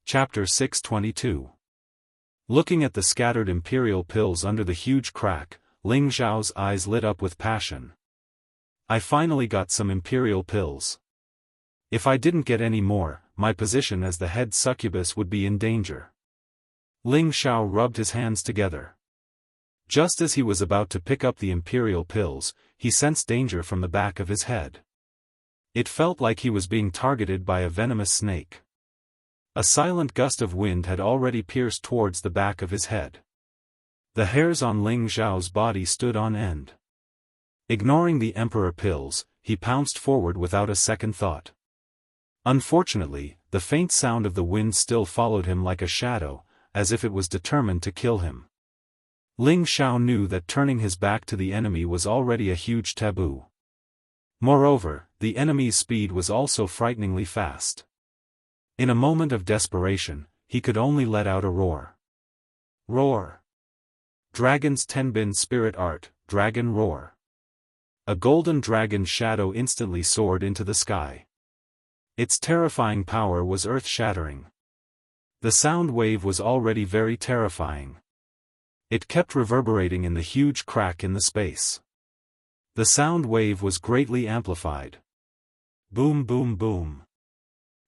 Chapter 622. Looking at the scattered imperial pills under the huge crack, Ling Xiao's eyes lit up with passion. "I finally got some imperial pills. If I didn't get any more, my position as the head succubus would be in danger." Ling Xiao rubbed his hands together. Just as he was about to pick up the imperial pills, he sensed danger from the back of his head. It felt like he was being targeted by a venomous snake. A silent gust of wind had already pierced towards the back of his head. The hairs on Ling Xiao's body stood on end. Ignoring the Emperor pills, he pounced forward without a second thought. Unfortunately, the faint sound of the wind still followed him like a shadow, as if it was determined to kill him. Ling Xiao knew that turning his back to the enemy was already a huge taboo. Moreover, the enemy's speed was also frighteningly fast. In a moment of desperation, he could only let out a roar. Roar. Dragon's Tenbin Spirit Art, Dragon Roar. A golden dragon shadow instantly soared into the sky. Its terrifying power was earth-shattering. The sound wave was already very terrifying. It kept reverberating in the huge crack in the space. The sound wave was greatly amplified. Boom boom boom.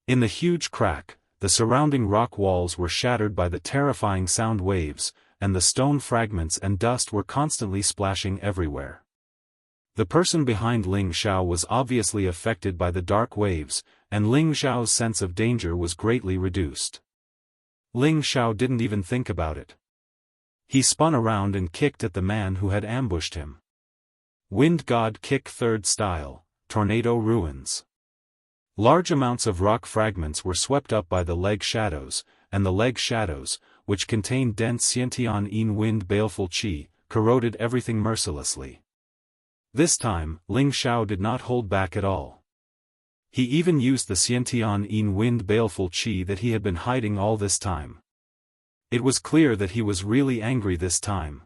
In the huge crack, the surrounding rock walls were shattered by the terrifying sound waves, and the stone fragments and dust were constantly splashing everywhere. The person behind Ling Xiao was obviously affected by the dark waves, and Ling Xiao's sense of danger was greatly reduced. Ling Xiao didn't even think about it. He spun around and kicked at the man who had ambushed him. Wind God Kick Third Style, Tornado Ruins. Large amounts of rock fragments were swept up by the leg shadows, and the leg shadows, which contained dense Xiantian Yin wind baleful qi, corroded everything mercilessly. This time, Ling Xiao did not hold back at all. He even used the Xiantian Yin Wind baleful qi that he had been hiding all this time. It was clear that he was really angry this time.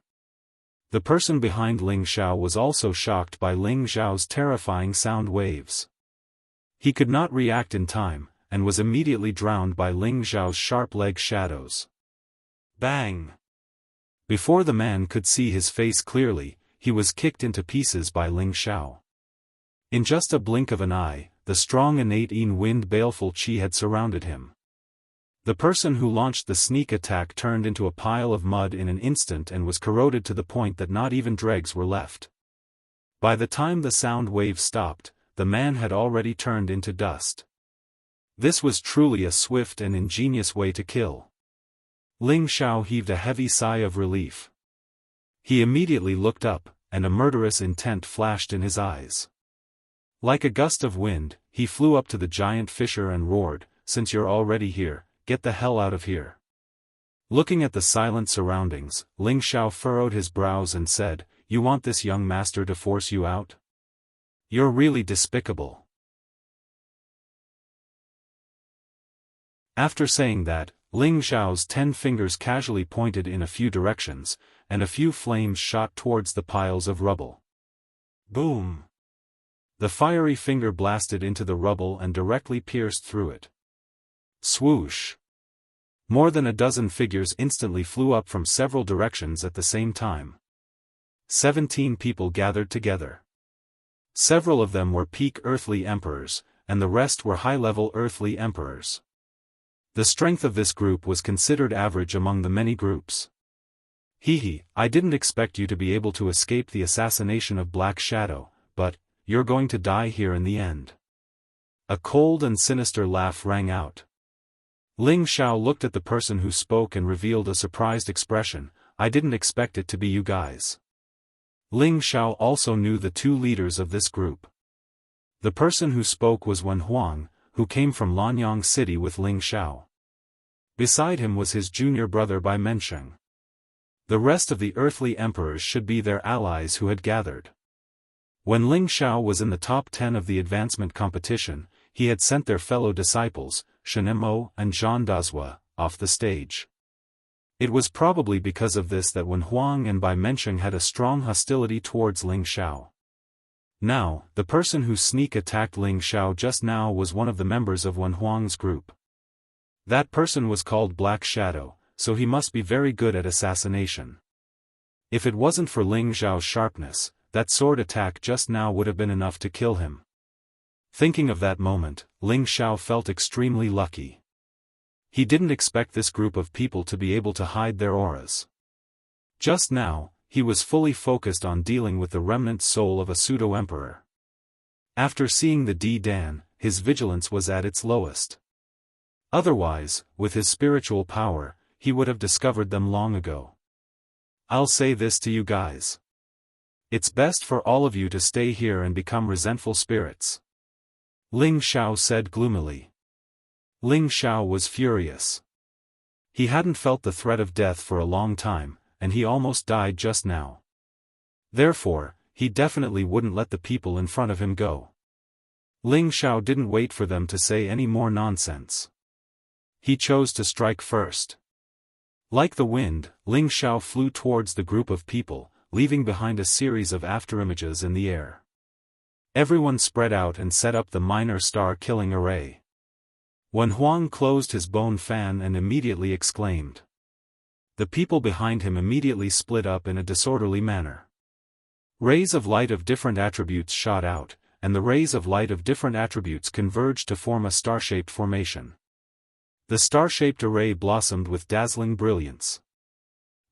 The person behind Ling Xiao was also shocked by Ling Xiao's terrifying sound waves. He could not react in time, and was immediately drowned by Ling Xiao's sharp leg shadows. Bang! Before the man could see his face clearly, he was kicked into pieces by Ling Xiao. In just a blink of an eye, the strong innate Yin Wind baleful qi had surrounded him. The person who launched the sneak attack turned into a pile of mud in an instant and was corroded to the point that not even dregs were left. By the time the sound wave stopped, the man had already turned into dust. This was truly a swift and ingenious way to kill. Ling Xiao heaved a heavy sigh of relief. He immediately looked up, and a murderous intent flashed in his eyes. Like a gust of wind, he flew up to the giant fisher and roared, "Since you're already here, get the hell out of here." Looking at the silent surroundings, Ling Xiao furrowed his brows and said, "You want this young master to force you out? You're really despicable." After saying that, Ling Xiao's 10 fingers casually pointed in a few directions, and a few flames shot towards the piles of rubble. Boom! The fiery finger blasted into the rubble and directly pierced through it. Swoosh! More than a dozen figures instantly flew up from several directions at the same time. 17 people gathered together. Several of them were peak earthly emperors, and the rest were high-level earthly emperors. The strength of this group was considered average among the many groups. Hehe, I didn't expect you to be able to escape the assassination of Black Shadow, but you're going to die here in the end. A cold and sinister laugh rang out. Ling Xiao looked at the person who spoke and revealed a surprised expression. I didn't expect it to be you guys. Ling Xiao also knew the 2 leaders of this group. The person who spoke was Wen Huang, who came from Lanyang City with Ling Xiao. Beside him was his junior brother Bai Mensheng. The rest of the earthly emperors should be their allies who had gathered. When Ling Xiao was in the top 10 of the advancement competition, he had sent their fellow disciples, Shenemo and Zhan Dazhua, off the stage. It was probably because of this that Wen Huang and Bai Mensheng had a strong hostility towards Ling Xiao. Now, the person who sneak attacked Ling Xiao just now was one of the members of Wen Huang's group. That person was called Black Shadow, so he must be very good at assassination. If it wasn't for Ling Xiao's sharpness, that sword attack just now would have been enough to kill him. Thinking of that moment, Ling Xiao felt extremely lucky. He didn't expect this group of people to be able to hide their auras. Just now, he was fully focused on dealing with the remnant soul of a pseudo-emperor. After seeing the D-Dan, his vigilance was at its lowest. Otherwise, with his spiritual power, he would have discovered them long ago. I'll say this to you guys. It's best for all of you to stay here and become resentful spirits. Ling Xiao said gloomily. Ling Xiao was furious. He hadn't felt the threat of death for a long time, and he almost died just now. Therefore, he definitely wouldn't let the people in front of him go. Ling Xiao didn't wait for them to say any more nonsense. He chose to strike first. Like the wind, Ling Xiao flew towards the group of people, leaving behind a series of afterimages in the air. Everyone spread out and set up the minor star-killing array. Wen Huang closed his bone fan and immediately exclaimed. The people behind him immediately split up in a disorderly manner. Rays of light of different attributes shot out, and the rays of light of different attributes converged to form a star-shaped formation. The star-shaped array blossomed with dazzling brilliance.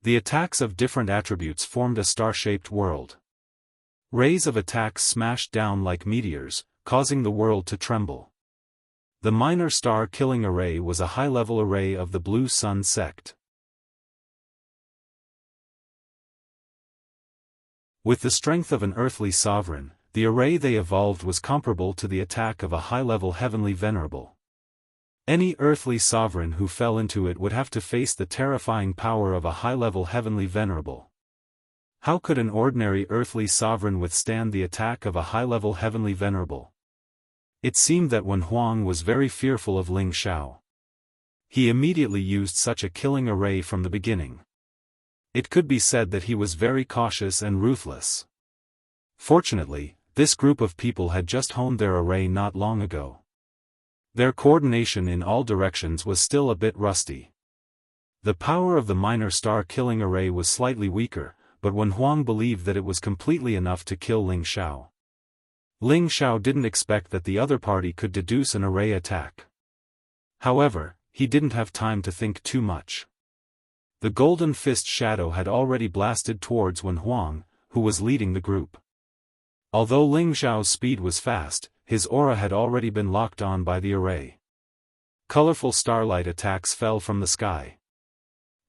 The attacks of different attributes formed a star-shaped world. Rays of attacks smashed down like meteors, causing the world to tremble. The minor star-killing array was a high-level array of the Blue Sun sect. With the strength of an earthly sovereign, the array they evolved was comparable to the attack of a high-level heavenly venerable. Any earthly sovereign who fell into it would have to face the terrifying power of a high-level heavenly venerable. How could an ordinary earthly sovereign withstand the attack of a high-level heavenly venerable? It seemed that Wen Huang was very fearful of Ling Xiao. He immediately used such a killing array from the beginning. It could be said that he was very cautious and ruthless. Fortunately, this group of people had just honed their array not long ago. Their coordination in all directions was still a bit rusty. The power of the minor star killing array was slightly weaker, but Wen Huang believed that it was completely enough to kill Ling Xiao. Ling Xiao didn't expect that the other party could deduce an array attack. However, he didn't have time to think too much. The golden fist shadow had already blasted towards Wen Huang, who was leading the group. Although Ling Xiao's speed was fast, his aura had already been locked on by the array. Colorful starlight attacks fell from the sky.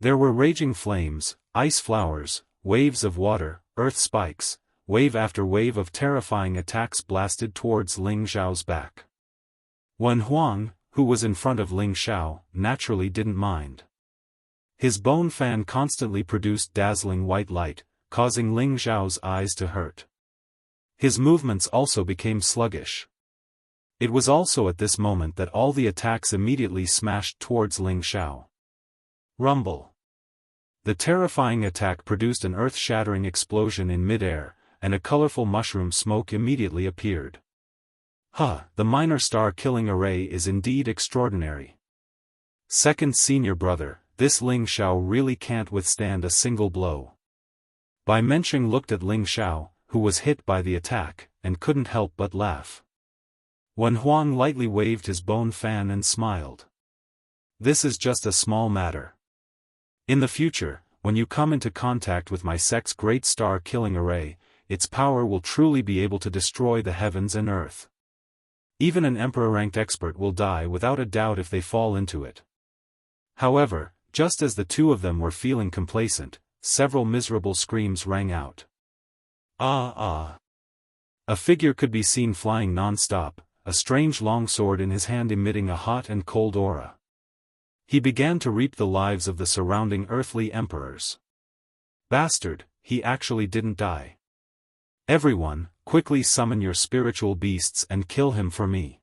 There were raging flames, ice flowers, waves of water, earth spikes, wave after wave of terrifying attacks blasted towards Ling Xiao's back. Wen Huang, who was in front of Ling Xiao, naturally didn't mind. His bone fan constantly produced dazzling white light, causing Ling Xiao's eyes to hurt. His movements also became sluggish. It was also at this moment that all the attacks immediately smashed towards Ling Xiao. Rumble. The terrifying attack produced an earth-shattering explosion in mid-air, and a colorful mushroom smoke immediately appeared. The minor star killing array is indeed extraordinary. Second senior brother, this Ling Xiao really can't withstand a single blow. Bai Mensheng looked at Ling Xiao, who was hit by the attack, and couldn't help but laugh. Wen Huang lightly waved his bone fan and smiled. This is just a small matter. In the future, when you come into contact with my sect's great star killing array, its power will truly be able to destroy the heavens and earth. Even an emperor-ranked expert will die without a doubt if they fall into it. However, just as the two of them were feeling complacent, several miserable screams rang out. A figure could be seen flying non-stop, a strange longsword in his hand emitting a hot and cold aura. He began to reap the lives of the surrounding earthly emperors. Bastard, he actually didn't die. Everyone, quickly summon your spiritual beasts and kill him for me.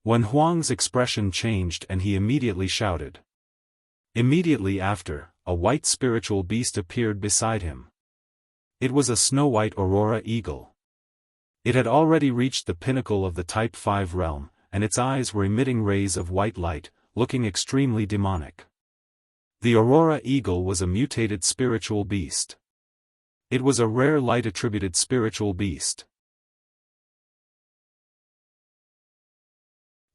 Wen Huang's expression changed and he immediately shouted. Immediately after, a white spiritual beast appeared beside him. It was a snow-white aurora eagle. It had already reached the pinnacle of the Type 5 realm, and its eyes were emitting rays of white light, looking extremely demonic. The aurora eagle was a mutated spiritual beast. It was a rare light-attributed spiritual beast.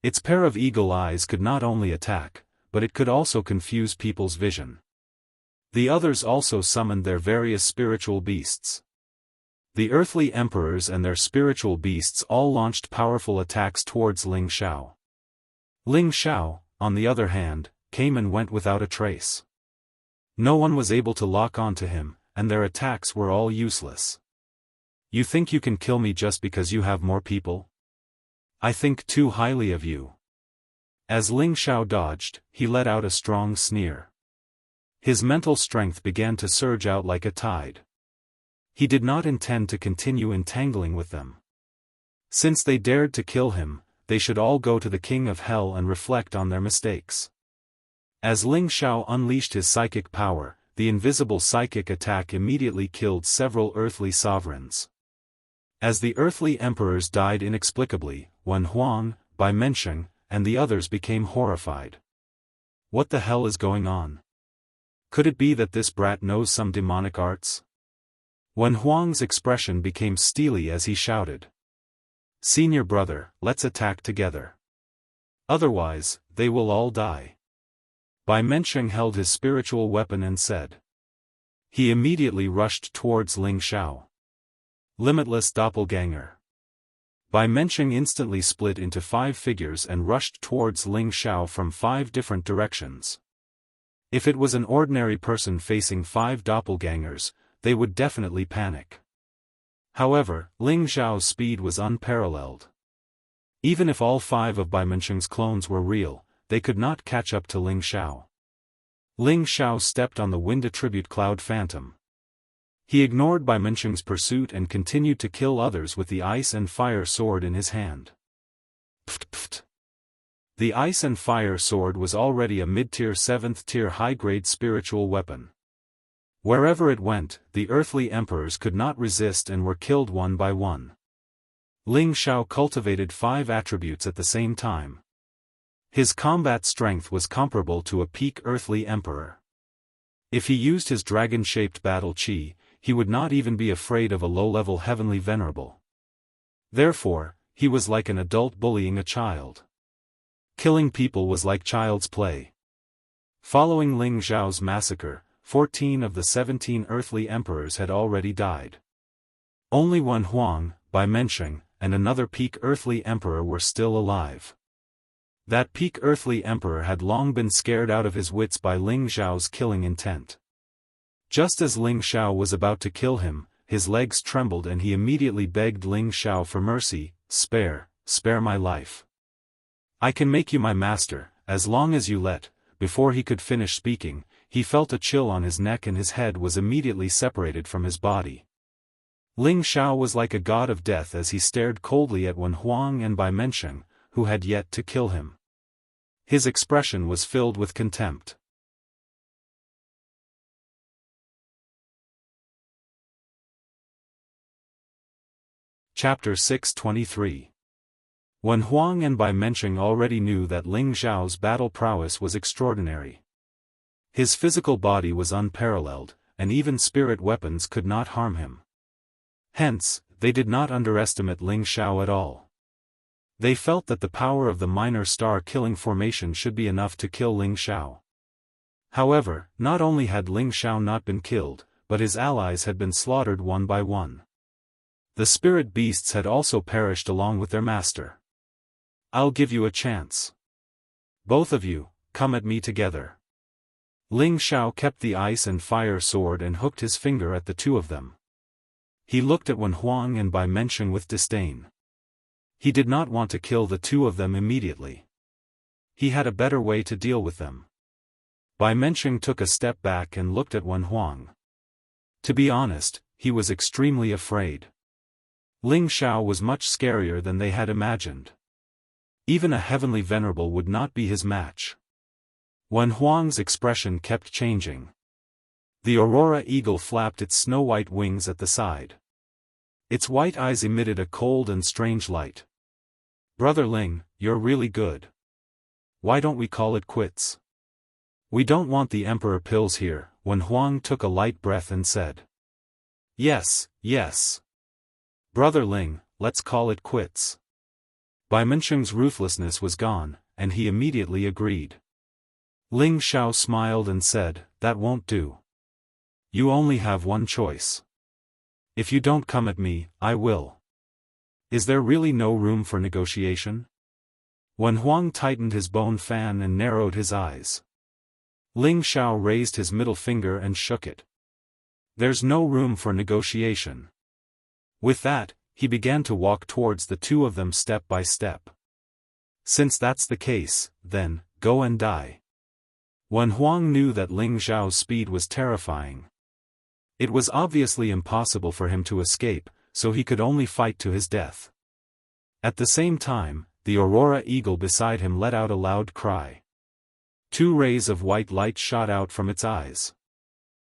Its pair of eagle eyes could not only attack, but it could also confuse people's vision. The others also summoned their various spiritual beasts. The earthly emperors and their spiritual beasts all launched powerful attacks towards Ling Xiao. Ling Xiao, on the other hand, came and went without a trace. No one was able to lock onto him, and their attacks were all useless. You think you can kill me just because you have more people? I think too highly of you. As Ling Xiao dodged, he let out a strong sneer. His mental strength began to surge out like a tide. He did not intend to continue entangling with them. Since they dared to kill him, they should all go to the King of Hell and reflect on their mistakes. As Ling Xiao unleashed his psychic power, the invisible psychic attack immediately killed several earthly sovereigns. As the earthly emperors died inexplicably, Wen Huang, Bai Mensheng, and the others became horrified. What the hell is going on? Could it be that this brat knows some demonic arts? Wen Huang's expression became steely as he shouted. Senior brother, let's attack together. Otherwise, they will all die. Bai Mensheng held his spiritual weapon and said. He immediately rushed towards Ling Xiao. Limitless doppelganger. Bai Mensheng instantly split into 5 figures and rushed towards Ling Xiao from 5 different directions. If it was an ordinary person facing 5 doppelgangers, they would definitely panic. However, Ling Xiao's speed was unparalleled. Even if all 5 of Bai Mensheng's clones were real, they could not catch up to Ling Xiao. Ling Xiao stepped on the wind-attribute cloud phantom. He ignored Bai Mensheng's pursuit and continued to kill others with the ice and fire sword in his hand. Pft pft. The ice and fire sword was already a mid-tier 7th-tier high-grade spiritual weapon. Wherever it went, the earthly emperors could not resist and were killed one by one. Ling Xiao cultivated 5 attributes at the same time. His combat strength was comparable to a peak earthly emperor. If he used his dragon-shaped battle chi, he would not even be afraid of a low-level heavenly venerable. Therefore, he was like an adult bullying a child. Killing people was like child's play. Following Ling Xiao's massacre, 14 of the 17 earthly emperors had already died. Only Wen Huang, Bai Mensheng, and another peak earthly emperor were still alive. That peak earthly emperor had long been scared out of his wits by Ling Xiao's killing intent. Just as Ling Xiao was about to kill him, his legs trembled and he immediately begged Ling Xiao for mercy. Spare my life. I can make you my master, as long as you let." Before he could finish speaking, he felt a chill on his neck and his head was immediately separated from his body. Ling Xiao was like a god of death as he stared coldly at Wen Huang and Bai Mensheng, who had yet to kill him. His expression was filled with contempt. Chapter 623. Wen Huang and Bai Mensheng already knew that Ling Xiao's battle prowess was extraordinary. His physical body was unparalleled, and even spirit weapons could not harm him. Hence, they did not underestimate Ling Xiao at all. They felt that the power of the minor star-killing formation should be enough to kill Ling Xiao. However, not only had Ling Xiao not been killed, but his allies had been slaughtered one by one. The spirit beasts had also perished along with their master. "I'll give you a chance. Both of you, come at me together." Ling Xiao kept the ice and fire sword and hooked his finger at the two of them. He looked at Wen Huang and Bai Mensheng with disdain. He did not want to kill the two of them immediately. He had a better way to deal with them. Bai Mensheng took a step back and looked at Wen Huang. To be honest, he was extremely afraid. Ling Xiao was much scarier than they had imagined. Even a heavenly venerable would not be his match. Wen Huang's expression kept changing. The aurora eagle flapped its snow-white wings at the side. Its white eyes emitted a cold and strange light. "Brother Ling, you're really good. Why don't we call it quits? We don't want the emperor pills here." Wen Huang took a light breath and said. Yes. Brother Ling, let's call it quits." Bai Mensheng's ruthlessness was gone, and he immediately agreed. Ling Xiao smiled and said, "That won't do. You only have one choice. If you don't come at me, I will." "Is there really no room for negotiation?" Wen Huang tightened his bone fan and narrowed his eyes. Ling Xiao raised his middle finger and shook it. "There's no room for negotiation." With that, he began to walk towards the two of them step by step. "Since that's the case, then, go and die." Wen Huang knew that Ling Xiao's speed was terrifying. It was obviously impossible for him to escape, so he could only fight to his death. At the same time, the aurora eagle beside him let out a loud cry. 2 rays of white light shot out from its eyes.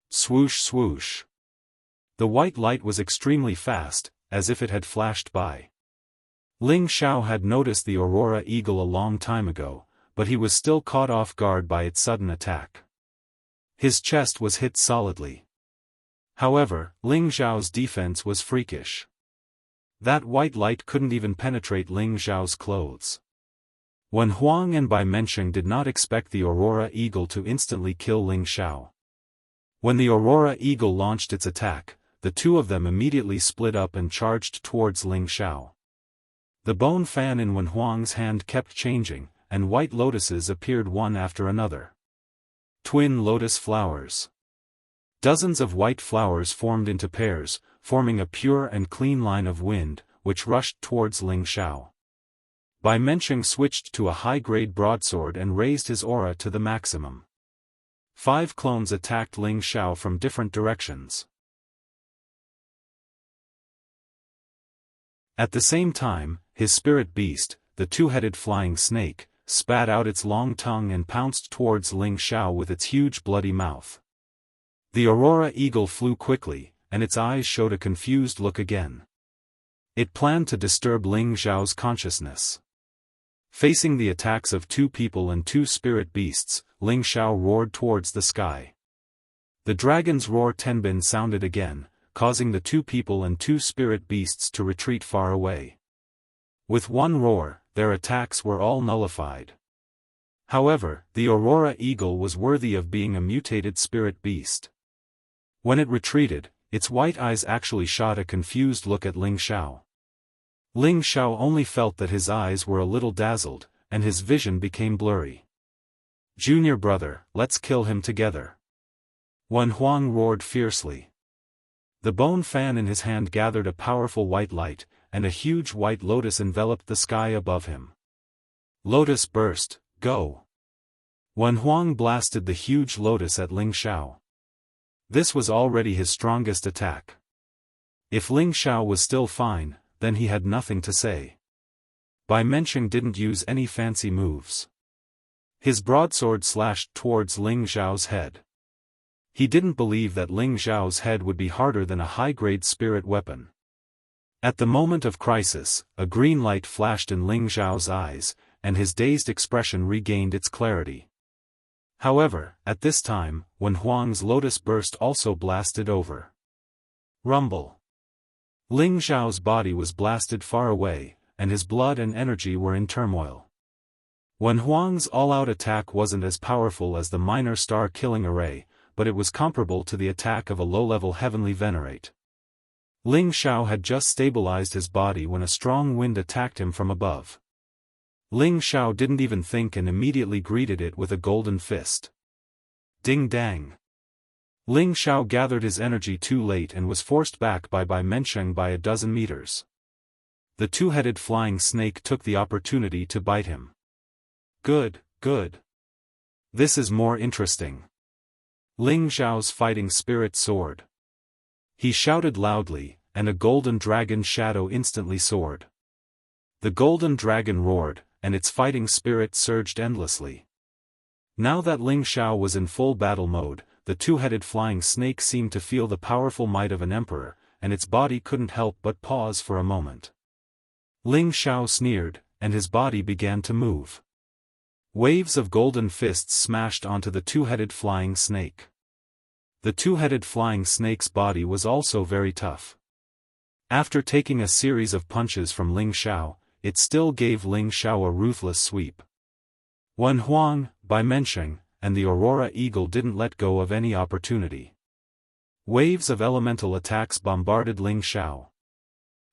Swoosh swoosh. The white light was extremely fast, as if it had flashed by. Ling Xiao had noticed the aurora eagle a long time ago, but he was still caught off guard by its sudden attack. His chest was hit solidly. However, Ling Xiao's defense was freakish. That white light couldn't even penetrate Ling Xiao's clothes. Wen Huang and Bai Mensheng did not expect the aurora eagle to instantly kill Ling Xiao. When the aurora eagle launched its attack, the two of them immediately split up and charged towards Ling Xiao. The bone fan in Wen Huang's hand kept changing, and white lotuses appeared one after another. Twin lotus flowers. Dozens of white flowers formed into pairs, forming a pure and clean line of wind, which rushed towards Ling Xiao. Bai Mensheng switched to a high-grade broadsword and raised his aura to the maximum. 5 clones attacked Ling Xiao from different directions. At the same time, his spirit beast, the two-headed flying snake, spat out its long tongue and pounced towards Ling Xiao with its huge bloody mouth. The Aurora Eagle flew quickly, and its eyes showed a confused look again. It planned to disturb Ling Xiao's consciousness. Facing the attacks of 2 people and 2 spirit beasts, Ling Xiao roared towards the sky. The dragon's roar Tenbin sounded again, causing the 2 people and 2 spirit beasts to retreat far away. With one roar, their attacks were all nullified. However, the Aurora Eagle was worthy of being a mutated spirit beast. When it retreated, its white eyes actually shot a confused look at Ling Xiao. Ling Xiao only felt that his eyes were a little dazzled, and his vision became blurry. "Junior brother, let's kill him together." Wen Huang roared fiercely. The bone fan in his hand gathered a powerful white light, and a huge white lotus enveloped the sky above him. Lotus burst, go! Wen Huang blasted the huge lotus at Ling Xiao. This was already his strongest attack. If Ling Xiao was still fine, then he had nothing to say. Bai Mensheng didn't use any fancy moves. His broadsword slashed towards Ling Xiao's head. He didn't believe that Ling Xiao's head would be harder than a high-grade spirit weapon. At the moment of crisis, a green light flashed in Ling Xiao's eyes, and his dazed expression regained its clarity. However, at this time, Wen Huang's lotus burst also blasted over. Rumble. Ling Xiao's body was blasted far away, and his blood and energy were in turmoil. Wen Huang's all-out attack wasn't as powerful as the minor star-killing array, but it was comparable to the attack of a low-level heavenly venerate. Ling Xiao had just stabilized his body when a strong wind attacked him from above. Ling Xiao didn't even think and immediately greeted it with a golden fist. Ding dang! Ling Xiao gathered his energy too late and was forced back by Bai Mensheng by a dozen meters. The two-headed flying snake took the opportunity to bite him. Good, good. This is more interesting. Ling Xiao's fighting spirit soared. He shouted loudly, and a golden dragon shadow instantly soared. The golden dragon roared, and its fighting spirit surged endlessly. Now that Ling Xiao was in full battle mode, the two-headed flying snake seemed to feel the powerful might of an emperor, and its body couldn't help but pause for a moment. Ling Xiao sneered, and his body began to move. Waves of golden fists smashed onto the two-headed flying snake. The two-headed flying snake's body was also very tough. After taking a series of punches from Ling Xiao, it still gave Ling Xiao a ruthless sweep. Wen Huang, Bai Mensheng, and the Aurora Eagle didn't let go of any opportunity. Waves of elemental attacks bombarded Ling Xiao.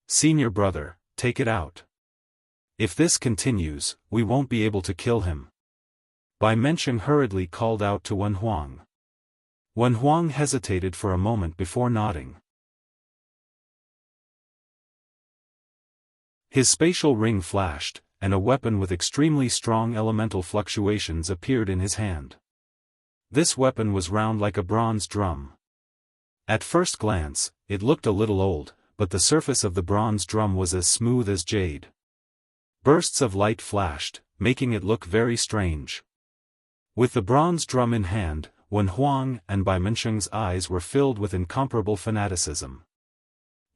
"Senior brother, take it out. If this continues, we won't be able to kill him." Bai Mensheng hurriedly called out to Wen Huang. Wen Huang hesitated for a moment before nodding. His spatial ring flashed, and a weapon with extremely strong elemental fluctuations appeared in his hand. This weapon was round like a bronze drum. At first glance, it looked a little old, but the surface of the bronze drum was as smooth as jade. Bursts of light flashed, making it look very strange. With the bronze drum in hand, Wen Huang and Bai Mensheng's eyes were filled with incomparable fanaticism.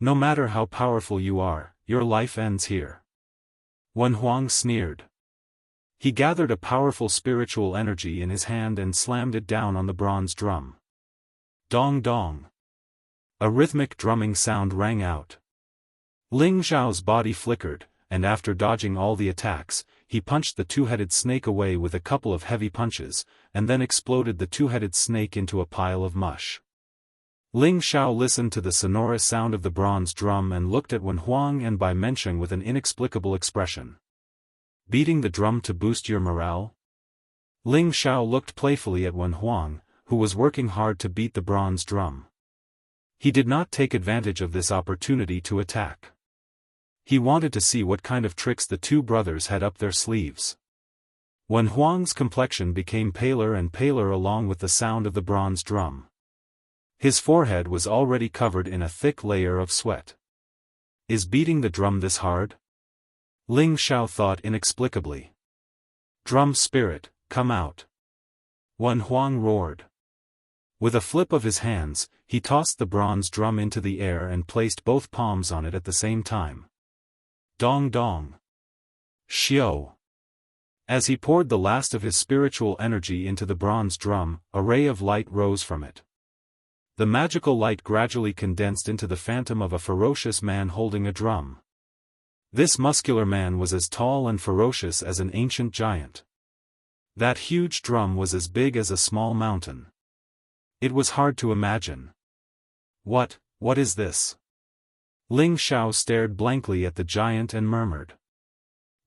"No matter how powerful you are, your life ends here." Wen Huang sneered. He gathered a powerful spiritual energy in his hand and slammed it down on the bronze drum. Dong dong. A rhythmic drumming sound rang out. Ling Xiao's body flickered, and after dodging all the attacks, he punched the two-headed snake away with a couple of heavy punches, and then exploded the two-headed snake into a pile of mush. Ling Xiao listened to the sonorous sound of the bronze drum and looked at Wen Huang and Bai Mensheng with an inexplicable expression. "Beating the drum to boost your morale?" Ling Xiao looked playfully at Wen Huang, who was working hard to beat the bronze drum. He did not take advantage of this opportunity to attack. He wanted to see what kind of tricks the two brothers had up their sleeves. Wen Huang's complexion became paler and paler along with the sound of the bronze drum. His forehead was already covered in a thick layer of sweat. "Is beating the drum this hard?" Ling Xiao thought inexplicably. Drum spirit, come out. Wen Huang roared. With a flip of his hands, he tossed the bronze drum into the air and placed both palms on it at the same time. Dong dong. Xiao. As he poured the last of his spiritual energy into the bronze drum, a ray of light rose from it. The magical light gradually condensed into the phantom of a ferocious man holding a drum. This muscular man was as tall and ferocious as an ancient giant. That huge drum was as big as a small mountain. It was hard to imagine. What is this? Ling Xiao stared blankly at the giant and murmured.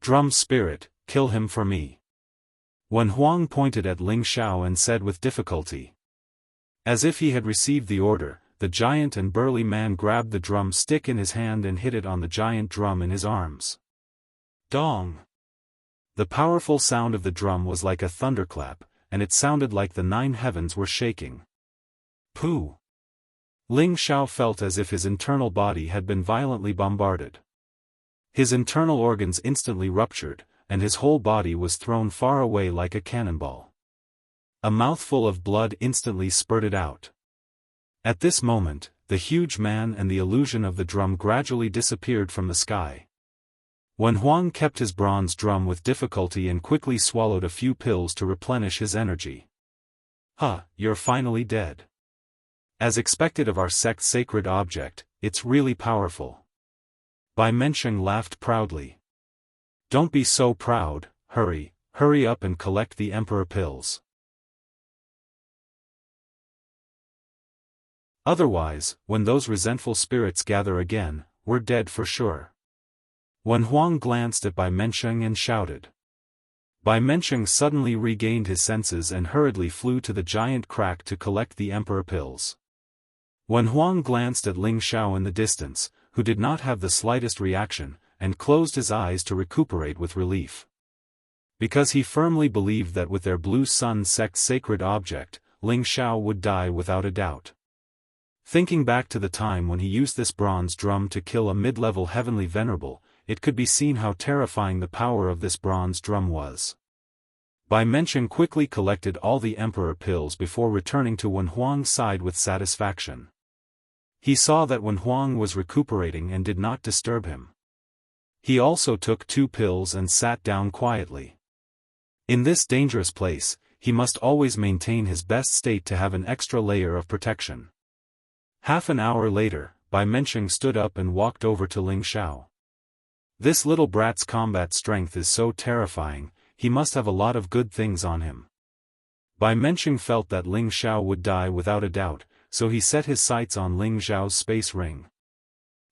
Drum spirit, kill him for me. Wen Huang pointed at Ling Xiao and said with difficulty. As if he had received the order, the giant and burly man grabbed the drum stick in his hand and hit it on the giant drum in his arms. Dong! The powerful sound of the drum was like a thunderclap, and it sounded like the 9 heavens were shaking. Pooh! Ling Xiao felt as if his internal body had been violently bombarded. His internal organs instantly ruptured, and his whole body was thrown far away like a cannonball. A mouthful of blood instantly spurted out. At this moment, the huge man and the illusion of the drum gradually disappeared from the sky. Wen Huang kept his bronze drum with difficulty and quickly swallowed a few pills to replenish his energy. You're finally dead. As expected of our sect's sacred object, it's really powerful. Bai Mensheng laughed proudly. Don't be so proud, hurry up and collect the emperor pills. Otherwise, when those resentful spirits gather again, we're dead for sure. Wen Huang glanced at Bai Mensheng and shouted. Bai Mensheng suddenly regained his senses and hurriedly flew to the giant crack to collect the emperor pills. Wen Huang glanced at Ling Xiao in the distance, who did not have the slightest reaction, and closed his eyes to recuperate with relief. Because he firmly believed that with their Blue Sun sect's sacred object, Ling Xiao would die without a doubt. Thinking back to the time when he used this bronze drum to kill a mid-level heavenly venerable, it could be seen how terrifying the power of this bronze drum was. Bai Mensheng quickly collected all the emperor pills before returning to Wen Huang's side with satisfaction. He saw that Wen Huang was recuperating and did not disturb him. He also took 2 pills and sat down quietly. In this dangerous place, he must always maintain his best state to have an extra layer of protection. Half an hour later, Bai Mensheng stood up and walked over to Ling Xiao. This little brat's combat strength is so terrifying, he must have a lot of good things on him. Bai Mensheng felt that Ling Xiao would die without a doubt, so he set his sights on Ling Xiao's space ring.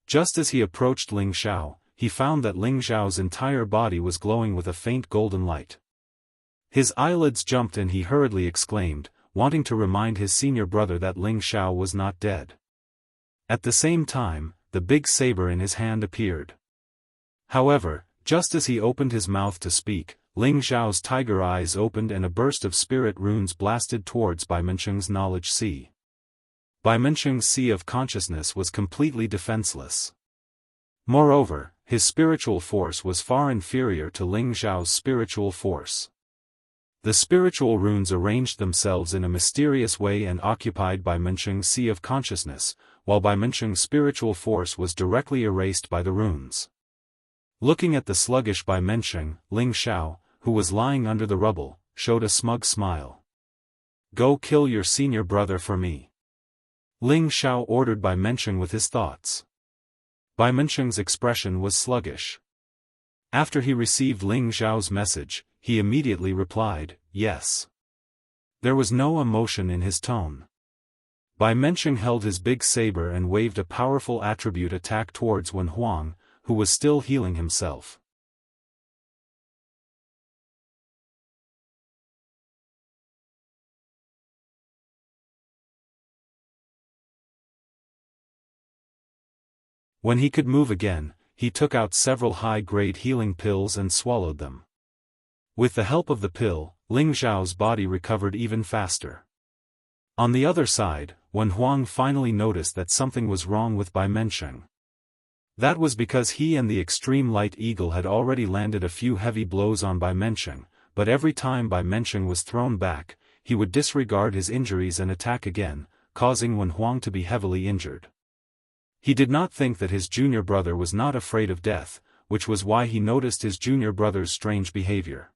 Just as he approached Ling Xiao, he found that Ling Xiao's entire body was glowing with a faint golden light. His eyelids jumped and he hurriedly exclaimed, wanting to remind his senior brother that Ling Xiao was not dead. At the same time, the big saber in his hand appeared. However, just as he opened his mouth to speak, Ling Xiao's tiger eyes opened and a burst of spirit runes blasted towards Bai Mensheng's knowledge sea. Bai Mensheng's sea of consciousness was completely defenseless. Moreover, his spiritual force was far inferior to Ling Xiao's spiritual force. The spiritual runes arranged themselves in a mysterious way and occupied Bai Mensheng's sea of consciousness, while Bai Mensheng's spiritual force was directly erased by the runes. Looking at the sluggish Bai Mensheng, Ling Xiao, who was lying under the rubble, showed a smug smile. Go kill your senior brother for me. Ling Xiao ordered Bai Mensheng with his thoughts. Bai Mensheng's expression was sluggish. After he received Ling Xiao's message, he immediately replied, yes. There was no emotion in his tone. Bai Mensheng held his big saber and waved a powerful attribute attack towards Wen Huang, who was still healing himself. When he could move again, he took out several high-grade healing pills and swallowed them. With the help of the pill, Ling Xiao's body recovered even faster. On the other side, Wen Huang finally noticed that something was wrong with Bai Mensheng. That was because he and the extreme light eagle had already landed a few heavy blows on Bai Mensheng, but every time Bai Mensheng was thrown back, he would disregard his injuries and attack again, causing Wen Huang to be heavily injured. He did not think that his junior brother was not afraid of death, which was why he noticed his junior brother's strange behavior.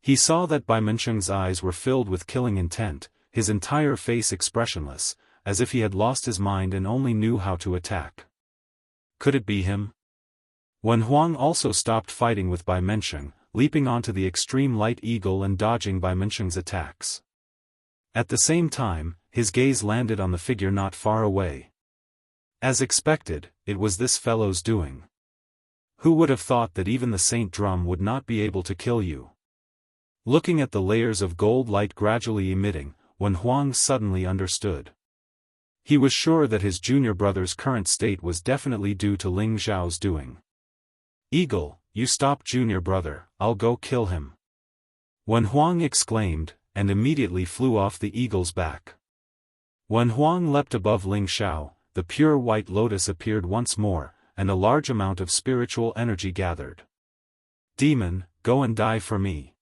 He saw that Bai Mensheng's eyes were filled with killing intent, his entire face expressionless, as if he had lost his mind and only knew how to attack. Could it be him? Wen Huang also stopped fighting with Bai Mensheng, leaping onto the extreme light eagle and dodging Bai Mensheng's attacks. At the same time, his gaze landed on the figure not far away. As expected, it was this fellow's doing. Who would have thought that even the Saint Drum would not be able to kill you? Looking at the layers of gold light gradually emitting, Wen Huang suddenly understood. He was sure that his junior brother's current state was definitely due to Ling Xiao's doing. "Eagle, you stop junior brother, I'll go kill him," Wen Huang exclaimed, and immediately flew off the eagle's back. Wen Huang leapt above Ling Xiao, the pure white lotus appeared once more, and a large amount of spiritual energy gathered. "Demon, go and die for me."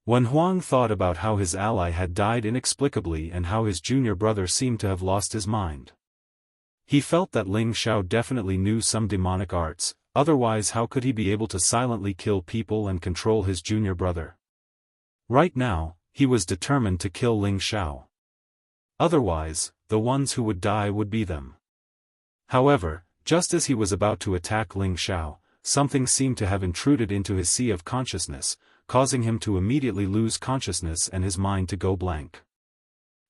Wen Huang thought about how his ally had died inexplicably and how his junior brother seemed to have lost his mind. He felt that Ling Xiao definitely knew some demonic arts, otherwise how could he be able to silently kill people and control his junior brother? Right now, he was determined to kill Ling Xiao. Otherwise, the ones who would die would be them. However, just as he was about to attack Ling Xiao, something seemed to have intruded into his sea of consciousness, causing him to immediately lose consciousness and his mind to go blank.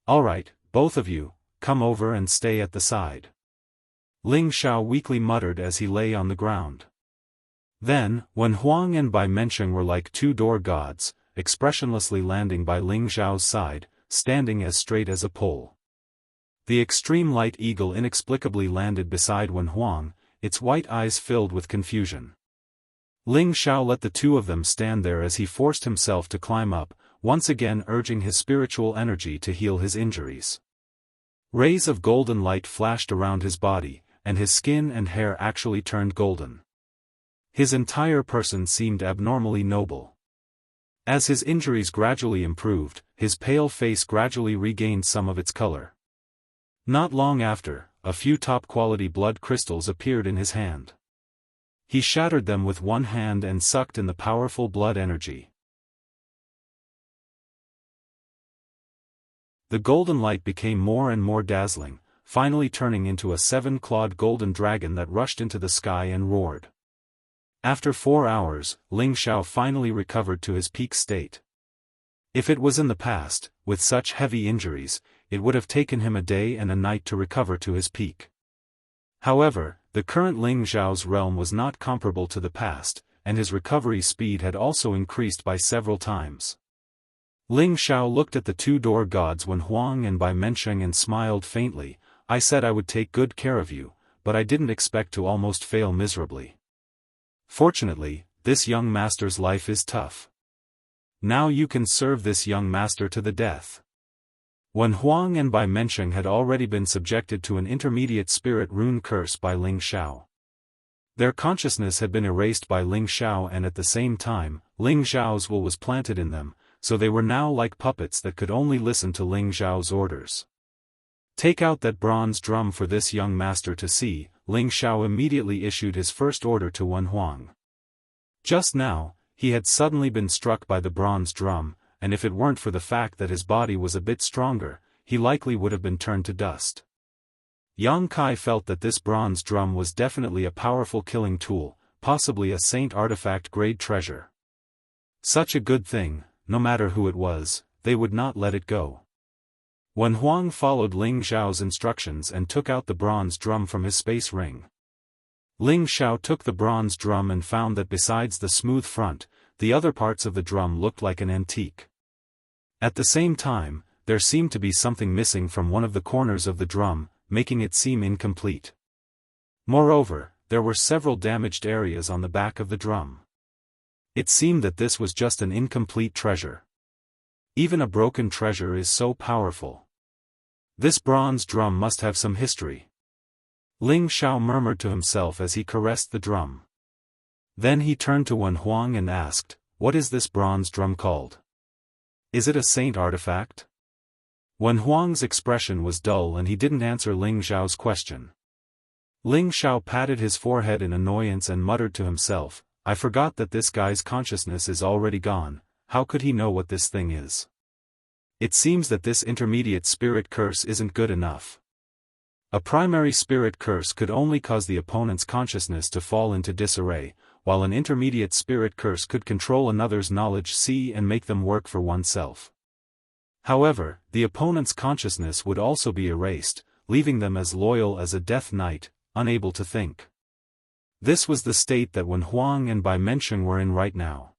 "Alright, both of you, come over and stay at the side," Ling Xiao weakly muttered as he lay on the ground. Then, Wen Huang and Bai Mensheng were like two door gods, expressionlessly landing by Ling Xiao's side, standing as straight as a pole. The extreme light eagle inexplicably landed beside Wen Huang, its white eyes filled with confusion. Ling Xiao let the two of them stand there as he forced himself to climb up, once again urging his spiritual energy to heal his injuries. Rays of golden light flashed around his body, and his skin and hair actually turned golden. His entire person seemed abnormally noble. As his injuries gradually improved, his pale face gradually regained some of its color. Not long after, a few top-quality blood crystals appeared in his hand. He shattered them with one hand and sucked in the powerful blood energy. The golden light became more and more dazzling, finally turning into a 7-clawed golden dragon that rushed into the sky and roared. After 4 hours, Ling Xiao finally recovered to his peak state. If it was in the past, with such heavy injuries, it would have taken him a day and a night to recover to his peak. However, the current Ling Xiao's realm was not comparable to the past, and his recovery speed had also increased by several times. Ling Xiao looked at the two-door gods Wen Huang and Bai Mensheng and smiled faintly. "I said I would take good care of you, but I didn't expect to almost fail miserably. Fortunately, this young master's life is tough. Now you can serve this young master to the death." Wen Huang and Bai Mensheng had already been subjected to an intermediate spirit rune curse by Ling Xiao. Their consciousness had been erased by Ling Xiao, and at the same time, Ling Xiao's will was planted in them, so they were now like puppets that could only listen to Ling Xiao's orders. "Take out that bronze drum for this young master to see," Ling Xiao immediately issued his first order to Wen Huang. Just now, he had suddenly been struck by the bronze drum, and if it weren't for the fact that his body was a bit stronger, he likely would have been turned to dust. Yang Kai felt that this bronze drum was definitely a powerful killing tool, possibly a saint artifact grade treasure. Such a good thing, no matter who it was, they would not let it go. Wen Huang followed Ling Xiao's instructions and took out the bronze drum from his space ring. Ling Xiao took the bronze drum and found that besides the smooth front, the other parts of the drum looked like an antique. At the same time, there seemed to be something missing from one of the corners of the drum, making it seem incomplete. Moreover, there were several damaged areas on the back of the drum. It seemed that this was just an incomplete treasure. Even a broken treasure is so powerful. This bronze drum must have some history. Ling Xiao murmured to himself as he caressed the drum. Then he turned to Wen Huang and asked, "What is this bronze drum called? Is it a saint artifact?" Wen Huang's expression was dull and he didn't answer Ling Xiao's question. Ling Xiao patted his forehead in annoyance and muttered to himself, "I forgot that this guy's consciousness is already gone. How could he know what this thing is? It seems that this intermediate spirit curse isn't good enough." A primary spirit curse could only cause the opponent's consciousness to fall into disarray, while an intermediate spirit curse could control another's knowledge and make them work for oneself. However, the opponent's consciousness would also be erased, leaving them as loyal as a death knight, unable to think. This was the state that Wen Huang and Bai Mensheng were in right now.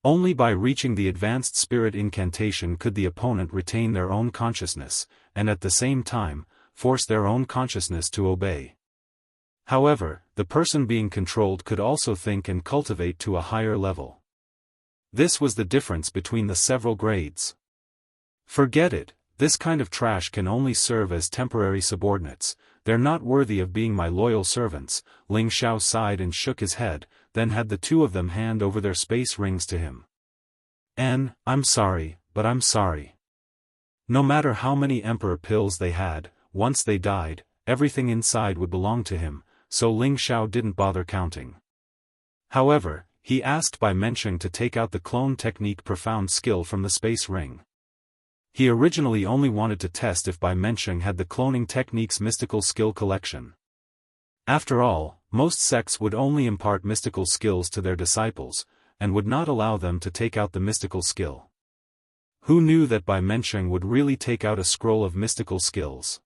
Only by reaching the advanced spirit incantation could the opponent retain their own consciousness, and at the same time, force their own consciousness to obey. However, the person being controlled could also think and cultivate to a higher level. This was the difference between the several grades. Forget it, this kind of trash can only serve as temporary subordinates, they're not worthy of being my loyal servants. Ling Xiao sighed and shook his head, then had the two of them hand over their space rings to him. I'm sorry, but I'm sorry. No matter how many emperor pills they had, once they died, everything inside would belong to him, so Ling Xiao didn't bother counting. However, he asked Bai Mensheng to take out the clone technique profound skill from the space ring. He originally only wanted to test if Bai Mensheng had the cloning technique's mystical skill collection. After all, most sects would only impart mystical skills to their disciples, and would not allow them to take out the mystical skill. Who knew that Bai Mensheng would really take out a scroll of mystical skills?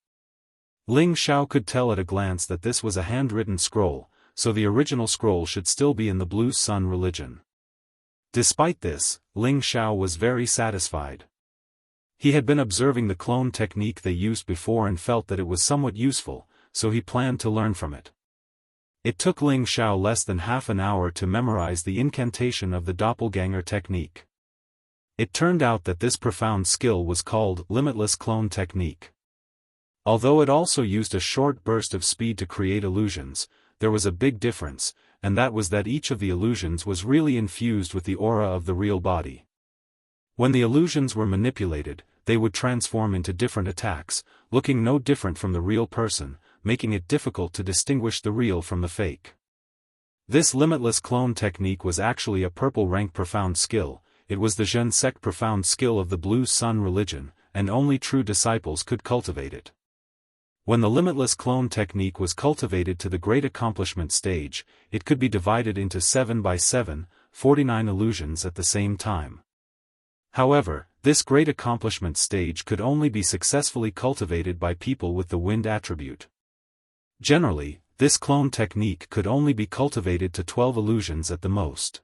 Ling Xiao could tell at a glance that this was a handwritten scroll, so the original scroll should still be in the Blue Sun religion. Despite this, Ling Xiao was very satisfied. He had been observing the clone technique they used before and felt that it was somewhat useful, so he planned to learn from it. It took Ling Xiao less than half an hour to memorize the incantation of the doppelganger technique. It turned out that this profound skill was called Limitless Clone Technique. Although it also used a short burst of speed to create illusions, there was a big difference, and that was that each of the illusions was really infused with the aura of the real body. When the illusions were manipulated, they would transform into different attacks, looking no different from the real person, making it difficult to distinguish the real from the fake. This limitless clone technique was actually a purple rank profound skill. It was the Zhen sect profound skill of the Blue Sun religion, and only true disciples could cultivate it. When the limitless clone technique was cultivated to the great accomplishment stage, it could be divided into 7 by 7, 49 illusions at the same time. However, this great accomplishment stage could only be successfully cultivated by people with the wind attribute. Generally, this clone technique could only be cultivated to 12 illusions at the most.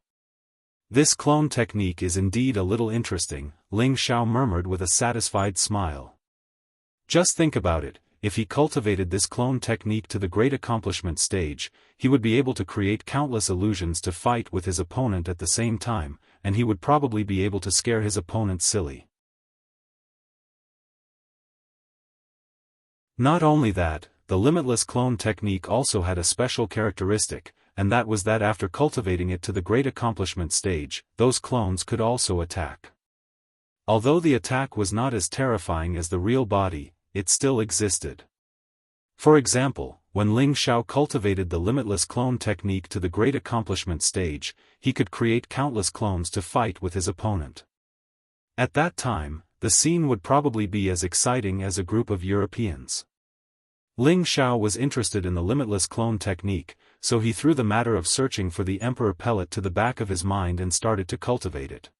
This clone technique is indeed a little interesting, Ling Xiao murmured with a satisfied smile. Just think about it, if he cultivated this clone technique to the great accomplishment stage, he would be able to create countless illusions to fight with his opponent at the same time, and he would probably be able to scare his opponent silly. Not only that, the limitless clone technique also had a special characteristic, and that was that after cultivating it to the great accomplishment stage, those clones could also attack. Although the attack was not as terrifying as the real body, it still existed. For example, when Ling Xiao cultivated the limitless clone technique to the great accomplishment stage, he could create countless clones to fight with his opponent. At that time, the scene would probably be as exciting as a group of Europeans. Ling Xiao was interested in the limitless clone technique, so he threw the matter of searching for the emperor pellet to the back of his mind and started to cultivate it.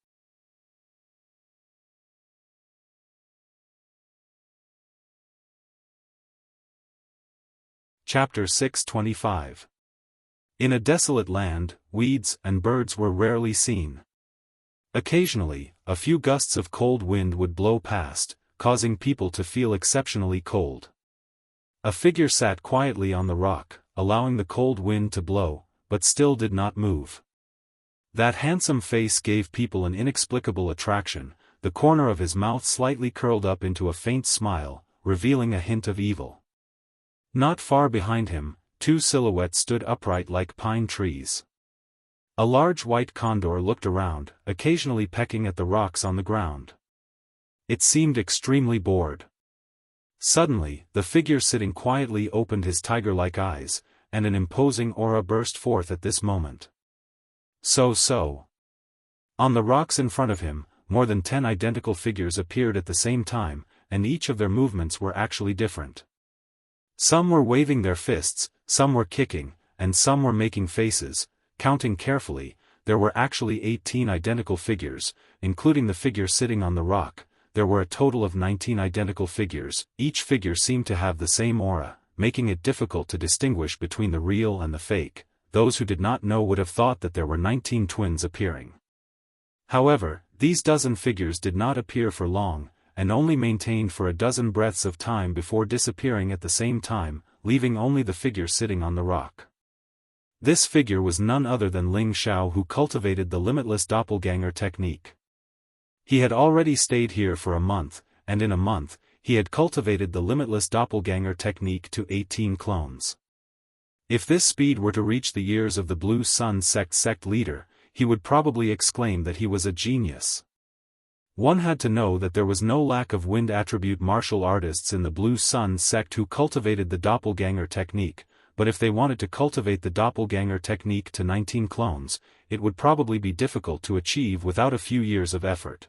Chapter 625. In a desolate land, weeds and birds were rarely seen. Occasionally, a few gusts of cold wind would blow past, causing people to feel exceptionally cold. A figure sat quietly on the rock, allowing the cold wind to blow, but still did not move. That handsome face gave people an inexplicable attraction, the corner of his mouth slightly curled up into a faint smile, revealing a hint of evil. Not far behind him, two silhouettes stood upright like pine trees. A large white condor looked around, occasionally pecking at the rocks on the ground. It seemed extremely bored. Suddenly, the figure sitting quietly opened his tiger-like eyes, and an imposing aura burst forth at this moment. So. On the rocks in front of him, more than 10 identical figures appeared at the same time, and each of their movements were actually different. Some were waving their fists, some were kicking, and some were making faces. Counting carefully, there were actually 18 identical figures, including the figure sitting on the rock. There were a total of 19 identical figures. Each figure seemed to have the same aura, making it difficult to distinguish between the real and the fake. Those who did not know would have thought that there were 19 twins appearing. However, these dozen figures did not appear for long, and only maintained for a dozen breaths of time before disappearing at the same time, leaving only the figure sitting on the rock. This figure was none other than Ling Xiao, who cultivated the limitless doppelganger technique. He had already stayed here for a month, and in a month, he had cultivated the limitless doppelganger technique to 18 clones. If this speed were to reach the ears of the Blue Sun sect leader, he would probably exclaim that he was a genius. One had to know that there was no lack of wind attribute martial artists in the Blue Sun sect who cultivated the doppelganger technique, but if they wanted to cultivate the doppelganger technique to 19 clones, it would probably be difficult to achieve without a few years of effort.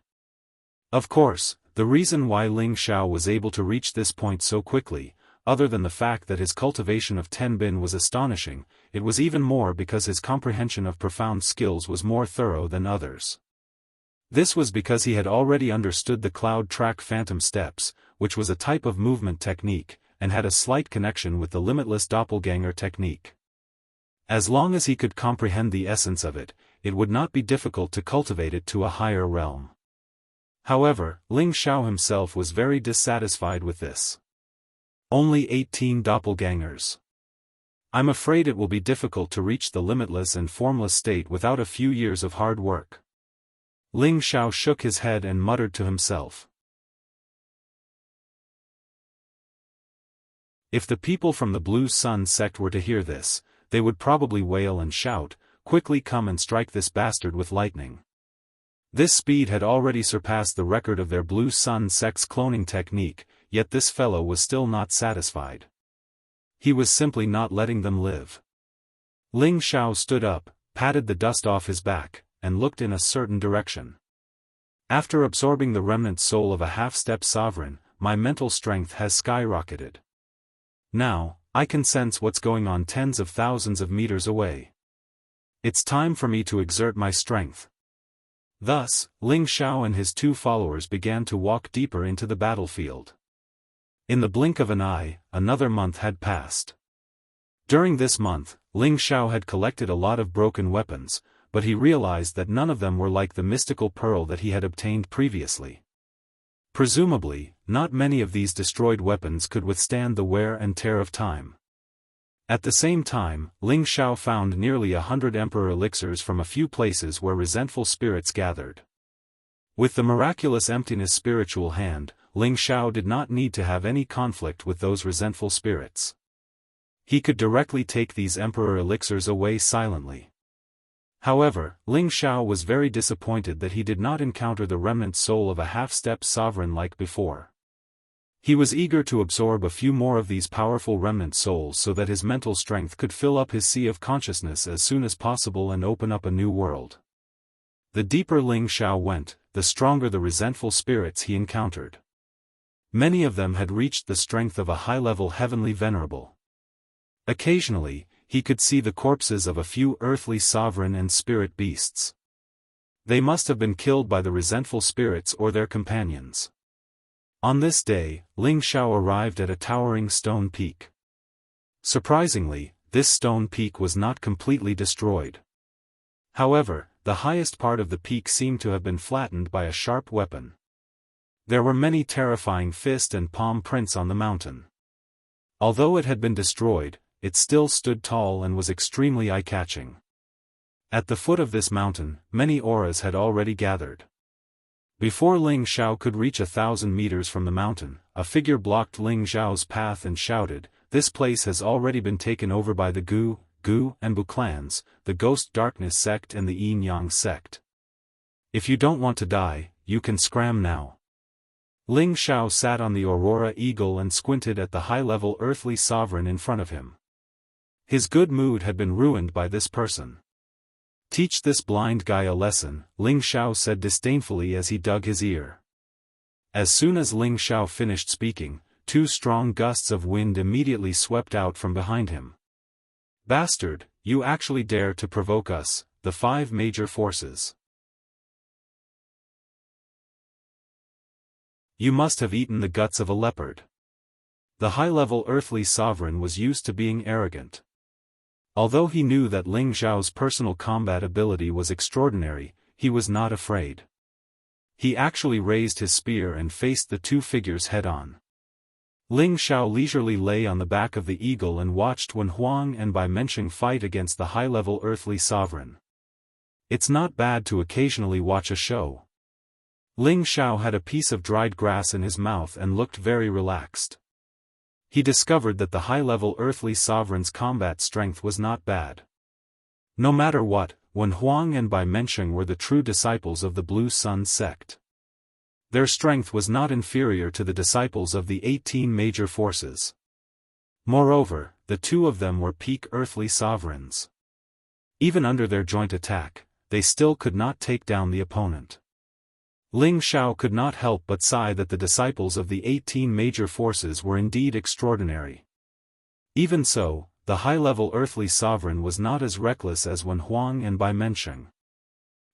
Of course, the reason why Ling Xiao was able to reach this point so quickly, other than the fact that his cultivation of Tenbin was astonishing, it was even more because his comprehension of profound skills was more thorough than others. This was because he had already understood the cloud track phantom steps, which was a type of movement technique, and had a slight connection with the limitless doppelganger technique. As long as he could comprehend the essence of it, it would not be difficult to cultivate it to a higher realm. However, Ling Xiao himself was very dissatisfied with this. Only 18 doppelgangers. I'm afraid it will be difficult to reach the limitless and formless state without a few years of hard work. Ling Xiao shook his head and muttered to himself. If the people from the Blue Sun sect were to hear this, they would probably wail and shout, "Quickly come and strike this bastard with lightning." This speed had already surpassed the record of their Blue Sun sect's cloning technique, yet this fellow was still not satisfied. He was simply not letting them live. Ling Xiao stood up, patted the dust off his back, and looked in a certain direction. After absorbing the remnant soul of a half-step sovereign, my mental strength has skyrocketed. Now, I can sense what's going on tens of thousands of meters away. It's time for me to exert my strength. Thus, Ling Xiao and his two followers began to walk deeper into the battlefield. In the blink of an eye, another month had passed. During this month, Ling Xiao had collected a lot of broken weapons, but he realized that none of them were like the mystical pearl that he had obtained previously. Presumably, not many of these destroyed weapons could withstand the wear and tear of time. At the same time, Ling Xiao found nearly 100 emperor elixirs from a few places where resentful spirits gathered. With the miraculous emptiness spiritual hand, Ling Xiao did not need to have any conflict with those resentful spirits. He could directly take these emperor elixirs away silently. However, Ling Xiao was very disappointed that he did not encounter the remnant soul of a half-step sovereign like before. He was eager to absorb a few more of these powerful remnant souls so that his mental strength could fill up his sea of consciousness as soon as possible and open up a new world. The deeper Ling Xiao went, the stronger the resentful spirits he encountered. Many of them had reached the strength of a high-level heavenly venerable. Occasionally, he could see the corpses of a few earthly sovereign and spirit beasts. They must have been killed by the resentful spirits or their companions. On this day, Ling Xiao arrived at a towering stone peak. Surprisingly, this stone peak was not completely destroyed. However, the highest part of the peak seemed to have been flattened by a sharp weapon. There were many terrifying fist and palm prints on the mountain. Although it had been destroyed, it still stood tall and was extremely eye-catching. At the foot of this mountain, many auras had already gathered. Before Ling Xiao could reach 1,000 meters from the mountain, a figure blocked Ling Xiao's path and shouted, "This place has already been taken over by the Gu, and Bu clans, the Ghost Darkness sect and the Yin Yang sect. If you don't want to die, you can scram now." Ling Xiao sat on the Aurora Eagle and squinted at the high-level earthly sovereign in front of him. His good mood had been ruined by this person. "Teach this blind guy a lesson," Ling Xiao said disdainfully as he dug his ear. As soon as Ling Xiao finished speaking, 2 strong gusts of wind immediately swept out from behind him. "Bastard, you actually dare to provoke us, the 5 major forces. You must have eaten the guts of a leopard." The high-level earthly sovereign was used to being arrogant. Although he knew that Ling Xiao's personal combat ability was extraordinary, he was not afraid. He actually raised his spear and faced the 2 figures head-on. Ling Xiao leisurely lay on the back of the eagle and watched Wen Huang and Bai Mensheng fight against the high-level earthly sovereign. It's not bad to occasionally watch a show. Ling Xiao had a piece of dried grass in his mouth and looked very relaxed. He discovered that the high-level earthly sovereign's combat strength was not bad. No matter what, Wen Huang and Bai Mensheng were the true disciples of the Blue Sun sect. Their strength was not inferior to the disciples of the 18 major forces. Moreover, the 2 of them were peak earthly sovereigns. Even under their joint attack, they still could not take down the opponent. Ling Xiao could not help but sigh that the disciples of the 18 major forces were indeed extraordinary. Even so, the high-level earthly sovereign was not as reckless as Wen Huang and Bai Mensheng.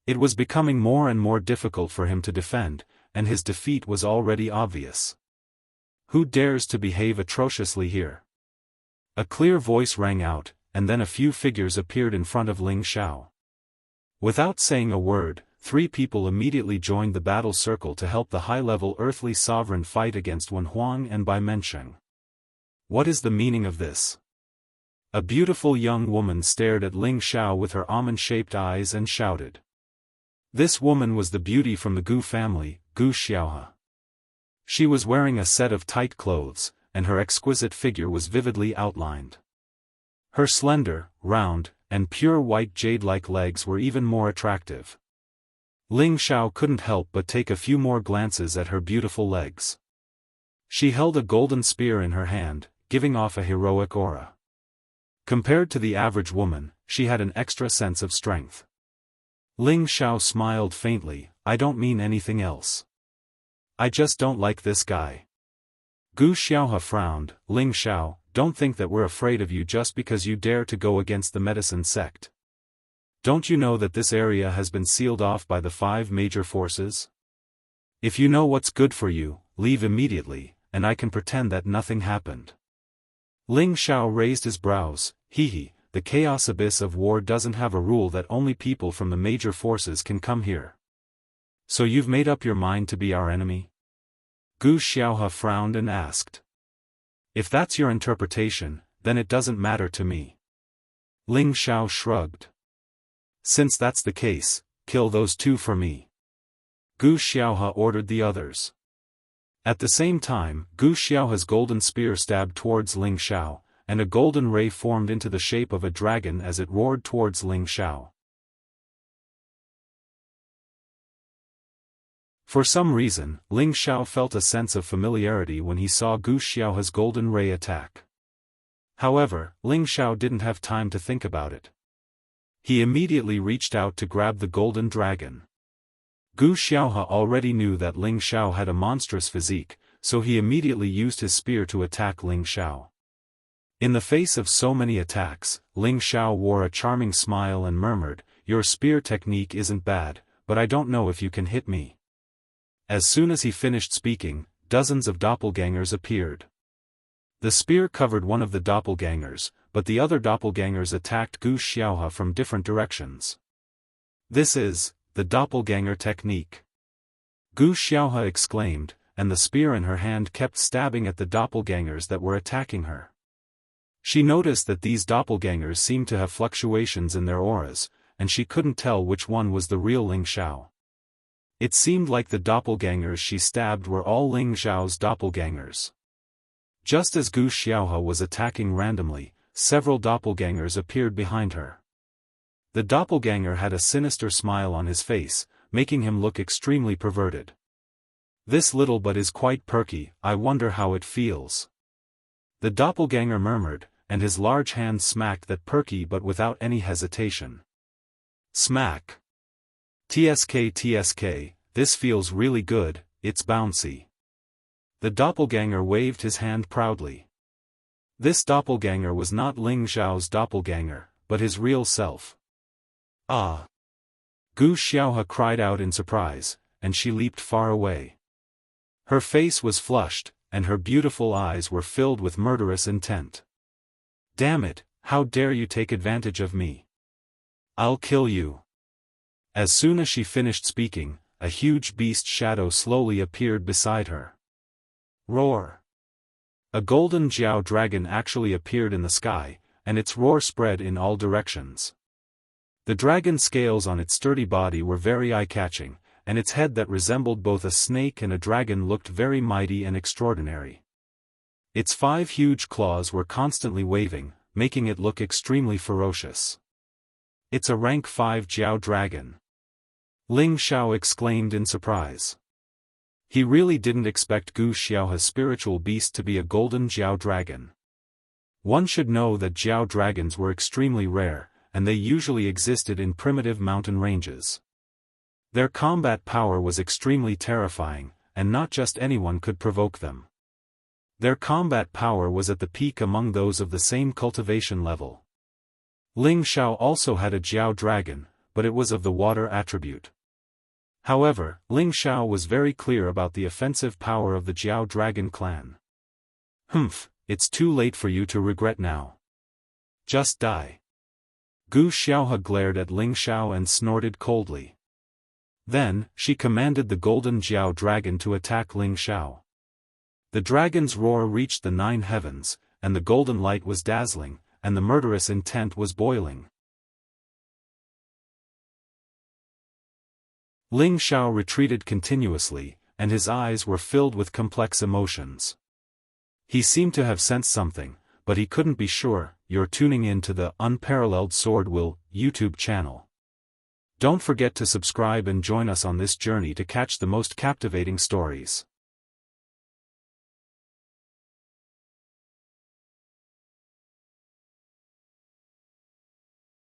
It was becoming more and more difficult for him to defend, and his defeat was already obvious. "Who dares to behave atrociously here?" A clear voice rang out, and then a few figures appeared in front of Ling Xiao. Without saying a word, 3 people immediately joined the battle circle to help the high-level earthly sovereign fight against Wen Huang and Bai Mensheng. What is the meaning of this? A beautiful young woman stared at Ling Xiao with her almond-shaped eyes and shouted. This woman was the beauty from the Gu family, Gu Xiaohe. She was wearing a set of tight clothes, and her exquisite figure was vividly outlined. Her slender, round, and pure white jade-like legs were even more attractive. Ling Xiao couldn't help but take a few more glances at her beautiful legs. She held a golden spear in her hand, giving off a heroic aura. Compared to the average woman, she had an extra sense of strength. Ling Xiao smiled faintly, "I don't mean anything else. I just don't like this guy." Gu Xiaohe frowned, "Ling Xiao, don't think that we're afraid of you just because you dare to go against the medicine sect. Don't you know that this area has been sealed off by the 5 major forces? If you know what's good for you, leave immediately, and I can pretend that nothing happened." Ling Xiao raised his brows, "Hee, the chaos abyss of war doesn't have a rule that only people from the major forces can come here. So you've made up your mind to be our enemy?" Gu Xiaohe frowned and asked. "If that's your interpretation, then it doesn't matter to me." Ling Xiao shrugged. "Since that's the case, kill those 2 for me." Gu Xiaohe ordered the others. At the same time, Gu Xiaohe's golden spear stabbed towards Ling Xiao, and a golden ray formed into the shape of a dragon as it roared towards Ling Xiao. For some reason, Ling Xiao felt a sense of familiarity when he saw Gu Xiaohe's golden ray attack. However, Ling Xiao didn't have time to think about it. He immediately reached out to grab the golden dragon. Gu Xiaohe already knew that Ling Xiao had a monstrous physique, so he immediately used his spear to attack Ling Xiao. In the face of so many attacks, Ling Xiao wore a charming smile and murmured, "Your spear technique isn't bad, but I don't know if you can hit me." As soon as he finished speaking, dozens of doppelgangers appeared. The spear covered one of the doppelgangers, but the other doppelgangers attacked Gu Xiaohe from different directions. "This is the doppelganger technique," Gu Xiaohe exclaimed, and the spear in her hand kept stabbing at the doppelgangers that were attacking her. She noticed that these doppelgangers seemed to have fluctuations in their auras, and she couldn't tell which one was the real Ling Xiao. It seemed like the doppelgangers she stabbed were all Ling Xiao's doppelgangers. Just as Gu Xiaohe was attacking randomly, several doppelgangers appeared behind her. The doppelganger had a sinister smile on his face, making him look extremely perverted. "This little butt is quite perky, I wonder how it feels." The doppelganger murmured, and his large hand smacked that perky but without any hesitation. Smack. TSK, this feels really good, it's bouncy. The doppelganger waved his hand proudly. This doppelganger was not Ling Xiao's doppelganger, but his real self. Ah! Gu Xiaohe cried out in surprise, and she leaped far away. Her face was flushed, and her beautiful eyes were filled with murderous intent. "Damn it, how dare you take advantage of me? I'll kill you." As soon as she finished speaking, a huge beast shadow slowly appeared beside her. Roar! A golden Jiao dragon actually appeared in the sky, and its roar spread in all directions. The dragon's scales on its sturdy body were very eye-catching, and its head that resembled both a snake and a dragon looked very mighty and extraordinary. Its 5 huge claws were constantly waving, making it look extremely ferocious. "It's a rank 5 Jiao dragon!" Ling Xiao exclaimed in surprise. He really didn't expect Gu Xiaohe's spiritual beast to be a golden Jiao dragon. One should know that Jiao dragons were extremely rare, and they usually existed in primitive mountain ranges. Their combat power was extremely terrifying, and not just anyone could provoke them. Their combat power was at the peak among those of the same cultivation level. Ling Xiao also had a Jiao dragon, but it was of the water attribute. However, Ling Xiao was very clear about the offensive power of the Jiao dragon clan. "Humph, it's too late for you to regret now. Just die." Gu Xiaohe glared at Ling Xiao and snorted coldly. Then, she commanded the golden Jiao dragon to attack Ling Xiao. The dragon's roar reached the 9 heavens, and the golden light was dazzling, and the murderous intent was boiling. Ling Xiao retreated continuously, and his eyes were filled with complex emotions. He seemed to have sensed something, but he couldn't be sure. You're tuning in to the Unparalleled SwordWill YouTube channel. Don't forget to subscribe and join us on this journey to catch the most captivating stories.